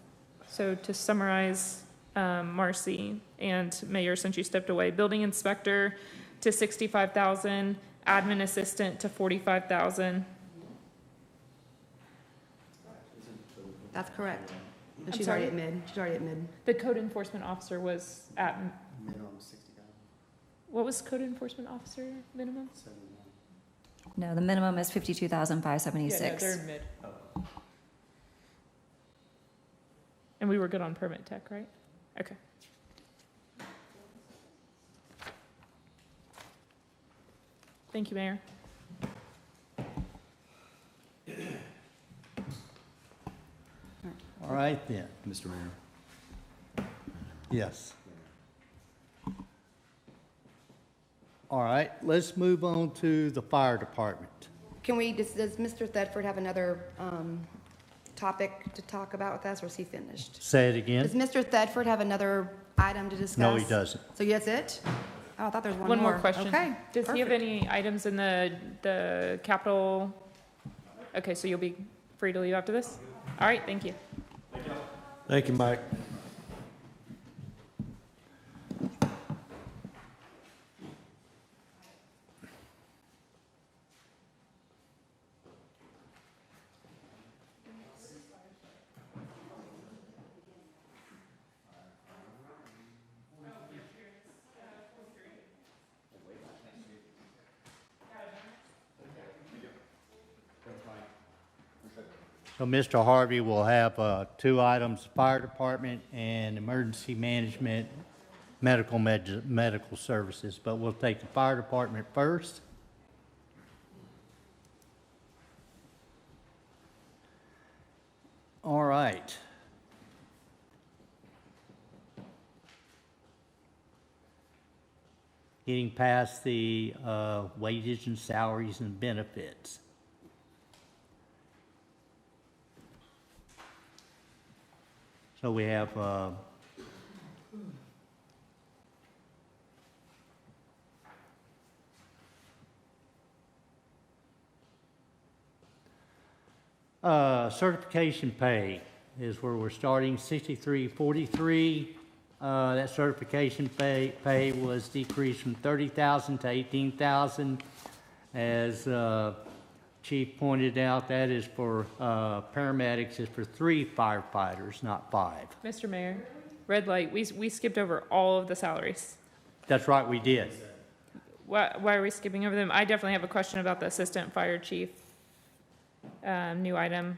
B: So to summarize, Marcy and Mayor, since you stepped away, building inspector to 65,000, admin assistant to 45,000.
E: That's correct. And
B: I'm
E: she's
B: sorry?
E: already at mid. She's already at mid.
B: The code enforcement officer was at,
F: Minimum 60,000.
B: what was code enforcement officer minimum?
I: No, the minimum is
B: Yeah, no,
I: 52,576.
B: they're mid. And we were good on permit tech, right? Okay. Thank you, Mayor.
A: All right then.
C: Mr. Mayor.
A: Yes. All right, let's move on to the fire department.
E: Can we, does Mr. Thedford have another topic to talk about with us, or is he finished?
A: Say it again.
E: Does Mr. Thedford have another item to discuss?
A: No, he doesn't.
E: So that's it? Oh, I thought there was
B: One more question.
E: Okay.
B: Does he have
E: perfect.
B: any items in the capital? Okay, so you'll be free to leave after this? All right, thank you.
G: Thank you, Mike.
A: So Mr. Harvey will have 2 items, fire department and emergency management, medical services, but we'll take the fire department first. All right. Getting past the wages and salaries and benefits. So we have certification pay is where we're starting, 6343. That certification pay was decreased from 30,000 to 18,000. As Chief pointed out, that is for paramedics, is for 3 firefighters, not 5.
B: Mr. Mayor, red light, we skipped over all of the salaries.
A: That's right, we did.
B: Why are we skipping over them? I definitely have a question about the assistant fire chief, new item.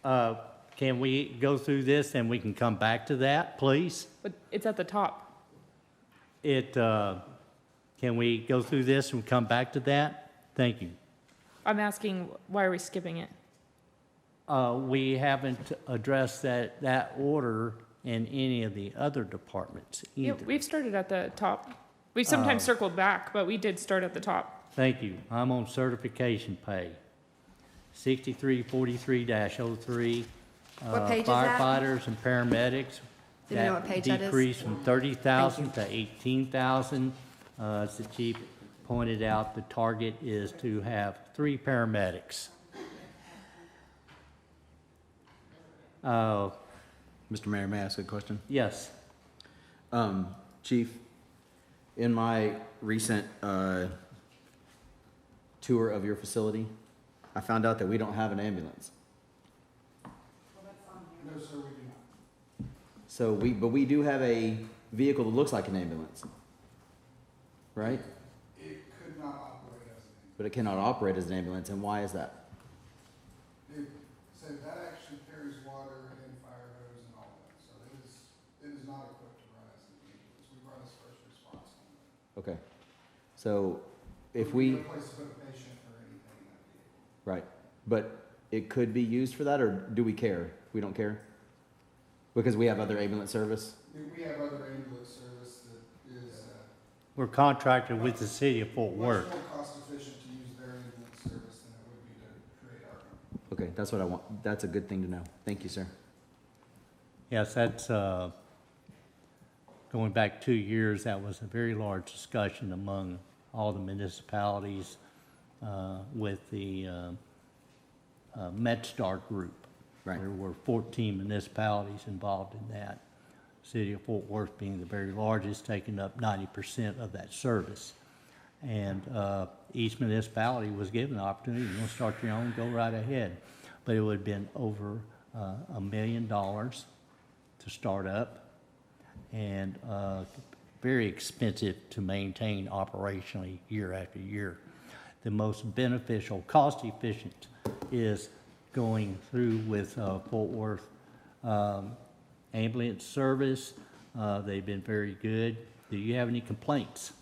A: Can we go through this and we can come back to that, please?
B: But it's at the top.
A: Can we go through this and come back to that? Thank you.
B: I'm asking, why are we skipping it?
A: We haven't addressed that order in any of the other departments
B: Yeah,
A: either.
B: we've started at the top. We've sometimes circled back, but we did start at the top.
A: Thank you. I'm on certification pay. 6343-03.
M: What page is that?
A: Firefighters and paramedics.
M: Do you know what page that is?
A: Decreased from 30,000
M: Thank
A: to 18,000. As the chief pointed out, the target is to have 3 paramedics.
C: Mr. Mayor, may I ask a question?
A: Yes.
C: Chief, in my recent tour of your facility, I found out that we don't have an ambulance.
J: No, sir, we do not.
C: So but we do have a vehicle that looks like an ambulance, right?
J: It could not operate as an
C: But it cannot operate as an ambulance, and why is that?
J: So that actually carries water and fire hose and all that, so it is not equipped to run as an ambulance. We run as first response only.
C: Okay. So if
J: We
C: we,
J: have no place to put a patient or anything in that vehicle.
C: right, but it could be used for that, or do we care? We don't care? Because we have other ambulance service?
J: We have other ambulance service that is,
A: We're contracted with the city of Fort Worth.
J: much more cost efficient to use their ambulance service than it would be to create our own.
C: Okay, that's what I want. That's a good thing to know. Thank you, sir.
A: Yes, that's, going back 2 years, that was a very large discussion among all the municipalities with the MedStar group.
C: Right.
A: There were 14 municipalities involved in that. City of Fort Worth being the very largest, taking up 90% of that service. And each municipality was given the opportunity, you want to start your own, go right ahead. But it would have been over $1 million to start up, and very expensive to maintain operationally year after year. The most beneficial, cost efficient is going through with Fort Worth ambulance service. They've been very good. Do you have any complaints?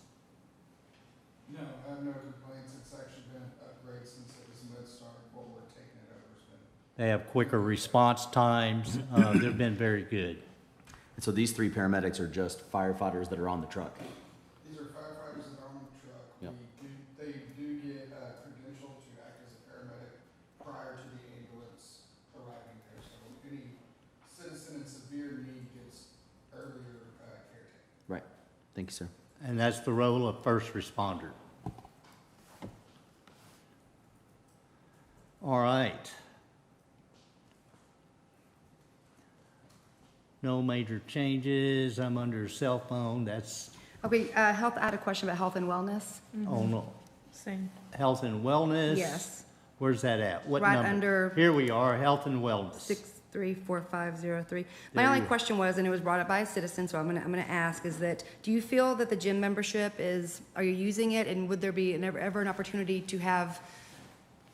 J: No, I have no complaints. It's actually been an upgrade since it was MedStar. What we're taking it over has been.
A: They have quicker response times. They've been very good.
C: And so these 3 paramedics are just firefighters that are on the truck?
J: These are firefighters that are on the truck.
C: Yep.
J: They do get credentialed to act as a paramedic prior to the ambulance arriving there. So any citizen in severe need gets earlier care taken.
C: Right. Thank you, sir.
A: And that's the role of first responder. All right. No major changes. I'm under cell phone. That's
E: Okay, health, I had a question about health and wellness.
A: on
B: Same.
A: health and wellness.
E: Yes.
A: Where's that at? What
E: Right
A: number?
E: under-
A: Here we are, health and wellness.
E: 634503.
A: There
E: My only
A: you-
E: question was, and it was brought up by a citizen, so I'm gonna ask, is that, do you feel that the gym membership are you using it? And would there be ever an opportunity to have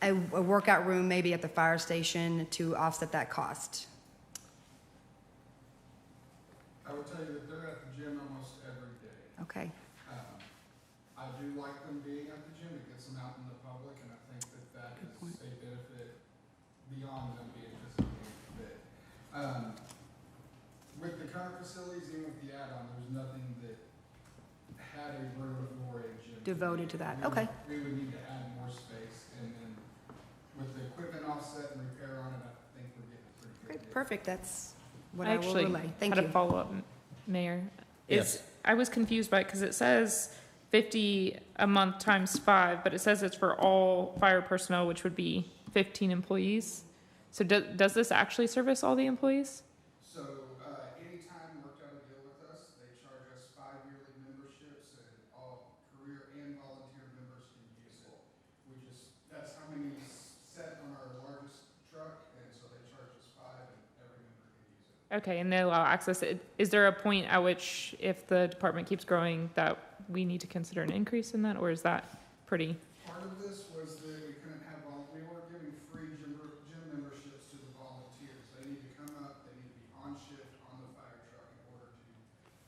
E: a workout room maybe at the fire station to offset that cost?
J: I will tell you that they're at the gym almost every day.
E: Okay,
J: I do like them being at the gym. It gets them out in the public, and I think that is
E: point.
J: a benefit beyond them being physically fit. With the current facilities, even with the add-on, there's nothing that had a room for a gym.
E: devoted to that,
J: We would-
E: okay.
J: We would need to add more space, and then with the equipment offset and repair on it, I think we're getting a pretty good
E: Great,
J: deal.
E: perfect, that's what
B: I
E: I will
B: actually
E: relay. Thank
B: had
E: you.
B: a follow-up, Mayor.
A: Yes.
B: I was confused by it because it says 50 a month times 5, but it says it's for all fire personnel, which would be 15 employees. So does this actually service all the employees?
J: So, anytime worked out a deal with us, they charge us 5 yearly memberships, and all career and volunteer members can use it. That's how many set on our largest truck, and so they charge us 5, and every member can use it.
B: Okay, and they allow access. Is there a point at which, if the department keeps growing, that we need to consider an increase in that, or is that pretty?
J: Part of this was that we couldn't have we weren't giving free gym memberships to the volunteers. They need to come up, they need to be on shift on the fire truck in order to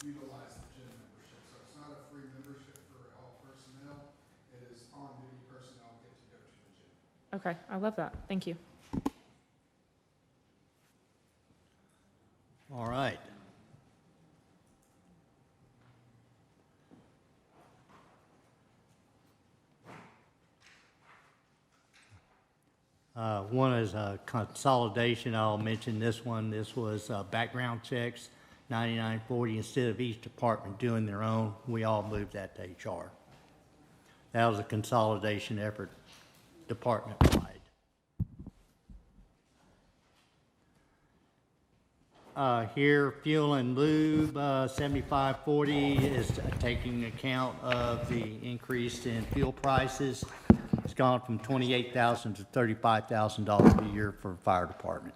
J: utilize the gym membership. So it's not a free membership for all personnel. It is on-duty personnel get to go to the gym.
B: Okay, I love that. Thank you.
A: All right. One is a consolidation. I'll mention this one. This was background checks, 9940. Instead of each department doing their own, we all moved that to HR. That was a consolidation effort department-wide. Here, fuel and lube, 7540 is taking account of the increase in fuel prices. It's gone from $28,000 to $35,000 a year for the fire department.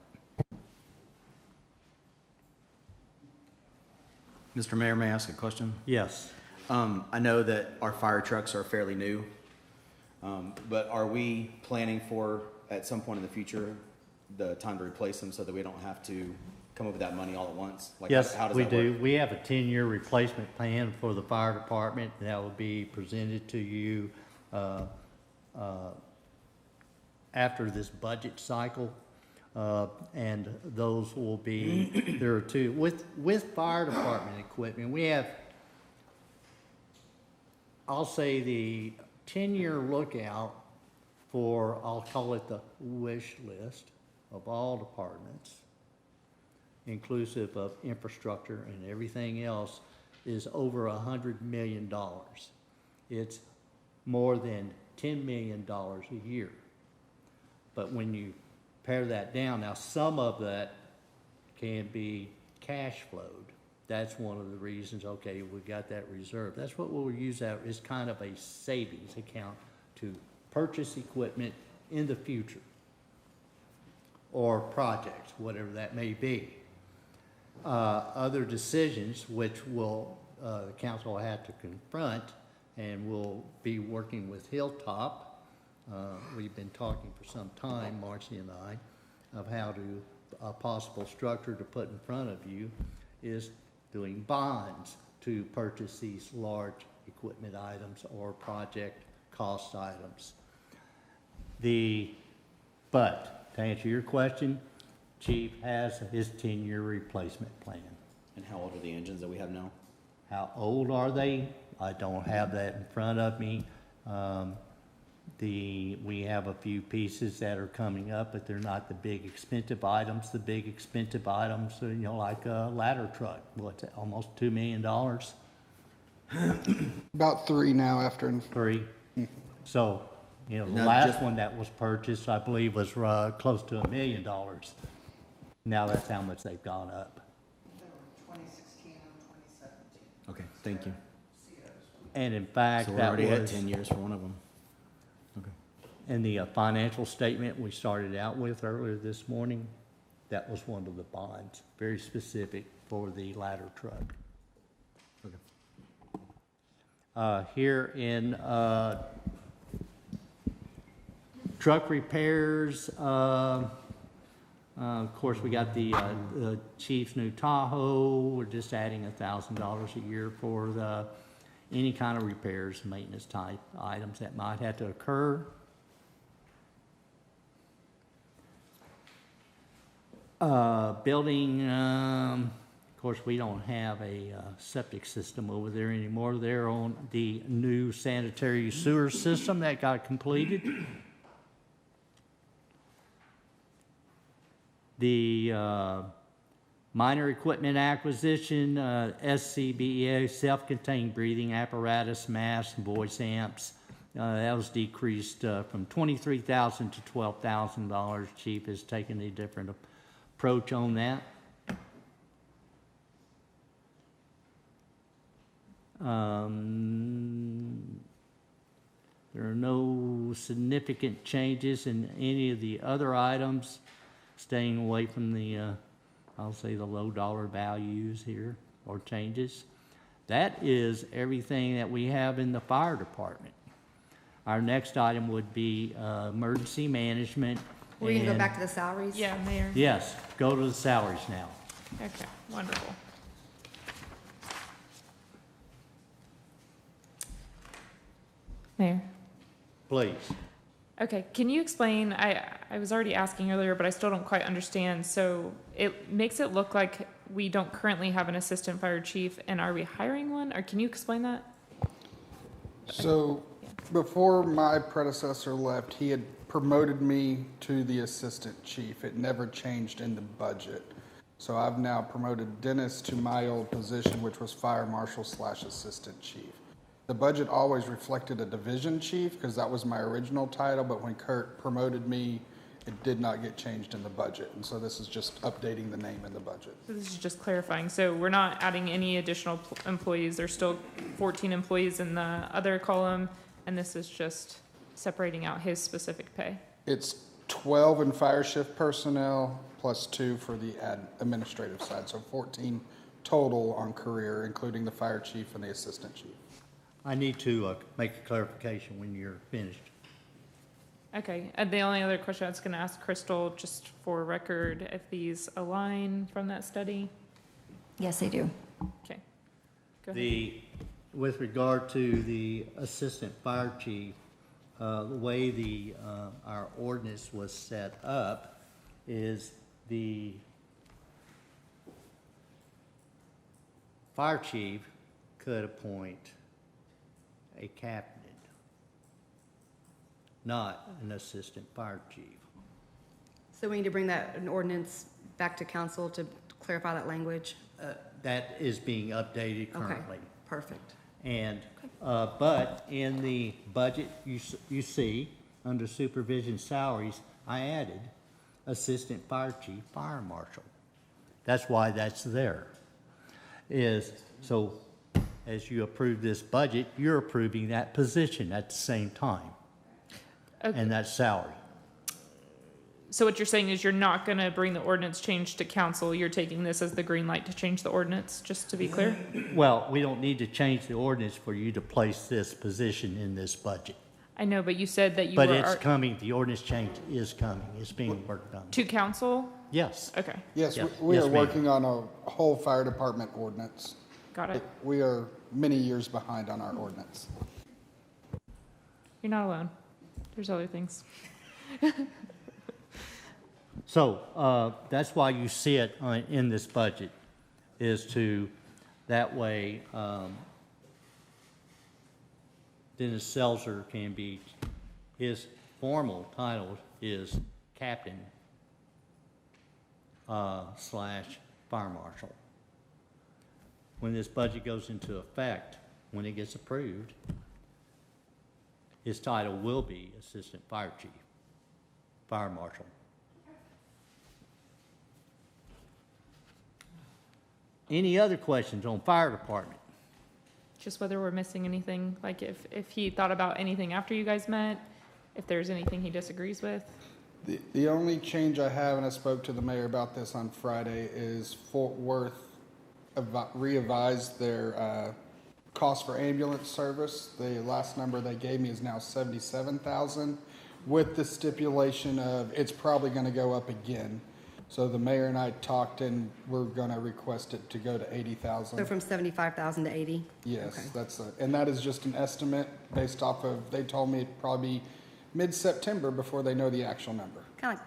C: Mr. Mayor, may I ask a question?
A: Yes.
C: I know that our fire trucks are fairly new, but are we planning for, at some point in the future, the time to replace them so that we don't have to come up with that money all at once? Like,
A: Yes,
C: how does
A: we
C: that
A: do.
C: work?
A: We have a 10-year replacement plan for the fire department that will be presented to you after this budget cycle. And those will be, there are two, with fire department equipment, we have, I'll say the 10-year lookout for, I'll call it the wish list of all departments, inclusive of infrastructure and everything else, is over $100 million. It's more than $10 million a year. But when you pare that down, now some of that can be cash flowed. That's one of the reasons, okay, we got that reserve. That's what we'll use that as kind of a savings account to purchase equipment in the future or projects, whatever that may be. Other decisions which will the council will have to confront, and we'll be working with Hilltop. We've been talking for some time, Marcy and I, of how to, a possible structure to put in front of you is doing bonds to purchase these large equipment items or project cost items. But to answer your question, Chief has his 10-year replacement plan.
C: And how old are the engines that we have now?
A: How old are they? I don't have that in front of me. We have a few pieces that are coming up, but they're not the big expensive items. The big expensive items are, you know, like a ladder truck. What's it, almost $2 million?
J: About 3 now after.
A: 3. So, you know, the
C: Now,
A: last
C: just-
A: one that was purchased, I believe, was close to $1 million. Now that's how much they've gone up.
D: 2016 and 2017.
C: Okay, thank you.
A: And in fact,
C: So we
A: that
C: already had
A: was
C: 10 years for one of them. Okay.
A: in the financial statement we started out with earlier this morning. That was one of the bonds, very specific for the ladder truck.
C: Okay.
A: Here in truck repairs, of course, we got the Chief's new Tahoe. We're just adding $1,000 a year for any kind of repairs, maintenance type items that might have to occur. Building, of course, we don't have a septic system over there anymore. They're on the new sanitary sewer system that got completed. The minor equipment acquisition, SCBA, self-contained breathing apparatus, masks, and voice amps, that was decreased from $23,000 to $12,000. Chief has taken a different approach on that. There are no significant changes in any of the other items, staying away from the, I'll say, the low dollar values here or changes. That is everything that we have in the fire department. Our next item would be emergency management.
M: We're gonna go
A: and-
M: back to the salaries?
B: Yeah, Mayor.
A: Yes, go to the salaries now.
B: Okay, wonderful. Mayor.
A: Please.
B: Okay, can you explain, I was already asking earlier, but I still don't quite understand. So it makes it look like we don't currently have an assistant fire chief, and are we hiring one? Or can you explain that?
J: So before my predecessor left, he had promoted me to the assistant chief. It never changed in the budget. So I've now promoted Dennis to my old position, which was fire marshal / assistant chief. The budget always reflected a division chief because that was my original title, but when Kurt promoted me, it did not get changed in the budget. And so this is just updating the name in the budget.
B: So this is just clarifying. So we're not adding any additional employees. There's still 14 employees in the other column, and this is just separating out his specific pay.
J: It's 12 in fire shift personnel plus 2 for the administrative side. So 14 total on career, including the fire chief and the assistant chief.
A: I need to make a clarification when you're finished.
B: Okay, and the only other question I was gonna ask Crystal, just for record, if these align from that study?
I: Yes, they do.
B: Okay, go ahead.
A: With regard to the assistant fire chief, the way our ordinance was set up is the fire chief could appoint a captain, not an assistant fire chief.
M: So we need to bring that an ordinance back to council to clarify that language?
A: That is being updated currently.
M: Okay, perfect.
A: And, but in the budget, you see, under supervision salaries, I added assistant fire chief, fire marshal. That's why that's there. So as you approve this budget, you're approving that position at the same time.
B: Okay.
A: And that salary.
B: So what you're saying is you're not gonna bring the ordinance change to council, you're taking this as the green light to change the ordinance, just to be clear?
A: Well, we don't need to change the ordinance for you to place this position in this budget.
B: I know, but you said that you
A: But
B: were
A: it's coming, the ordinance change is coming, it's being worked on.
B: to council?
A: Yes.
B: Okay,
J: Yes,
A: Yes.
J: we
A: Yes,
J: are
A: ma'am.
J: working on a whole fire department ordinance.
B: got it.
J: We are many years behind on our ordinance.
B: You're not alone. There's other things.
A: So that's why you see it in this budget, is to, that way, Dennis Seltzer can be, his formal title is captain / fire marshal. When this budget goes into effect, when it gets approved, his title will be assistant fire chief, fire marshal. Any other questions on fire department?
B: Just whether we're missing anything, like if he thought about anything after you guys met, if there's anything he disagrees with?
J: The only change I have, and I spoke to the mayor about this on Friday, is Fort Worth revised their cost for ambulance service. The last number they gave me is now $77,000, with the stipulation of it's probably going to go up again. So the mayor and I talked, and we're going to request it to go to $80,000.
M: So from 75,000 to 80?
J: Yes,
M: Okay.
J: and that is just an estimate based off of, they told me it'd probably be mid-September before they know the actual number.
M: Kind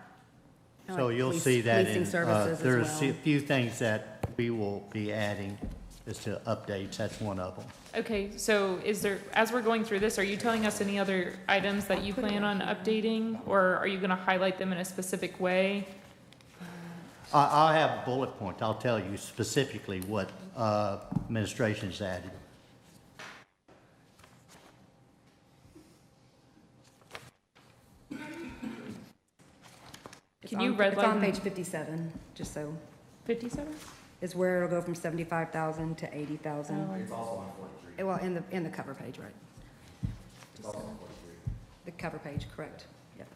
M: of
A: So you'll see that
M: leasing
A: in,
M: services as
A: there's
M: well.
A: a few things that we will be adding as to updates, that's one of them.
B: Okay, so is there, as we're going through this, are you telling us any other items that you plan on updating? Or are you gonna highlight them in a specific way?
A: I'll have a bullet point, I'll tell you specifically what administration's added.
B: Can you redline?
M: It's on page 57, just so,
B: 57?
M: is where it'll go from 75,000 to 80,000.
C: It's also on 43.
M: Well, in the cover page, right?
C: It's also on 43.
M: The cover page, correct. Yep.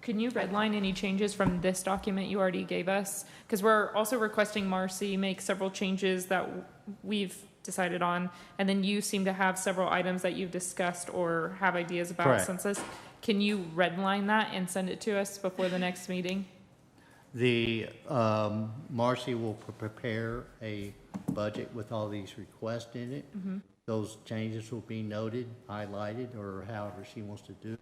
B: Can you redline any changes from this document you already gave us? Because we're also requesting Marcy make several changes that we've decided on, and then you seem to have several items that you've discussed or have ideas about
A: Correct.
B: census. Can you redline that and send it to us before the next meeting?
A: The, Marcy will prepare a budget with all these requests in it.
B: Mm-hmm.
A: Those changes will be noted, highlighted, or however she wants to do it.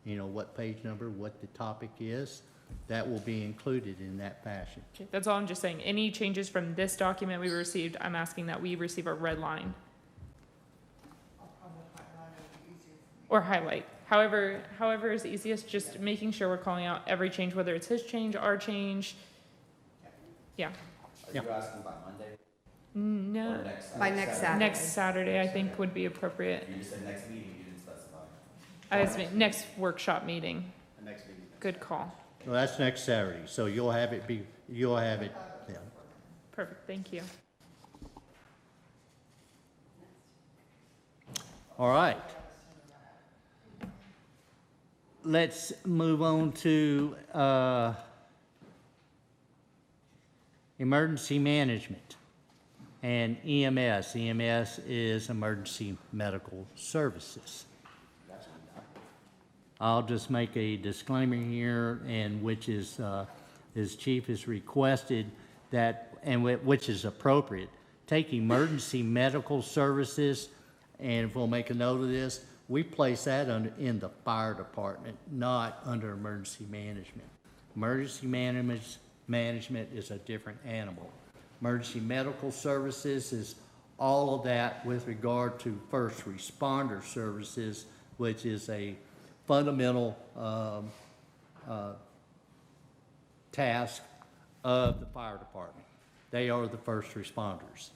A: You know, what page number, what the topic is, that will be included in that fashion.
B: Okay, that's all I'm just saying. Any changes from this document we received, I'm asking that we receive a red line. or highlight. However is easiest, just making sure we're calling out every change, whether it's his change, our change. Yeah.
C: Are you asking by Monday?
B: No,
C: Or next
M: By next Saturday.
B: next Saturday, I think would be appropriate.
C: You just said next meeting, you didn't specify.
B: Next workshop meeting.
F: The next meeting.
B: Good call.
A: Well, that's next Saturday, so you'll have it then.
B: Perfect, thank you.
A: All right. Let's move on to emergency management and EMS. EMS is emergency medical services. I'll just make a disclaimer here, and which is, as Chief has requested that, and which is appropriate, take emergency medical services, and if we'll make a note of this, we place that in the fire department, not under emergency management. Emergency management is a different animal. Emergency medical services is all of that with regard to first responder services, which is a fundamental task of the fire department. They are the first responders.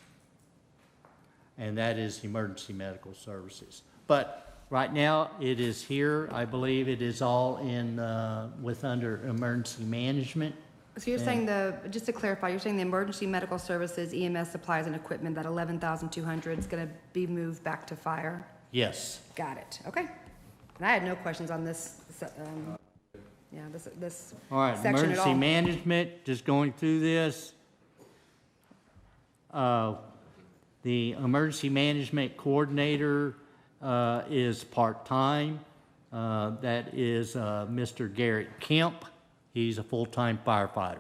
A: And that is emergency medical services. But right now, it is here. I believe it is all in, under emergency management.
M: So you're saying just to clarify, you're saying the emergency medical services, EMS supplies and equipment, that 11,200 is going to be moved back to fire?
A: Yes.
M: Got it, okay. And I had no questions on this, this
A: All right,
M: section at
A: emergency
M: all.
A: management, just going through this. The emergency management coordinator is part-time. That is Mr. Garrett Kemp. He's a full-time firefighter.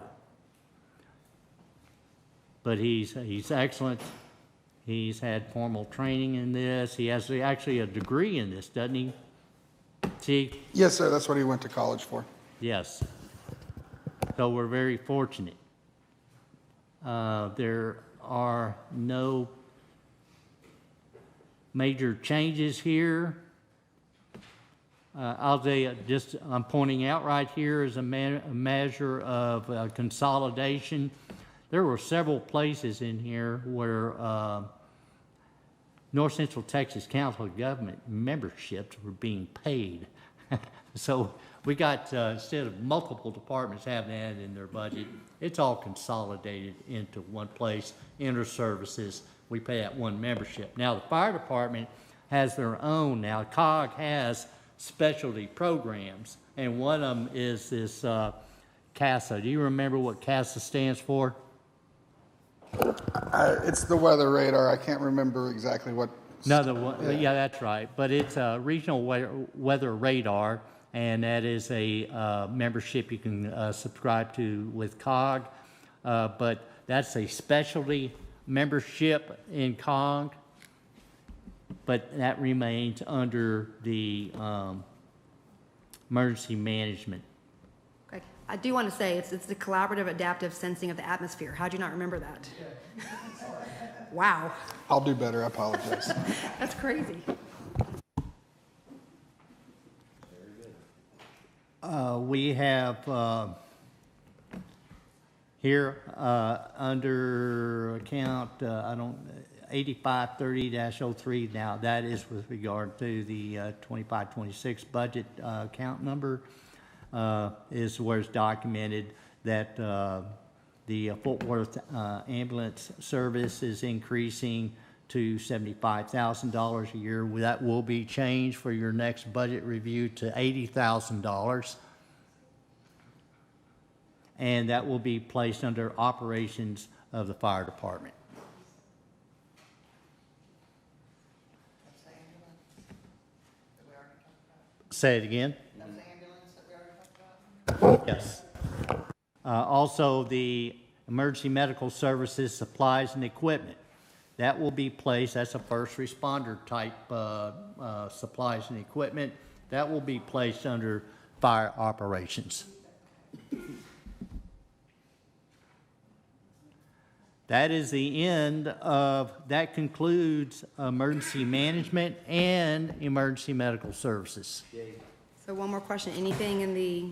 A: But he's excellent. He's had formal training in this. He has actually a degree in this, doesn't he, Chief?
J: Yes, sir, that's what he went to college for.
A: Yes. So we're very fortunate. There are no major changes here. I'll tell you, I'm pointing out right here as a measure of consolidation. There were several places in here where North Central Texas Council of Government memberships were being paid. So we got, instead of multiple departments having that in their budget, it's all consolidated into one place, inter-services. We pay that one membership. Now, the fire department has their own. Now, COG has specialty programs, and one of them is this CASA. Do you remember what CASA stands for?
J: It's the weather radar. I can't remember exactly what.
A: Yeah, that's right. But it's a regional weather radar, and that is a membership you can subscribe to with COG. But that's a specialty membership in COG, but that remains under the emergency management.
M: Okay. I do want to say, it's the collaborative adaptive sensing of the atmosphere. How'd you not remember that? Wow.
J: I'll do better, I apologize.
M: That's crazy.
A: We have here under account 8530-03. Now that is with regard to the 25-26 budget account number. Is where it's documented that the Fort Worth ambulance service is increasing to $75,000 a year. That will be changed for your next budget review to $80,000. And that will be placed under operations of the fire department. Say it again. Yes. Also, the emergency medical services, supplies, and equipment. That will be placed, that's a first responder type supplies and equipment. That will be placed under fire operations. That is the end of, that concludes emergency management and emergency medical services.
M: So one more question, anything in the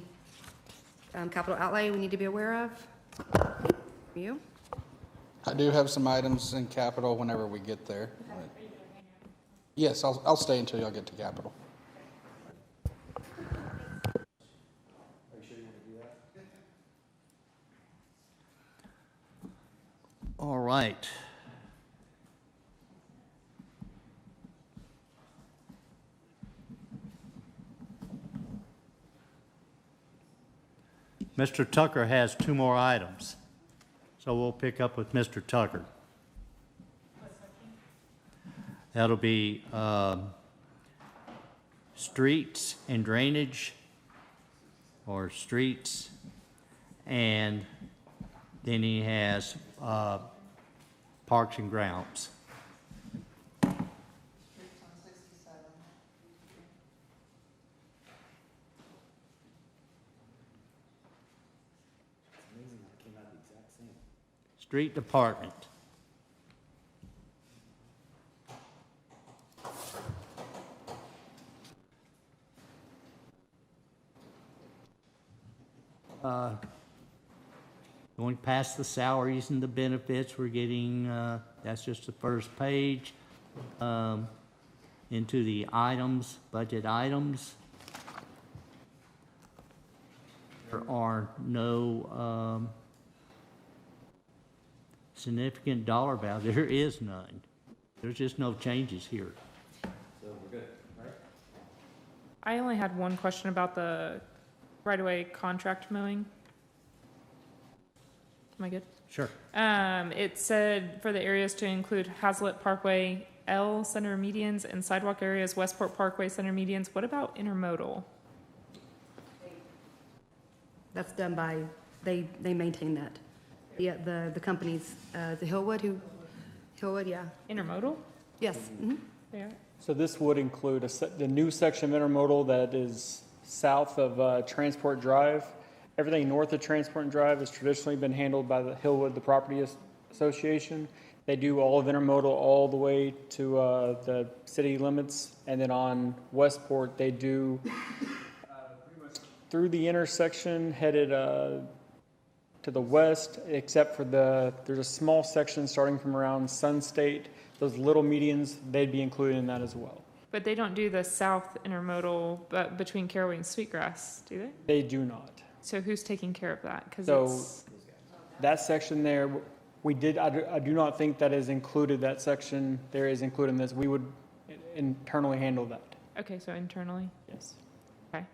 M: capital outlay we need to be aware of? You?
J: I do have some items in capital whenever we get there. Yes, I'll stay until y'all get to capital.
A: All right. Mr. Tucker has 2 more items, so we'll pick up with Mr. Tucker. That'll be streets and drainage, or streets, and then he has parks and grounds. Street Department. Going past the salaries and the benefits, we're getting, that's just the first page, into the items, budget items. There are no significant dollar value. There is none. There's just no changes here.
C: So we're good, right?
B: I only had one question about the right-of-way contract mowing. Am I good?
A: Sure.
B: It said for the areas to include Hazlitt Parkway, L center medians, and sidewalk areas, Westport Parkway center medians. What about intermodal?
M: That's done by, they maintain that. The companies, the Hillwood, Hillwood, yeah.
B: Intermodal?
M: Yes. Mm-hmm.
B: Yeah.
H: So this would include the new section of intermodal that is south of Transport Drive. Everything north of Transport Drive has traditionally been handled by the Hillwood, the property association. They do all of intermodal all the way to the city limits, and then on Westport they do pretty much through the intersection headed to the west, except for there's a small section starting from around Sun State. Those little medians, they'd be included in that as well.
B: But they don't do the south intermodal between Caraway and Sweetgrass, do they?
H: They do not.
B: So who's taking care of that? Because
H: So that section there, I do not think that is included, that section there is included in this. We would internally handle that.
B: okay, so internally.
H: Yes.
B: Okay.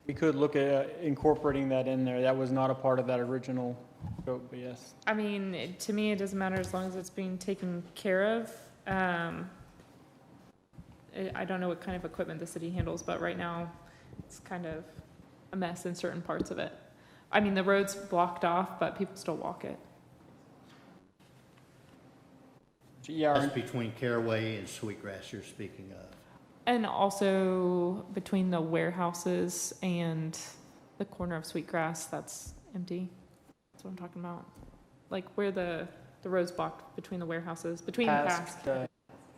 H: We could look at incorporating that in there. That was not a part of that original scope, but yes.
B: I mean, to me, it doesn't matter as long as it's being taken care of. I don't know what kind of equipment the city handles, but right now it's kind of a mess in certain parts of it. I mean, the road's blocked off, but people still walk it.
H: Yeah,
A: That's between Caraway and Sweetgrass you're speaking of.
B: And also between the warehouses and the corner of Sweetgrass, that's empty. That's what I'm talking about. Like where the road's blocked between the warehouses, between the past.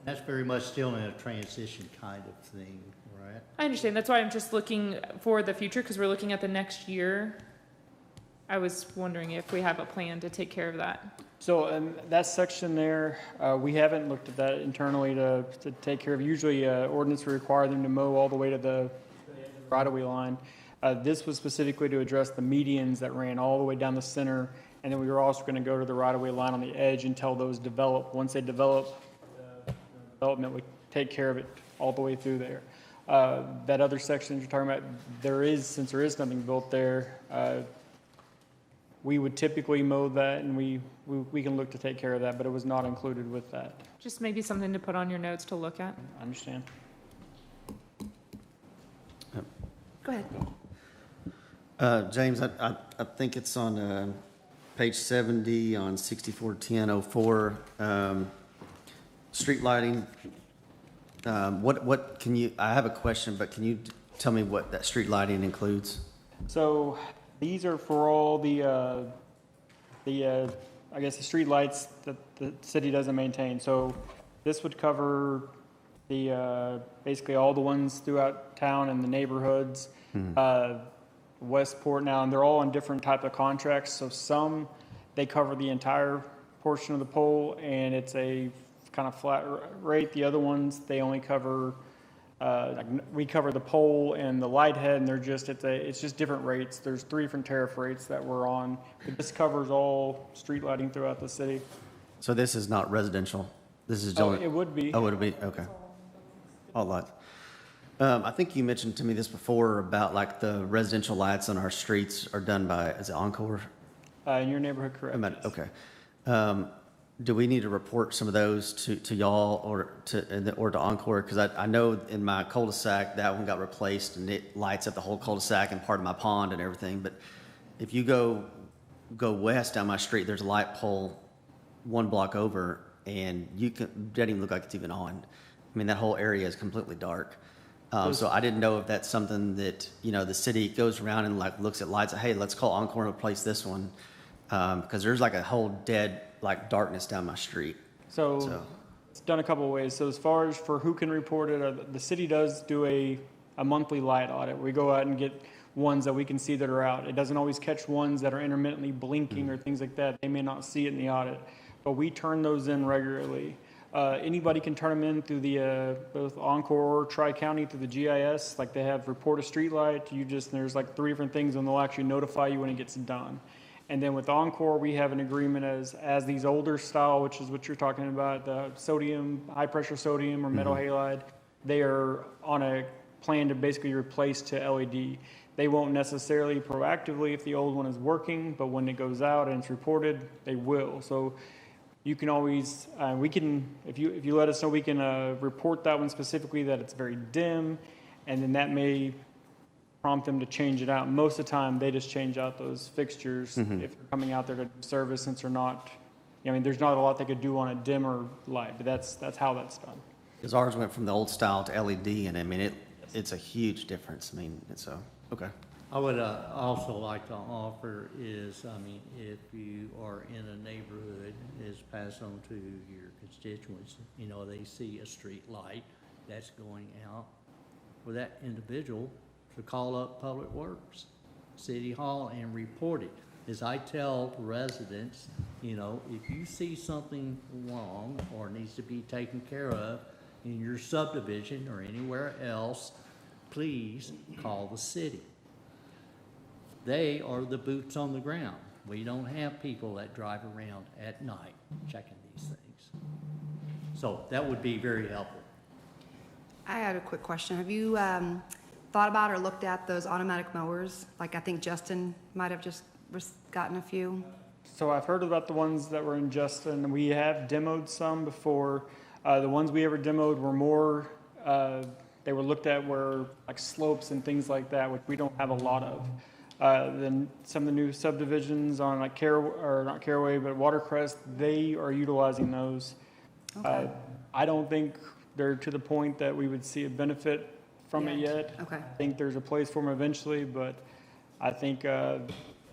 A: That's very much still in a transition kind of thing, right?
B: I understand. That's why I'm just looking for the future, because we're looking at the next year. I was wondering if we have a plan to take care of that.
H: So that section there, we haven't looked at that internally to take care of. Usually ordinance would require them to mow all the way to the right-of-way line. This was specifically to address the medians that ran all the way down the center, and then we were also going to go to the right-of-way line on the edge until those develop. Once they develop, the development would take care of it all the way through there. That other section you're talking about, since there is nothing built there, we would typically mow that, and we can look to take care of that, but it was not included with that.
B: Just maybe something to put on your notes to look at.
H: I understand.
M: Go ahead.
F: James, I think it's on page 70 on 641004, street lighting. What can you, I have a question, but can you tell me what that street lighting includes?
H: So these are for all the the, I guess, the street lights that the city doesn't maintain. So this would cover the, basically all the ones throughout town and the neighborhoods. Westport now, and they're all on different type of contracts. So some, they cover the entire portion of the pole and it's a kind of flat rate. The other ones, they only cover, like we cover the pole and the light head, and they're just, it's just different rates. There's 3 different tariff rates that we're on. But this covers all street lighting throughout the city.
F: So this is not residential? This is
H: Oh,
F: only...
H: it would be.
F: Oh, would it be? Okay. All lights. I think you mentioned to me this before about like the residential lights on our streets are done by, is it Encore?
H: In your neighborhood, correct.
F: Okay. Do we need to report some of those to y'all or to Encore? Because I know in my cul-de-sac, that one got replaced and it lights up the whole cul-de-sac and part of my pond and everything. But if you go west down my street, there's a light pole 1 block over and it doesn't even look like it's even on. I mean, that whole area is completely dark. So I didn't know if that's something that, you know, the city goes around and like looks at lights, hey, let's call Encore and replace this one. Because there's like a whole dead, like darkness down my street.
H: So it's done a couple of ways. So as far as for who can report it, the city does do a monthly light audit. We go out and get ones that we can see that are out. It doesn't always catch ones that are intermittently blinking or things like that. They may not see it in the audit, but we turn those in regularly. Anybody can turn them in through the both Encore or Tri-County through the GIS. Like they have report a street light. There's like 3 different things and they'll actually notify you when it gets done. And then with Encore, we have an agreement as these older style, which is what you're talking about, the sodium, high pressure sodium or metal halide, they are on a plan to basically replace to LED. They won't necessarily proactively if the old one is working, but when it goes out and it's reported, they will. So you can always, we can, if you let us know, we can report that one specifically that it's very dim, and then that may prompt them to change it out. Most of the time, they just change out those fixtures if they're coming out there to service, since they're not, I mean, there's not a lot they could do on a dimmer light, but that's how that's done.
F: Because ours went from the old style to LED, and I mean, it's a huge difference. I mean, okay.
A: I would also like to offer is, I mean, if you are in a neighborhood, is pass on to your constituents, you know, they see a street light that's going out, for that individual to call up Public Works, City Hall, and report it. As I tell residents, you know, if you see something wrong or needs to be taken care of in your subdivision or anywhere else, please call the city. They are the boots on the ground. We don't have people that drive around at night checking these things. So that would be very helpful.
M: I had a quick question. Have you thought about or looked at those automatic mowers? Like I think Justin might have just gotten a few.
H: So I've heard about the ones that were in Justin. We have demoed some before. The ones we ever demoed were more, they were looked at were like slopes and things like that, which we don't have a lot of. Then some of the new subdivisions on like not Caraway, but Watercrest, they are utilizing those. Okay. I don't think they're to the point that we would see a benefit from it yet.
M: Okay.
H: I think there's a place for them eventually, but I think the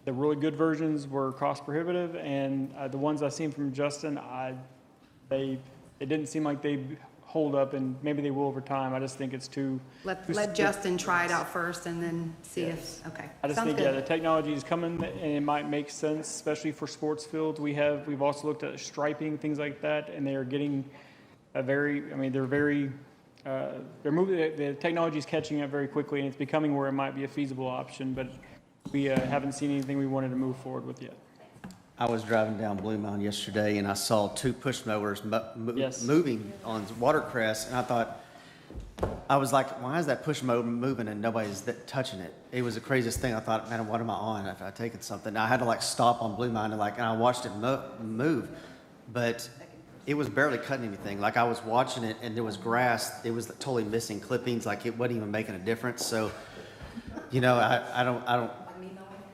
H: really good versions were cost prohibitive, and the ones I've seen from Justin, it didn't seem like they hold up, and maybe they will over time. I just think it's too...
M: Let Justin try it out first and then see if, okay.
H: I just think, the technology is coming and it might make sense, especially for sports fields. We've also looked at striping, things like that, and they are getting they're moving, the technology is catching up very quickly, and it's becoming where it might be a feasible option, but we haven't seen anything we wanted to move forward with yet.
F: I was driving down Blue Mound yesterday and I saw 2 push mowers moving on Watercrest, and I was like, why is that push mower moving and nobody's touching it? It was the craziest thing. I thought, man, what am I on? If I taken something, I had to like stop on Blue Mound and I watched it move, but it was barely cutting anything. Like I was watching it and there was grass. It was totally missing clippings. Like it wasn't even making a difference. So, you know, I don't.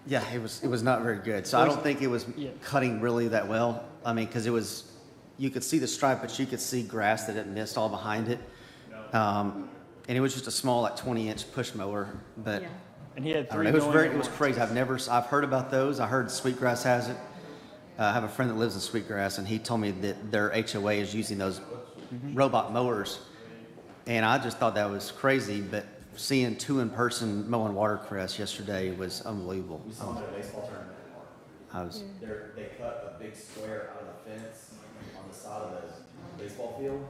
F: Yeah, it was not very good. So I don't think it was cutting really that well. I mean, because you could see the stripe, but you could see grass that it missed all behind it. And it was just a small, like 20-inch push mower. But
H: and he had 3.
F: It was crazy. I've heard about those. I heard Sweetgrass has it. I have a friend that lives in Sweetgrass, and he told me that their HOA is using those robot mowers. And I just thought that was crazy, but seeing two in person mowing watercress yesterday was unbelievable.
C: We saw them at a baseball tournament. They cut a big square out of the fence on the side of the baseball field,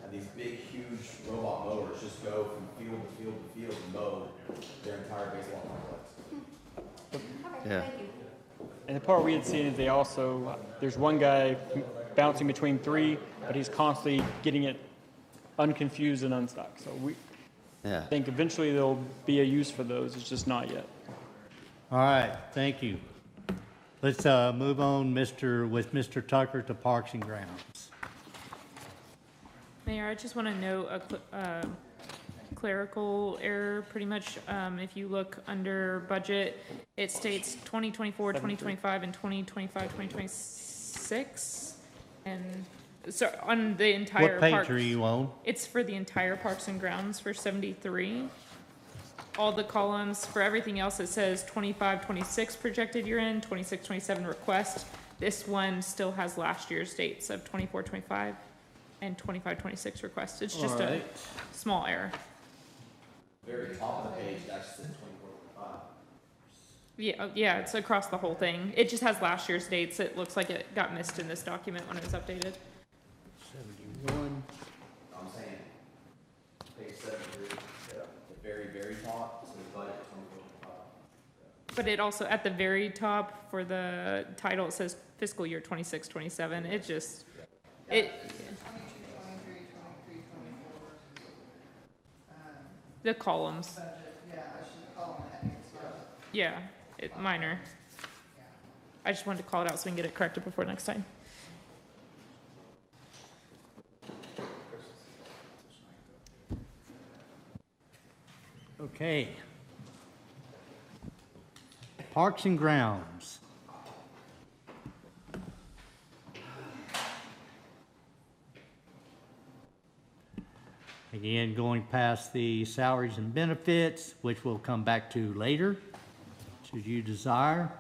C: and these big, huge robot mowers just go from field to field to field and mow their entire baseball complex.
F: Yeah.
H: And the part we had seen is there's one guy bouncing between three, but he's constantly getting it unconfused and unstuck. So we think eventually there'll be a use for those. It's just not yet.
A: All right, thank you. Let's move on, with Mr. Tucker to Parks and Grounds.
B: Mayor, I just want to note a clerical error, pretty much. If you look under budget, it states 2024, 2025, and 2025, 2026. And so on the entire
A: What page
B: parks,
A: are you on?
B: it's for the entire Parks and Grounds for 73. All the columns, for everything else, it says 25, 26 projected year end, 26, 27 request. This one still has last year's dates of 24, 25 and 25, 26 request. It's just a small error.
C: Very top of the page, it actually says 24.
B: Yeah, it's across the whole thing. It just has last year's dates. It looks like it got missed in this document when it was updated.
A: 71.
C: I'm saying, page 73, the very, very top, so the budget 24.
B: But it also, at the very top for the title, it says fiscal year 26, 27. It just, the columns. Yeah, minor. I just wanted to call it out so we can get it corrected before next time.
A: Okay. Parks and Grounds. Again, going past the salaries and benefits, which we'll come back to later, should you desire.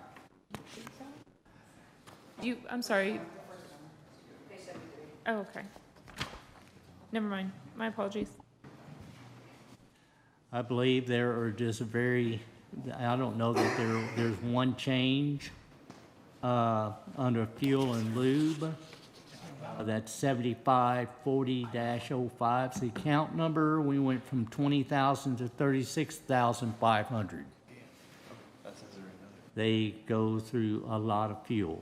B: I'm sorry. Oh, okay. Never mind. My apologies.
A: I believe there are just I don't know that there's one change under fuel and lube. That's 7540-05. The account number, we went from 20,000 to 36,500. They go through a lot of fuel.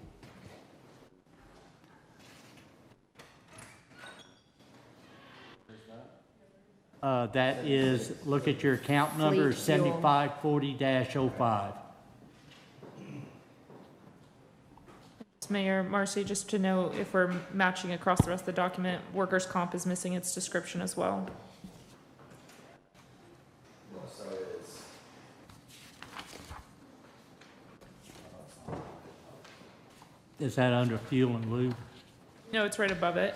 A: That is, look at your account number,
E: Fleet fuel.
A: 7540-05.
B: Mayor Marcy, just to know if we're matching across the rest of the document, workers' comp is missing its description as well.
C: So it is.
A: Is that under fuel and lube?
B: No, it's right above it.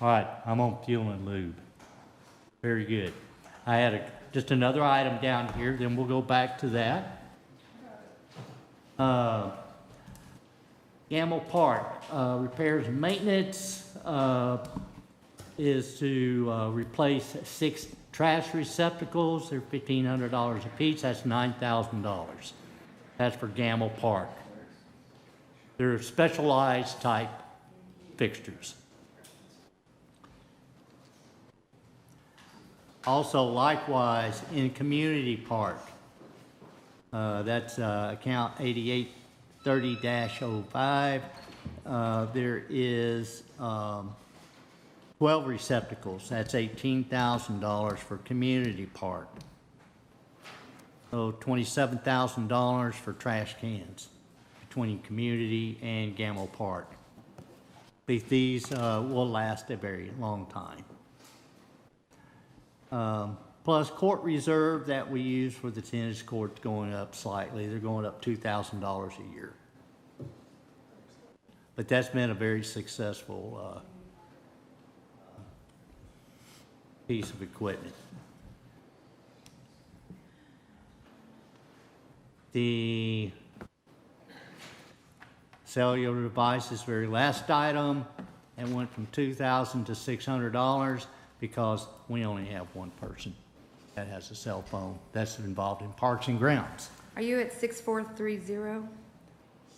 A: All right, I'm on fuel and lube. Very good. I had just another item down here, then we'll go back to that. Gamble Park, repairs and maintenance is to replace 6 trash receptacles. They're $1,500 a piece. That's $9,000. That's for Gamble Park. They're specialized type fixtures. Also, likewise, in Community Park, that's account 8830-05. There is 12 receptacles. That's $18,000 for Community Park. So $27,000 for trash cans between Community and Gamble Park. These will last a very long time. Plus court reserve that we use for the tennis courts going up slightly. They're going up $2,000 a year. But that's been a very successful piece of equipment. The cellular devices, very last item, and went from $2,000 to $600 because we only have one person that has a cell phone that's involved in parks and grounds.
M: Are you at 6430?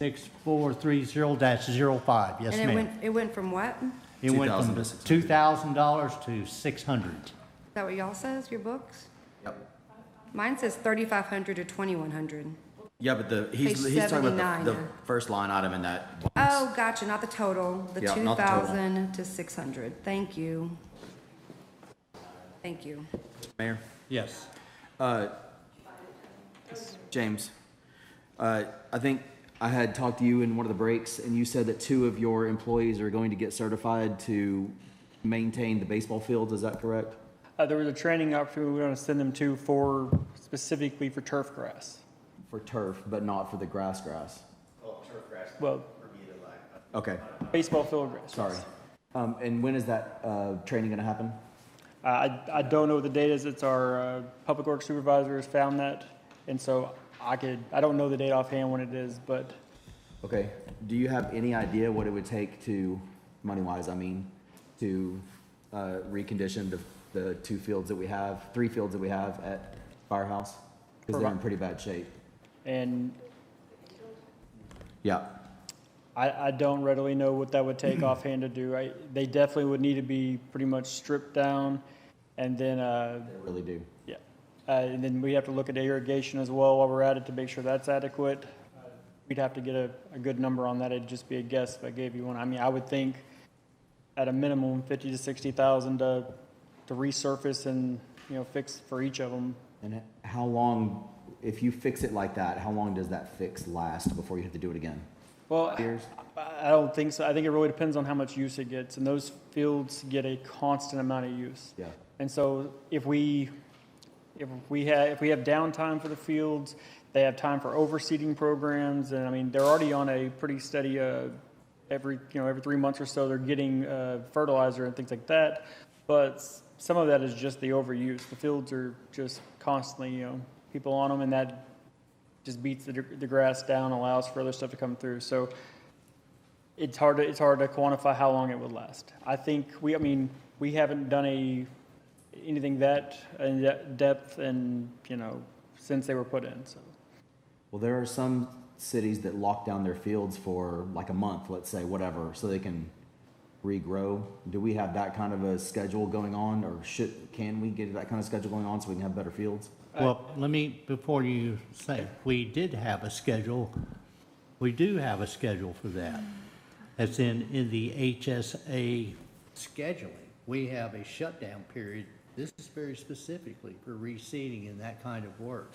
A: 6430-05, yes,
M: And
A: ma'am.
M: it went from what?
A: It went from
C: $2,000
A: $2,000 to $600.
M: Is that what y'all says, your books?
C: Yep.
M: Mine says 3,500 to 2,100.
C: Yeah, but he's
M: Page
C: talking about
M: 79.
C: the first line item in that.
M: Oh, gotcha, not the total, the
C: Yeah, not the total.
M: 2,000 to 600. Thank you. Thank you.
C: Mayor?
A: Yes.
C: James, I think I had talked to you in one of the breaks, and you said that 2 of your employees are going to get certified to maintain the baseball fields. Is that correct?
H: There was a training opportunity we were going to send them to specifically for turf grass.
C: For turf, but not for the grass.
H: Well,
C: Okay,
H: baseball field grass.
C: sorry. And when is that training going to happen?
H: I don't know what the date is. It's our public works supervisor has found that, and so I don't know the date offhand when it is, but
C: Okay. Do you have any idea what it would take to, money-wise, I mean, to recondition the 2 fields that we have, 3 fields that we have at Firehouse? Because they're in pretty bad shape.
H: and
C: Yeah.
H: I don't readily know what that would take offhand to do. They definitely would need to be pretty much stripped down, and then
C: They really do.
H: yeah, and then we have to look at irrigation as well while we're at it to make sure that's adequate. We'd have to get a good number on that. It'd just be a guess if I gave you one. I mean, I would think at a minimum 50 to 60,000 to resurface and fix for each of them.
C: And how long, if you fix it like that, how long does that fix last before you have to do it again?
H: Well,
C: Years?
H: I don't think so. I think it really depends on how much use it gets, and those fields get a constant amount of use.
C: Yeah.
H: And so if we have downtime for the fields, they have time for overseeding programs, and I mean they're already on a pretty steady every 3 months or so they're getting fertilizer and things like that. But some of that is just the overuse. The fields are just constantly people on them, and that just beats the grass down, allows for other stuff to come through. So it's hard to quantify how long it would last. I think we haven't done anything that in depth and since they were put in. So
C: Well, there are some cities that lock down their fields for like a month, let's say, whatever, so they can regrow. Do we have that kind of a schedule going on, or can we get that kind of schedule going on so we can have better fields?
A: Well, before you say, we did have a schedule. We do have a schedule for that. That's in the HSA scheduling. We have a shutdown period. This is very specifically for reseeding and that kind of work.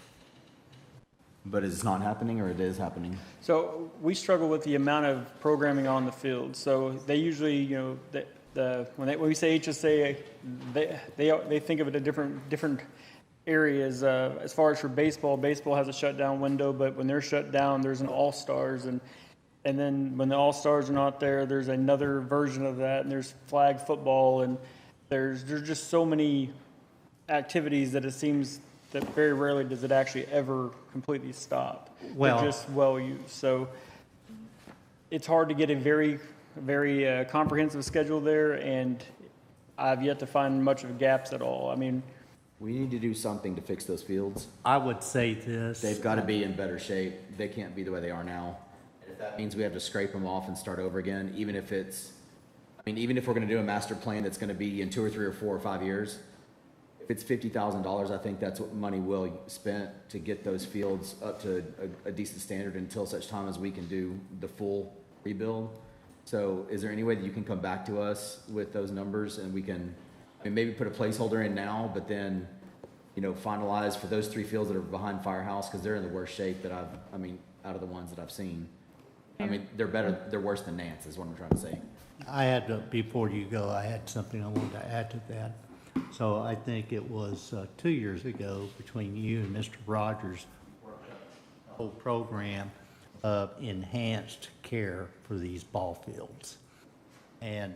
C: But is it not happening, or it is happening?
H: So we struggle with the amount of programming on the field. So they usually, when we say HSA, they think of it at different areas. As far as for baseball has a shutdown window, but when they're shut down, there's an All-Stars, and then when the All-Stars are not there, there's another version of that, and there's flag football, and there's just so many activities that it seems that very rarely does it actually ever completely stop.
A: Well,
H: They're just well used. So it's hard to get a very, very comprehensive schedule there, and I've yet to find much of gaps at all. I mean,
C: We need to do something to fix those fields.
A: I would say this.
C: They've got to be in better shape. They can't be the way they are now. And if that means we have to scrape them off and start over again, even if we're going to do a master plan that's going to be in 2 or 3 or 4 or 5 years, if it's $50,000, I think that's what money will spent to get those fields up to a decent standard until such time as we can do the full rebuild. So is there any way that you can come back to us with those numbers, and we can maybe put a placeholder in now, but then, finalize for those 3 fields that are behind Firehouse, because they're in the worst shape that out of the ones that I've seen. They're worse than Nance, is what I'm trying to say.
A: Before you go, I had something I wanted to add to that. So I think it was 2 years ago between you and Mr. Rogers, a whole program of enhanced care for these ball fields. And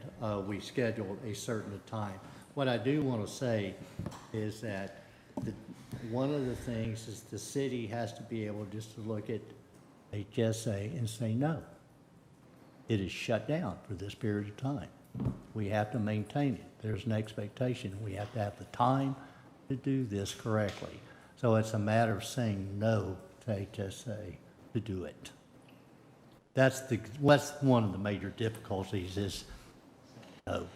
A: we scheduled a certain time. What I do want to say is that one of the things is the city has to be able just to look at HSA and say, no, it is shut down for this period of time. We have to maintain it. There's an expectation. We have to have the time to do this correctly. So it's a matter of saying no to HSA to do it. That's one of the major difficulties is no.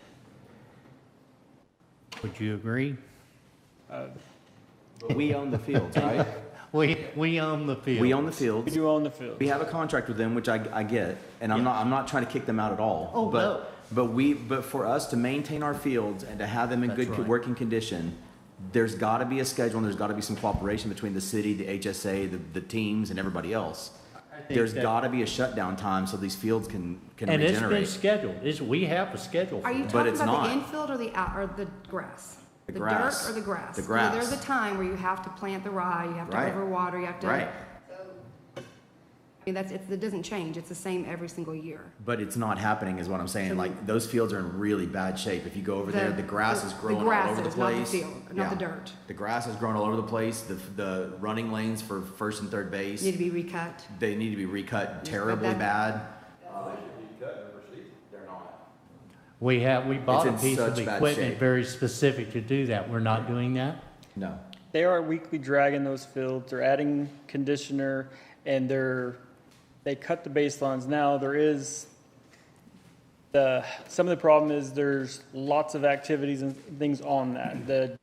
A: Would you agree?
C: We own the fields, right?
A: We own the field.
C: We own the fields.
H: We do own the field.
C: We have a contract with them, which I get, and I'm not trying to kick them out at all.
A: Oh, no.
C: But for us to maintain our fields and to have them in
A: That's
C: good
A: right.
C: working condition, there's got to be a schedule and there's got to be some cooperation between the city, the HSA, the teams, and everybody else. There's got to be a shutdown time so these fields can
A: And it's been
C: regenerate.
A: scheduled. We have a schedule for
M: Are you
A: that.
C: But
M: talking
C: it's
M: about
C: not.
M: the infield or the grass?
C: The
M: dirt
C: grass.
M: or the grass?
C: The grass.
M: There's a time where you have to plant the rye, you have to
C: Right.
M: overwater, you have to.
C: Right.
M: I mean, it doesn't change. It's the same every single year.
C: But it's not happening, is what I'm saying.
M: So
C: Like those fields are in really bad shape. If you go over there, the grass is growing all over the
M: grasses, not the
C: place.
M: field, not the dirt.
C: The grass is growing all over the place. The running lanes for first and third base,
M: Need to be recut.
C: they need to be recut terribly
M: that-
C: bad.
A: We bought a
C: in
A: piece of
C: such bad
A: equipment
C: shape.
A: very specific to do that. We're not doing that?
C: No.
H: They are weekly dragging those fields. They're adding conditioner, and they cut the baselines. Now there is some of the problem is there's lots of activities and things on that. The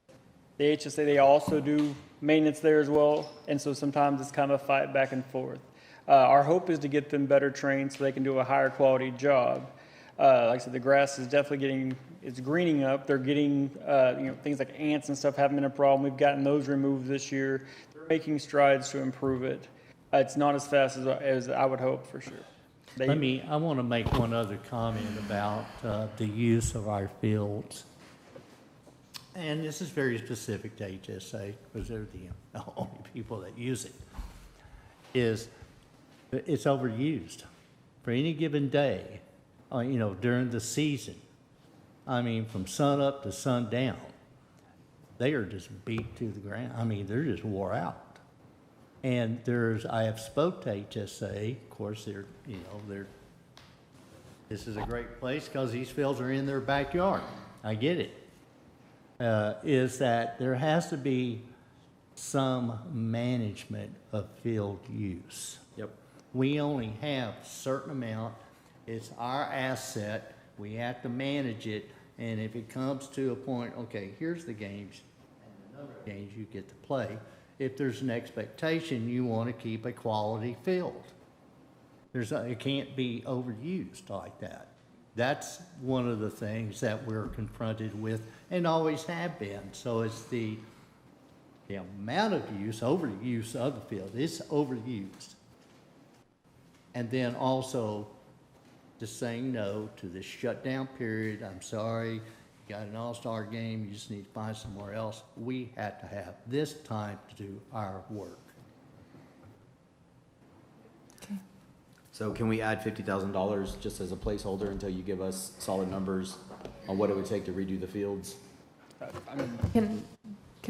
H: HSA, they also do maintenance there as well, and so sometimes it's kind of a fight back and forth. Our hope is to get them better trained so they can do a higher quality job. Like I said, the grass is definitely it's greening up. They're getting, things like ants and stuff haven't been a problem. We've gotten those removed this year. They're making strides to improve it. It's not as fast as I would hope, for sure.
A: I want to make one other comment about the use of our fields. And this is very specific to HSA, because they're the only people that use it, is it's overused. For any given day, during the season, from sun up to sundown, they are just beat to the ground. They're just wore out. And I have spoke to HSA, of course, this is a great place because these fields are in their backyard. I get it. Is that there has to be some management of field use.
C: Yep.
A: We only have a certain amount. It's our asset. We have to manage it. And if it comes to a point, okay, here's the games and the number of games you get to play. If there's an expectation, you want to keep a quality field. It can't be overused like that. That's one of the things that we're confronted with and always have been. So it's the amount of overuse of the field. It's overused. And then also just saying no to this shutdown period. I'm sorry, you got an all-star game, you just need to find somewhere else. We have to have this time to do our work.
C: So can we add $50,000 just as a placeholder until you give us solid numbers on what it would take to redo the fields?
B: Can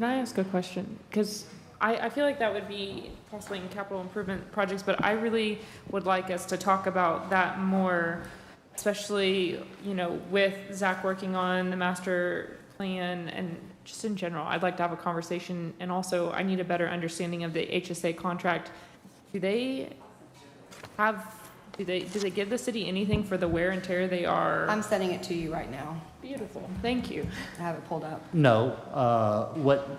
B: I ask a question? Because I feel like that would be possibly in capital improvement projects, but I really would like us to talk about that more, especially, with Zach working on the master plan and just in general. I'd like to have a conversation, and also I need a better understanding of the HSA contract. Do they give the city anything for the wear and tear they are?
M: I'm sending it to you right now.
B: Beautiful, thank you.
M: I have it pulled up.
A: No,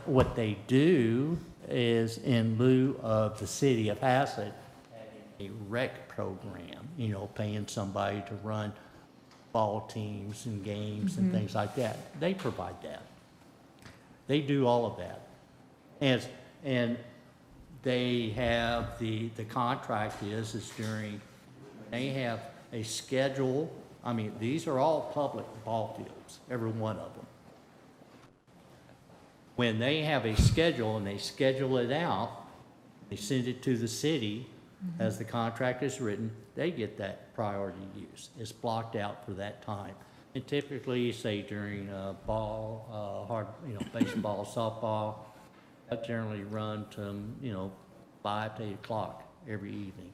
A: what they do is in lieu of the city of Hassett having a rec program, paying somebody to run ball teams and games and things like that. They provide that. They do all of that. And they have the contract is they have a schedule. These are all public ball fields, every one of them. When they have a schedule and they schedule it out, they send it to the city as the contract is written, they get that priority use. It's blocked out for that time. And typically, say during baseball, softball, I generally run to, 5 to 8 o'clock every evening.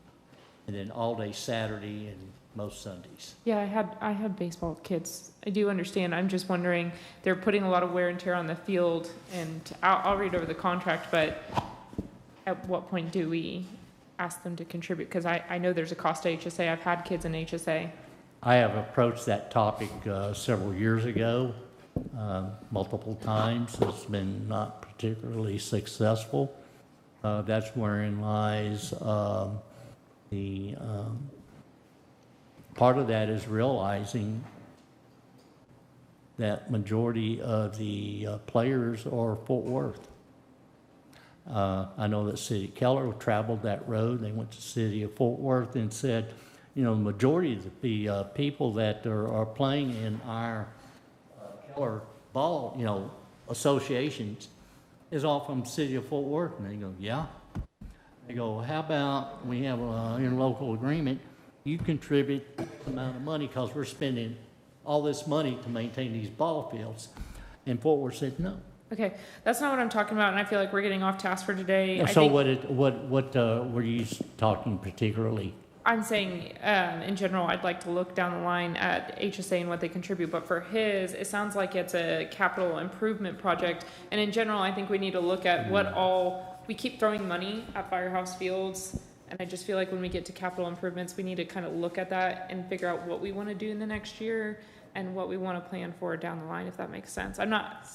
A: And then all day Saturday and most Sundays.
B: Yeah, I had baseball with kids. I do understand. I'm just wondering, they're putting a lot of wear and tear on the field, and I'll read over the contract, but at what point do we ask them to contribute? Because I know there's a cost to HSA. I've had kids in HSA.
A: I have approached that topic several years ago, multiple times. It's been not particularly successful. That's wherein lies the part of that is realizing that majority of the players are Fort Worth. I know that City Keller traveled that road. They went to the city of Fort Worth and said, the majority of the people that are playing in our Keller ball, associations is all from the city of Fort Worth. And they go, yeah. They go, how about we have an interlocal agreement? You contribute the amount of money because we're spending all this money to maintain these ball fields. And Fort Worth said no.
B: Okay, that's not what I'm talking about, and I feel like we're getting off task for today.
A: So what were you talking particularly?
B: I'm saying, in general, I'd like to look down the line at HSA and what they contribute, but for his, it sounds like it's a capital improvement project. And in general, I think we need to look at what all, we keep throwing money at Firehouse Fields, and I just feel like when we get to capital improvements, we need to kind of look at that and figure out what we want to do in the next year and what we want to plan for down the line, if that makes sense. I'm not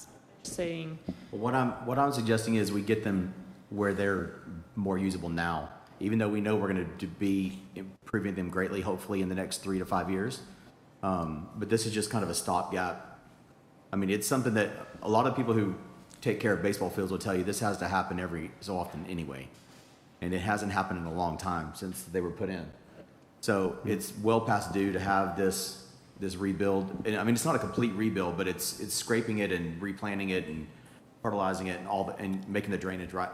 B: saying.
C: Well, what I'm suggesting is we get them where they're more usable now, even though we know we're going to be improving them greatly, hopefully in the next 3 to 5 years. But this is just kind of a stopgap. I mean, it's something that a lot of people who take care of baseball fields will tell you this has to happen every so often anyway. And it hasn't happened in a long time since they were put in. So it's well past due to have this rebuild. And I mean, it's not a complete rebuild, but it's scraping it and replanting it and fertilizing it and and making the drainage right,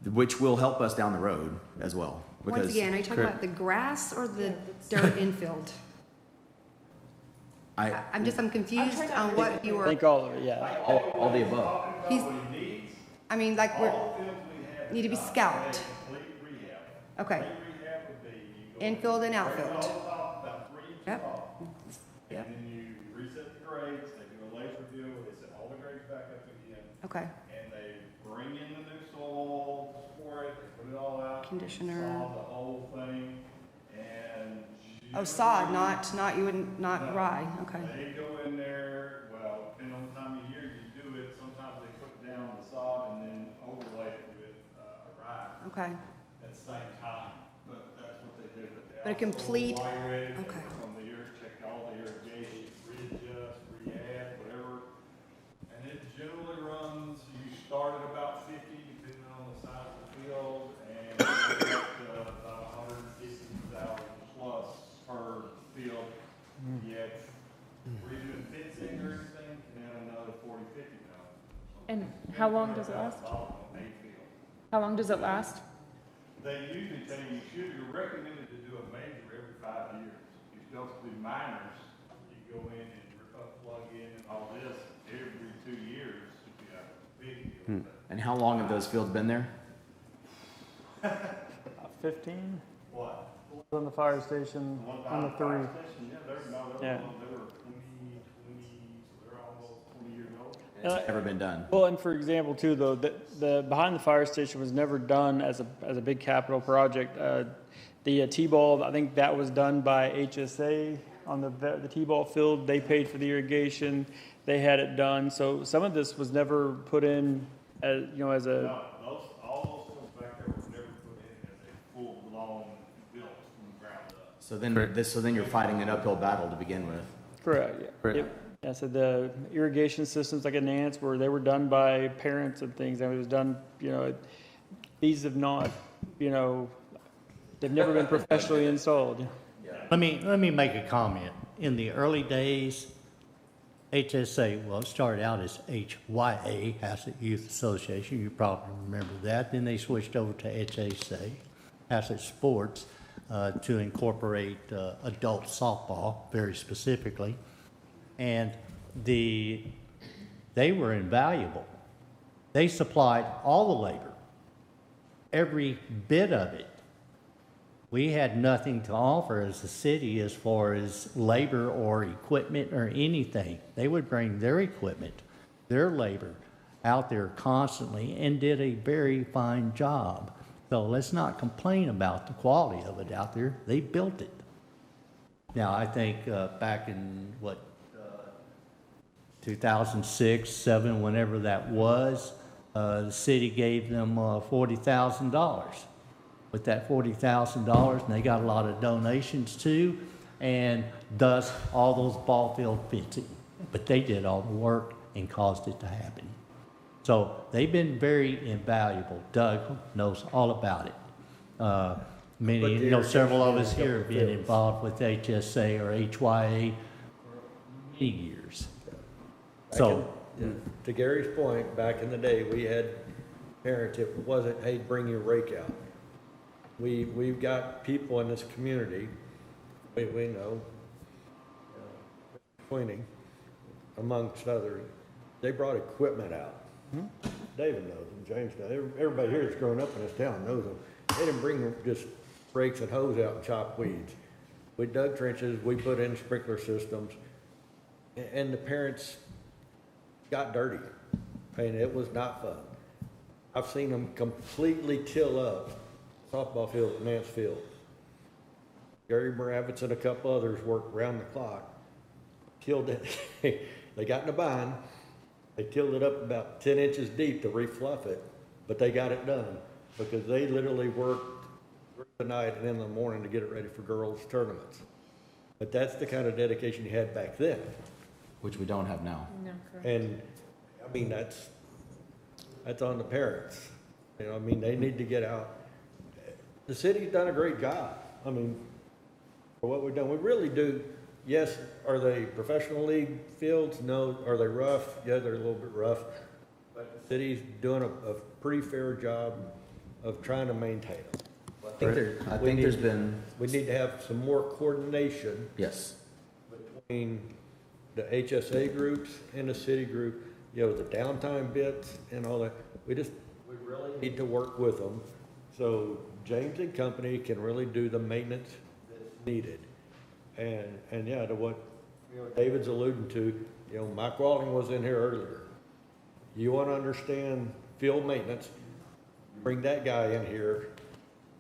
C: which will help us down the road as well.
M: Once again, are you talking about the grass or the dirt infield? I'm confused on what you were.
H: I think all of it, yeah.
C: All the above.
M: Need to be scalped. Okay. Infield and outfield. Yep.
O: And then you reset the grades, they do a laser review, they set all the grades back up again.
M: Okay.
O: And they bring in the new soil, pour it, they put it all out.
M: Conditioner.
O: Sod the whole thing, and.
M: Sod, not rye, okay.
O: They go in there, well, depending on the time of year you do it, sometimes they put down the sod and then overlay it with rye.
M: Okay.
O: At the same time, but that's what they do.
M: But a complete,
O: Okay.
M: okay.
O: From the year, check all the irrigation, readjust, re-add, whatever. And it generally runs, you start at about 50, depending on the size of the field, and you get up to about 150,000 plus per field. Yet, redoing fencing or anything, can add another 40, 50,000.
B: And how long does it last? How long does it last?
O: They usually tell you you're recommended to do a major every 5 years. If you don't do minors, you go in and rip up, plug in, and all this every 2 years. If you have a big deal.
C: And how long have those fields been there?
H: 15?
O: What?
H: On the fire station, on the 3.
O: Yeah, they were 20, so they're almost 20 years old.
C: It's never been done.
H: Well, and for example, too, though, the behind the fire station was never done as a big capital project. The T-ball, I think that was done by HSA on the T-ball field. They paid for the irrigation. They had it done. So some of this was never put in as, as a.
O: No, all those fields back there were never put in as a full-blown built from the ground up.
C: So then you're fighting an uphill battle to begin with.
H: Correct. Yeah.
C: Correct.
H: Yep. Yeah, so the irrigation systems like in Nance they were done by parents and things, and it was done, these have not, they've never been professionally installed.
A: Let me make a comment. In the early days, HSA, well, it started out as HYA, Hassett Youth Association. You probably remember that. Then they switched over to HSA, Hassett Sports, to incorporate adult softball very specifically. And they were invaluable They supplied all the labor, every bit of it. We had nothing to offer as a city as far as labor or equipment or anything. They would bring their equipment, their labor out there constantly and did a very fine job. So let's not complain about the quality of it out there. They built it. Now, I think back in, 2006, 7, whenever that was, the city gave them $40,000. With that $40,000, and they got a lot of donations too, and thus all those ball field fencing. But they did all the work and caused it to happen. So they've been very invaluable. Doug knows all about it. Many, several of us here have been involved with HSA or HYA for many years. So,
G: to Gary's point, back in the day, we had parents, it wasn't, hey, bring your rake out. We've got people in this community, we know, Queenie, amongst others, they brought equipment out. David knows them, James knows them. Everybody here that's grown up in this town knows them. They didn't bring just rakes and hose out and chop weeds. We dug trenches, we put in sprinkler systems, and the parents got dirty, and it was not fun. I've seen them completely till up softball field at Mansfield. Gary Moravitz and a couple others worked round the clock, tilled it. They got in a bind. They tilled it up about 10 inches deep to refluff it, but they got it done because they literally worked the night and in the morning to get it ready for girls' tournaments. But that's the kind of dedication you had back then.
C: Which we don't have now.
B: No, correct.
G: And, I mean, that's on the parents. You know, I mean, they need to get out. The city's done a great job. I mean, for what we've done, we really do. Yes, are they professional league fields? No. Are they rough? Yeah, they're a little bit rough. But the city's doing a pretty fair job of trying to maintain them.
C: I think there's been.
G: We need to have some more coordination.
C: Yes.
G: Between the HSA groups and the city group, the downtime bits and all that. We really need to work with them so James and company can really do the maintenance that's needed. And yeah, to what David's alluding to, Mike Walling was in here earlier. You want to understand field maintenance, bring that guy in here.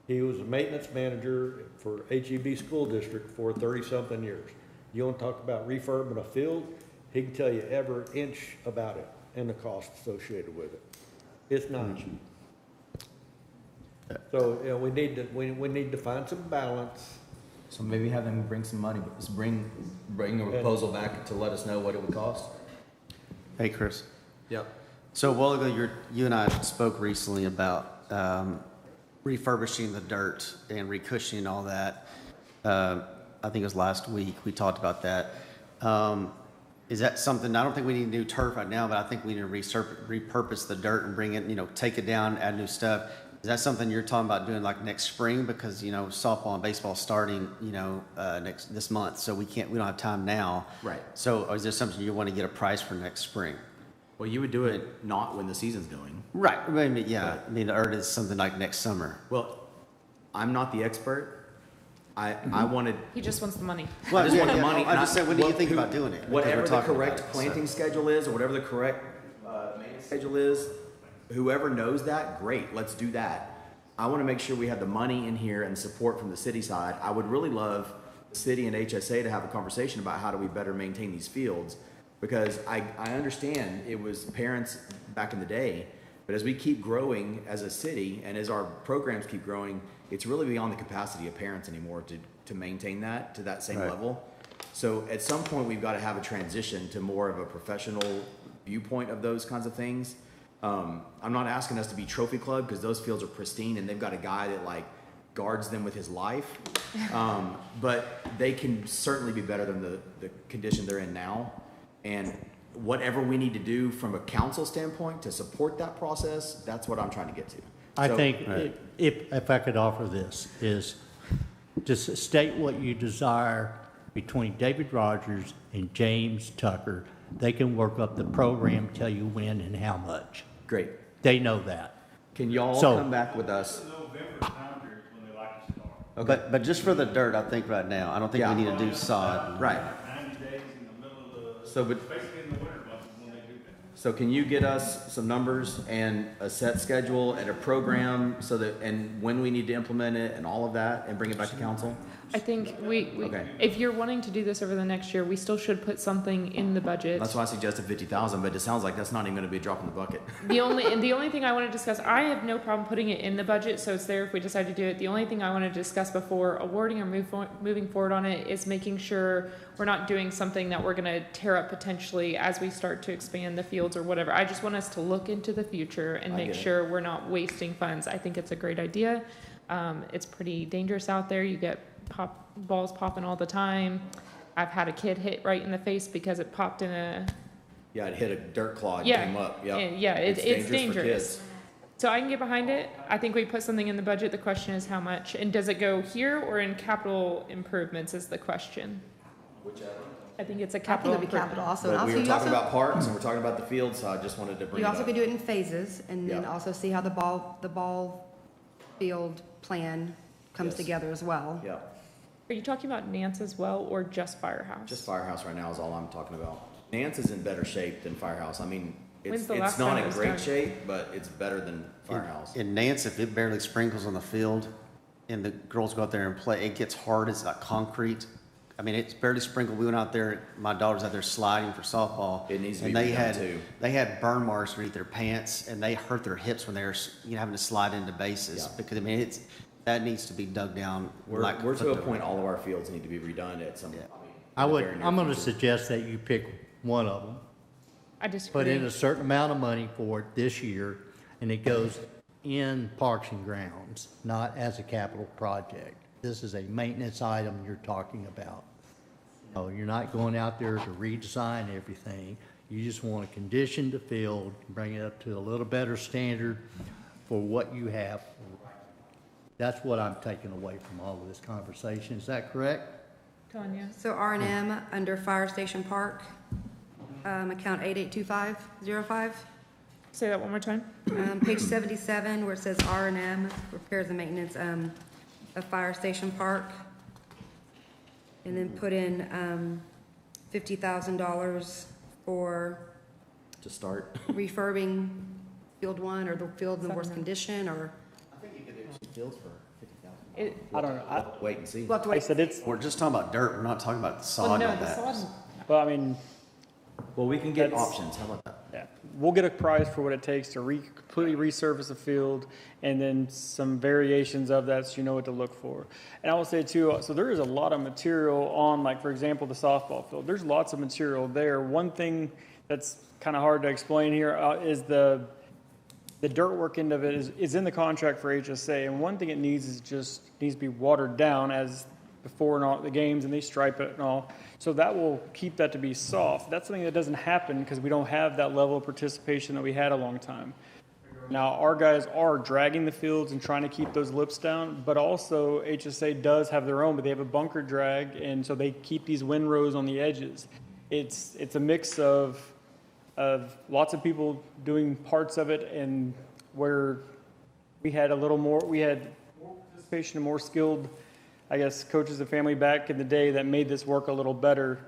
G: He was a maintenance manager for HEB School District for 30-something years. You want to talk about refurbing a field, he can tell you every inch about it and the cost associated with it. It's not cheap. So, we need to find some balance.
C: So maybe have them bring some money, bring a proposal back to let us know what it would cost.
F: Hey, Chris.
C: Yep.
F: So a while ago, you and I spoke recently about refurbishing the dirt and recushioning all that. I think it was last week we talked about that. Is that something, I don't think we need new turf right now, but I think we need to repurpose the dirt and bring it, take it down, add new stuff. Is that something you're talking about doing like next spring? Because, softball and baseball starting, this month, so we don't have time now.
C: Right.
F: So is there something you want to get a price for next spring?
C: Well, you would do it not when the season's going.
F: Right. I mean, yeah. I mean, or is something like next summer?
C: Well, I'm not the expert. I wanted.
B: He just wants the money.
F: Well,
C: I just want the money.
F: I just said, when do you think about doing it?
C: Whatever the correct planting schedule is, or whatever the correct maintenance schedule is, whoever knows that, great, let's do that. I want to make sure we have the money in here and support from the city side. I would really love the city and HSA to have a conversation about how do we better maintain these fields, because I understand it was parents back in the day, but as we keep growing as a city and as our programs keep growing, it's really beyond the capacity of parents anymore to maintain that to that same level. So at some point we've got to have a transition to more of a professional viewpoint of those kinds of things. I'm not asking us to be trophy club because those fields are pristine and they've got a guy that guards them with his life. But they can certainly be better than the condition they're in now. And whatever we need to do from a council standpoint to support that process, that's what I'm trying to get to.
A: I think if I could offer this is just state what you desire between David Rogers and James Tucker. They can work up the program, tell you when and how much.
C: Great.
A: They know that.
C: Can y'all
A: So-
C: come back with us?
O: November time period is when they like to start.
C: Okay.
F: But just for the dirt, I think right now, I don't think we
C: Yeah.
F: need to do sod.
C: Right.
O: 90 days in the middle of the,
C: So, but,
O: basically in the winter months is when they do that.
C: so can you get us some numbers and a set schedule and a program so that, and when we need to implement it and all of that and bring it back to council?
B: I think we,
C: Okay.
B: if you're wanting to do this over the next year, we still should put something in the budget.
C: That's why I suggested 50,000, but it sounds like that's not even gonna be a drop in the bucket.
B: The only thing I want to discuss, I have no problem putting it in the budget, so it's there if we decide to do it. The only thing I want to discuss before awarding or moving forward on it is making sure we're not doing something that we're going to tear up potentially as we start to expand the fields or whatever. I just want us to look into the future and
C: I
B: make
C: get it.
B: sure we're not wasting funds. I think it's a great idea. It's pretty dangerous out there. You get balls popping all the time. I've had a kid hit right in the face because it popped in a
C: Yeah, it hit a dirt clod and
B: Yeah.
C: came up, yeah.
B: Yeah, it's
C: for
B: dangerous.
C: kids.
B: So I can get behind it. I think we put something in the budget. The question is how much, and does it go here or in capital improvements is the question.
C: Whichever.
B: I think it's a
E: I think
B: capital
E: it'd be capital
B: improvement.
E: also.
C: But
E: And
C: we
E: also,
C: were
E: you
C: talking
E: also,
C: about parks and we're talking about the field, so I just wanted to bring
E: you
C: it
E: also
C: up.
E: could do it in phases and then
C: Yeah.
E: also see how the ball field plan comes
C: Yes.
E: together as well.
C: Yeah,
B: Are you talking about Nance as well or just Firehouse?
C: just Firehouse right now is all I'm talking about. Nance is in better shape than Firehouse. I mean,
B: When's
C: it's
B: the last
C: not
B: time it
C: in
B: was
C: great
B: done?
C: shape, but it's better than Firehouse.
F: In Nance, if it barely sprinkles on the field and the girls go out there and play, it gets hard, it's like concrete. I mean, it's barely sprinkled. We went out there, my daughter's out there sliding for softball.
C: It needs to
F: and
C: be
F: they
C: redone,
F: had
C: too.
F: They had burn marks underneath their pants and they hurt their hips when they were, having to slide into bases.
C: Yeah.
F: Because, I mean, that needs to be dug down.
C: We're
F: like
C: to a
F: foot
C: point, all of our fields need to be redone at some, I mean,
A: I
C: in the
A: would,
C: very near
A: I'm gonna
C: future.
A: suggest that you pick one of them,
B: I
A: put
B: disagree.
A: in a certain amount of money for it this year, and it goes in Parks and Grounds, not as a capital project. This is a maintenance item you're talking about. No, you're not going out there to redesign everything. You just want to condition the field, bring it up to a little better standard for what you have. That's what I'm taking away from all of this conversation. Is that correct?
B: Tanya?
M: So R&M under Fire Station Park, account 882505.
B: Say that one more time.
M: Page 77, where it says R&M, repairs and maintenance of Fire Station Park. And then put in $50,000 for
C: To start.
M: refurbing Field 1 or the field in the worst condition, or
C: I think you could do two fields for 50,000.
B: It,
H: I don't know.
C: Wait and see.
M: we'll have to
H: I
M: wait.
H: said it's,
F: We're just talking about dirt. We're not talking about the
B: well,
F: sod
B: no,
F: and
B: the
F: all that.
B: sod,
H: well, I mean,
C: Well, we can get
H: That's-
C: options, how about that?
H: yeah, we'll get a price for what it takes to completely resurface a field, and then some variations of that, so you know what to look for. And I will say too, so there is a lot of material on, like, for example, the softball field. There's lots of material there. One thing that's kind of hard to explain here is the dirt work end of it is in the contract for HSA, and one thing it needs is just needs to be watered down as before and all the games, and they stripe it and all. So that will keep that to be soft. That's something that doesn't happen because we don't have that level of participation that we had a long time. Now, our guys are dragging the fields and trying to keep those lips down, but also HSA does have their own, but they have a bunker drag, and so they keep these windrows on the edges. It's a mix of lots of people doing parts of it, and where we had more participation and more skilled, I guess, coaches and family back in the day that made this work a little better,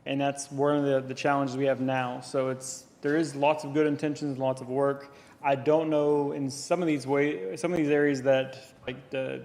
H: and that's one of the challenges we have now. So there is lots of good intentions and lots of work. I don't know in some of these areas that, like, to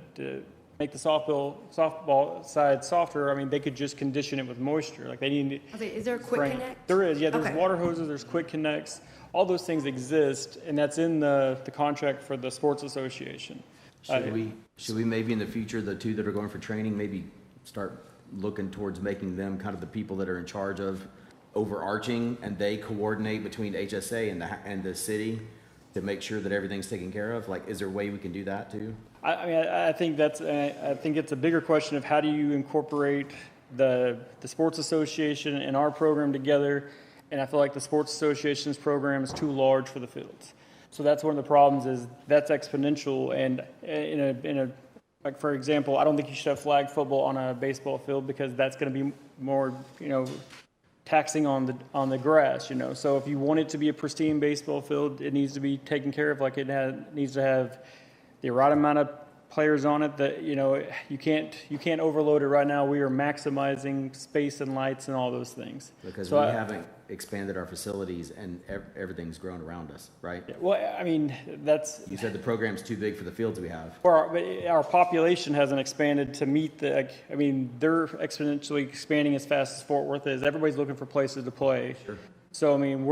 H: make the softball side softer, I mean, they could just condition it with moisture. Like, they need
M: Okay, is there a quick
H: spring.
M: connect?
H: There is, yeah. There's
M: Okay.
H: water hoses. There's quick connects. All those things exist, and that's in the contract for the sports association.
C: Should we maybe in the future, the two that are going for training, maybe start looking towards making them kind of the people that are in charge of overarching, and they coordinate between HSA and the city to make sure that everything's taken care of? Like, is there a way we can do that too?
H: I mean, I think it's a bigger question of how do you incorporate the sports association and our program together, and I feel like the sports association's program is too large for the fields. So that's one of the problems, is that's exponential, and like, for example, I don't think you should have flag football on a baseball field because that's going to be more, taxing on the grass, you know. So if you want it to be a pristine baseball field, it needs to be taken care of like needs to have the right amount of players on it. That, you know, you can't overload it right now. We are maximizing space and lights and all those things.
C: Because
H: so
C: we haven't expanded our facilities and everything's grown around us, right?
H: Well, I mean,
C: You said the program's too big for the fields we have.
H: our population hasn't expanded to meet I mean, they're exponentially expanding as fast as Fort Worth is. Everybody's looking for places to play.
C: Sure.
H: So, I mean,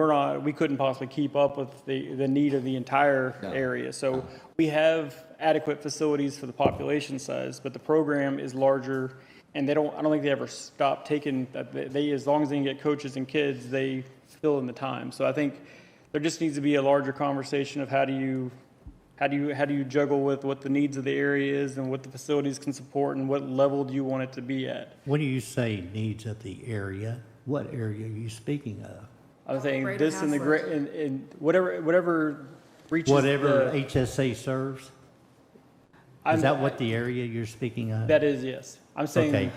H: we couldn't possibly keep up with the need of the entire area. So we have adequate facilities for the population size, but the program is larger, and I don't think they ever stop taking, as long as they can get coaches and kids, they fill in the time. So I think there just needs to be a larger conversation of how do you juggle with what the needs of the area is and what the facilities can support and what level do you want it to be at.
A: When you say needs of the area, what area are you speaking of?
H: I'm saying this and and whatever reaches
A: Whatever HSA serves? Is that what the area you're speaking of?
H: That is, yes. I'm saying.
A: Okay.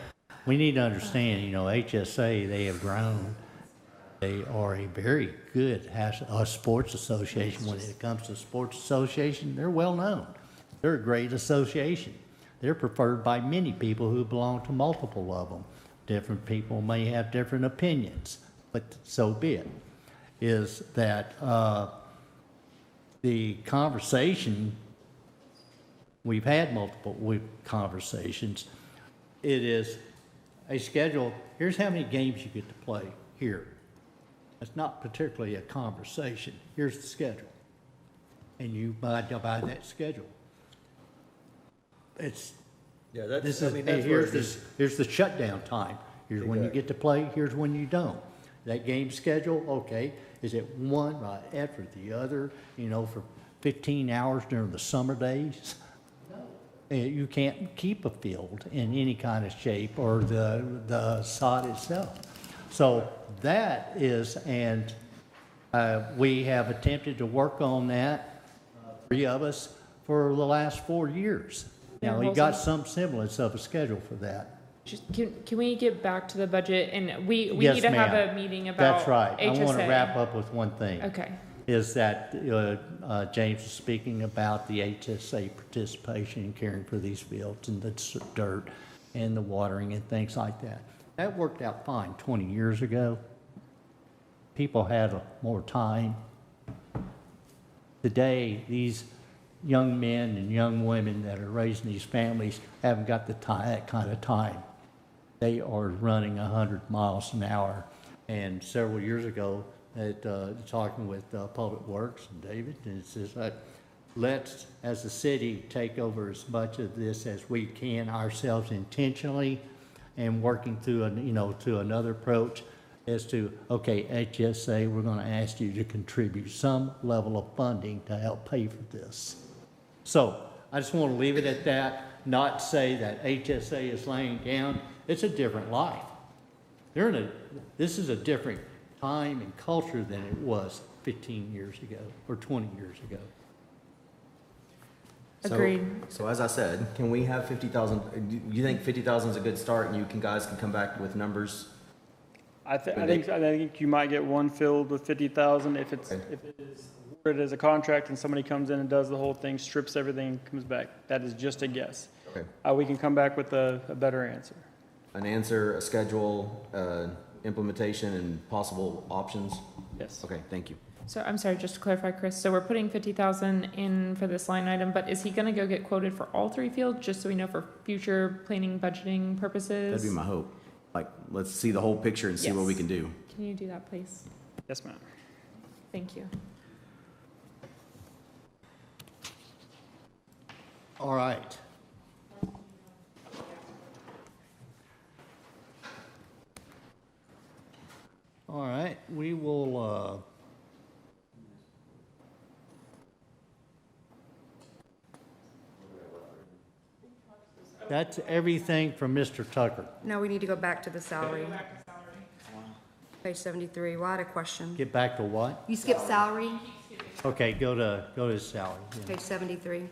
A: We need to understand, you know, HSA, they have grown. They are a very good sports association. When it comes to sports association, they're well known. They're a great association. They're preferred by many people who belong to multiple of them. Different people may have different opinions, but so be it. Is that the conversation, we've had multiple conversations. It is a schedule. Here's how many games you get to play here. It's not particularly a conversation. Here's the schedule. And you buy that schedule. Here's the shutdown time. Here's when you get to play, here's when you don't. That game schedule, okay, is it one right after the other, you know, for 15 hours during the summer days? No. You can't keep a field in any kind of shape or the sod itself. So that is, and we have attempted to work on that, 3 of us, for the last 4 years. Now, we got some semblance of a schedule for that.
B: Can we get back to the budget? And we
A: Yes,
B: need to have
A: ma'am.
B: a meeting about
A: That's right.
B: HSA.
A: I want to wrap up with one thing.
B: Okay.
A: Is that James was speaking about the HSA participation in caring for these fields and the dirt and the watering and things like that. That worked out fine 20 years ago. People had more time. Today, these young men and young women that are raising these families haven't got that kind of time. They are running 100 miles an hour. And several years ago, talking with Public Works and David, and it says, let's, as a city, take over as much of this as we can ourselves intentionally, and working through, to another approach as to, okay, HSA, we're going to ask you to contribute some level of funding to help pay for this. So I just want to leave it at that, not say that HSA is laying down. It's a different life. This is a different time and culture than it was 15 years ago or 20 years ago.
B: Agreed.
C: So as I said, can we have 50,000? Do you think 50,000 is a good start, and you guys can come back with numbers?
H: I think you might get one filled with 50,000 if it is awarded as a contract and somebody comes in and does the whole thing, strips everything, comes back. That is just a guess.
C: Okay.
H: We can come back with a better answer.
C: An answer, a schedule, implementation, and possible options?
H: Yes.
C: Okay, thank you.
B: So I'm sorry, just to clarify, Chris, so we're putting 50,000 in for this line item, but is he gonna go get quoted for all 3 fields, just so we know for future planning, budgeting purposes?
C: That'd be my hope. Like, let's see the whole picture and see what we can do.
B: Can you do that, please?
H: Yes, ma'am.
B: Thank you.
A: All right. All right, we will, that's everything from Mr. Tucker.
M: No, we need to go back to the salary. Page 73, well, I had a question.
A: Get back to what?
M: You skipped salary,
A: Okay, go to salary. Yeah.
M: page 73.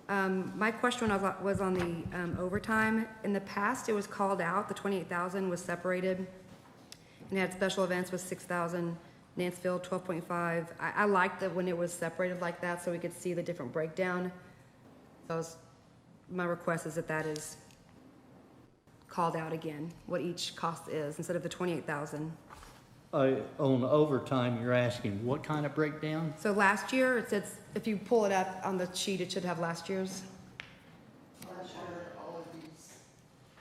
M: My question was on the overtime. In the past, it was called out, the 28,000 was separated. And it had special events with 6,000, Mansfield 12.5. I liked that when it was separated like that so we could see the different breakdown. So my request is that is called out again, what each cost is, instead of the 28,000.
A: On overtime, you're asking what kind of breakdown?
M: So last year, it says, if you pull it up on the sheet, it should have last year's.
D: Last year, all of these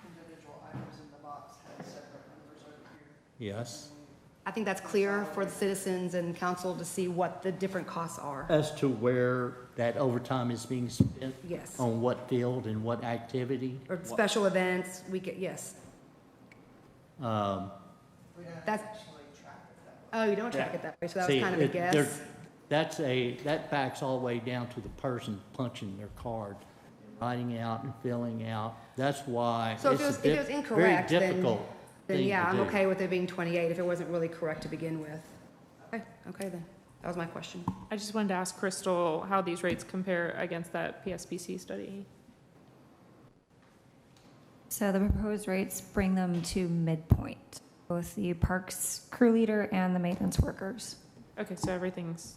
D: individual items in the box had separate numbers over here.
A: Yes.
M: I think that's clear for the citizens and council to see what the different costs are.
A: As to where that overtime is being spent?
M: Yes.
A: On what field and what activity?
M: Or special events, yes.
D: We don't
M: That's-
D: actually track it that way.
M: Oh, you don't track it that way, so that
A: See,
M: was kind of a guess.
A: that backs all the way down to the person punching their card, writing out and filling out. That's why
M: So if
A: it's
M: it was incorrect,
A: very
M: then,
A: difficult thing
M: yeah,
A: to
M: I'm
A: do.
M: okay with it being 28 if it wasn't really correct to begin with. Okay then. That was my question.
B: I just wanted to ask Crystal how these rates compare against that PSBC study.
I: So the proposed rates bring them to midpoint, both the parks crew leader and the maintenance workers.
B: Okay, so everything's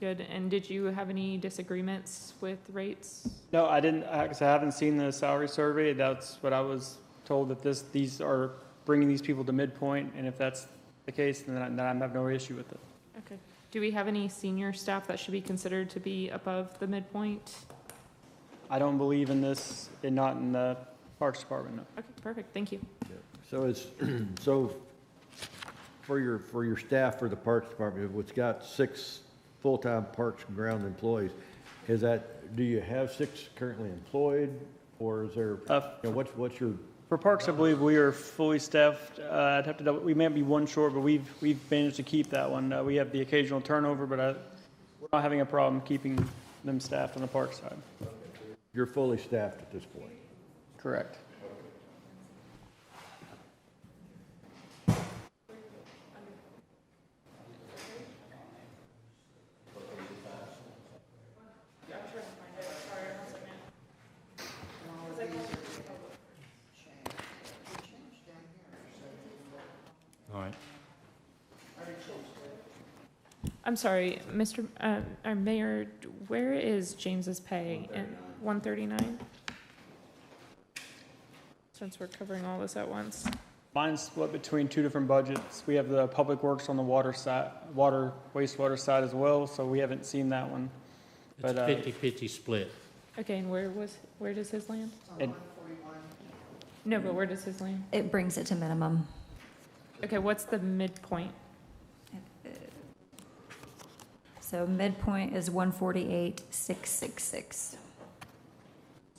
B: good. And did you have any disagreements with rates?
H: No, I didn't, because I haven't seen the salary survey. That's what I was told, that these are bringing these people to midpoint, and if that's the case, then I have no issue with it.
B: Okay. Do we have any senior staff that should be considered to be above the midpoint?
H: I don't believe in this, not in the Parks Department, no.
B: Okay, perfect. Thank you.
G: So it's, so for your staff for the Parks Department, it's got 6 full-time Parks and Ground employees. Do you have 6 currently employed, or is there, what's your?
H: For Parks, I believe we are fully staffed. I'd have to double, we may be one short, but we've managed to keep that one. We have the occasional turnover, but we're not having a problem keeping them staffed on the park side.
G: You're fully staffed at this point?
H: Correct.
A: All right.
B: I'm sorry, our mayor, where is James's pay in 139? Since we're covering all this at once.
H: Mine's split between 2 different budgets. We have the Public Works on the water side, wastewater side as well, so we haven't seen that one.
A: It's a 50-50 split.
B: Okay, and where does his land?
H: And
B: No, but where does his land?
I: It brings it to minimum.
B: Okay, what's the midpoint?
I: So midpoint is 148,666.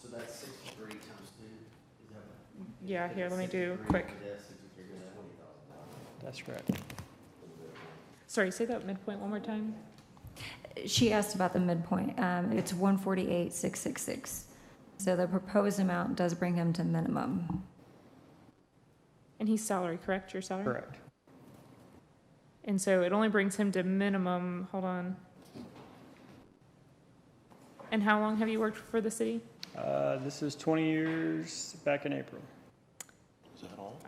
F: So that's 63 times 2?
B: Yeah, here, let me do quick.
H: That's correct.
B: Sorry, say that midpoint one more time.
I: She asked about the midpoint. It's 148,666. So the proposed amount does bring him to minimum.
B: And he's salary, correct? Your salary?
H: Correct.
B: And so it only brings him to minimum, hold on. And how long have you worked for the city?
H: This is 20 years back in April.
K: Is that all?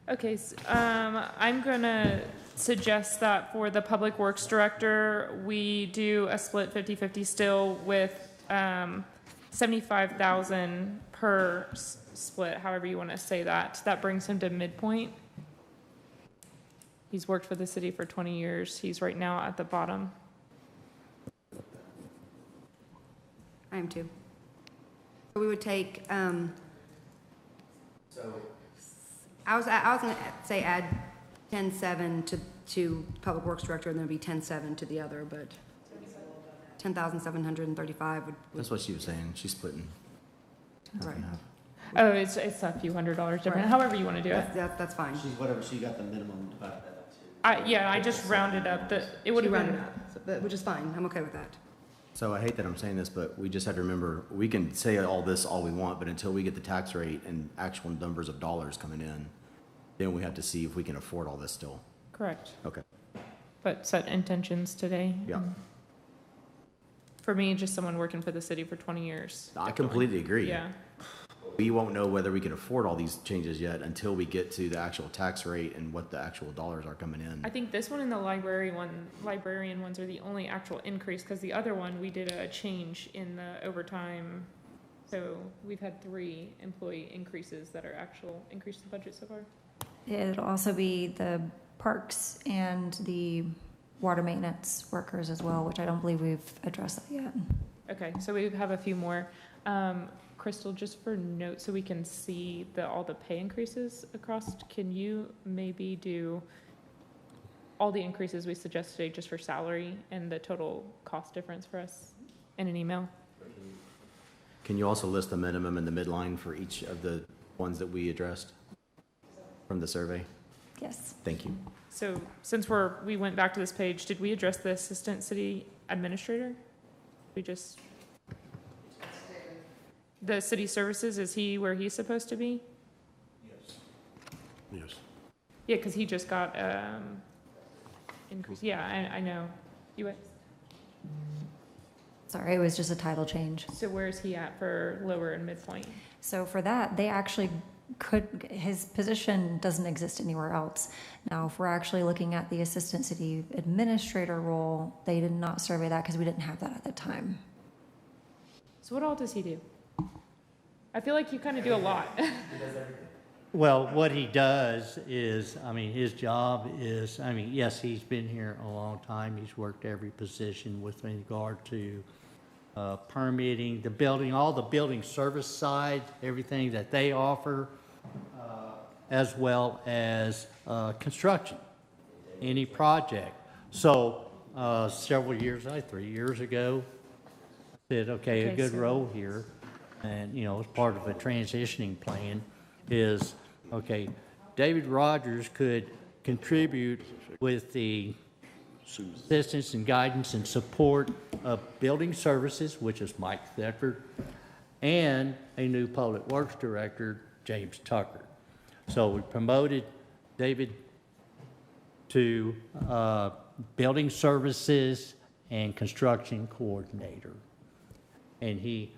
B: Okay, I'm gonna suggest that for the Public Works Director, we do a split 50-50 still with 75,000 per split, however you want to say that. That brings him to midpoint. He's worked for the city for 20 years. He's right now at the bottom.
M: I am too. So we would take, I was gonna say add 10,700 to Public Works Director, and then it'd be 10,700 to the other, but 10,735 would.
C: That's what she was saying. She's splitting.
M: Right.
B: Oh, it's a few $100 different,
M: Right.
B: however you want to do it.
M: That's fine.
F: She's whatever, she got the minimum divided that up to.
B: Yeah, I just rounded up it would
M: She
B: have
M: rounded
B: been.
M: up, which is fine. I'm okay with that.
C: So I hate that I'm saying this, but we just have to remember, we can say all this all we want, but until we get the tax rate and actual numbers of dollars coming in, then we have to see if we can afford all this still.
B: Correct.
C: Okay.
B: But set intentions today.
C: Yeah.
B: For me, just someone working for the city for 20 years.
C: I completely agree.
B: Yeah.
C: we won't know whether we can afford all these changes yet until we get to the actual tax rate and what the actual dollars are coming in.
B: I think this one and the librarian ones are the only actual increase, because the other one, we did a change in the overtime. So we've had 3 employee increases that are actual increase to budget so far.
I: It'll also be the parks and the water maintenance workers as well, which I don't believe we've addressed that yet.
B: Okay, so we have a few more. Crystal, just for note, so we can see all the pay increases across, can you maybe do all the increases we suggested today just for salary and the total cost difference for us in an email?
C: Can you also list the minimum and the midline for each of the ones that we addressed from the survey?
I: Yes.
C: Thank you.
B: So since we went back to this page, did we address the assistant city administrator? The city services, is he where he's supposed to be?
K: Yes.
B: Yeah, because he just got increase. Yeah, I know.
I: Sorry, it was just a title change.
B: So where's he at for lower and midpoint?
I: So for that, they actually his position doesn't exist anywhere else. Now, if we're actually looking at the assistant city administrator role, they did not survey that because we didn't have that at the time.
B: So what all does he do? I feel like you kind of do a lot.
A: Well, what he does is, his job is, yes, he's been here a long time. He's worked every position with regard to permitting, the building, all the building service side, everything that they offer, as well as construction, any project. So several years, 3 years ago, said, okay, a good role here, and, as part of a transitioning plan is, okay, David Rogers could contribute with the assistance and guidance and support of building services, which is Mike Thetford, and a new public works director, James Tucker. So we promoted David to building services and construction coordinator. And he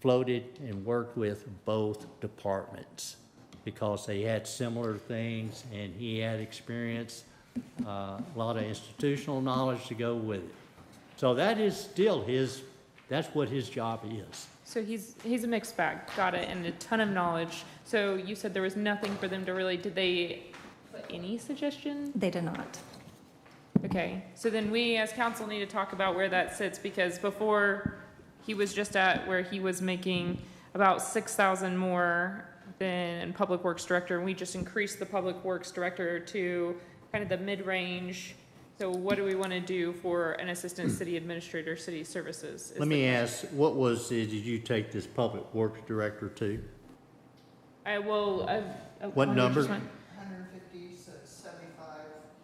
A: floated and worked with both departments because they had similar things and he had experience, a lot of institutional knowledge to go with it. So that is still that's what his job is.
B: So he's a mixed bag, got it, and a ton of knowledge. So you said there was nothing for them to really, did they put any suggestion?
I: They did not.
B: Okay, so then we as council need to talk about where that sits, because before he was just at where he was making about 6,000 more than public works director, and we just increased the public works director to kind of the mid-range. So what do we want to do for an assistant city administrator, city services?
A: Let me ask, did you take this public works director to? What number?
D: 150,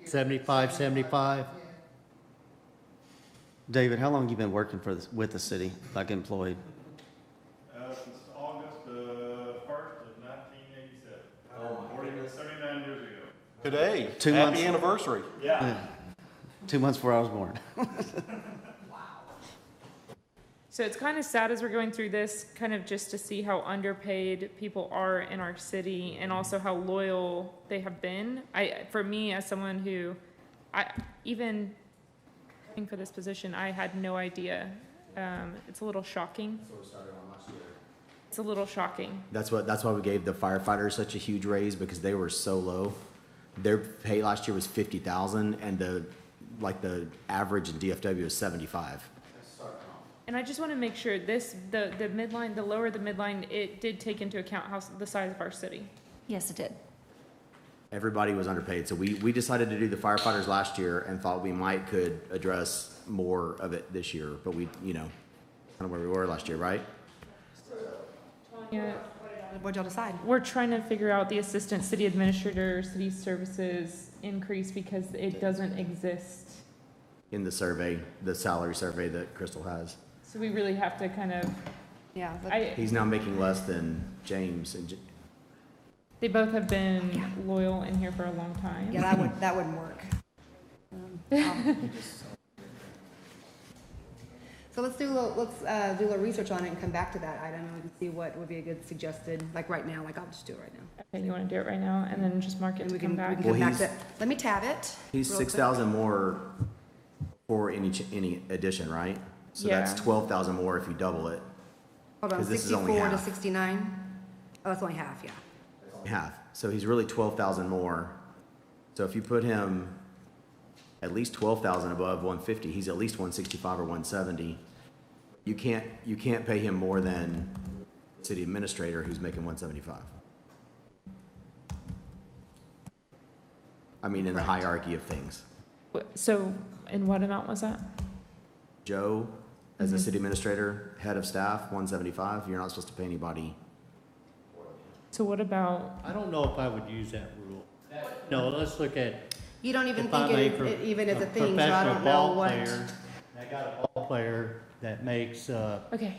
D: 75.
A: 75.
F: David, how long have you been working with the city, like employed?
O: Since August 1st of 1987. Oh, my goodness. 39 years ago.
K: Today,
F: 2
K: happy
F: months.
K: anniversary.
O: Yeah.
F: 2 months before I was born.
B: So it's kind of sad as we're going through this, kind of just to see how underpaid people are in our city and also how loyal they have been. For me, as someone who, even for this position, I had no idea. It's a little shocking.
C: That's what we started on last year.
B: It's a little shocking.
C: That's why we gave the firefighters such a huge raise, because they were so low. Their pay last year was $50,000, and the average in DFW is 75.
B: And I just want to make sure the midline, the lower the midline, it did take into account the size of our city.
I: Yes, it did.
C: Everybody was underpaid, so we decided to do the firefighters last year and thought we could address more of it this year, but we, kind of where we were last year, right?
B: Yeah.
E: What'd y'all decide?
B: We're trying to figure out the assistant city administrator, city services increase, because it doesn't exist.
C: In the survey, the salary survey that Crystal has.
B: So we really have to kind of,
E: Yeah.
C: He's now making less than James.
B: they both have been loyal in here for a long time.
E: Yeah, that wouldn't work. So
M: So let's do a little research on it and come back to that item, and we can see what would be a good suggested, like right now, like I'll just do it right now.
B: Okay, you want to do it right now and then just mark it
M: And
B: to
M: we
B: come
M: can, we
B: back?
M: can come
C: Well,
M: back to, let me tab it.
C: He's
M: real quick.
C: 6,000 more for any addition, right? So that's
B: Yeah.
C: 12,000 more if you double it,
M: Hold on,
C: 'cause this is only
M: 64 to
C: half.
M: 69? Oh, that's only half, yeah.
C: half. So he's really 12,000 more. So if you put him at least 12,000 above 150, he's at least 165 or 170. You can't pay him more than city administrator who's making 175. I mean, in the hierarchy of things.
B: So, and what amount was that?
C: Joe, as a city administrator, head of staff, 175, you're not supposed to pay anybody.
B: So what about,
A: I don't know if I would use that rule. No, let's look at.
M: You don't even
A: if I
M: think
A: make
M: it even as a thing, so I
A: professional
M: don't know
A: ball
M: what.
A: player, I got a ball player that makes,
B: okay,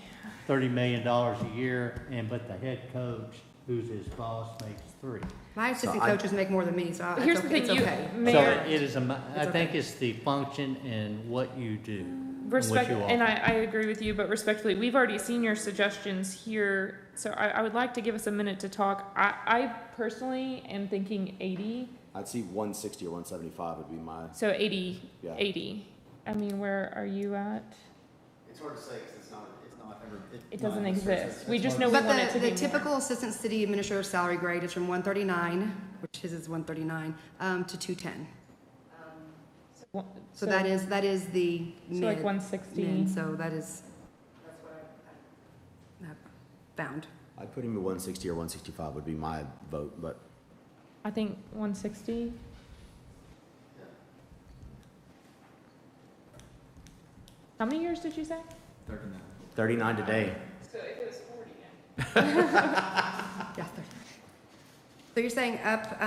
A: $30 million a year, but the head coach, who's his boss, makes $3 million.
M: My assistant
C: I-
M: coaches make more than me, so
B: but
M: it's
B: here's the
M: okay.
B: thing,
M: It's
B: you,
M: okay.
A: So
B: Mayor,
A: it is, I
M: It's
A: think
M: okay.
A: it's the function and what you do.
B: respect,
A: you
B: and
A: offer.
B: I agree with you, but respectfully, we've already seen your suggestions here, so I would like to give us a minute to talk. I personally am thinking 80,
C: I'd see 160 or 175 would be my,
B: so 80,
C: Yeah.
B: 80. I mean, where are you at?
F: It's hard to say because it's not ever.
B: It doesn't exist. We just know we
M: But
B: want it to be
M: the
B: more.
M: typical assistant city administrator salary grade is from 139, which his is 139, to 210. So that is the mid.
B: So like 160.
M: mid, so that's what I have found.
C: I'd put him at 160 or 165 would be my vote, but
B: I think 160. How many years did you say?
C: 39 today.
B: So if it was 40,
M: Yeah, 30. So you're saying up,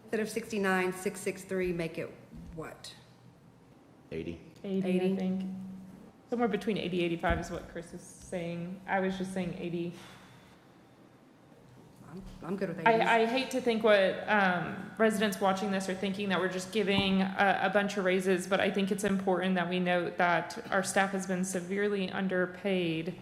M: instead of 69, 663, make it what?
C: 80.
B: 80,
M: 80?
B: I think. Somewhere between 80, 85 is what Chris is saying. I was just saying 80.
M: I'm good with 80s.
B: I hate to think what residents watching this are thinking, that we're just giving a bunch of raises, but I think it's important that we note that our staff has been severely underpaid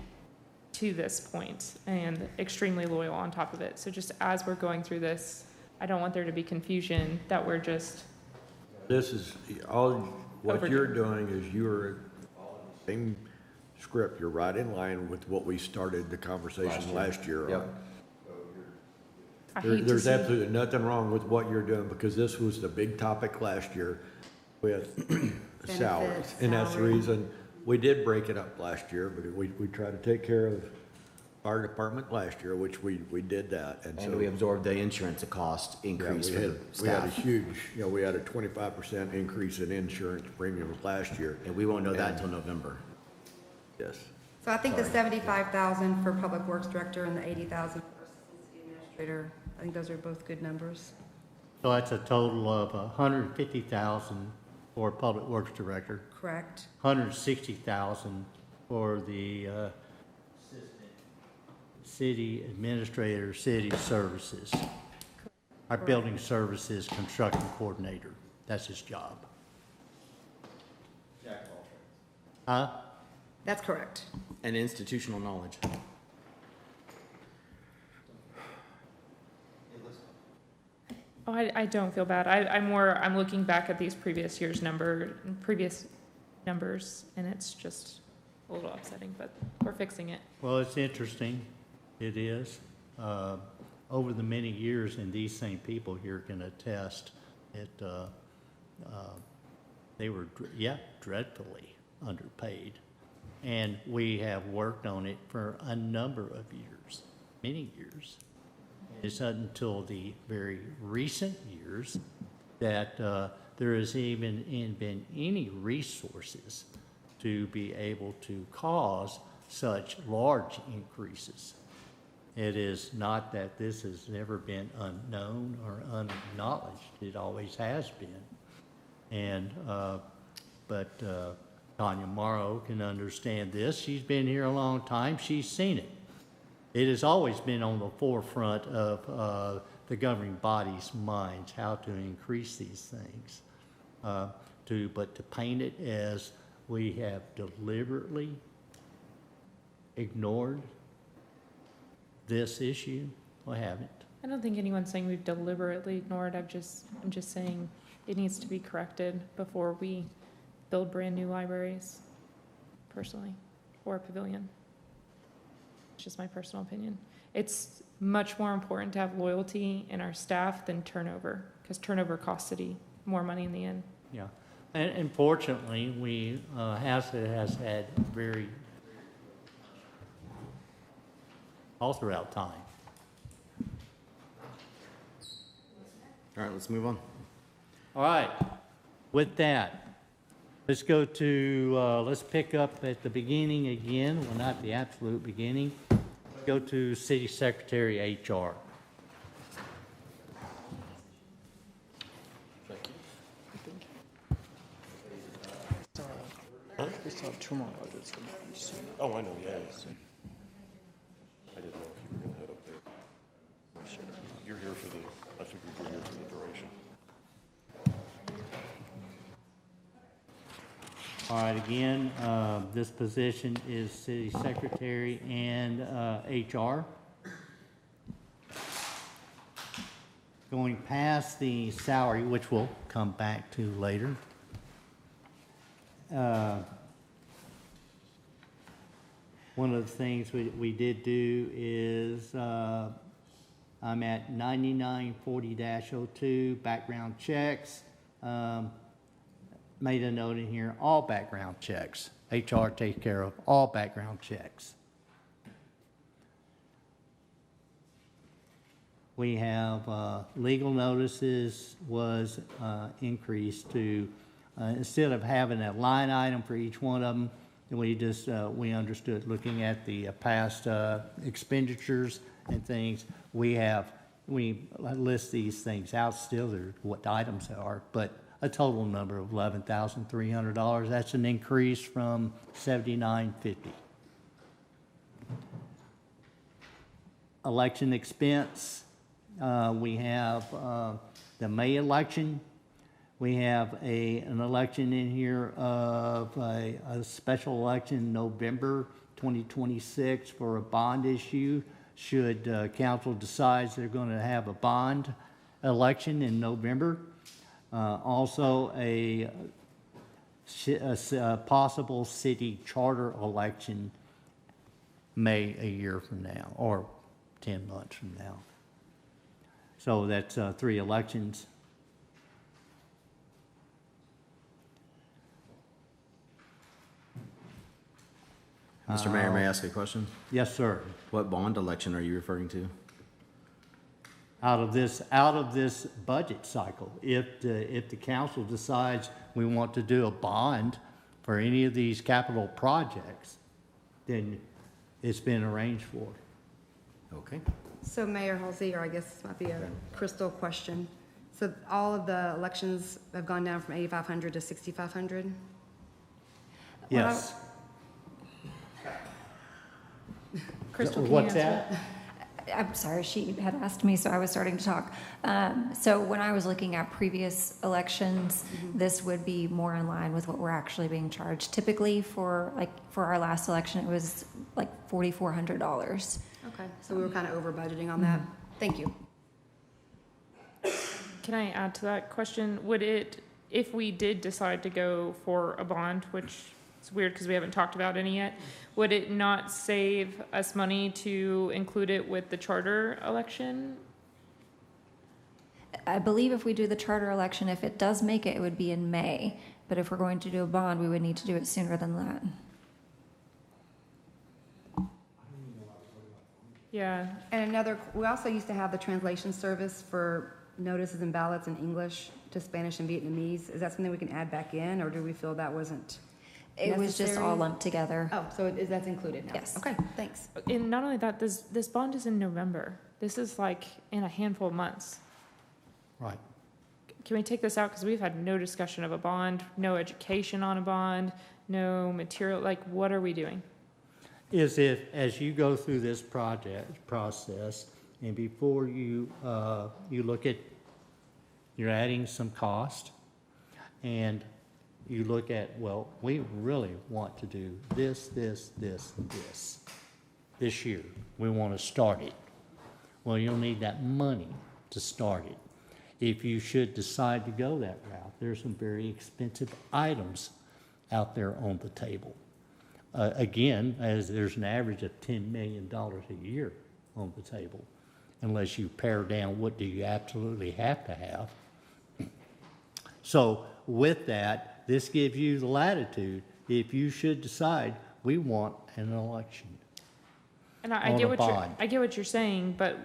B: to this point and extremely loyal on top of it. So just as we're going through this, I don't want there to be confusion that we're just,
G: This is, all, what
B: Overdue.
G: you're doing is you're following the same script. You're right in line with what we started the conversation last year on.
C: Yep.
B: I hate to
G: There's
B: see.
G: absolutely nothing wrong with what you're doing, because this was the big topic last year with salaries.
M: Benefits,
G: And that's the
M: salary.
G: reason, we did break it up last year, because we tried to take care of our department last year, which we did that, and so.
C: And we absorbed the insurance cost
G: Yeah,
C: increase
G: we
C: for the
G: had, we had a
C: staff.
G: huge, we had a 25% increase in insurance premiums last year.
C: And we won't know that until November.
G: Yes.
M: So I think the 75,000 for public works director and the 80,000 for assistant city administrator, I think those are both good numbers.
A: So that's a total of 150,000 for Public Works Director,
M: Correct.
A: 160,000 for the Assistant City Administrator, City Services. Our Building Services Construction Coordinator, that's his job. Huh?
M: That's correct.
C: And institutional knowledge.
B: Oh, I don't feel bad. I'm looking back at these previous numbers, and it's just a little upsetting, but we're fixing it.
A: Well, it's interesting. It is. Over the many years, and these same people here can attest that they were, dreadfully underpaid. And we have worked on it for a number of years, many years. It's not until the very recent years that there has even been any resources to be able to cause such large increases. It is not that this has never been unknown or unacknowledged. It always has been. And, but Tanya Morrow can understand this. She's been here a long time. She's seen it. It has always been on the forefront of the governing body's minds, how to increase these things. But to paint it as we have deliberately ignored this issue? We haven't.
B: I don't think anyone's saying we've deliberately ignored. I'm just saying it needs to be corrected before we build brand new libraries, personally, or a pavilion. It's just my personal opinion. It's much more important to have loyalty in our staff than turnover, because turnover costs city more money in the end.
A: Yeah, and fortunately, Hazard has had very, all throughout time.
C: All right, let's move on.
A: All right, with that, let's go to, let's pick up at the beginning again, well, not the absolute beginning. Go to City Secretary HR.
H: We still have 2 more budgets.
K: Oh, I know, yeah. I didn't know if you were gonna head up there. You're here for the, I figured you're here for the duration.
A: All right, again, this position is City Secretary and HR. Going past the salary, which we'll come back to later. One of the things we did do is I'm at 9940-02, background checks. Made a note in here, all background checks. HR takes care of all background checks. We have legal notices was increased to, instead of having a line item for each one of them, we just, we understood looking at the past expenditures and things, we list these things out still, they're what items they are, but a total number of $11,300. That's an increase from $79.50. Election expense, we have the May election. We have an election in here of a special election in November 2026 for a bond issue. Should council decides they're going to have a bond election in November. Also, a possible city charter election May a year from now, or 10 months from now. So that's 3 elections.
C: Mr. Mayor, may I ask a question?
A: Yes, sir.
C: What bond election are you referring to?
A: Out of this budget cycle, if the council decides we want to do a bond for any of these capital projects, then it's been arranged for.
C: Okay.
M: So Mayor Hulsey, or I guess this might be a crystal question. So all of the elections have gone down from 8,500 to 6,500?
A: Yes.
B: Crystal, can you
A: What's
B: answer
A: that?
I: I'm sorry, she had asked me, so I was starting to talk. So when I was looking at previous elections, this would be more in line with what we're actually being charged. Typically for our last election, it was like $4,400.
M: Okay, so we were kind of over budgeting on that. Thank you.
B: Can I add to that question? Would it, if we did decide to go for a bond, which is weird because we haven't talked about any yet, would it not save us money to include it with the charter election?
I: I believe if we do the charter election, if it does make it, it would be in May. But if we're going to do a bond, we would need to do it sooner than that.
B: Yeah.
M: And we also used to have the translation service for notices and ballots in English to Spanish and Vietnamese. Is that something we can add back in, or do we feel that wasn't
I: It was just all lumped together.
M: Oh, so that's included now?
I: Yes.
M: Okay, thanks.
B: And not only that, this bond is in November. This is like in a handful of months.
A: Right.
B: Can we take this out? Because we've had no discussion of a bond, no education on a bond, no material, like what are we doing?
A: Is if, as you go through this process, and before you look at, you're adding some cost, and you look at, well, we really want to do this, this, this, this year. We want to start it. Well, you'll need that money to start it. If you should decide to go that route, there's some very expensive items out there on the table. Again, as there's an average of $10 million a year on the table, unless you pare down what do you absolutely have to have. So with that, this gives you the latitude if you should decide we want an election.
B: And I get what you're saying, but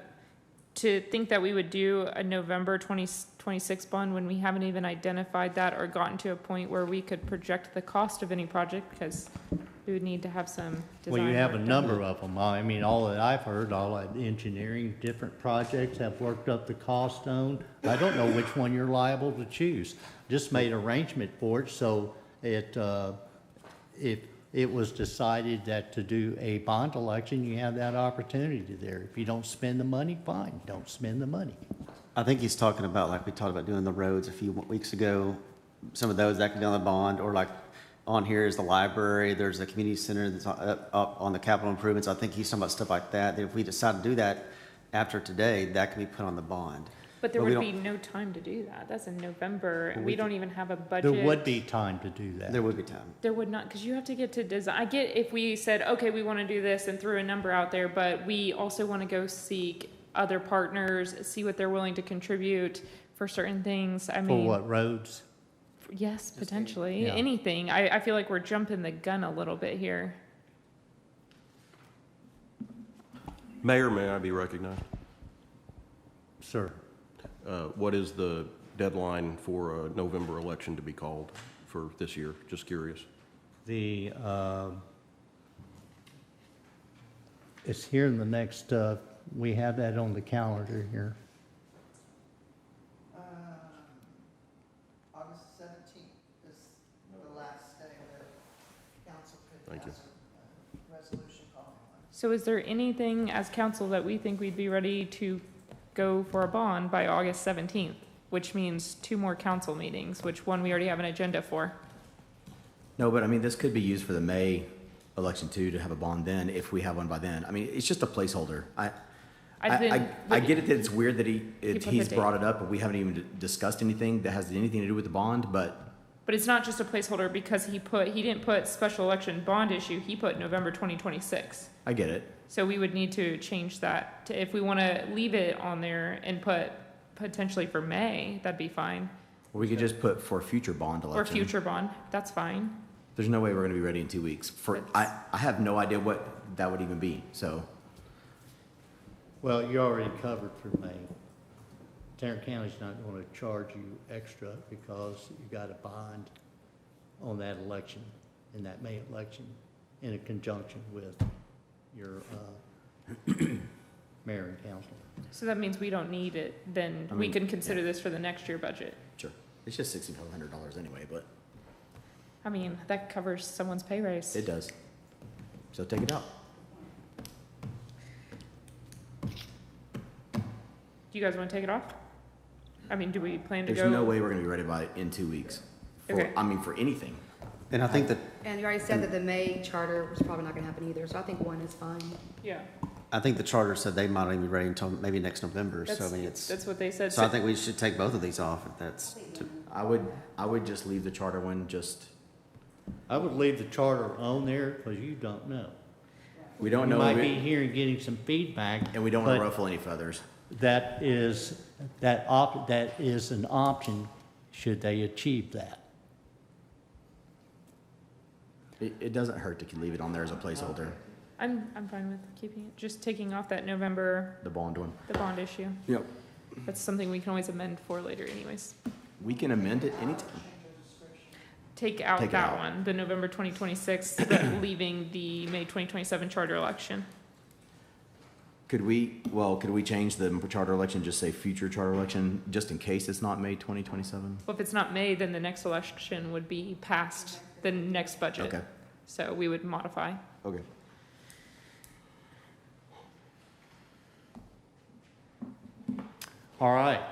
B: to think that we would do a November 2026 bond when we haven't even identified that or gotten to a point where we could project the cost of any project, because we would need to have some design.
A: Well, you have a
B: work done.
A: number of them. I mean, all that I've heard, all that engineering, different projects have worked up the cost on. I don't know which one you're liable to choose. Just made arrangement for it, so if it was decided that to do a bond election, you have that opportunity there. If you don't spend the money, fine, don't spend the money.
F: I think he's talking about, like we talked about doing the roads a few weeks ago, some of those that can be on the bond, or like on here is the library, there's the community center that's up on the capital improvements. I think he's talking about stuff like that. If we decide to do that after today, that can be put on the bond.
B: But there would be no time to do that. That's in November, and we don't even have a budget.
A: There would be time to do that.
F: There would be time.
B: There would not, because you have to get to design. I get if we said, okay, we want to do this and threw a number out there, but we also want to go seek other partners, see what they're willing to contribute for certain things. I mean,
A: For what, roads?
B: yes, potentially.
A: Yeah.
B: Anything. I feel like we're jumping the gun a little bit here.
K: Mayor, may I be recognized?
A: Sir.
K: What is the deadline for a November election to be called for this year? Just curious.
A: It's here in the next, we have that on the calendar here.
D: August 17th is the last day that council could
K: Thank you.
D: pass a resolution calling one.
B: So is there anything as council that we think we'd be ready to go for a bond by August 17th, which means 2 more council meetings, which one we already have an agenda for?
C: No, but I mean, this could be used for the May election too, to have a bond then, if we have one by then. I mean, it's just a placeholder. I get it that it's weird that he's brought it up, but we haven't even discussed anything that has anything to do with the bond, but
B: it's not just a placeholder because he didn't put special election bond issue, he put November 2026.
C: I get it.
B: So we would need to change that to, if we want to leave it on there and put potentially for May, that'd be fine.
C: Or we could just put for future bond election.
B: Or future bond, that's fine.
C: There's no way we're gonna be ready in 2 weeks. I have no idea what that would even be, so.
A: Well, you're already covered for May. Tarrant County's not going to charge you extra because you got a bond on that election, in that May election, in conjunction with your mayor and council.
B: So that means we don't need it, then we can consider this for the next year budget.
C: Sure. It's just $6,500 anyway, but.
B: I mean, that covers someone's pay raise.
C: It does. So take it out.
B: Do you guys want to take it off? I mean, do we plan to go?
C: There's no way we're gonna be ready in 2 weeks.
B: Okay.
C: I mean, for anything.
F: And I think that,
M: And you already said that the May charter was probably not gonna happen either, so I think 1 is fine.
B: Yeah.
F: I think the charter said they might not even be ready until maybe next November, so I mean,
B: That's what they said.
F: so I think we should take both of these off if that's,
C: I would just leave the charter one,
A: I would leave the charter on there because you don't know.
C: we don't know.
A: You might be here and getting some feedback.
C: And we don't wanna
A: but
C: ruffle any feathers.
A: That is an option should they achieve that.
C: It doesn't hurt to leave it on there as a placeholder,
B: I'm fine with keeping it, just taking off that November,
C: the bond one.
B: the bond issue.
C: Yep.
B: That's something we can always amend for later anyways.
C: We can amend it anytime.
B: Take out
C: Take it
B: that
C: out.
B: one, the November 2026, but leaving the May 2027 charter election.
C: Could we change the charter election, just say future charter election, just in case it's not May 2027?
B: Well, if it's not May, then the next election would be past the next budget.
C: Okay.
B: So we would modify.
C: Okay.
A: All right.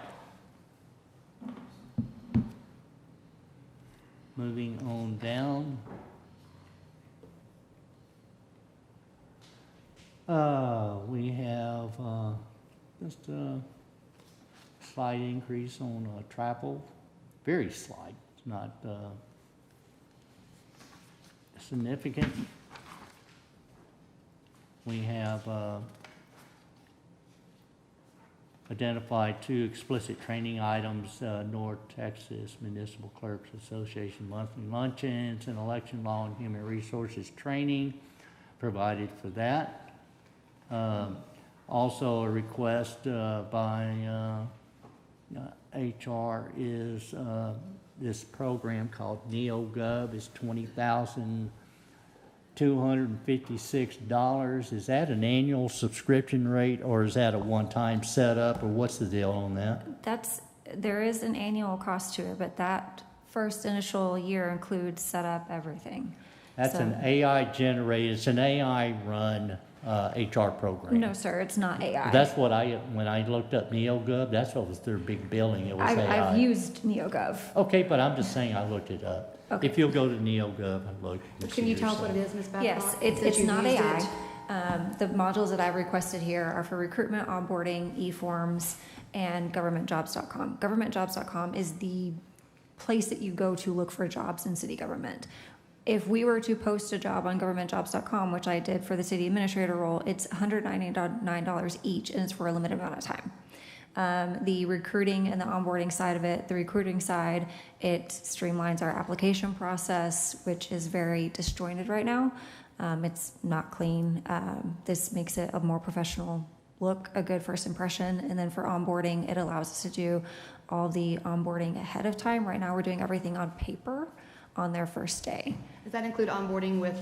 A: moving on down. We have just a slight increase on travel, very slight, it's not significant. We have identified 2 explicit training items, North Texas Municipal Clerks Association monthly luncheons and election law and human resources training provided for that. Also a request by HR is this program called NeoGov is $20,256. Is that an annual subscription rate, or is that a one-time setup, or what's the deal on that?
I: There is an annual cost to it, but that first initial year includes setup, everything.
A: That's
I: So-
A: an AI generated, it's an AI run HR program.
I: No, sir, it's not AI.
A: That's what when I looked up NeoGov, that's what was their big billing, it was AI.
I: I've used NeoGov.
A: Okay, but I'm just saying I looked it up.
I: Okay.
A: If you'll go to NeoGov and look.
M: Can you tell us what it is, Ms. Babcock?
I: Yes,
M: Since
I: it's
M: you've
I: not
M: used
I: AI.
M: it?
I: The modules that I've requested here are for recruitment, onboarding, e-forms, and governmentjobs.com. Governmentjobs.com is the place that you go to look for jobs in city government. If we were to post a job on governmentjobs.com, which I did for the city administrator role, it's $199 each, and it's for a limited amount of time. The recruiting and the onboarding side of it, the recruiting side, it streamlines our application process, which is very disjointed right now. It's not clean. This makes it a more professional look, a good first impression. And then for onboarding, it allows us to do all the onboarding ahead of time. Right now, we're doing everything on paper on their first day.
M: Does that include onboarding with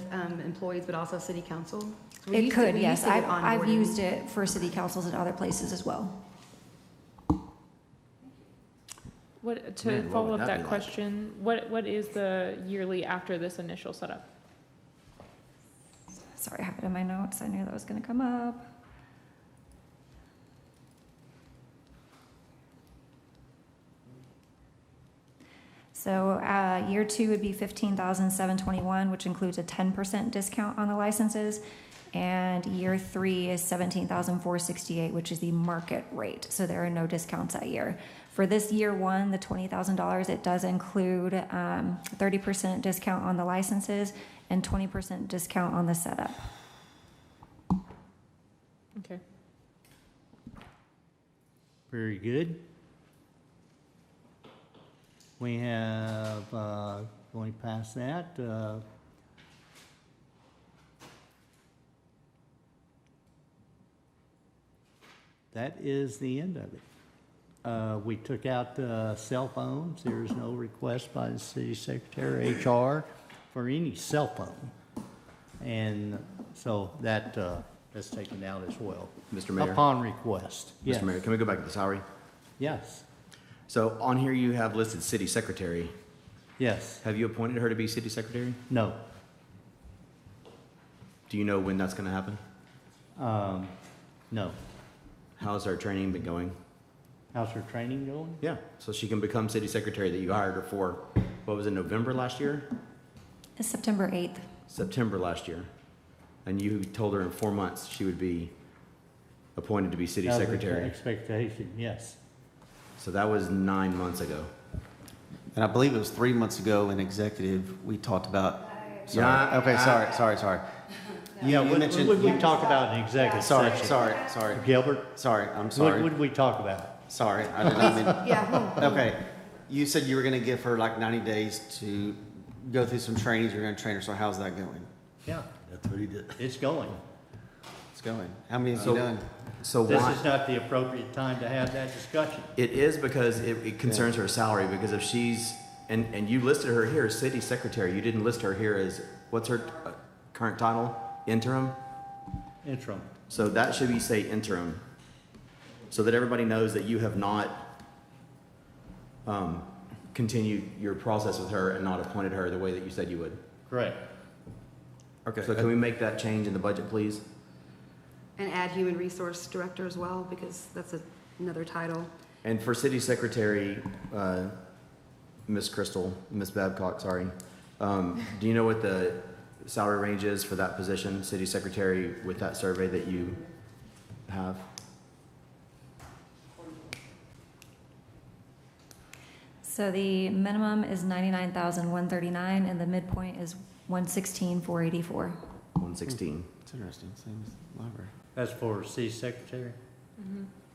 M: employees, but also city council? We
I: It
M: used
I: could,
M: we
I: yes.
M: used to get
I: I've
M: onboarding.
I: used it for city councils and other places as well.
B: To
C: Man, what
B: follow
C: would
B: up
C: that
B: that
C: be like?
B: question, what is the yearly after this initial setup?
I: Sorry, I have it in my notes. I knew that was going to come up. So year 2 would be $15,721, which includes a 10% discount on the licenses. And year 3 is $17,468, which is the market rate. So there are no discounts that year. For this year 1, the $20,000, it does include 30% discount on the licenses and 20% discount on the setup.
B: Okay.
A: Very good. We have, going past that, that is the end of it. We took out cell phones. There is no request by the city secretary, HR, for any cell phone. And so that's taken out as well.
C: Mr. Mayor?
A: Upon request. Yes.
C: Mr. Mayor, can we go back to the salary?
A: Yes.
C: So on here you have listed city secretary.
A: Yes.
C: Have you appointed her to be city secretary?
A: No.
C: Do you know when that's going to happen?
A: No.
C: How's our training been going?
A: How's her training going?
C: Yeah, so she can become city secretary that you hired her for, what was it, November last year?
I: It's September 8th.
C: September last year. And you told her in 4 months she would be appointed to be city
A: That was the
C: secretary.
A: expectation, yes.
C: So that was 9 months ago.
F: And I believe it was 3 months ago in executive, we talked about.
C: Yeah,
F: Okay, sorry.
A: Yeah,
F: You
A: what
F: mentioned.
A: would we talk about in executive session?
F: Sorry.
A: Gilbert?
F: Sorry, I'm
A: What
F: sorry.
A: would we talk about?
F: Sorry, I didn't mean.
M: Yeah.
F: Okay, you said you were gonna give her like 90 days to go through some trainings, you're gonna train her, so how's that going?
A: Yeah,
G: That's what he did.
A: it's going.
F: It's going. How many have you done?
C: So
A: This
C: why?
A: is not the appropriate time to have that discussion.
C: It is because it concerns her salary, because if she's, and you listed her here as city secretary, you didn't list her here as, what's her current title? Interim?
A: Interim.
C: So that should be say interim, so that everybody knows that you have not continued your process with her and not appointed her the way that you said you would.
A: Correct.
C: Okay. So can we make that change in the budget, please?
M: And add human resource director as well, because that's another title.
C: And for city secretary, Miss Babcock, sorry. Do you know what the salary range is for that position, city secretary, with that survey that you have?
I: So the minimum is 99,139 and the midpoint is 116,484.
C: 116.
F: It's interesting, same as the library.
A: That's for city secretary?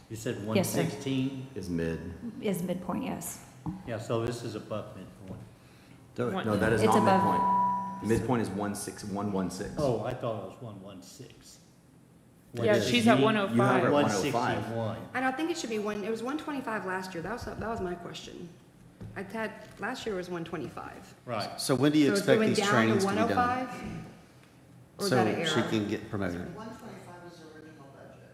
A: You said
I: Yes, sir.
A: 116?
C: Is mid.
I: Is midpoint, yes.
A: Yeah, so this is above midpoint.
C: No, that is
I: It's
C: not
I: above-
C: midpoint. Midpoint is 116.
A: Oh, I thought it was 116.
B: Yeah, she's at
C: You have her at
B: 105.
C: 105.
A: 161.
M: And I think it should be it was 125 last year. That was my question. Last year was 125.
A: Right.
F: So when do you
M: So it's
F: expect
M: going
F: these
M: down
F: trainings
M: to
F: to be done?
M: 105? Or is that an
F: So she
M: error?
F: can get promoted?
D: 125 was the original budget.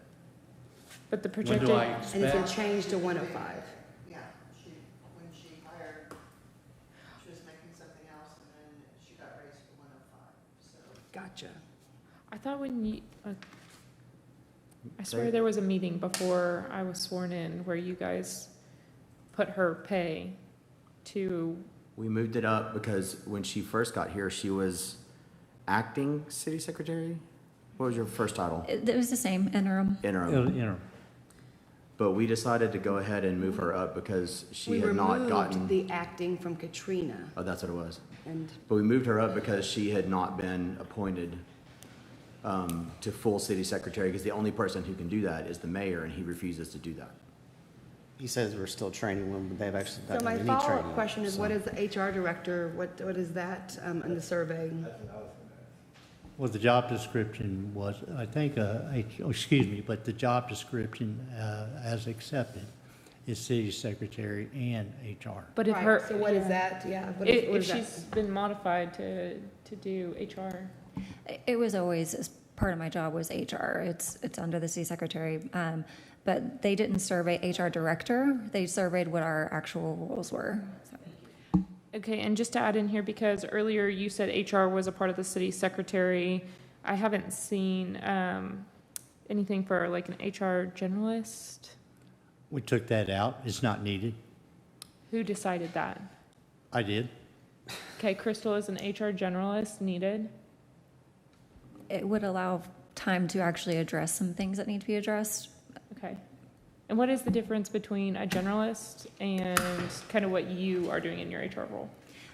B: But the
A: When
B: projected,
A: do I
M: And it's
A: expect?
M: been changed to 105.
D: Yeah, when she hired, she was making something else, and then she got raised to 105, so.
M: Gotcha.
B: I thought when you, I swear there was a meeting before I was sworn in where you guys put her pay to,
C: We moved it up because when she first got here, she was acting city secretary. What was your first title?
I: It was the same, interim.
C: Interim.
A: You know,
C: But we decided to go ahead and move her up because she
M: We
C: had not
M: removed
C: gotten.
M: the acting from Katrina,
C: Oh, that's what it was.
M: and
C: But we moved her up because she had not been appointed to full city secretary, because the only person who can do that is the mayor, and he refuses to do that.
F: He says we're still training when they've actually
M: so
F: not
M: my
F: done any training.
M: follow-up question is,
F: so.
M: what is the HR director, what is that in the survey?
A: well, the job description was, I think, excuse me, but the job description as accepted is city secretary and HR.
B: but if
M: Right,
B: her.
M: so what is that? Yeah. What
B: If
M: is that?
B: she's been modified to do HR.
I: It was always, as part of my job was HR. It's under the city secretary. But they didn't survey HR director. They surveyed what our actual roles were. So.
B: Okay, and just to add in here, because earlier you said HR was a part of the city secretary, I haven't seen anything for like an HR generalist.
A: We took that out. It's not needed.
B: Who decided that?
A: I did.
B: Okay, Crystal, is an HR generalist needed?
I: It would allow time to actually address some things that need to be addressed.
B: Okay. And what is the difference between a generalist and kind of what you are doing in your HR role?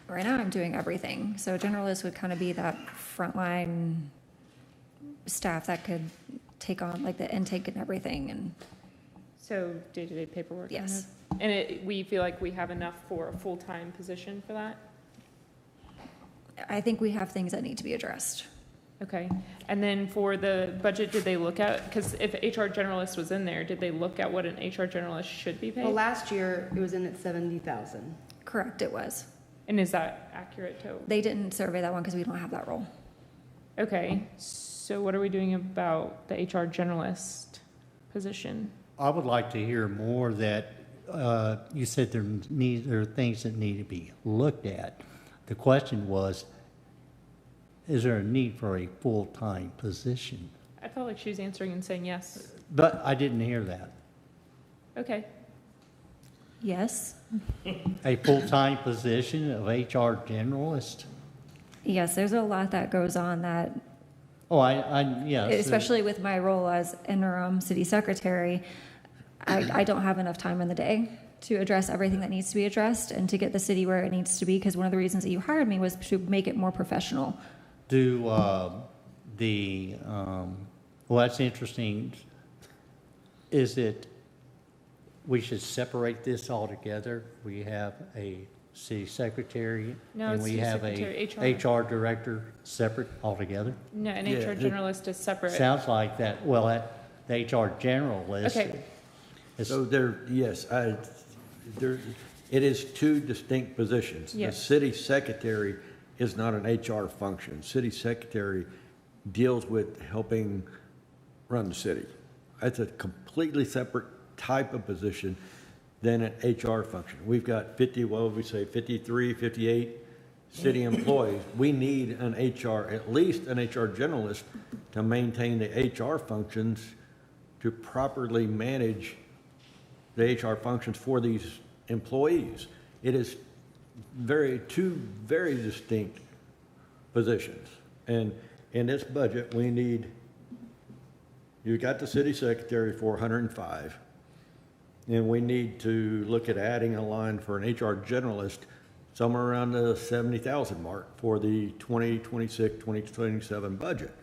I: Right now, I'm doing everything. So a generalist would kind of be that frontline staff that could take on like the intake and everything. And
B: So day-to-day paperwork? kind
I: Yes.
B: of? And we feel like we have enough for a full-time position for that?
I: I think we have things that need to be addressed.
B: Okay. And then for the budget, did they look at, because if HR generalist was in there, did they look at what an HR generalist should be
M: Well,
B: paid?
M: last year, it was in at 70,000.
I: Correct, it was.
B: And is that accurate to?
I: They didn't survey that one because we don't have that role.
B: Okay, so what are we doing about the HR generalist position?
A: I would like to hear more that, you said there are things that need to be looked at. The question was, is there a need for a full-time position?
B: I felt like she was answering and saying yes.
A: But I didn't hear that.
B: Okay,
I: Yes?
A: A full-time position of HR generalist?
I: Yes, there's a lot that goes on that,
A: Oh, yes.
I: especially with my role as interim city secretary, I don't have enough time in the day to address everything that needs to be addressed and to get the city where it needs to be, because one of the reasons that you hired me was to make it more professional.
A: Well, that's interesting. Is it, we should separate this altogether? We have a city secretary
B: No,
A: and
B: it's
A: we
B: city
A: have
B: secretary,
A: a HR director separate altogether?
B: no, an
G: Yeah,
B: HR
G: it-
B: generalist is separate.
A: Sounds like that, well, the HR generalist.
B: Okay.
A: is-
G: So yes, it is two distinct positions.
B: Yes.
G: The city secretary is not an HR function. City secretary deals with helping run the city. That's a completely separate type of position than an HR function. We've got 53, 58 city employees. We need an HR, at least an HR generalist, to maintain the HR functions, to properly manage the HR functions for these employees. It is two very distinct positions. And in this budget, we need, you got the city secretary for 105. And we need to look at adding a line for an HR generalist somewhere around the 70,000 mark for the 2026, 2027 budget.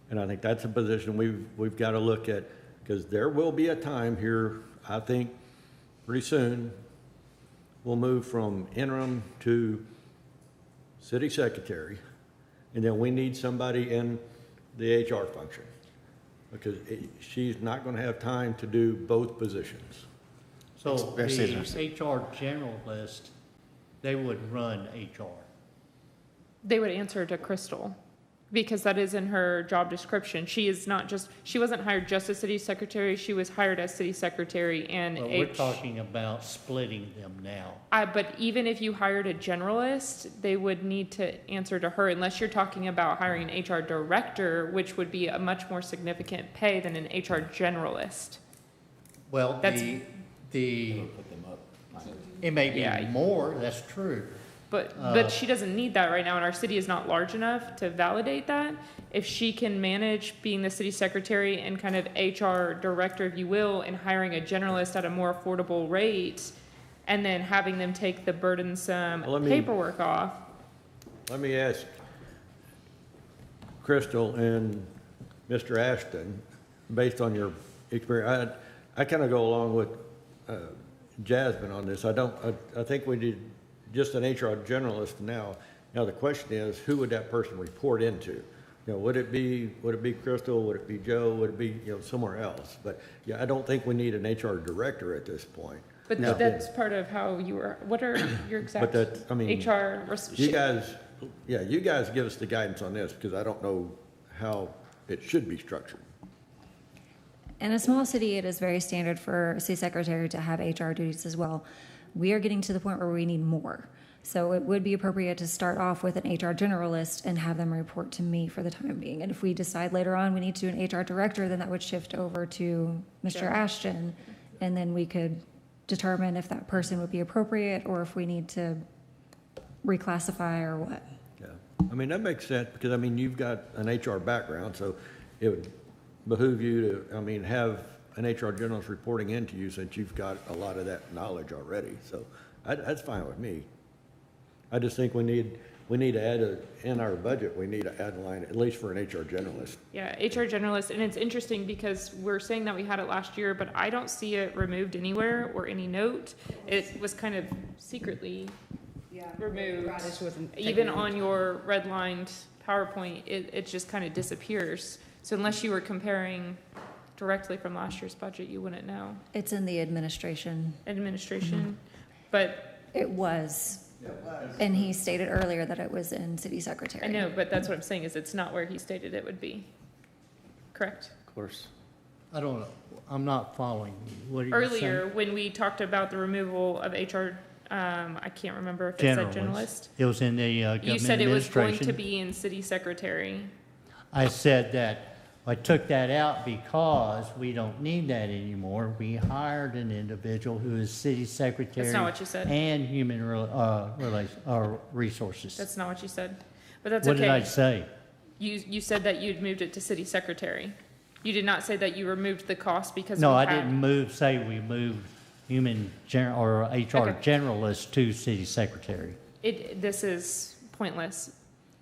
G: And I think that's a position we've got to look at, because there will be a time here, I think, pretty soon, we'll move from interim to city secretary, and then we need somebody in the HR function, because she's not going to have time to do both positions.
A: So the HR generalist, they would run HR.
B: They would answer to Crystal, because that is in her job description. She wasn't hired just as city secretary, she was hired as city secretary and
A: But we're talking about splitting them now.
B: But even if you hired a generalist, they would need to answer to her, unless you're talking about hiring an HR director, which would be a much more significant pay than an HR generalist.
A: Well, it may be more, that's true.
B: But she doesn't need that right now, and our city is not large enough to validate that. If she can manage being the city secretary and kind of HR director, if you will, and hiring a generalist at a more affordable rate, and then having them take the burdensome paperwork off.
G: Let me ask Crystal and Mr. Ashton, based on your experience, I kind of go along with Jasmine on this. I think we need just an HR generalist now. Now the question is, who would that person report into? You know, would it be Crystal? Would it be Joe? Would it be, somewhere else? But yeah, I don't think we need an HR director at this point.
B: But
G: No.
B: that's part of how you were. What are your exact HR?
G: You guys give us the guidance on this, because I don't know how it should be structured.
I: In a small city, it is very standard for a city secretary to have HR duties as well. We are getting to the point where we need more. So it would be appropriate to start off with an HR generalist and have them report to me for the time being. And if we decide later on we need to do an HR director, then that would shift over to Mr. Ashton. And then we could determine if that person would be appropriate or if we need to reclassify or what.
G: Yeah, I mean, that makes sense, because you've got an HR background, so it would behoove you to, have an HR generalist reporting into you, since you've got a lot of that knowledge already. So that's fine with me. I just think we need to add in our budget, we need to add a line, at least for an HR generalist.
B: Yeah, HR generalist, and it's interesting because we're saying that we had it last year, but I don't see it removed anywhere or any note. It was kind of secretly removed. Even on your redlined PowerPoint, it just kind of disappears. So unless you were comparing directly from last year's budget, you wouldn't know.
I: It's in the administration.
B: But
I: it was. And he stated earlier that it was in city secretary.
B: I know, but that's what I'm saying, is it's not where he stated it would be. Correct?
F: Of course.
A: I don't know. I'm not following you. What are you saying?
B: Earlier, when we talked about the removal of HR, I can't remember if it said generalist.
A: It was in the government administration.
B: You said it was going to be in city secretary.
A: I said that I took that out because we don't need that anymore. We hired an individual who is city secretary.
B: That's not what you said.
A: And human resources.
B: That's not what you said, but that's
A: What
B: okay.
A: did I say?
B: You said that you'd moved it to city secretary. You did not say that you removed the cost because
A: No,
B: we
A: I
B: had-
A: didn't say we moved or HR generalist to city secretary.
B: This is pointless.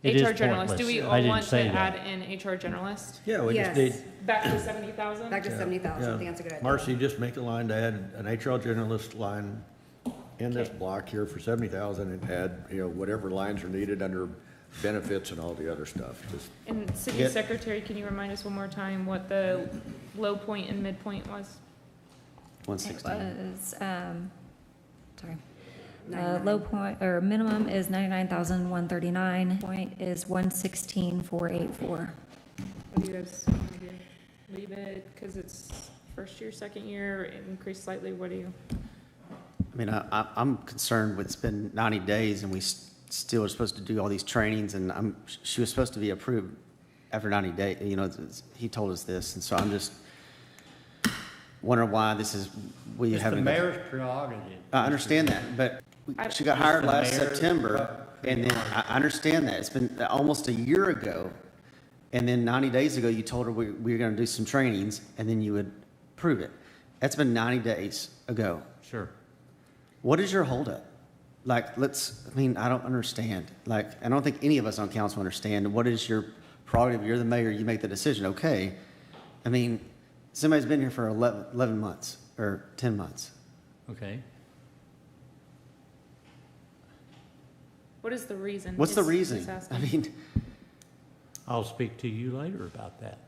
A: It
B: HR
A: is
B: generalist,
A: pointless.
B: do we
A: I
B: all
A: didn't
B: want to
A: say that.
B: add in HR generalist?
G: Yeah, we just
M: Yes.
G: need.
B: Back to 70,000?
M: Back to 70,000, I think that's a good idea.
G: Marcy, just make a line to add an HR generalist line in this block here for 70,000, and add, whatever lines are needed under benefits and all the other stuff. Just
B: And city
G: get-
B: secretary, can you remind us one more time what the low point and midpoint was?
F: 160.
I: It was, low point, or minimum is 99,139, point is 116,484.
B: What do you guys want to do? Leave it because it's first year, second year, increase slightly, what do you?
F: I'm concerned with, it's been 90 days and we still are supposed to do all these trainings, and she was supposed to be approved after 90 days. He told us this, and so I'm just wondering why this is,
A: It's the mayor's prerogative.
F: I understand that, but She got hired last September, and then I understand that. It's been almost a year ago. And then 90 days ago, you told her we were going to do some trainings, and then you would prove it. That's been 90 days ago.
G: Sure.
F: What is your holdup? Like, I don't understand. Like, I don't think any of us on council understand. What is your prerogative? You're the mayor, you make the decision, okay. I mean, somebody's been here for 11 months or 10 months.
G: Okay.
B: What is the reason?
F: What's the
B: Is-
F: reason?
B: is asking.
F: I mean,
G: I'll speak to you later about that.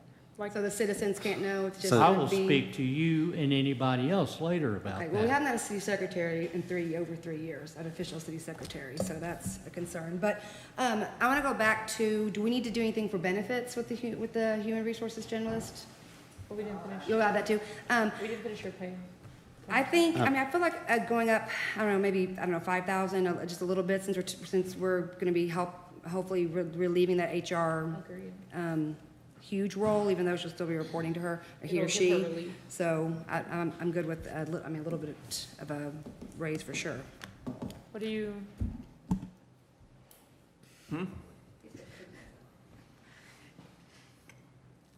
M: So the citizens can't know, it's just.
G: I
M: gonna
G: will
M: be-
G: speak to you and anybody else later about
M: Okay,
G: that.
M: well, we haven't had a city secretary in over 3 years, an official city secretary, so that's a concern. But I want to go back to, do we need to do anything for benefits with the human resources generalist?
B: Well, we didn't finish.
M: You'll allow that too?
B: We didn't finish your pay.
M: I think, I feel like going up, I don't know, maybe, 5,000, just a little bit, since we're going to be hopefully relieving that HR
B: Agreed.
M: huge role, even though she'll still be reporting to her, or he
B: It'll
M: or
B: give
M: she.
B: her relief.
M: So I'm good with, a little bit of a raise for sure.
B: What do you?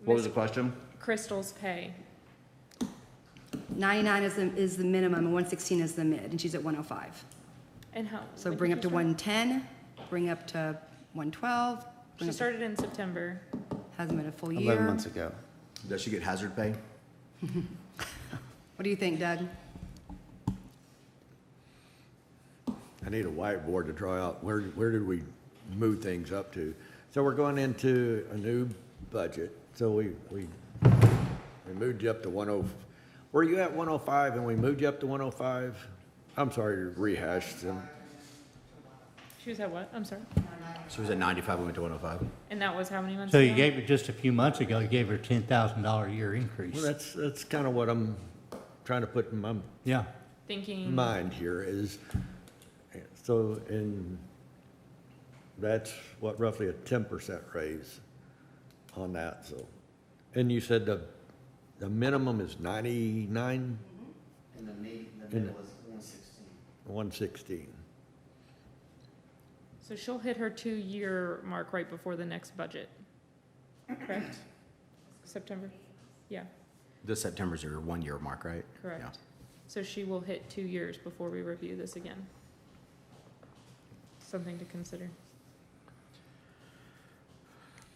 C: What was the question?
B: Crystal's pay.
M: 99 is the minimum, and 116 is the mid, and she's at 105.
B: And how?
M: So
B: when
M: bring
B: did
M: up to
B: you start?
M: 110, bring up to 112. bring
B: She
M: up to-
B: started in September.
M: Hasn't been a full year.
F: 11 months ago.
C: Does she get hazard pay?
M: What do you think, Doug?
G: I need a whiteboard to draw out, where did we move things up to? So we're going into a new budget, so we moved you up to 10, were you at 105 and we moved you up to 105? I'm sorry to rehash them.
B: She was at what? I'm sorry.
C: She was at 95, we went to 105.
B: And that was how many months
A: So
B: ago?
A: you gave her, just a few months ago, you gave her $10,000 a year increase.
G: Well, that's kind of what I'm trying to put in my
A: Yeah.
B: Thinking.
G: mind here is, so, and that's what, roughly a 10% raise on that, so. And you said the minimum is 99?
F: And the middle was 116.
G: 116.
B: So she'll hit her 2-year mark right before the next budget. Correct? September? Yeah,
C: This September's your 1-year mark, right?
B: correct. So she will hit 2 years before we review this again. Something to consider.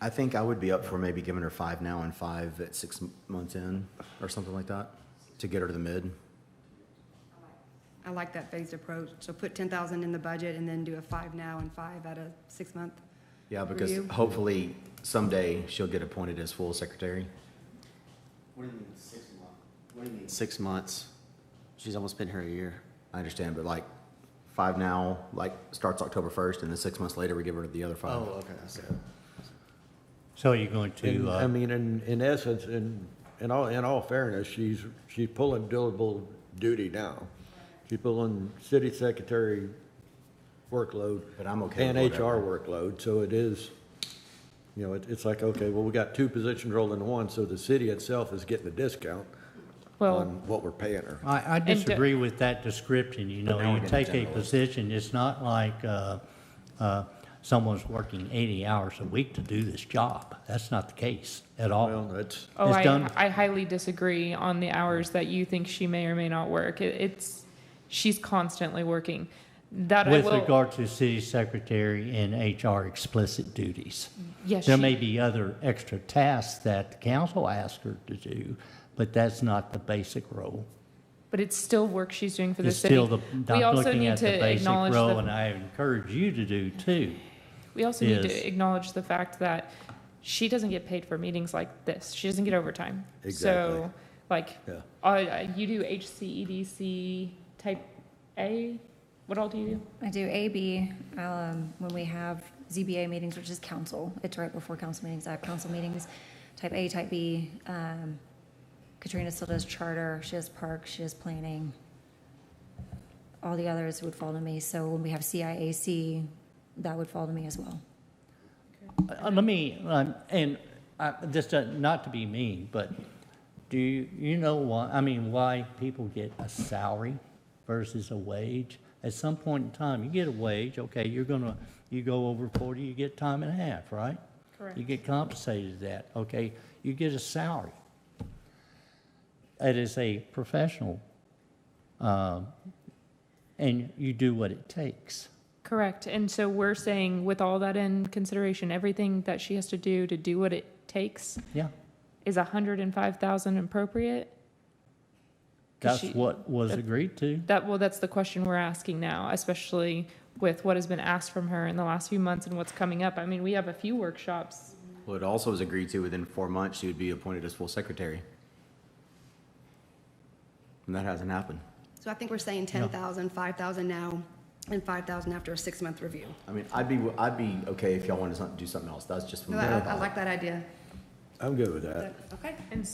C: I think I would be up for maybe giving her 5 now and 5 at 6 months in, or something like that, to get her to the mid.
M: I like that phased approach. So put 10,000 in the budget and then do a 5 now and 5 at a 6-month.
C: Yeah, because
M: Review.
C: hopefully someday she'll get appointed as full secretary.
F: What do you mean 6 months? What do you mean 6 months? She's almost been here a year.
C: I understand, but like 5 now, like starts October 1st, and then 6 months later we give her the other 5.
F: Oh, okay, I see.
A: So you're going
G: And,
A: to,
G: I mean, in essence, in all fairness, she's pulling billable duty now. She's pulling city secretary workload.
C: But I'm okay
G: And
C: with
G: HR
C: whatever.
G: workload, so it is, it's like, okay, well, we got 2 positions rolled into one, so the city itself is getting a discount
B: Well,
G: on what we're paying her.
A: I disagree with that description,
C: But now
A: you
C: we're
A: take
C: getting
A: a
C: generalists.
A: position, it's not like, someone's working 80 hours a week to do this job. That's not the case at all.
G: Well, that's,
B: oh,
A: It's done.
B: I highly disagree on the hours that you think she may or may not work. She's constantly working. That I
A: With
B: will.
A: regard to city secretary and HR explicit duties.
B: Yes,
A: There
B: she-
A: may be other extra tasks that the council asks her to do, but that's not the basic role.
B: But it's still work she's doing for the
A: It's
B: city.
A: still
B: We
A: I'm
B: also
A: looking
B: need
A: at the
B: to
A: basic
B: acknowledge
A: role, and I encourage you to do too.
B: We also need
A: is-
B: to acknowledge the fact that she doesn't get paid for meetings like this. She doesn't get overtime.
G: Exactly.
B: So, like,
G: Yeah.
B: you do HCEDC type A? What all do you do?
I: I do AB, when we have ZBA meetings, which is council. It's right before council meetings. I have council meetings, type A, type B. Katrina still does charter, she has parks, she has planning. All the others would fall to me. So when we have CIAC, that would fall to me as well.
A: Let me, this, not to be mean, but do you know why, why people get a salary versus a wage? At some point in time, you get a wage, okay, you go over 40, you get time and a half, right?
B: Correct.
A: You get compensated that, okay? You get a salary. That is a professional, and you do what it takes.
B: Correct. And so we're saying with all that in consideration, everything that she has to do what it takes
A: Yeah,
B: is 105,000 appropriate? 'Cause
A: that's
B: she-
A: what was agreed to.
B: That's the question we're asking now, especially with what has been asked from her in the last few months and what's coming up. I mean, we have a few workshops.
C: Well, it also was agreed to within 4 months, she would be appointed as full secretary. And that hasn't happened.
M: So I think we're saying 10,000, 5,000 now, and 5,000 after a 6-month review.
C: I mean, I'd be okay if y'all wanted to do something else. That's just.
M: No, I like that idea.
G: I'm good with that.
M: Okay.
B: And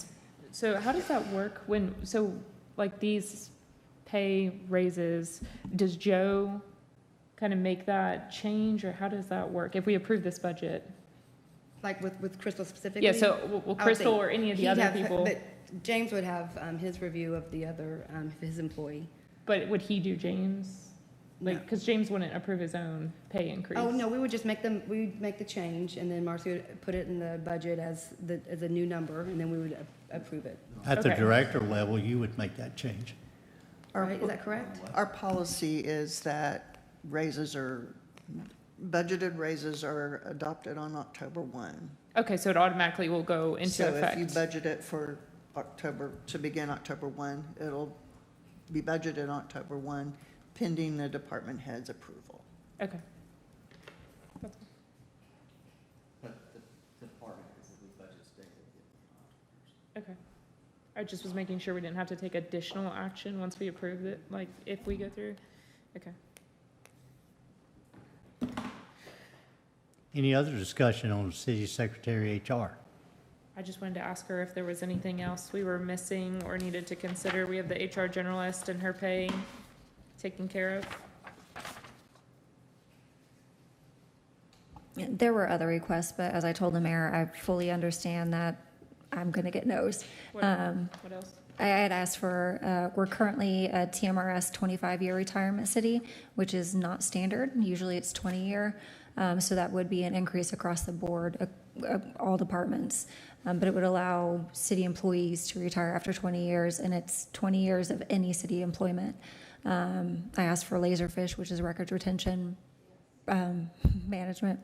B: so how does that work so like these pay raises, does Joe kind of make that change, or how does that work if we approve this budget?
M: Like with Crystal specifically?
B: Yeah, so will
M: I would
B: Crystal
M: think
B: or any of the
M: he'd
B: other
M: have-
B: people?
M: But James would have his review of the other, his employee.
B: But would he do James? Like, because James wouldn't approve his own pay increase.
M: Oh, no, we would just we'd make the change, and then Marcy would put it in the budget as a new number, and then we would approve it.
A: At the
B: Okay.
A: director level, you would make that change.
M: Right, is that correct?
D: Our policy is that budgeted raises are adopted on October 1.
B: Okay, so it automatically will go into effect.
D: So if you budget it for to begin October 1, it'll be budgeted October 1, pending the department head's approval.
B: Okay.
F: But the department is the budget state.
B: Okay. I just was making sure we didn't have to take additional action once we approved it, like if we go through. Okay.
A: Any other discussion on the city secretary HR?
B: I just wanted to ask her if there was anything else we were missing or needed to consider. We have the HR generalist and her pay taken care of.
I: There were other requests, but as I told the mayor, I fully understand that I'm going to get no's.
B: What else?
I: I had asked for, we're currently a TMRS 25-year retirement city, which is not standard. Usually it's 20-year. So that would be an increase across the board, all departments. But it would allow city employees to retire after 20 years, and it's 20 years of any city employment. I asked for Laserfish, which is records retention management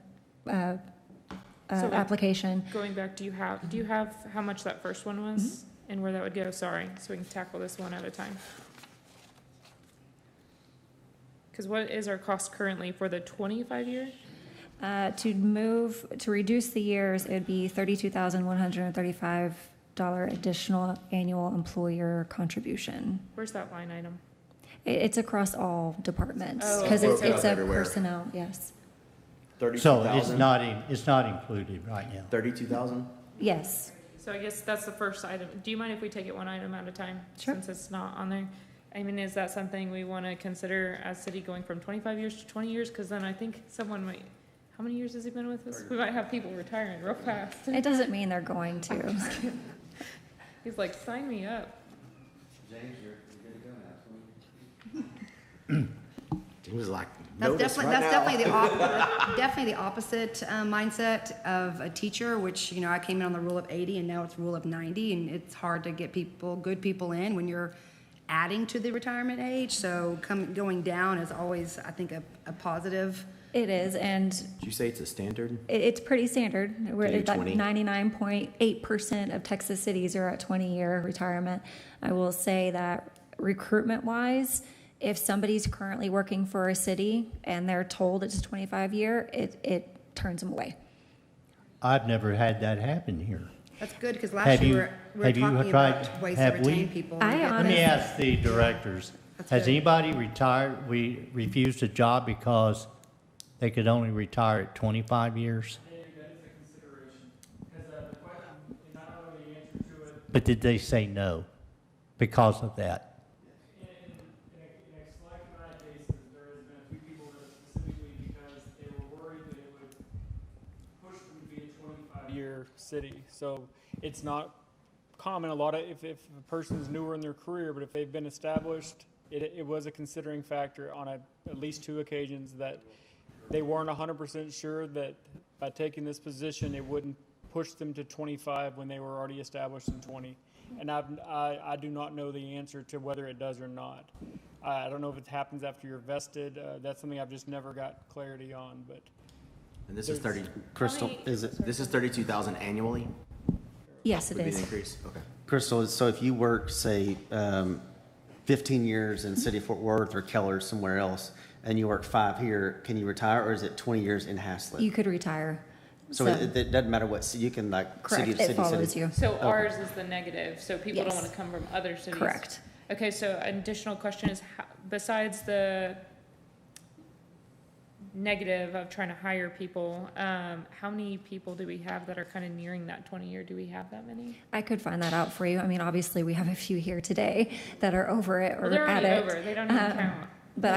I: application.
B: Going back, do you have how much that first one was and where that would go? Sorry, so we can tackle this one at a time. Because what is our cost currently for the 25-year?
I: To reduce the years, it'd be $32,135 additional annual employer contribution.
B: Where's that line item?
I: It's across all departments,
B: Oh,
I: because
B: okay.
I: it's a
C: Everywhere.
I: personnel, yes.
A: So it's not included right now.
C: 32,000?
I: Yes.
B: So I guess that's the first item. Do you mind if we take it one item at a time?
I: Sure.
B: Since it's not on there. I mean, is that something we want to consider as city going from 25 years to 20 years? Because then I think someone might, how many years has he been with us? We might have people retiring real fast.
I: It doesn't mean they're going to.
B: He's like, sign me up.
F: James, you're good to go now.
C: He was like,
M: That's
C: no,
M: definitely the opposite mindset of a teacher, which, I came in on the rule of 80 and now it's rule of 90, and it's hard to get good people in when you're adding to the retirement age. So going down is always, I think, a positive.
I: It is, and
C: Did you say it's a standard?
I: it's pretty standard. We're
C: Do
I: at like
C: 20?
I: 99.8% of Texas cities are at 20-year retirement. I will say that recruitment-wise, if somebody's currently working for a city and they're told it's a 25-year, it turns them away.
A: I've never had that happen here.
M: That's good, because last year we were talking about ways to retain people.
A: Let me ask the directors, has
M: good.
A: anybody refused a job because they could only retire at 25 years?
H: That is a consideration, because the question, and I don't know the answer to it.
A: But did they say no because of that?
H: In a select amount of cases, there has been a few people that specifically because they were worried that it would push them to be a 25-year city. So it's not common. If a person's newer in their career, but if they've been established it was a considering factor on at least 2 occasions that they weren't 100% sure that by taking this position, it wouldn't push them to 25 when they were already established in 20. And I do not know the answer to whether it does or not. I don't know if it happens after you're vested. That's something I've just never got clarity on, but.
C: And this is 30,
F: Crystal, is it?
C: this is 32,000 annually?
I: Yes, it
C: Would be the
I: is.
C: increase? Okay.
F: Crystal, so if you work, say, 15 years in City of Fort Worth or Keller, somewhere else, and you work 5 here, can you retire, or is it 20 years in Haslett?
I: You could retire.
F: So it doesn't matter what, you can like city
I: Correct,
F: to
I: it
F: city.
I: follows you.
B: So ours is the negative, so people don't
I: Yes.
B: want to come from other cities.
I: Correct.
B: Okay, so an additional question is, besides the negative of trying to hire people, how many people do we have that are kind of nearing that 20-year? Do we have that many?
I: I could find that out for you. I mean, obviously, we have a few here today that are over it or
B: Well, they're
I: at
B: already
I: it.
B: over, they don't even count.
I: But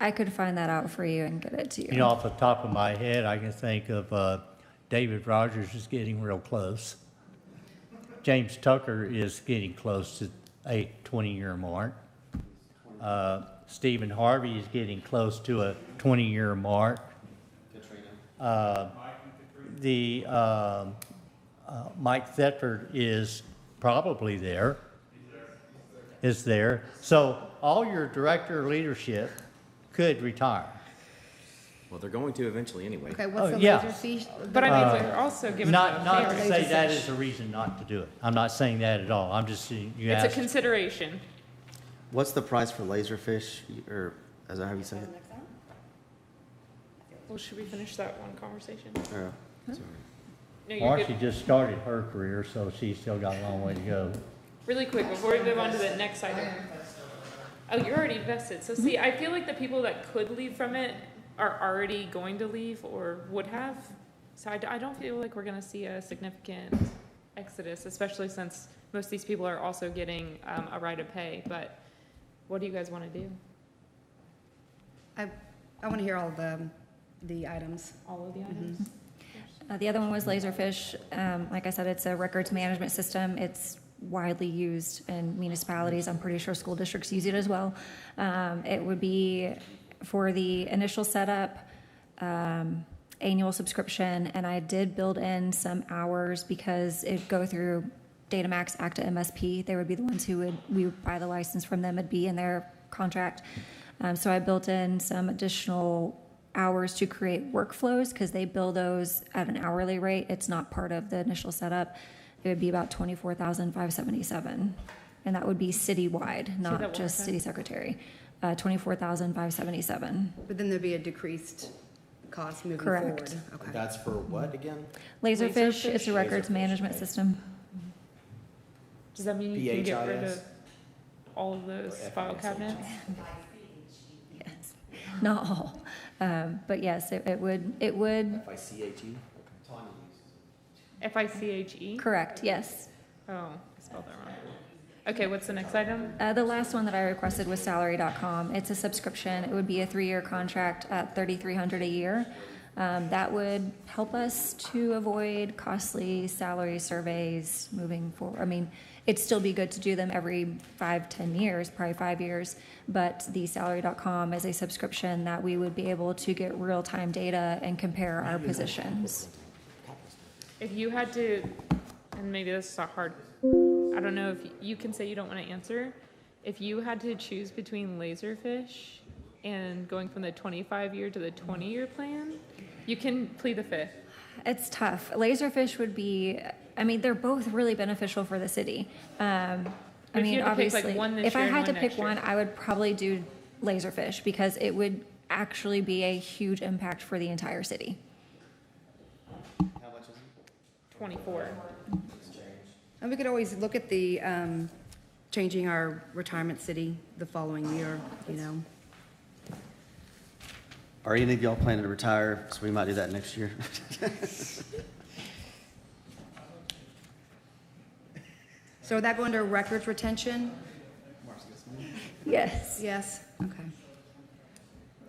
I: I could find that out for you and get it to you.
A: You know, off the top of my head, I can think of David Rogers is getting real close. James Tucker is getting close to a 20-year mark. Stephen Harvey is getting close to a 20-year mark. Mike Thetford is probably there. Is there. So all your director leadership could retire.
C: Well, they're going to eventually anyway.
E: Okay, what's the
A: yeah.
E: laser fee?
B: But I mean, we're also giving them a
A: Not to
B: pay
A: say
B: raise.
A: that is a reason not to do it. I'm not saying that at all. I'm just saying, you
B: It's a
A: asked.
B: consideration.
F: What's the price for laserfish, or, is that how you say it?
B: Well, should we finish that one conversation?
F: Or- sorry.
B: No, you're
A: Marcy
B: good.
A: just started her career, so she's still got a long way to go.
B: Really quick, before we move on to the next item. Oh, you're already vested. So see, I feel like the people that could leave from it are already going to leave or would have. So I don't feel like we're gonna see a significant exodus, especially since most of these people are also getting a right of pay. But what do you guys wanna do?
M: I want to hear all the items.
B: All of the items?
I: The other one was Laserfish. Like I said, it's a records management system. It's widely used in municipalities. I'm pretty sure school districts use it as well. It would be for the initial setup, annual subscription, and I did build in some hours because it'd go through Datamax, ACTA, MSP. They would be the ones we would buy the license from them. It'd be in their contract. So I built in some additional hours to create workflows because they bill those at an hourly rate. It's not part of the initial setup. It would be about $24,577, and that would be citywide, not just city secretary. $24,577.
M: But then there'd be a decreased cost moving
I: Correct.
M: forward. Okay.
C: That's for what again?
I: Laserfish, it's a records management system.
B: Does that mean you can get rid
C: PHIS?
B: of all of those file cabinets?
I: Yes, not all, but yes, it would.
C: FICHE?
B: FICHE?
I: Correct. Yes.
B: Oh, I spelled that wrong. Okay, what's the next item?
I: The last one that I requested was salary.com. It's a subscription. It would be a 3-year contract at $3,300 a year. That would help us to avoid costly salary surveys moving forward. I mean, it'd still be good to do them every 5-10 years, probably 5 years, but the salary.com is a subscription that we would be able to get real-time data and compare our positions.
B: If you had to, and maybe this is a hard, I don't know if you can say you don't want to answer. If you had to choose between Laserfish and going from the 25-year to the 20-year plan, you can plead the fifth.
I: It's tough. Laserfish would be, I mean, they're both really beneficial for the city. I
B: If
I: mean,
B: you had to pick, like,
I: obviously,
B: one this
I: if I
B: year and
I: had to
B: one
I: pick
B: next year.
I: one, I would probably do Laserfish because it would actually be a huge impact for the entire city.
F: How much is it?
B: 24.
M: And we could always look at the, changing our retirement city the following year, you know.
F: Are any of y'all planning to retire? So we might do that next year.
M: So would that go under records retention?
I: Yes.
M: Yes, okay.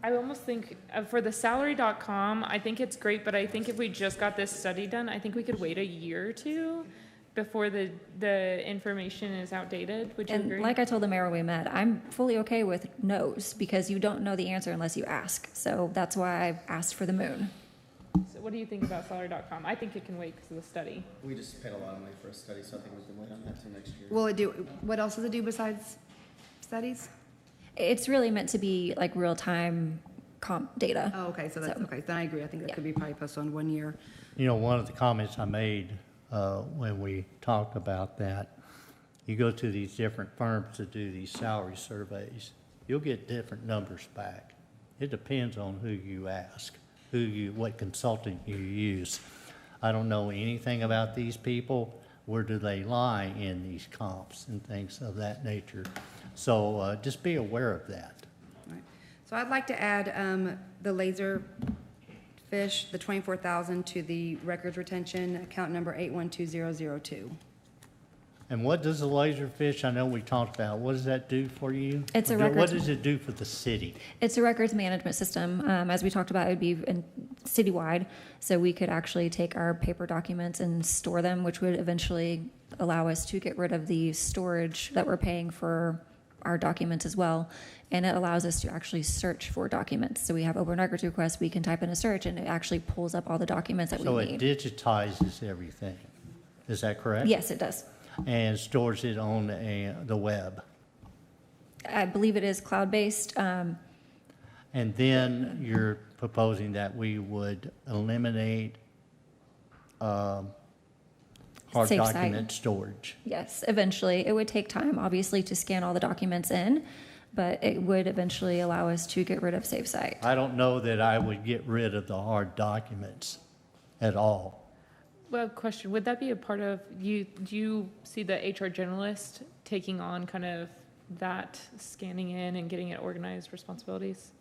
B: I almost think for the salary.com, I think it's great, but I think if we just got this study done, I think we could wait a year or two before the information is outdated? Would you
I: And
B: agree?
I: like I told the mayor when we met, I'm fully okay with no's because you don't know the answer unless you ask. So that's why I asked for the moon.
B: So what do you think about salary.com? I think it can wait because of the study.
F: We just paid a lot of money for a study, so I think we can wait on that till next year.
E: Will it do, what else does it do besides studies?
I: It's really meant to be like real-time comp data.
E: Oh, okay, so that's, okay, then I agree. I think that could be probably postponed 1 year.
A: You know, one of the comments I made when we talked about that, you go to these different firms to do these salary surveys, you'll get different numbers back. It depends on who you ask, what consultant you use. I don't know anything about these people. Where do they lie in these comps and things of that nature? So just be aware of that.
E: Right. So I'd like to add the laser fish, the 24,000 to the records retention, account number 812002.
A: And what does the Laserfish, I know we talked about, what does that do for you?
I: It's a
A: What
I: records-
A: does it do for the city?
I: It's a records management system. As we talked about, it would be citywide, so we could actually take our paper documents and store them, which would eventually allow us to get rid of the storage that we're paying for our documents as well. And it allows us to actually search for documents. So we have open records requests, we can type in a search, and it actually pulls up all the documents that
A: So
I: we
A: it
I: need.
A: digitizes everything. Is that correct?
I: Yes, it does.
A: And stores it on the web.
I: I believe it is cloud-based.
A: And then you're proposing that we would eliminate hard
I: Safe site.
A: document storage.
I: Yes, eventually. It would take time, obviously, to scan all the documents in, but it would eventually allow us to get rid of safe site.
A: I don't know that I would get rid of the hard documents at all.
B: Well, question, would that be a part of, do you see the HR generalist taking on kind of that scanning in and getting it organized responsibilities?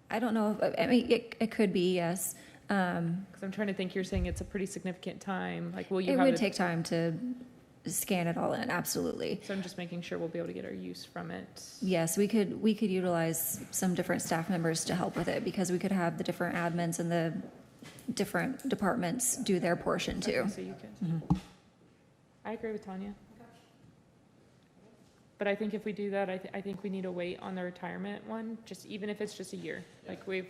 I: I don't know, I mean, it could be, yes.
B: Because I'm trying to think, you're saying it's a pretty significant time, like, will you
I: It
B: have
I: would
B: it?
I: take time to scan it all in, absolutely.
B: So I'm just making sure we'll be able to get our use from it.
I: Yes, we could utilize some different staff members to help with it, because we could have the different admins and the different departments do their portion too.
B: Okay, so you can. I agree with Tanya. But I think if we do that, I think we need to wait on the retirement one, just even if it's just a year. Like we've,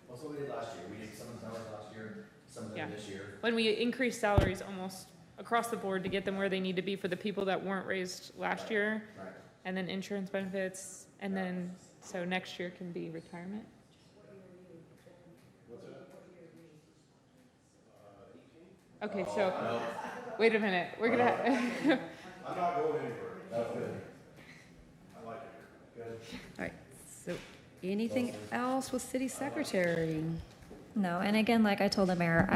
C: That's what we did last year. We did some of the salaries last year, some of them
B: Yeah.
C: this year.
B: when we increase salaries almost across the board to get them where they need to be for the people that weren't raised last year,
C: Right.
B: and then insurance benefits, and then, so next year can be retirement. Okay, so, wait a minute, we're gonna,
O: I'm not going anywhere. That's good. I like it here. Good.
E: All right, so anything else with city secretary?
I: No, and again, like I told the mayor,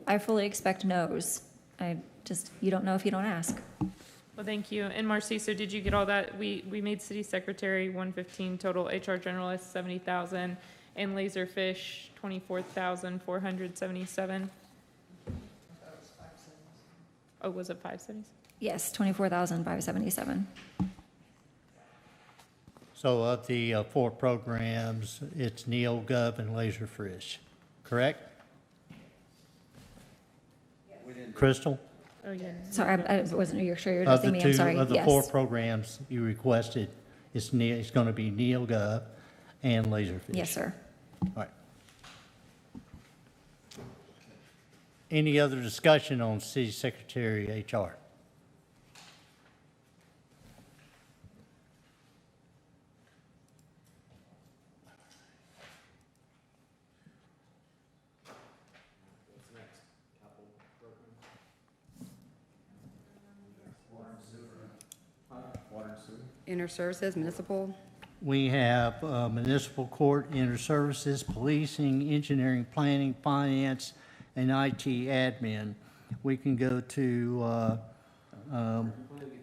I: I fully expect no's. You don't know if you don't ask.
B: well, thank you. And Marcy, so did you get all that? We made city secretary 115, total HR generalist 70,000, and laserfish 24,477. Oh, was it 570?
I: Yes, 24,577.
A: So of the 4 programs, it's NeoGov and Laserfish, correct? Crystal?
B: Oh, yeah.
I: Sorry, I wasn't sure you were
A: Of
I: asking
A: the
I: me, I'm sorry.
A: Of the
I: Yes.
A: 4 programs you requested, it's going to be NeoGov and Laserfish.
I: Yes, sir.
A: All right. Any other discussion on City Secretary HR?
E: Inner services, municipal?
A: We have municipal court, interservices, policing, engineering, planning, finance, and IT admin. We can go to,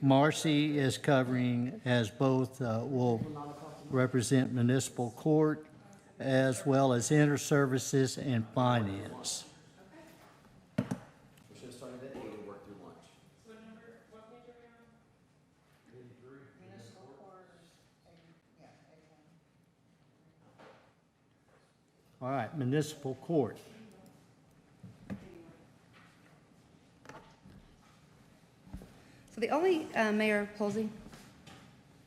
A: Marcy is covering as both, will represent municipal court as well as interservices and finance.
C: We should have started at 8 and worked through lunch.
A: All right, municipal court.
M: So the only, Mayor Hulsey,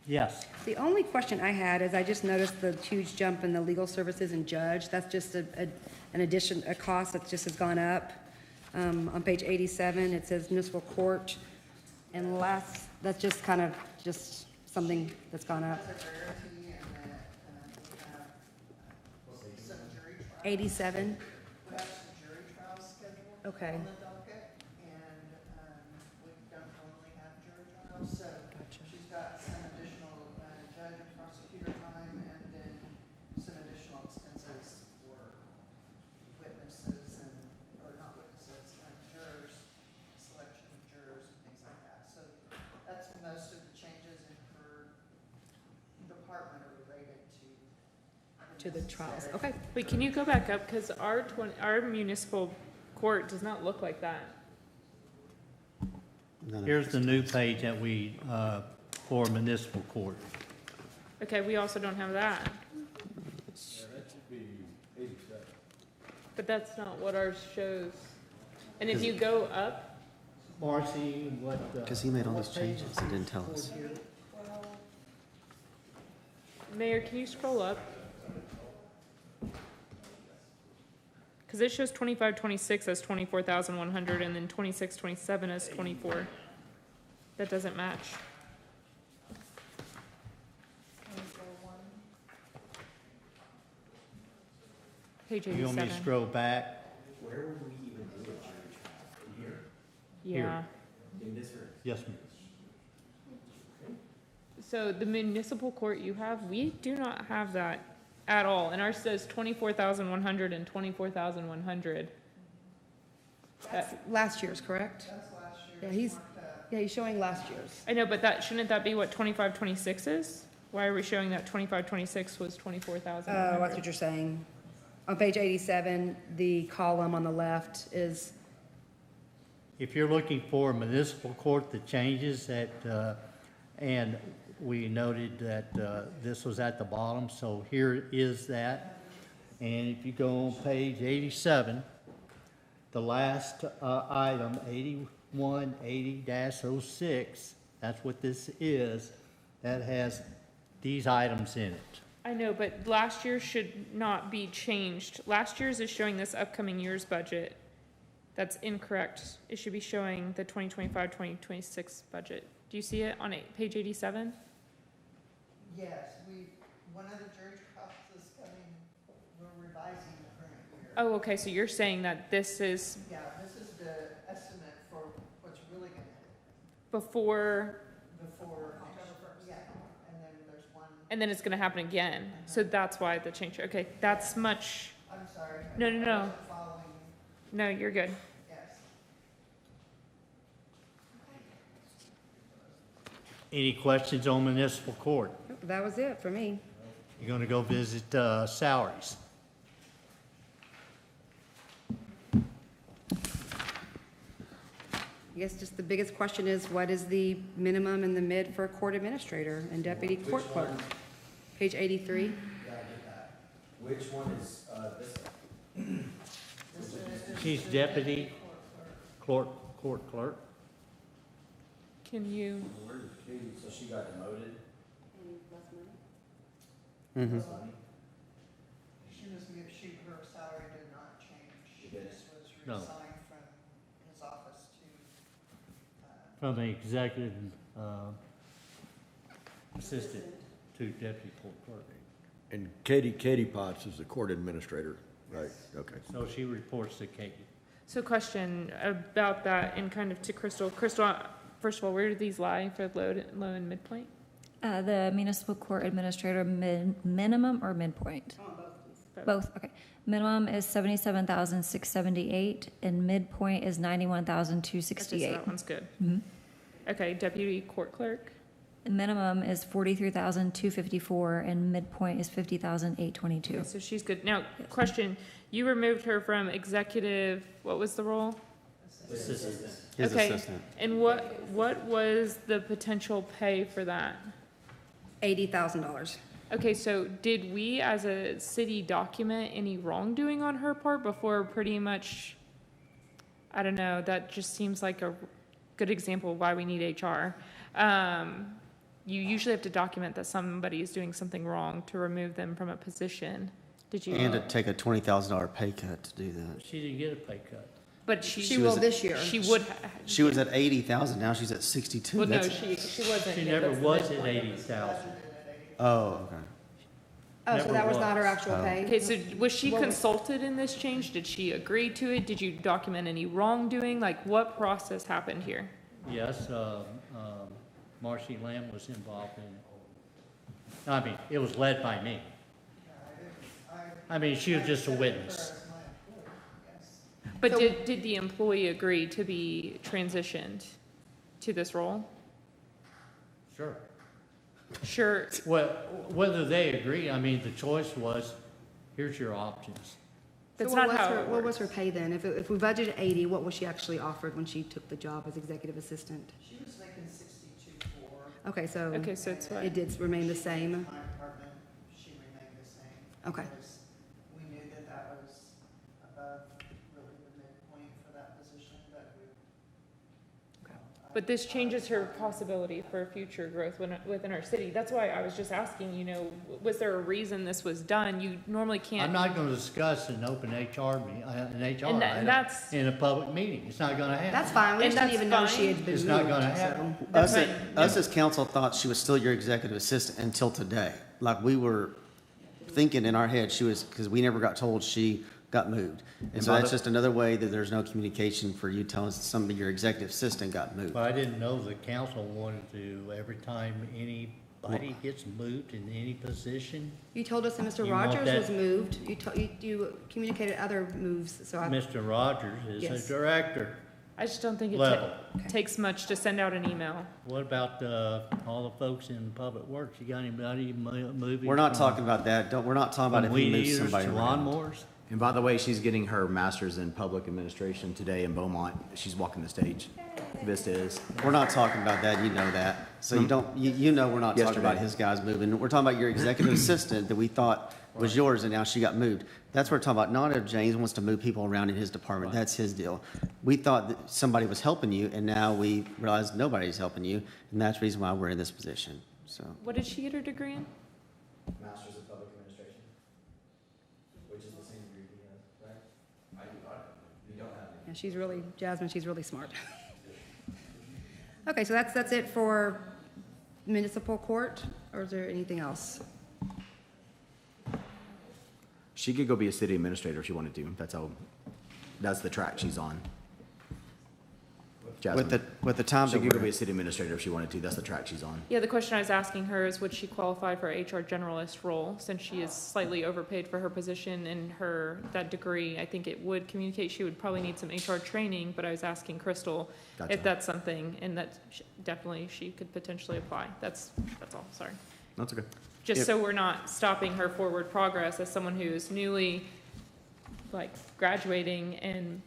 A: Yes.
M: the only question I had is I just noticed the huge jump in the legal services and judge. That's just an addition, a cost that just has gone up. On page 87, it says municipal court. And last, that's just kind of just something that's gone up. 87?
D: We have some jury trials scheduled
M: Okay.
D: on the docket, and we don't normally have jury trials, so she's got some additional judge and prosecutor time, and then some additional expenses for witnesses and, or not witnesses, jurors, selection of jurors and things like that. So that's most of the changes in her department are related
M: To the trials, okay.
B: Wait, can you go back up? Because our municipal court does not look like that.
A: Here's the new page that we, for municipal court.
B: Okay, we also don't have that. But that's not what ours shows. And if you go up,
A: Marcy, what?
F: Because he made all those changes and didn't tell us.
B: Mayor, can you scroll up? Because it shows 25-26 as 24,100 and then 26-27 as 24. That doesn't match. Page 87.
A: You want me to scroll back?
C: Where would we even do a jury trial? Here?
B: Yeah.
C: In this room?
A: Yes, ma'am.
B: So the municipal court you have, we do not have that at all. And ours says 24,100 and 24,100.
M: That's last year's, correct? That's last year's. Yeah, he's showing last year's.
B: I know, but shouldn't that be what 25-26 is? Why are we showing that 25-26 was 24,000?
M: Oh, that's what you're saying. On page 87, the column on the left is,
A: If you're looking for municipal court, the changes that, and we noted that this was at the bottom, so here is that. And if you go on page 87, the last item, 8180-06, that's what this is, that has these items in it.
B: I know, but last year should not be changed. Last year's is showing this upcoming year's budget. That's incorrect. It should be showing the 2025-2026 budget. Do you see it on page 87?
D: Yes, one of the jury trials is coming, we're revising the current year.
B: Oh, okay, so you're saying that this is
D: Yeah, this is the estimate for what's really gonna happen
B: before,
D: before October 1st. Yeah, and then there's one,
B: and then it's gonna happen again. So that's why the change, okay, that's much,
D: I'm sorry.
B: No,
D: I
B: no, no.
D: wasn't following you.
B: no, you're good.
D: Yes.
A: Any questions on municipal court?
M: that was it for me.
A: You're gonna go visit salaries.
M: I guess just the biggest question is, what is the minimum and the mid for a court administrator and deputy court clerk? Page 83.
C: Yeah, I get that. Which one is, this?
A: She's deputy court clerk.
B: Can you,
C: Where did Katie, so she got demoted?
F: Mm-hmm.
C: Less money?
D: Her salary did not change. She
C: didn't?
D: just was
A: No.
D: resigned from his office to,
A: From the executive assistant to deputy court clerk.
G: And Katie Potts is the court administrator, right? Okay.
A: So she reports to Katie.
B: so question about that and kind of to Crystal. Crystal, first of all, where do these lie for low and midpoint?
I: The municipal court administrator minimum or midpoint? Both, okay. Minimum is 77,678 and midpoint is
B: Okay, so
I: 91,268.
B: that one's good.
I: Mhm.
B: Okay, deputy court clerk.
I: The minimum is 43,254 and midpoint is 50,822.
B: Okay, so she's good. Now, question, you removed her from executive, what was the role?
A: Assistant.
F: His
B: Okay,
F: assistant.
B: and what was the potential pay for that?
M: $80,000.
B: Okay, so did we as a city document any wrongdoing on her part before pretty much, I don't know, that just seems like good example of why we need HR. You usually have to document that somebody is doing something wrong to remove them from a position. Did you?
F: And to take a $20,000 pay cut to do that.
A: She didn't get a pay cut.
B: But
E: She will this year.
B: She would.
F: She was at 80,000, now she's at 62.
B: Well, no,
F: That's-
B: she wasn't.
A: She
B: yeah,
A: never
B: that's the
A: was
B: midpoint.
A: at 80,000.
F: Oh, okay.
E: Oh, so
A: Never
E: that was not her
A: was.
E: actual
F: Oh.
E: pay?
B: Okay, so was she
E: What was-
B: consulted in this change? Did she agree to it? Did you document any wrongdoing? Like, what process happened here?
A: Yes, Marcy Lamb was involved in it. I mean, it was led by me. I mean, she was just a witness.
B: But did the employee agree to be transitioned to this role?
A: Sure.
B: Sure.
A: Well, whether they agree, I mean, the choice was, here's your options.
B: That's
E: So
B: not
E: what was
B: how
E: her,
B: it
E: what was
B: works.
E: her pay then? If we budgeted 80, what was she actually offered when she took the job as executive assistant?
D: She was making 62.4.
E: Okay, so
B: Okay, so it's what?
E: it did remain the same?
D: My department, she remained the same.
E: Okay.
D: Because we knew that that was above really the midpoint for that position, but we.
B: But this changes her possibility for future growth within our city. That's why I was just asking, you know, was there a reason this was done? You normally can't.
A: I'm not gonna discuss an open HR meeting, an HR
B: And
A: item
B: that's-
A: in a public meeting. It's not gonna happen.
E: That's fine, we
B: And
E: just didn't
B: that's
E: even know she
B: fine.
E: had been moved.
A: It's not gonna
E: so-
A: happen.
F: Us,
B: That's
F: us as council thought she was still your executive assistant until today. Like, we were thinking in our head she was, because we never got told she got moved. And so
C: by
F: that's
C: the-
F: just another way that there's no communication for you telling us that somebody, your executive assistant got moved.
A: But I didn't know the council wanted to, every time anybody gets moved in any position,
E: You told us that Mr.
A: You want
E: Rogers
A: that-
E: was moved. You communicated other moves, so I,
A: Mr. Rogers is
E: Yes.
A: a director.
B: I just don't think it
A: Level.
B: takes much to send out an email.
A: What about, all the folks in public works? You got anybody moving?
F: We're not
A: from-
F: talking about that. We're not talking about
A: from
F: if he
A: weed
F: moves
A: eaters
F: somebody
A: to
F: around.
A: lawnmowers?
C: And by the way, she's getting her master's in public administration today in Beaumont. She's walking the stage. Vista is.
F: We're not talking about that, you know that. So you don't, you know we're not talking
C: Yesterday.
F: about his guys moving. We're talking about your executive assistant that we thought was yours and now she got moved. That's what we're talking about. Not if James wants to move people around in his department. That's his deal. We thought that somebody was helping you and now we realize nobody's helping you. And that's the reason why we're in this position, so.
B: What did she get her degree in?
C: Master's of public administration, which is the same degree he has, right? You don't have it.
E: yeah, she's really, Jasmine, she's really smart. Okay, so that's it for municipal court, or is there anything else?
C: She could go be a city administrator if she wanted to. That's the track she's on. Jasmine.
F: With the time
C: She
F: that
C: could go
F: we're
C: be a city administrator if she wanted to. That's the track she's on.
B: Yeah, the question I was asking her is, would she qualify for a HR generalist role? Since she is slightly overpaid for her position and that degree, I think it would communicate, she would probably need some HR training, but I was asking Crystal
C: Gotcha.
B: if that's something, and that definitely she could potentially apply. That's all, sorry.
C: That's okay.
B: Just
F: If-
B: so we're not stopping her forward progress as someone who is newly, like, graduating and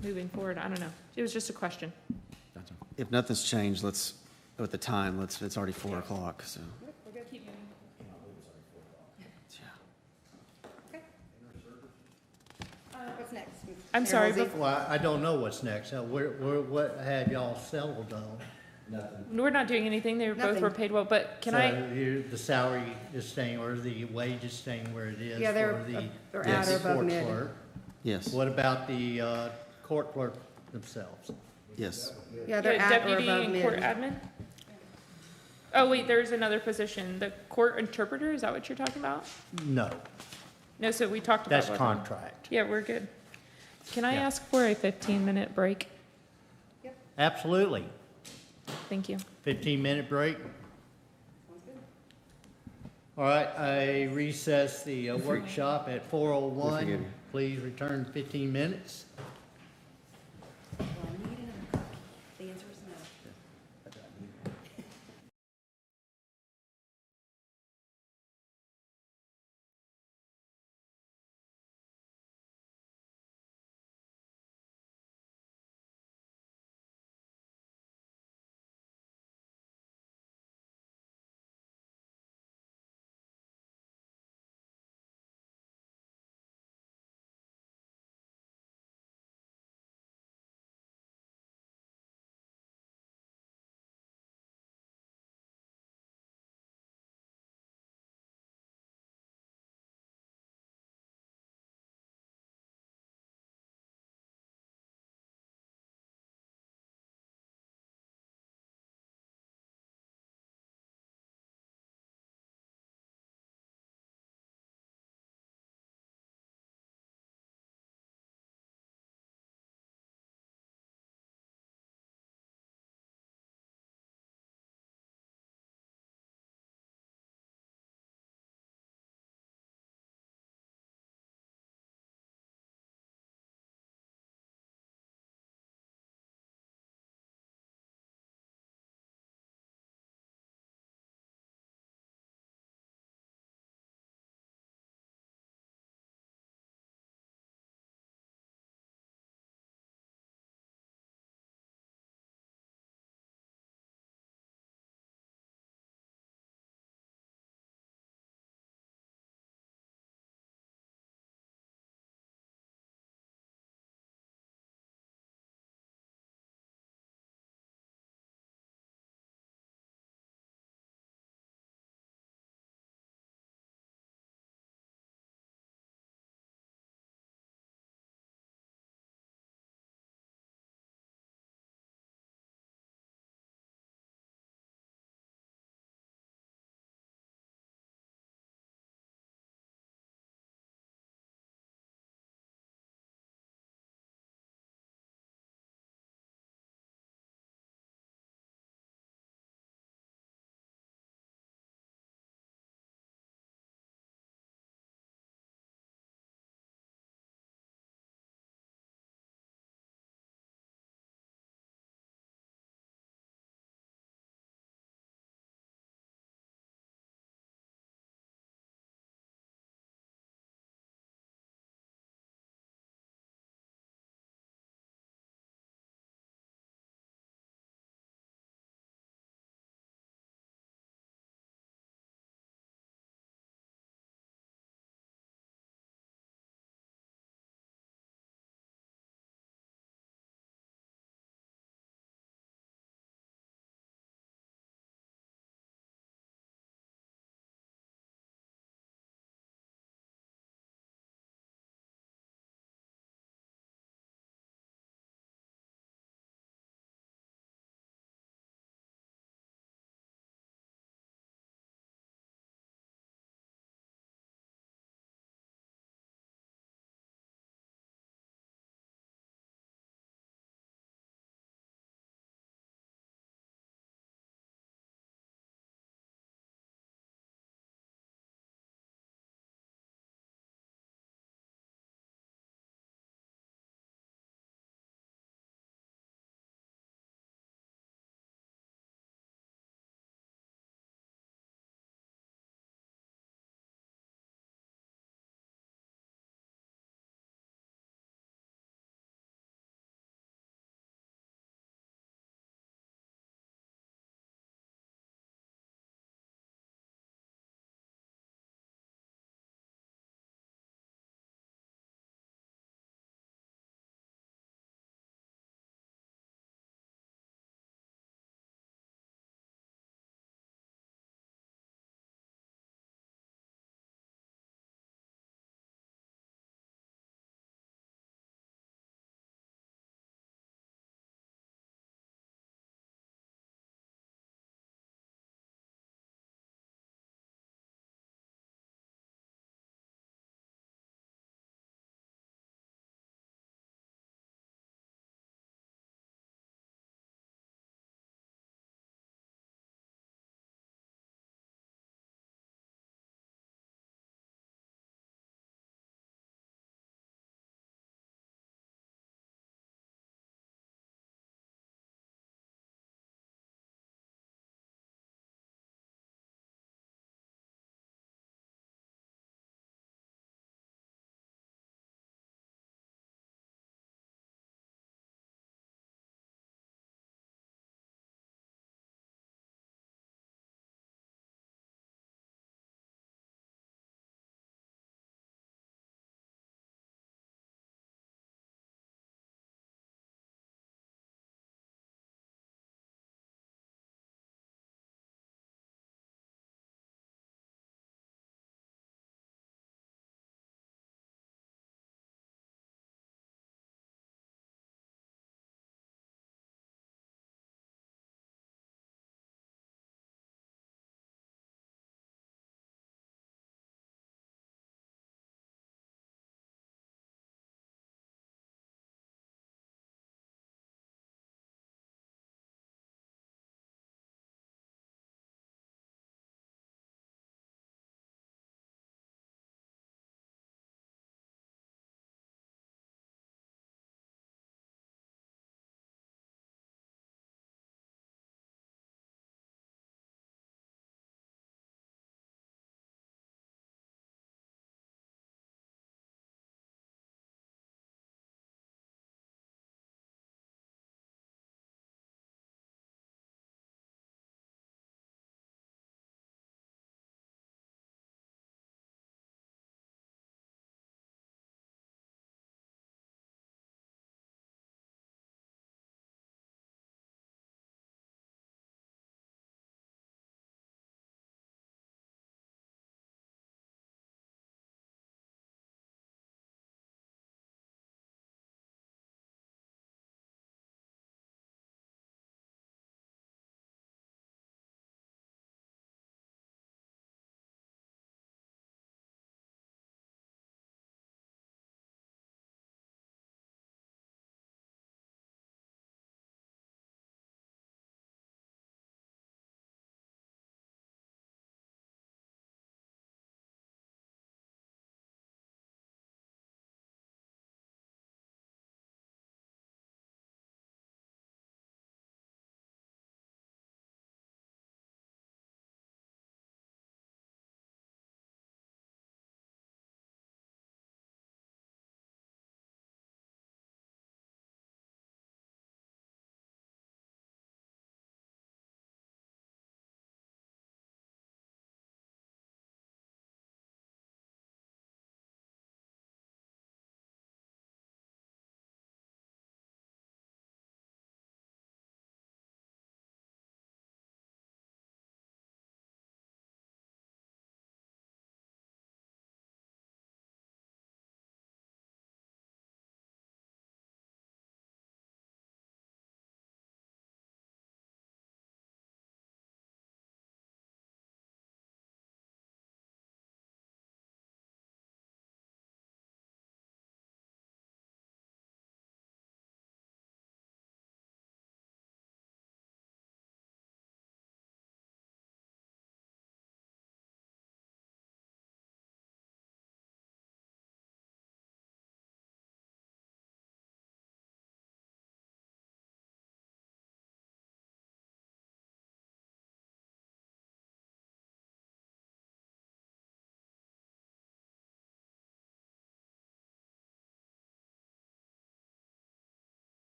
B: moving forward. I don't know. It was just a question.
C: Gotcha.
F: If nothing's changed, with the time, it's already 4 o'clock, so.
B: We're gonna keep moving.
E: What's next?
B: I'm
E: Mayor
B: sorry,
E: Hulsey?
A: Well, I don't know what's next. What have y'all settled on?
B: We're not doing anything. They both
E: Nothing.
B: were paid well, but can I?
A: The salary is staying, or the wage is staying where it is
E: Yeah, they're
A: for the
E: at or above
A: court
E: mid.
A: clerk?
F: Yes,
A: What about the court clerk themselves?
F: yes.
E: Yeah, they're
B: Yeah,
E: at or
B: deputy
E: above
B: and court
E: mid.
B: admin? Oh, wait, there's another position. The court interpreter, is that what you're talking about?
A: No,
B: No, so we talked about
A: that's
B: that.
A: contract.
B: Yeah, we're good. Can I
A: Yeah.
B: ask for a 15-minute break?
A: Absolutely.
B: Thank you.
A: 15-minute break. All right, I recess the workshop at 4:01. Please return 15 minutes.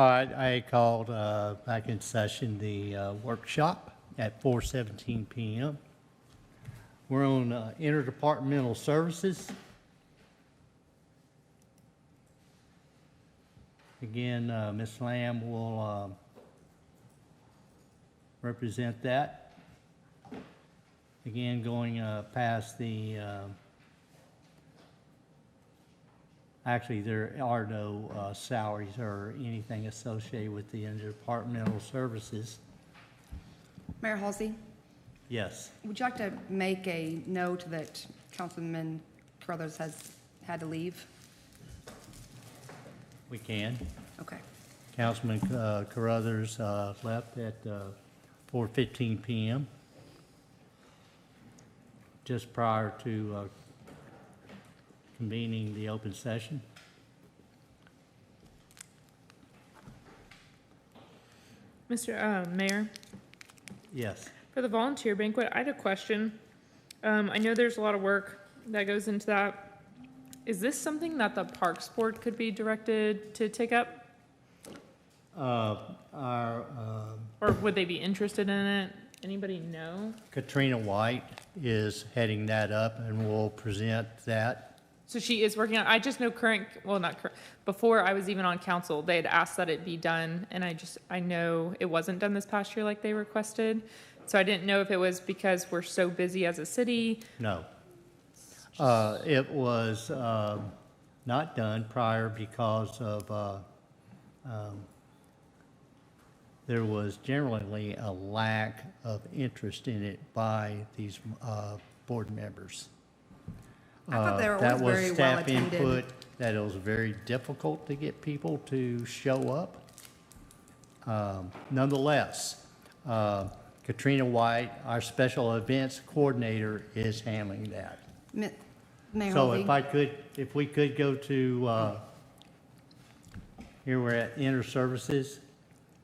A: All right, I called back in session the workshop at 4:17 PM. We're on interdepartmental services. Again, Ms. Lamb will represent that. Again, going past the, actually, there are no salaries or anything associated with the interdepartmental services.
M: Mayor Hulsey,
A: Yes.
M: would you like to make a note that Councilman Carruthers has had to leave?
A: We can.
M: Okay.
A: Councilman Carruthers left at 4:15 PM, just prior to convening the open session.
B: Mr. Mayor,
A: Yes.
B: for the volunteer banquet, I had a question. I know there's a lot of work that goes into that. Is this something that the Parks Board could be directed to take up? Or would they be interested in it? Anybody know?
A: Katrina White is heading that up and will present that.
B: So she is working on, I just know before I was even on council, they had asked that it be done, and I know it wasn't done this past year like they requested. So I didn't know if it was because we're so busy as a city.
A: No. It was not done prior because of there was generally a lack of interest in it by these board members.
M: I thought they were
A: That
M: always
A: was
M: very well
A: staff
M: attended.
A: input, that it was very difficult to get people to show up. Nonetheless, Katrina White, our special events coordinator, is handling that.
M: Mayor
A: So
M: Hulsey?
A: if we could go to, here we're at Inter Services.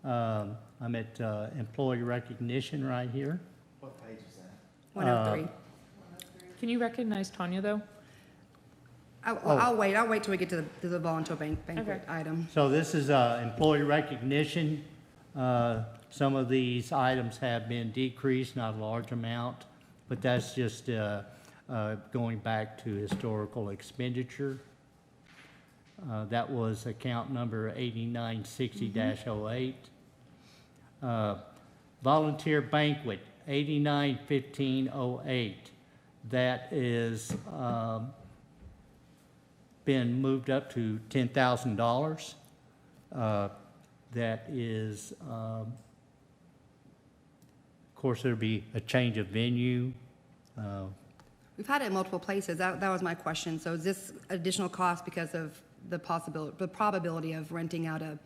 A: I'm at Employee Recognition right here.
F: What page is that?
M: 103.
B: Can you recognize Tanya, though?
M: I'll wait till we get to the volunteer banquet
B: Okay.
M: item.
A: So this is employee recognition. Some of these items have been decreased, not a large amount, but that's just going back to historical expenditure. That was account number 8960-08. Volunteer banquet, 891508. That is been moved up to $10,000. That is, of course, there'll be a change of venue.
M: We've had it in multiple places. That was my question. So is this additional cost because of the probability of renting out a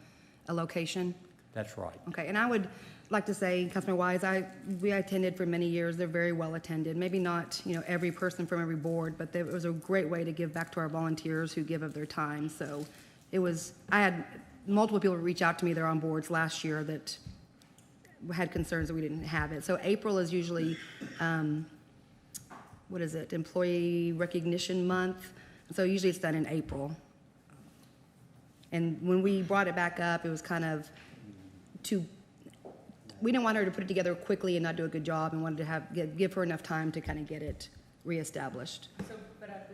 M: location?
A: That's right.
M: Okay, and I would like to say, Councilman Wise, we attended for many years. They're very well attended. Maybe not, every person from every board, but it was a great way to give back to our volunteers who give of their time. So I had multiple people reach out to me. They're on boards last year that had concerns that we didn't have it. So April is usually, Employee Recognition Month. So usually it's done in April. And when we brought it back up, it was kind of we didn't want her to put it together quickly and not do a good job, and wanted to give her enough time to kind of get it reestablished.
B: So, but at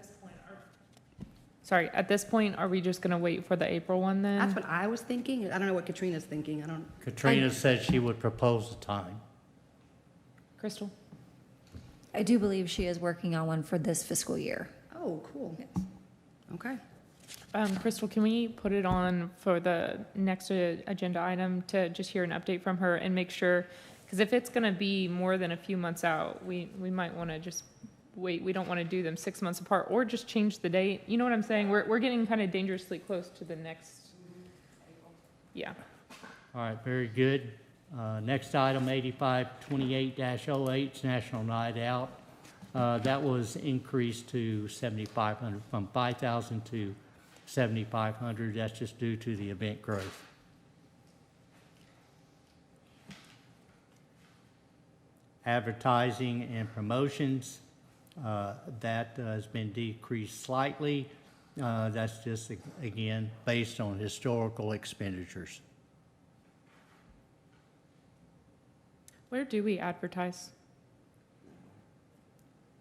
B: this point, are we just gonna wait for the April one then?
M: That's what I was thinking. I don't know what Katrina's thinking.
A: Katrina said she would propose the time.
B: Crystal?
I: I do believe she is working on one for this fiscal year.
M: Oh, cool.
I: Yes.
M: Okay.
B: Crystal, can we put it on for the next agenda item to just hear an update from her and make sure, because if it's gonna be more than a few months out, we might wanna just wait. We don't wanna do them 6 months apart or just change the date. You know what I'm saying? We're getting kind of dangerously close to the next. Yeah.
A: All right, very good. Next item, 8528-08, National Night Out. That was increased to 7,500, from 5,000 to 7,500. That's just due to the event growth. Advertising and promotions, that has been decreased slightly. That's just, again, based on historical expenditures.
B: Where do we advertise?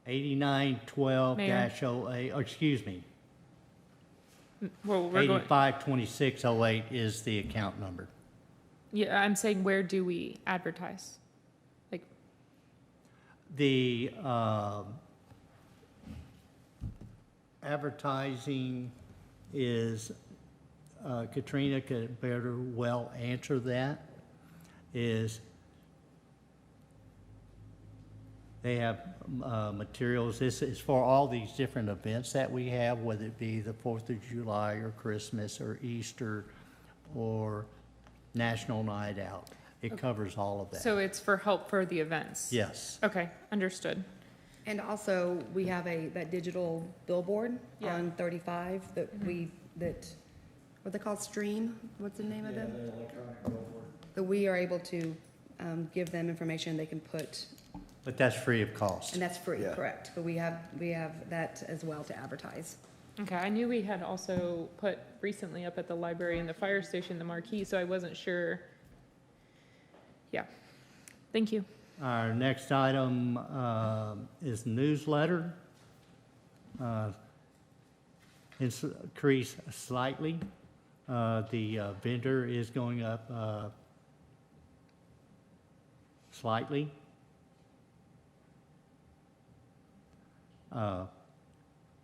A: 8912-08, or excuse me,
B: Well, we're going,
A: 852608 is the account number.
B: yeah, I'm saying where do we advertise? Like,
A: The advertising is, Katrina could better well answer that, is they have materials. This is for all these different events that we have, whether it be the 4th of July or Christmas or Easter or National Night Out. It covers all of that.
B: so it's for help for the events?
A: Yes.
B: Okay, understood.
E: And also, we have that digital billboard
B: Yeah.
E: on 35 that what they call Stream? What's the name of it? That we are able to give them information they can put,
A: But that's free of cost.
E: and that's free,
C: Yeah.
E: correct? But we have that as well to advertise.
B: Okay, I knew we had also put recently up at the library and the fire station, the marquee, so I wasn't sure. Yeah, thank you.
A: Our next item is newsletter. It's increased slightly. The vendor is going up slightly.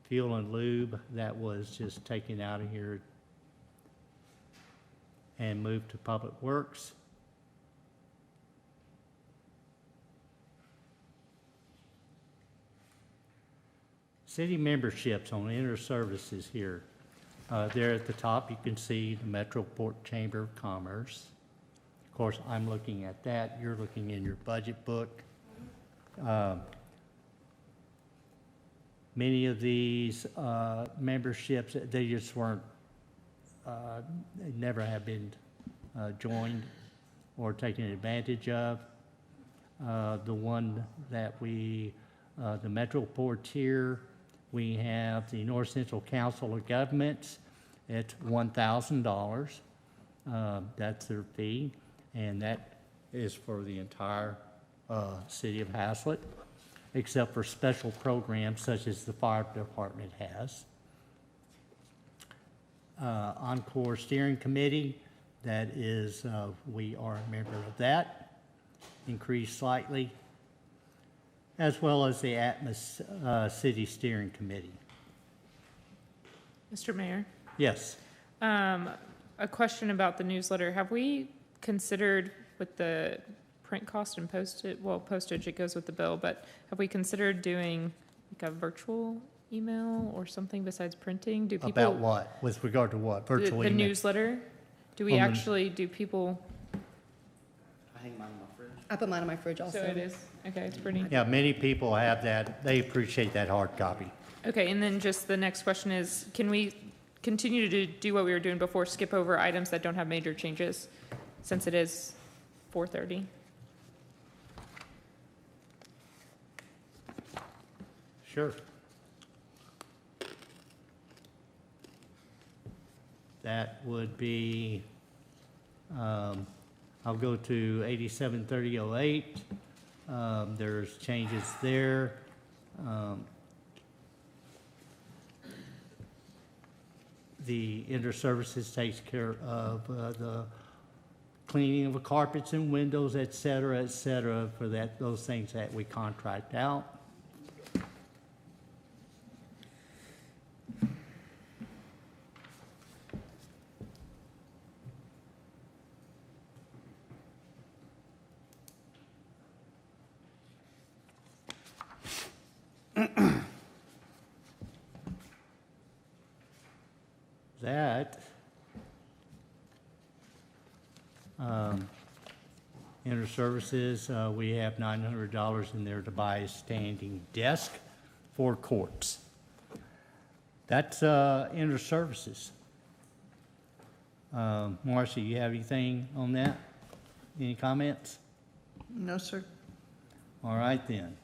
A: Fuel and lube, that was just taken out of here and moved to Public Works. City memberships on inter-services here. There at the top, you can see the Metroport Chamber of Commerce. Of course, I'm looking at that. You're looking in your budget book. Many of these memberships, they just weren't, they never have been joined or taken advantage of. The one that the Metroport tier, we have the North Central Council of Governments. It's $1,000. That's their fee, and that is for the entire city of Haslett, except for special programs such as the fire department has. Encore Steering Committee, that is, we are a member of that, increased slightly, as well as the Atmos City Steering Committee.
B: Mr. Mayor,
A: Yes.
B: a question about the newsletter. Have we considered with the print cost and postage, it goes with the bill, but have we considered doing like a virtual email or something besides printing? Do people?
A: About what? With regard to what? Virtual
B: The
A: email?
B: newsletter? Do we actually, do people,
F: I hang mine in my fridge.
E: I put mine in my fridge also.
B: so it is, okay, it's pretty.
A: Yeah, many people have that. They appreciate that hard copy.
B: Okay, and then just the next question is, can we continue to do what we were doing before, skip over items that don't have major changes, since it is 4:30?
A: Sure. That would be, I'll go to 873008. There's changes there. The inter-services takes care of the cleaning of the carpets and windows, et cetera, for those things that we contract out. That inter-services, we have $900 in there to buy a standing desk for courts. That's inter-services. Marcia, you have anything on that? Any comments?
D: No, sir.
A: All right then.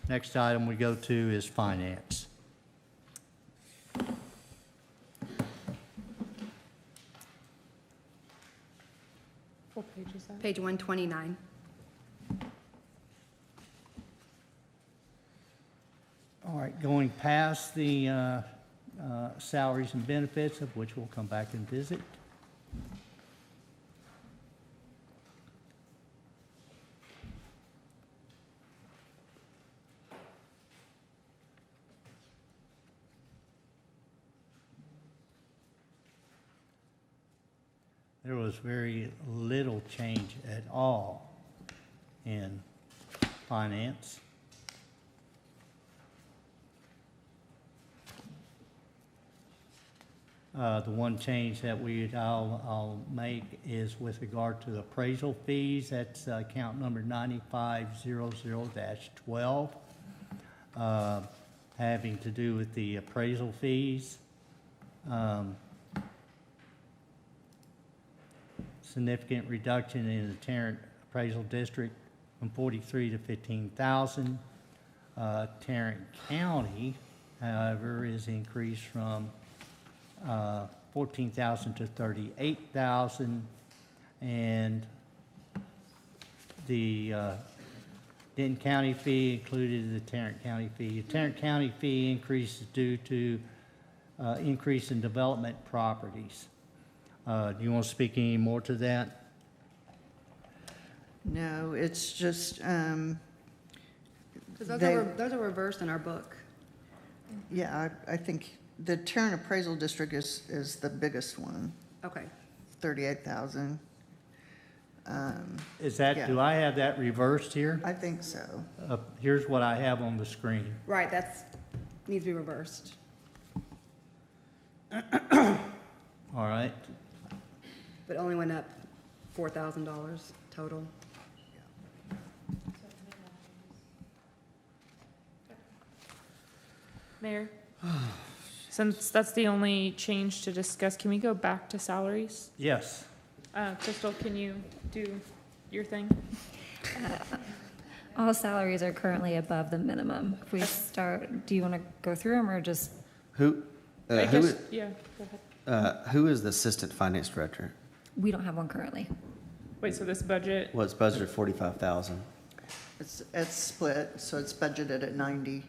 A: Next item we go to is finance.
M: Page 129.
A: All right, going past the salaries and benefits, of which we'll come back and visit. There was very little change at all in finance. The one change that I'll make is with regard to the appraisal fees. That's account number 9500-12, having to do with the appraisal fees. Significant reduction in the Tarrant Appraisal District from 43 to 15,000. Tarrant County, however, is increased from 14,000 to 38,000, and the Denton County fee included the Tarrant County fee. The Tarrant County fee increase is due to increase in development properties. Do you want to speak any more to that?
D: No, it's just,
M: Because those are reversed in our book.
D: yeah, I think the Tarrant Appraisal District is the biggest one,
M: Okay.
D: 38,000.
A: Is that,
D: Yeah.
A: do I have that reversed here?
D: I think so.
A: Here's what I have on the screen.
M: Right, needs to be reversed.
A: All right.
M: But only went up $4,000 total.
B: Mayor, since that's the only change to discuss, can we go back to salaries?
A: Yes.
B: Crystal, can you do your thing?
I: All salaries are currently above the minimum. If we start, do you want to go through them or just?
F: Who,
B: I
F: who,
B: guess, yeah, go ahead.
F: who is the assistant finance director?
I: We don't have one currently.
B: Wait, so this budget,
F: Well, it's budgeted 45,000.
D: It's split, so it's budgeted at 90.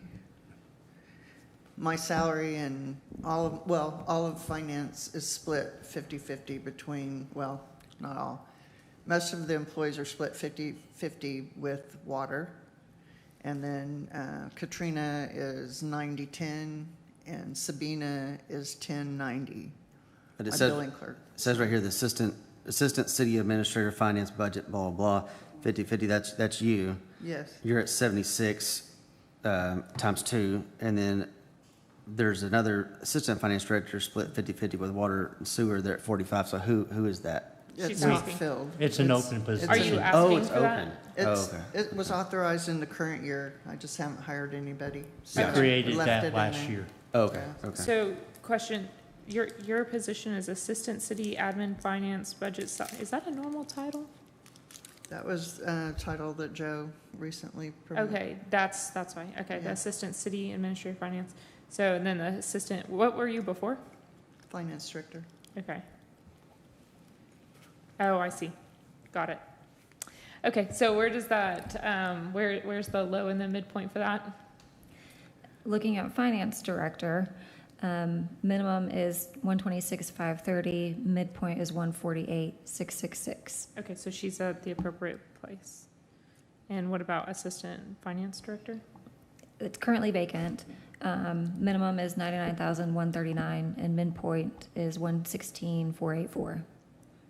D: My salary and all of finance is split 50-50 between, well, not all. Most of the employees are split 50-50 with water. And then Katrina is 90-10 and Sabina is 10-90.
F: But it
D: My
F: says,
D: billing clerk.
F: it says right here, the assistant city administrator, finance budget, blah, blah, blah, 50-50, that's you.
D: Yes.
F: You're at 76 times 2, and then there's another assistant finance director split 50-50 with water and sewer. They're at 45. So who is that?
B: She's
D: It's not
B: asking.
D: filled.
A: It's an open position.
B: Are you
F: Oh,
B: asking
F: it's
B: for that?
F: open.
D: It's,
F: okay.
D: It was authorized in the current year. I just haven't hired anybody.
A: We
D: So I
A: created
D: left
A: that
D: it in
A: last
D: there.
A: year.
F: Okay. Okay.
B: So, question, your position is Assistant City Admin Finance Budget, is that a normal title?
D: That was a title that Joe recently promoted.
B: Okay, that's why, okay, the
D: Yeah.
B: Assistant City Administrative Finance. So, and then the Assistant, what were you before?
D: Finance director.
B: Okay. Oh, I see. Got it. Okay, so where does that, where's the low and the midpoint for that?
I: Looking at finance director, minimum is 126,530, midpoint is 148,666.
B: Okay, so she's at the appropriate place. And what about Assistant Finance Director?
I: It's currently vacant. Minimum is 99,139 and midpoint is 116,484.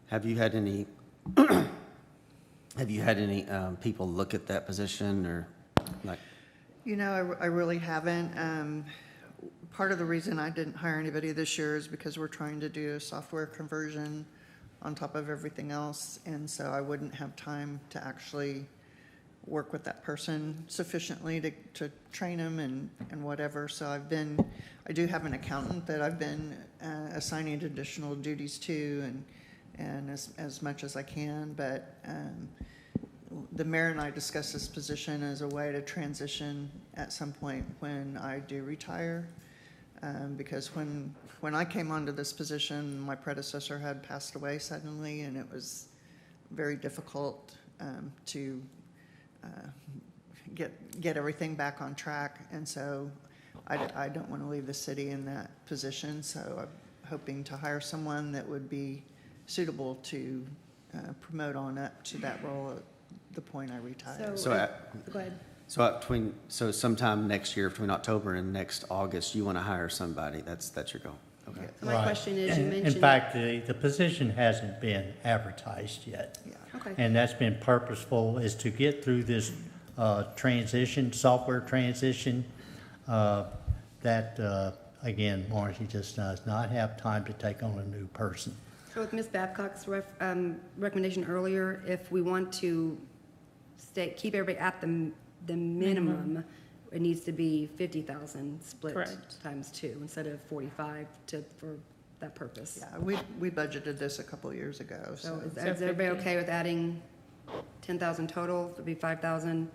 F: Have you had any people look at that position or like?
D: You know, I really haven't. Part of the reason I didn't hire anybody this year is because we're trying to do a software conversion on top of everything else. And so I wouldn't have time to actually work with that person sufficiently to train them and whatever. So I do have an accountant that I've been assigning additional duties to and as much as I can. But the mayor and I discussed this position as a way to transition at some point when I do retire. Because when I came onto this position, my predecessor had passed away suddenly, and it was very difficult to get everything back on track. And so I don't want to leave the city in that position. So I'm hoping to hire someone that would be suitable to promote on up to that role at the point I retire.
M: Go ahead.
F: So sometime next year, between October and next August, you want to hire somebody. That's your goal. Okay.
M: So my
A: Right.
M: question is, you
A: In
M: mentioned.
A: fact, the position hasn't been advertised yet.
M: Okay.
A: And that's been purposeful, is to get through this transition, software transition, that, again, Marcy just does not have time to take on a new person.
M: So with Ms. Babcock's recommendation earlier, if we want to keep everybody at the minimum, it needs to be 50,000 split
B: Correct.
M: times 2 instead of 45 for that purpose.
D: Yeah, we budgeted this a couple of years ago,
M: So
D: so.
M: is everybody okay with adding 10,000 total? It'd be 5,000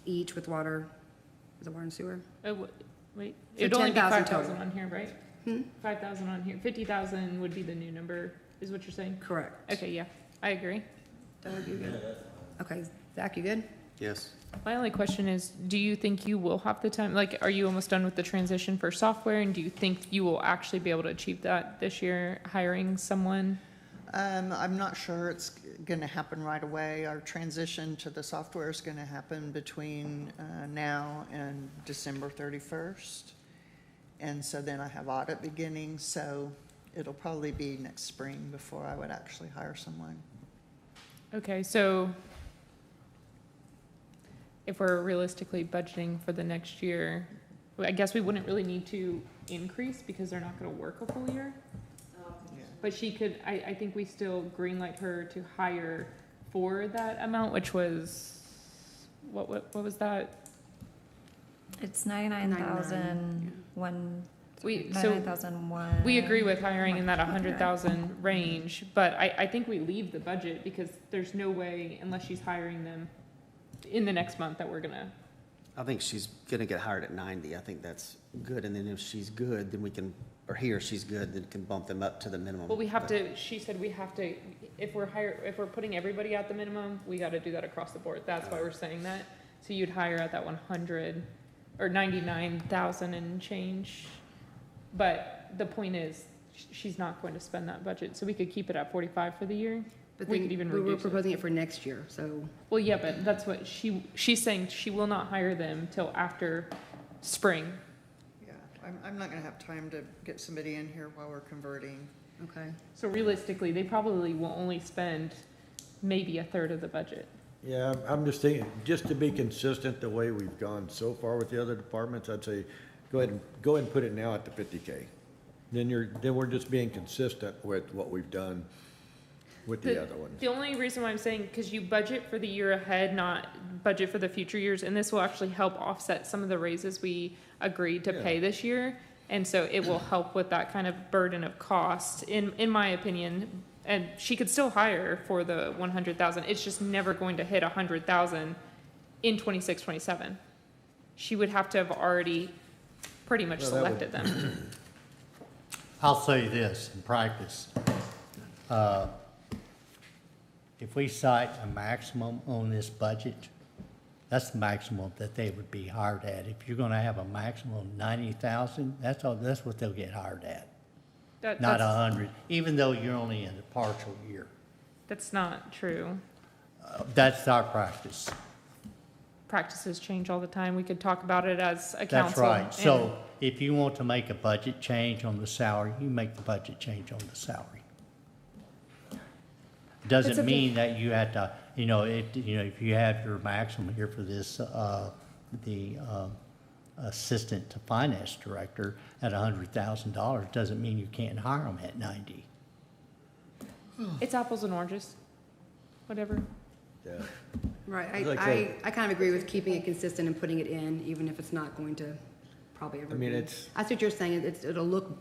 M: each with water, is it water and sewer?
B: Wait,
M: So
B: it'd only be
M: 10,000
B: 5,000
M: total.
B: on here, right?
M: Hmm?
B: 5,000 on here. 50,000 would be the new number, is what you're saying?
M: Correct.
B: Okay, yeah, I agree.
M: Doug, you good? Okay, Zach, you good?
F: Yes.
B: My only question is, do you think you will have the time, like, are you almost done with the transition for software? And do you think you will actually be able to achieve that this year, hiring someone?
D: I'm not sure it's going to happen right away. Our transition to the software is going to happen between now and December 31st. And so then I have audit beginning, so it'll probably be next spring before I would actually hire someone.
B: Okay, so if we're realistically budgeting for the next year, I guess we wouldn't really need to increase because they're not gonna work a full year. But she could, I think we still greenlight her to hire for that amount, which was, what was that?
I: It's 99,001.
B: We
I: 99,001.
B: We agree with hiring in that 100,000 range, but I think we leave the budget because there's no way, unless she's hiring them in the next month, that we're gonna.
F: I think she's going to get hired at 90. I think that's good. And then if she's good, then we can, or he or she's good, then can bump them up to the minimum.
B: Well, we have to, she said we have to, if we're putting everybody at the minimum, we gotta do that across the board. That's why we're saying that. So you'd hire at that 100 or 99,000 and change. But the point is, she's not going to spend that budget. So we could keep it at 45 for the year.
M: But
B: We
M: then
B: could even
M: we were
B: reduce it.
M: proposing it for next year, so.
B: Well, yeah, but that's what she's saying, she will not hire them till after spring.
D: Yeah, I'm not going to have time to get somebody in here while we're converting.
M: Okay.
B: So realistically, they probably will only spend maybe a third of the budget.
G: Yeah, I'm just thinking, just to be consistent the way we've gone so far with the other departments, I'd say, go ahead and put it now at the 50K. Then we're just being consistent with what we've done with the other ones.
B: The only reason why I'm saying, because you budget for the year ahead, not budget for the future years, and this will actually help offset some of the raises we agreed to pay this year. And so it will help with that kind of burden of cost, in my opinion. And she could still hire for the 100,000. It's just never going to hit 100,000 in 26, 27. She would have to have already pretty much selected them.
A: I'll say this in practice. If we cite a maximum on this budget, that's the maximum that they would be hired at. If you're gonna have a maximum of 90,000, that's what they'll get hired at, not 100, even though you're only in the partial year.
B: That's not true.
A: That's our practice.
B: Practices change all the time. We could talk about it as a
A: That's
B: council.
A: right. So if you want to make a budget change on the salary, you make the budget change on the salary. Doesn't mean that you have to, if you have your maximum here for this, the assistant to finance director at $100,000, doesn't mean you can't hire them at 90.
B: It's apples and oranges, whatever.
G: Yeah.
M: Right,
G: Like
M: I kind of agree with keeping it consistent and putting it in, even if it's not going to probably ever
G: I mean,
M: be.
G: it's,
M: I see what you're saying, it'll look,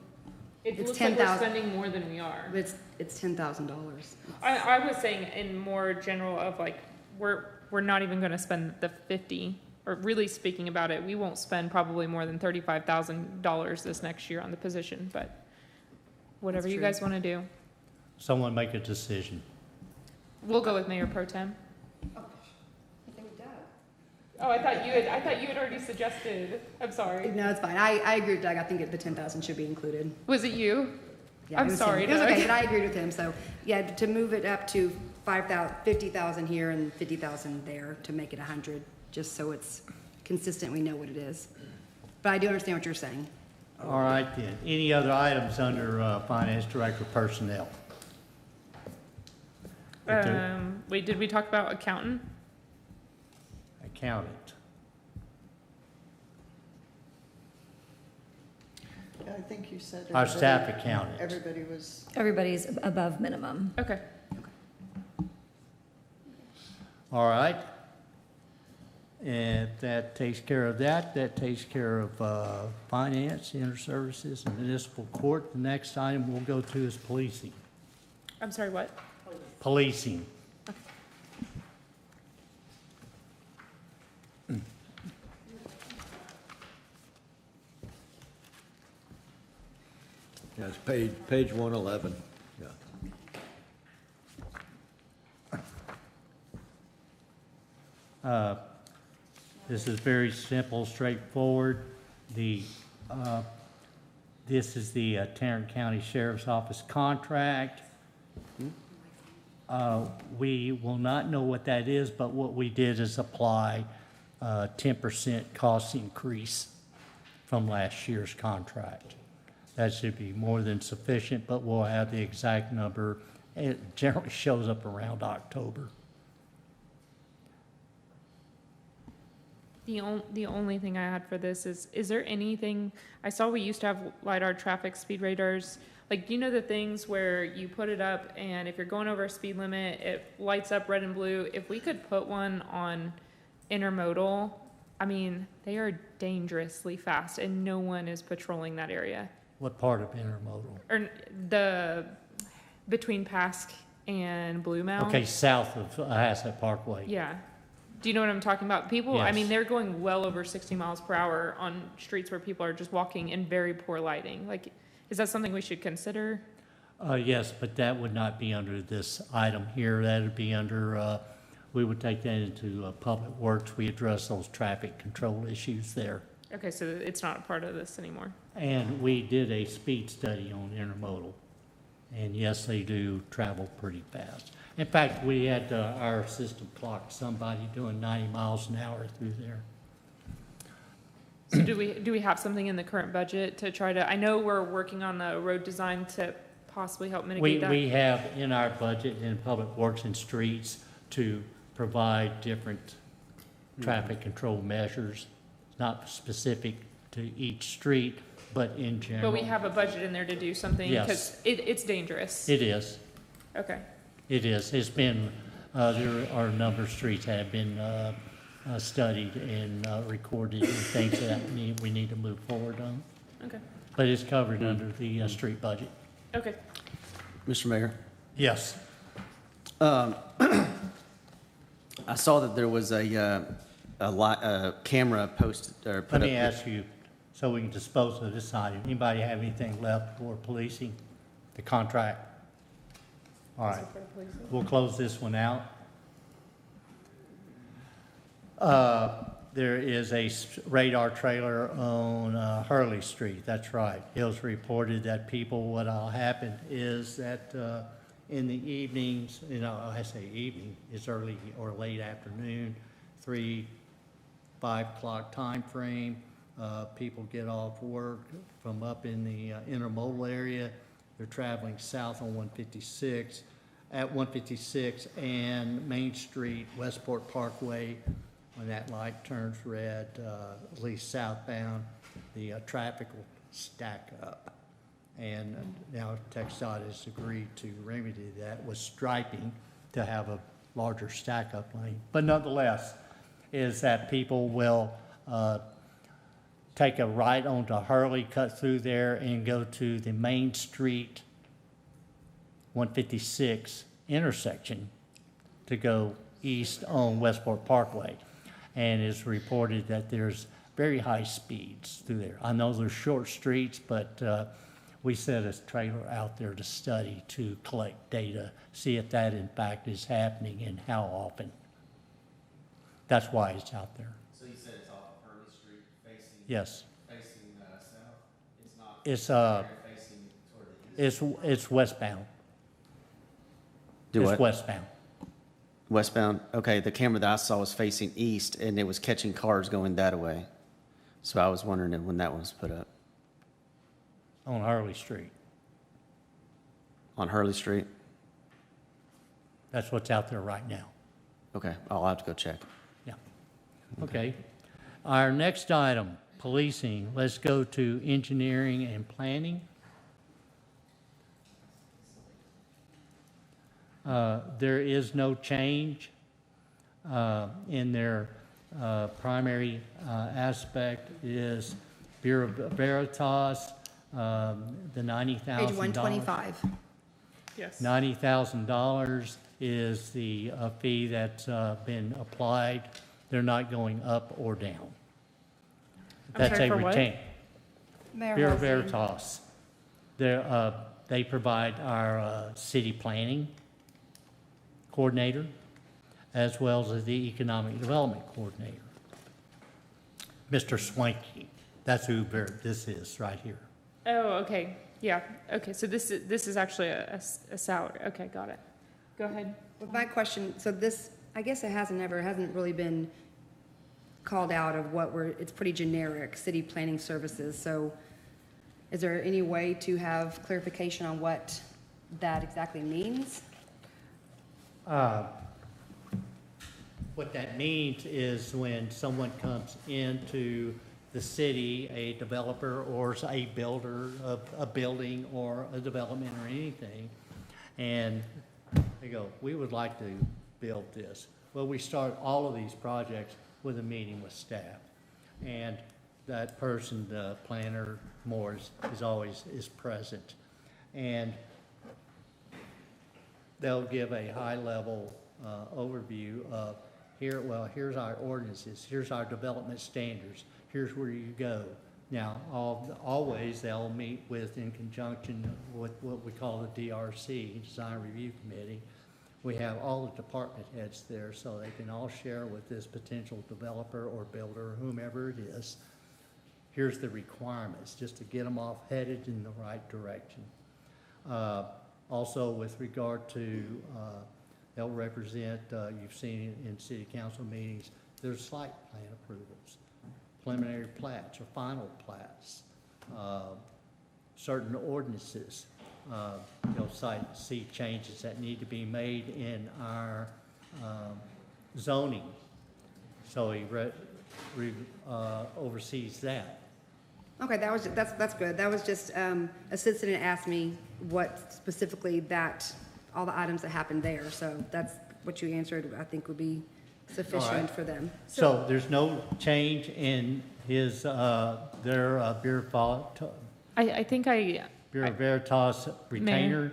B: It
M: It's
B: looks like we're
M: 10,000.
B: spending more than we are.
M: it's $10,000.
B: I was saying in more general of like, we're not even gonna spend the 50, or really speaking about it, we won't spend probably more than $35,000 this next year on the position, but whatever
M: That's
B: you
M: true.
B: guys wanna do.
A: Someone make a decision.
B: We'll go with Mayor Pro Tem.
E: I think Doug.
B: Oh, I thought you had already suggested. I'm sorry.
E: No, it's fine. I agree with Doug. I think the 10,000 should be included.
B: Was it you?
E: Yeah,
B: I'm
E: it was
B: sorry,
E: him. It was
B: Doug.
E: okay, but I agreed with him. So, yeah, to move it up to 50,000 here and 50,000 there to make it 100, just so it's consistent, we know what it is. But I do understand what you're saying.
A: All right then. Any other items under Finance Director Personnel?
B: Wait, did we talk about accountant?
A: Accountant.
D: Yeah, I think you said.
A: Our staff
D: everybody-
A: accountant.
D: Everybody was,
I: Everybody's above minimum.
B: Okay.
A: All right. And that takes care of that. That takes care of finance, interservices, and municipal court. The next item we'll go to is policing.
B: I'm sorry, what?
A: Policing.
G: Yeah, it's page 111. Yeah.
A: This is very simple, straightforward. This is the Tarrant County Sheriff's Office contract. We will not know what that is, but what we did is apply 10% cost increase from last year's contract. That should be more than sufficient, but we'll have the exact number. It generally shows up around October.
B: The only thing I had for this is there anything, I saw we used to have LiDAR traffic speed radars. Like, do you know the things where you put it up and if you're going over a speed limit, it lights up red and blue? If we could put one on intermodal, I mean, they are dangerously fast and no one is patrolling that area.
A: What part of intermodal?
B: Or between Pask and Blue Mound.
A: Okay, south of Hassett Parkway.
B: Yeah. Do you know what I'm talking about? People, I mean,
A: Yes.
B: they're going well over 60 miles per hour on streets where people are just walking in very poor lighting. Like, is that something we should consider?
A: Yes, but that would not be under this item here. That would be under, we would take that into Public Works. We address those traffic control issues there.
B: Okay, so it's not a part of this anymore.
A: And we did a speed study on intermodal. And yes, they do travel pretty fast. In fact, we had our system clock somebody doing 90 miles an hour through there.
B: So do we have something in the current budget to try to, I know we're working on the road design to possibly help mitigate that.
A: We have in our budget in Public Works and Streets to provide different traffic control measures, not specific to each street, but in general.
B: But we have a budget in there to do something because
A: Yes.
B: it's dangerous.
A: It is.
B: Okay.
A: It is. It's been, there are a number of streets that have been studied and recorded and things that we need to move forward on.
B: Okay.
A: But it's covered under the street budget.
B: Okay.
F: Mr. Mayor,
A: Yes.
F: I saw that there was a camera posted or
A: Let
F: put up.
A: me ask you, so we can dispose of this item, anybody have anything left for policing, the contract? All right, we'll close this one out. There is a radar trailer on Hurley Street, that's right. It was reported that what happened is that in the evenings, I say evening, it's early or late afternoon, 3, 5 o'clock time frame. People get off work from up in the intermodal area. They're traveling south on 156. At 156 and Main Street, Westport Parkway, when that light turns red, at least southbound, the traffic will stack up. And now TxDOT has agreed to remedy that with striping to have a larger stack-up lane. But nonetheless, is that people will take a right onto Hurley, cut through there, and go to the Main Street 156 intersection to go east on Westport Parkway. And it's reported that there's very high speeds through there. I know they're short streets, but we set a trailer out there to study, to collect data, see if that in fact is happening and how often. That's why it's out there.
F: So you said it's off of Hurley Street facing?
A: Yes.
F: Facing south? It's not?
A: It's,
F: Facing toward the east?
A: it's westbound.
F: Do
A: It's
F: what?
A: westbound.
F: Westbound? Okay, the camera that I saw was facing east, and it was catching cars going that way. So I was wondering when that was put up.
A: On Harley Street.
F: On Hurley Street?
A: That's what's out there right now.
F: Okay, I'll have to go check.
A: Yeah. Okay. Our next item, policing. Let's go to engineering and planning. There is no change in their primary aspect is Bureau Veritas, the $90,000.
E: Page 125.
B: Yes.
A: $90,000 is the fee that's been applied. They're not going up or down.
B: I'm
A: That's
B: sorry,
A: a
B: for what?
A: retain.
E: Mayor
A: Bureau
E: Hulsey.
A: Veritas. They provide our city planning coordinator as well as the economic development coordinator. Mr. Swanky, that's who this is right here.
B: Oh, okay, yeah, okay, so this is actually a salary, okay, got it. Go ahead.
M: With my question, so this, I guess it hasn't really been called out of it's pretty generic, city planning services, so is there any way to have clarification on what that exactly means?
A: What that means is when someone comes into the city, a developer or a builder of a building or a development or anything, and they go, we would like to build this. Well, we start all of these projects with a meeting with staff. And that person, the planner, Morris, is present. And they'll give a high-level overview of here's our ordinances, here's our development standards, here's where you go. Now, always they'll meet in conjunction with what we call the DRC, Design Review Committee. We have all the department heads there so they can all share with this potential developer or builder, or whomever it is, here's the requirements, just to get them off headed in the right direction. Also, with regard to, they'll represent, you've seen in city council meetings, there's site plan approvals, preliminary plats or final plats, certain ordinances. You'll see changes that need to be made in our zoning. So he oversees that.
M: Okay, that's good. That was just, a citizen asked me what specifically all the items that happened there. So that's what you answered, I think would be sufficient for them.
A: So there's no change in his, their Bureau Veritas retainer.
B: Mayor.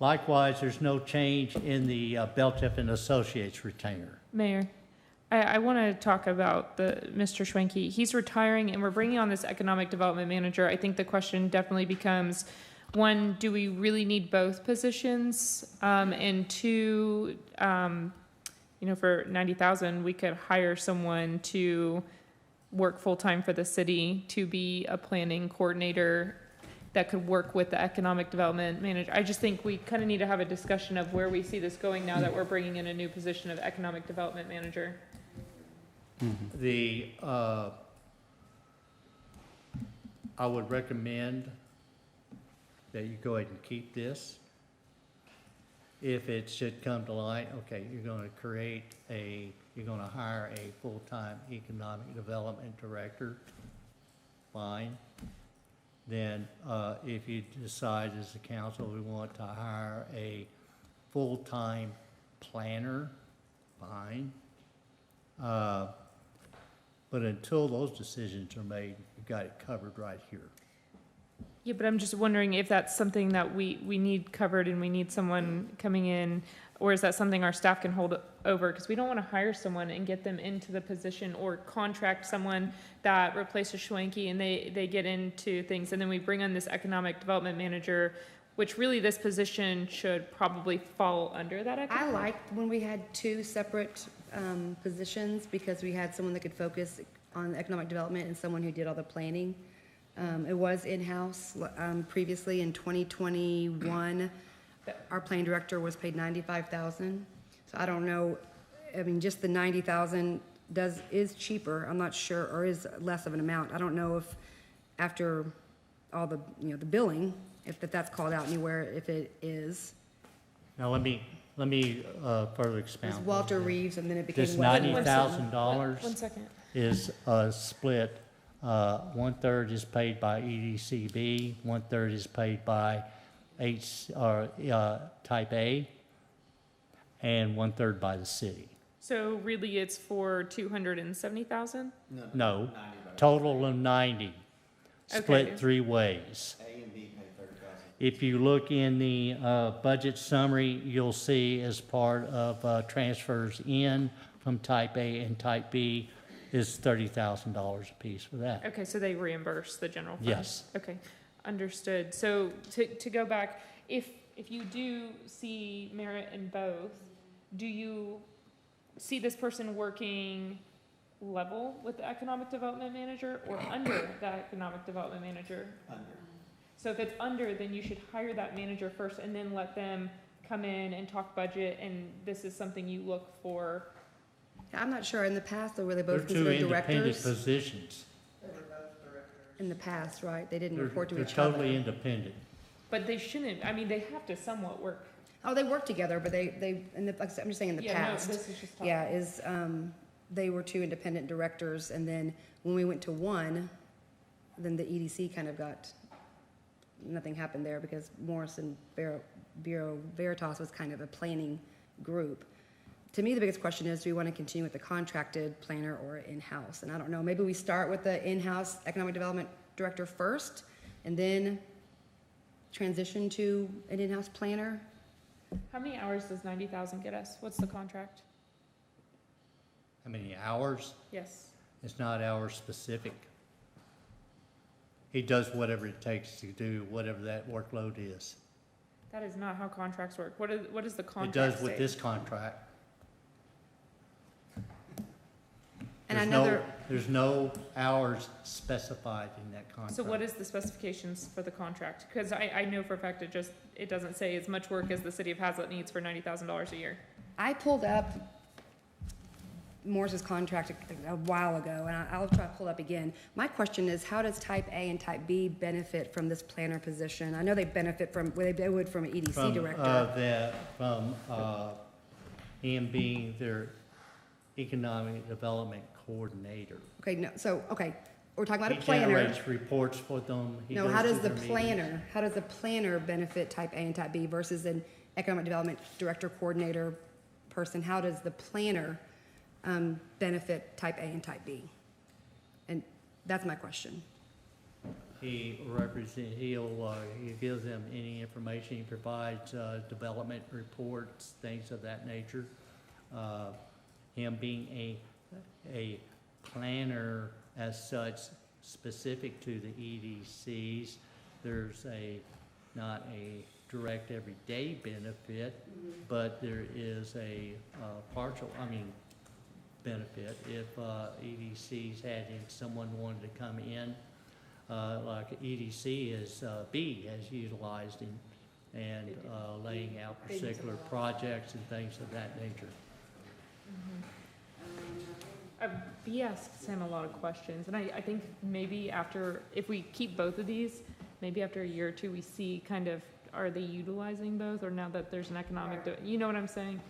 A: Likewise, there's no change in the Beltef and Associates retainer.
B: Mayor, I want to talk about Mr. Schwenke. He's retiring and we're bringing on this economic development manager. I think the question definitely becomes, one, do we really need both positions? And two, for 90,000, we could hire someone to work full-time for the city to be a planning coordinator that could work with the economic development manager. I just think we kind of need to have a discussion of where we see this going now that we're bringing in a new position of economic development manager.
A: I would recommend that you go ahead and keep this. If it should come to light, okay, you're going to hire a full-time economic development director, fine. Then if you decide as a council we want to hire a full-time planner, fine. But until those decisions are made, you've got it covered right here.
B: Yeah, but I'm just wondering if that's something that we need covered and we need someone coming in, or is that something our staff can hold over? Because we don't want to hire someone and get them into the position or contract someone that replaces Schwanke and they get into things. And then we bring on this economic development manager, which really this position should probably fall under that.
M: I liked when we had two separate positions because we had someone that could focus on economic development and someone who did all the planning. It was in-house previously in 2021. Our planning director was paid $95,000. So I don't know, I mean, just the $90,000 is cheaper, I'm not sure, or is less of an amount. I don't know if after all the, the billing, if that's called out anywhere, if it is.
A: Now, let me further
M: It
A: expound.
M: was Walter Reeves and then it became.
A: This
M: Wesley.
A: $90,000
B: 1 second.
A: is split. 1/3 is paid by EDCB, 1/3 is paid by Type A, and 1/3 by the city.
B: So really it's for 270,000?
A: No, total of 90,
B: Okay.
A: split 3 ways.
F: A and B pay 30,000.
A: If you look in the budget summary, you'll see as part of transfers in from Type A and Type B is $30,000 apiece for that.
B: Okay, so they reimburse the general fund?
A: Yes.
B: Okay, understood. So to go back, if you do see merit in both, do you see this person working level with the economic development manager or under the economic development manager?
F: Under.
B: So if it's under, then you should hire that manager first and then let them come in and talk budget, and this is something you look for.
M: I'm not sure, in the past, though, were they
A: They're
M: both
A: 2
M: considered
A: independent
M: directors?
A: positions.
M: In the past, right? They didn't
A: They're
M: report to
A: they're
M: each other.
A: totally independent.
B: But they shouldn't, I mean, they have to somewhat work.
M: Oh, they work together, but like I said, I'm just saying in the
B: Yeah, no,
M: past.
B: this is just talking.
M: Yeah, they were 2 independent directors, and then when we went to one, then the EDC kind of nothing happened there because Morrison Bureau Veritas was kind of a planning group. To me, the biggest question is, do we want to continue with the contracted planner or in-house? And I don't know, maybe we start with the in-house economic development director first, and then transition to an in-house planner?
B: How many hours does 90,000 get us? What's the contract?
A: How many hours?
B: Yes.
A: It's not hour specific. He does whatever it takes to do whatever that workload is.
B: That is not how contracts work. What is the
A: It
B: contract
A: does with
B: say?
A: this contract.
M: And
A: There's no hours specified in that contract.
B: So what is the specifications for the contract? Because I know for a fact it doesn't say as much work as the city of Hazlet needs for $90,000 a year.
M: I pulled up Morse's contract a while ago, and I'll try to pull it up again. My question is, how does Type A and Type B benefit from this planner position? I know they benefit from, well, they would from an EDC director.
A: From him being their economic development coordinator.
M: Okay, no, so, okay, we're talking about a
A: He
M: planner.
A: generates reports for them. He
M: No,
A: goes
M: how does
A: to
M: the
A: their meetings.
M: how does the planner benefit Type A and Type B versus an economic development director coordinator person? How does the planner benefit Type A and Type B? And that's my question.
A: He gives them any information, he provides development reports, things of that nature. Him being a planner as such, specific to the EDCs, there's not a direct everyday benefit, but there is a partial, benefit if EDCs had someone wanted to come in, like EDC is B has utilized him and laying out particular projects and things of that nature.
B: B asks him a lot of questions, and I think maybe if we keep both of these, maybe after a year or two, we see kind of, are they utilizing both, or now that there's an economic, you know what I'm saying?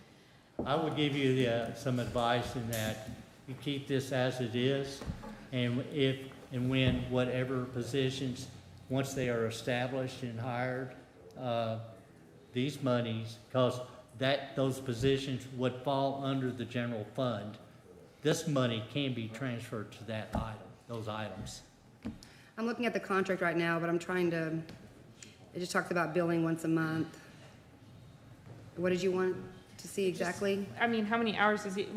A: I would give you some advice in that you keep this as it is, and if and when whatever positions, once they are established and hired, these monies, because those positions would fall under the general fund, this money can be transferred to that item, those items.
M: I'm looking at the contract right now, but I'm trying to, it just talks about billing once a month. What did you want to see exactly?
B: I mean, how many hours is it,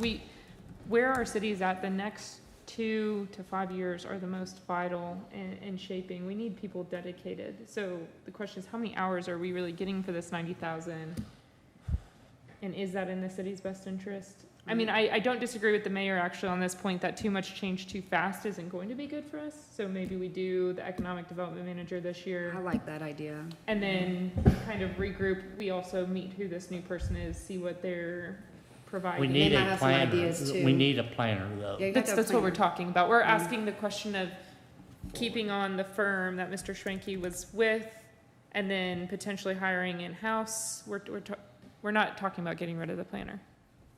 B: where our city's at, the next 2 to 5 years are the most vital in shaping. We need people dedicated. So the question is, how many hours are we really getting for this 90,000? And is that in the city's best interest? I mean, I don't disagree with the mayor actually on this point that too much change too fast isn't going to be good for us. So maybe we do the economic development manager this year.
M: I like that idea.
B: And then kind of regroup. We also meet who this new person is, see what they're providing.
A: We need
M: They might
A: a
M: have some
A: planner.
M: ideas, too.
A: We need a planner, though.
M: Yeah, you got to have
B: That's what we're
M: plan.
B: talking about. We're asking the question of keeping on the firm that Mr. Schwenke was with and then potentially hiring in-house. We're not talking about getting rid of the planner.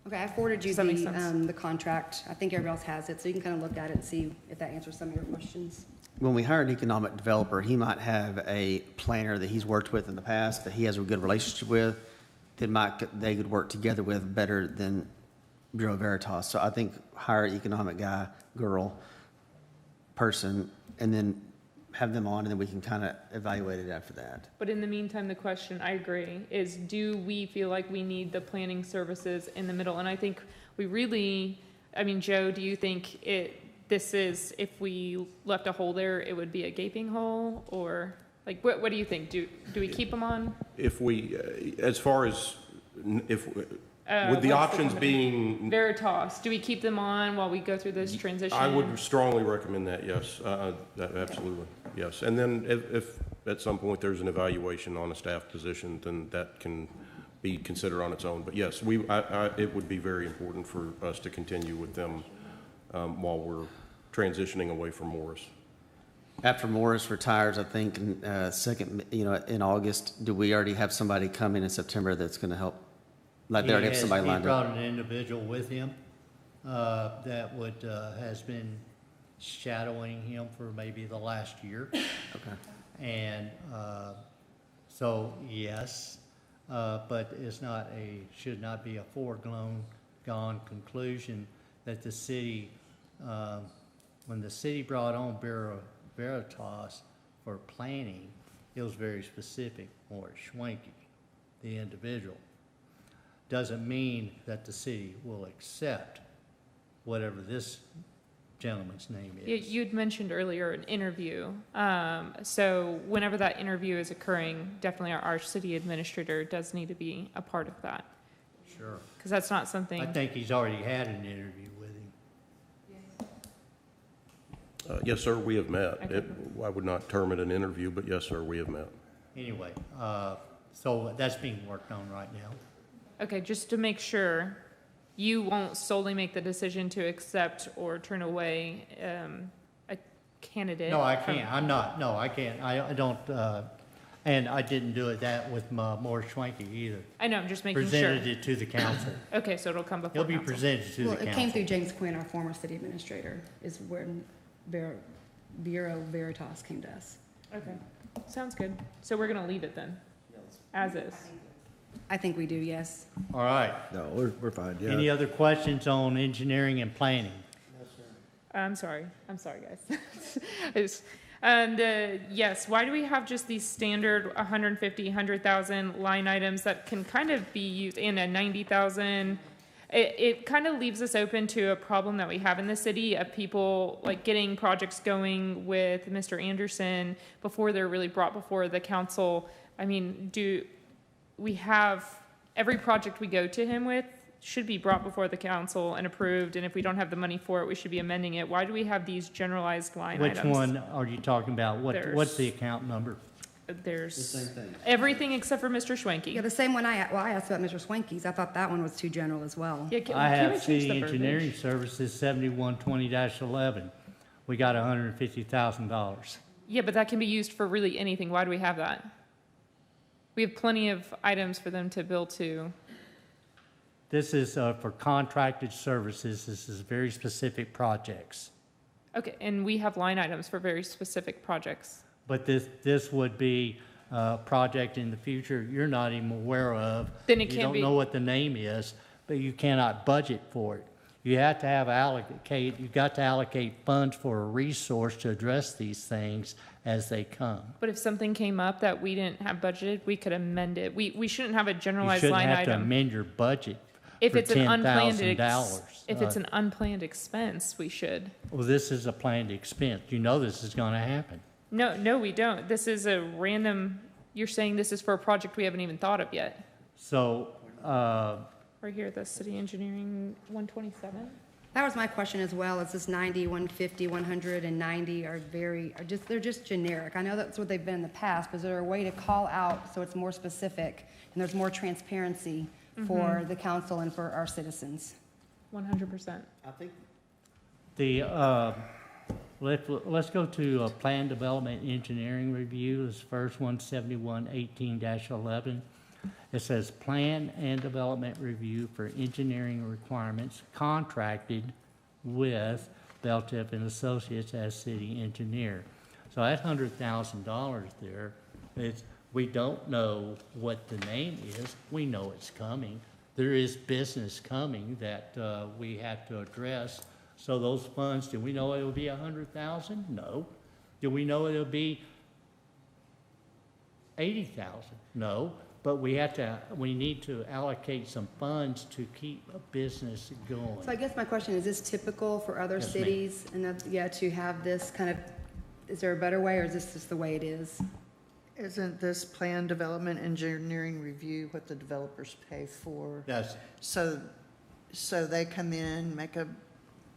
M: Okay, I forwarded you
B: Does that make sense?
M: the contract. I think everybody else has it, so you can kind of look at it and see if that answers some of your questions.
F: When we hire an economic developer, he might have a planner that he's worked with in the past, that he has a good relationship with, they could work together with better than Bureau Veritas. So I think hire an economic guy, girl, person, and then have them on, and then we can kind of evaluate it after that.
B: But in the meantime, the question, I agree, is do we feel like we need the planning services in the middle? And I think we really, I mean, Joe, do you think this is, if we left a hole there, it would be a gaping hole? Or like, what do you think? Do we keep them on?
K: If we, as far as, with the
B: what's the
K: options
B: company?
K: being,
B: Veritas, do we keep them on while we go through this transition?
K: I would strongly recommend that, yes, absolutely, yes. And then if at some point there's an evaluation on a staff position, then that can be considered on its own. But yes, it would be very important for us to continue with them while we're transitioning away from Morris.
F: After Morris retires, I think, in August, do we already have somebody coming in September that's going to help? Like they already have somebody lined
A: He
F: up?
A: brought an individual with him that has been shadowing him for maybe the last year.
F: Okay.
A: And so, yes, but should not be a foregone conclusion that the city, when the city brought on Bureau Veritas for planning, it was very specific, Morris Schwenke, the individual. Doesn't mean that the city will accept whatever this gentleman's name is.
B: You'd mentioned earlier an interview. So whenever that interview is occurring, definitely our city administrator does need to be a part of that.
A: Sure.
B: Because that's not something.
A: I think he's already had an interview with him.
K: Yes, sir, we have met.
B: Okay.
K: I would not term it an interview, but yes, sir, we have met.
A: Anyway, so that's being worked on right now.
B: Okay, just to make sure, you won't solely make the decision to accept or turn away a candidate?
A: No, I can't. I'm not. No, I can't. I don't, and I didn't do that with Morris Schwenke either.
B: I know, I'm just making sure.
A: Presented it to the council.
B: Okay, so it'll come before
A: It'll be
B: council.
A: presented to the
M: Well,
A: council.
M: it came through James Quinn, our former city administrator, is when Bureau Veritas came to us.
B: Okay, sounds good. So we're gonna leave it then, as is.
M: I think we do, yes.
A: All right.
G: No, we're fine, yeah.
A: Any other questions on engineering and planning?
B: I'm sorry, guys. And yes, why do we have just these standard 150, 100,000 line items that can kind of be used in a 90,000? It kind of leaves us open to a problem that we have in the city of people like getting projects going with Mr. Anderson before they're really brought before the council. I mean, we have every project we go to him with should be brought before the council and approved, and if we don't have the money for it, we should be amending it. Why do we have these generalized line items?
A: Which one are you talking about? What's the account number?
B: There's
F: The same thing.
B: everything except for Mr. Schwenke.
M: Yeah, the same one I asked about Mr. Swanky's. I thought that one was too general as well.
B: Yeah,
A: I
B: can we
A: have
B: change
A: city
B: the verbiage?
A: engineering services 7120-11. We got $150,000.
B: Yeah, but that can be used for really anything. Why do we have that? We have plenty of items for them to bill to.
A: This is for contracted services. This is very specific projects.
B: Okay, and we have line items for very specific projects.
A: But this would be a project in the future you're not even aware of.
B: Then it
A: You
B: can't be-
A: don't know what the name is, but you cannot budget for it. you have to you've got to allocate funds for a resource to address these things as they come.
B: But if something came up that we didn't have budgeted, we could amend it. We shouldn't have a
A: You
B: generalized
A: shouldn't
B: line
A: have to
B: item.
A: amend your budget
B: If
A: for
B: it's an unplanned,
A: $10,000.
B: if it's an unplanned expense, we should.
A: Well, this is a planned expense. You know this is gonna happen.
B: No, we don't. This is a random, you're saying this is for a project we haven't even thought of yet.
A: So,
B: Right here, the city engineering 127.
M: That was my question as well. Is this 90, 150, 100, and 90 they're just generic? I know that's what they've been in the past, but is there a way to call out so it's more specific and there's more transparency for the council and for our citizens?
B: 100%.
F: I think
A: let's go to Plan Development Engineering Review. This first one, 7118-11. It says Plan and Development Review for Engineering Requirements contracted with Beltiff and Associates as city engineer. So that $100,000 there, we don't know what the name is. We know it's coming. There is business coming that we have to address. So those funds, do we know it will be $100,000? No. Do we know it'll be $80,000? No. But we need to allocate some funds to keep a business going.
M: So I guess my question is this typical for other
A: Yes, ma'am.
M: cities? And that, to have this kind of, is there a better way or is this just the way it is?
D: Isn't this plan development engineering review what the developers pay for?
A: Yes.
D: So they come in,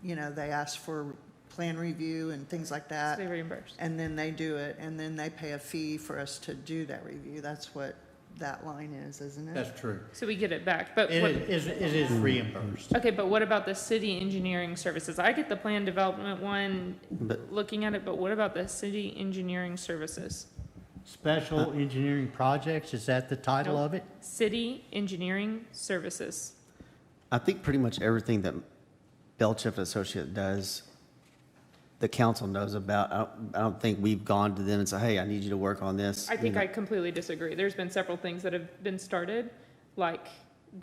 D: they ask for plan review and things like
B: So
D: that.
B: they reimburse.
D: And then they do it, and then they pay a fee for us to do that review. That's what that line is, isn't it?
A: That's true.
B: So we get it back, but
A: It
B: what,
A: is reimbursed.
B: okay, but what about the city engineering services? I get the plan development one,
F: But-
B: looking at it, but what about the city engineering services?
A: Special Engineering Projects, is that the title
B: Nope.
A: of it?
B: City engineering services.
F: I think pretty much everything that Belchiff Associate does, the council knows about. I don't think we've gone to them and said, hey, I need you to work on this.
B: I think I completely disagree. There's been several things that have been started, like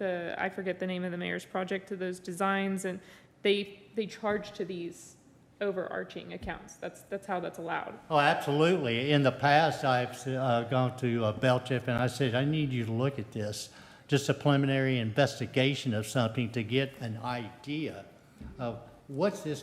B: I forget the name of the mayor's project, to those designs, and they charge to these overarching accounts. That's how that's allowed.
A: Oh, absolutely. In the past, I've gone to Belchiff and I said, I need you to look at this, just a preliminary investigation of something to get an idea of what's this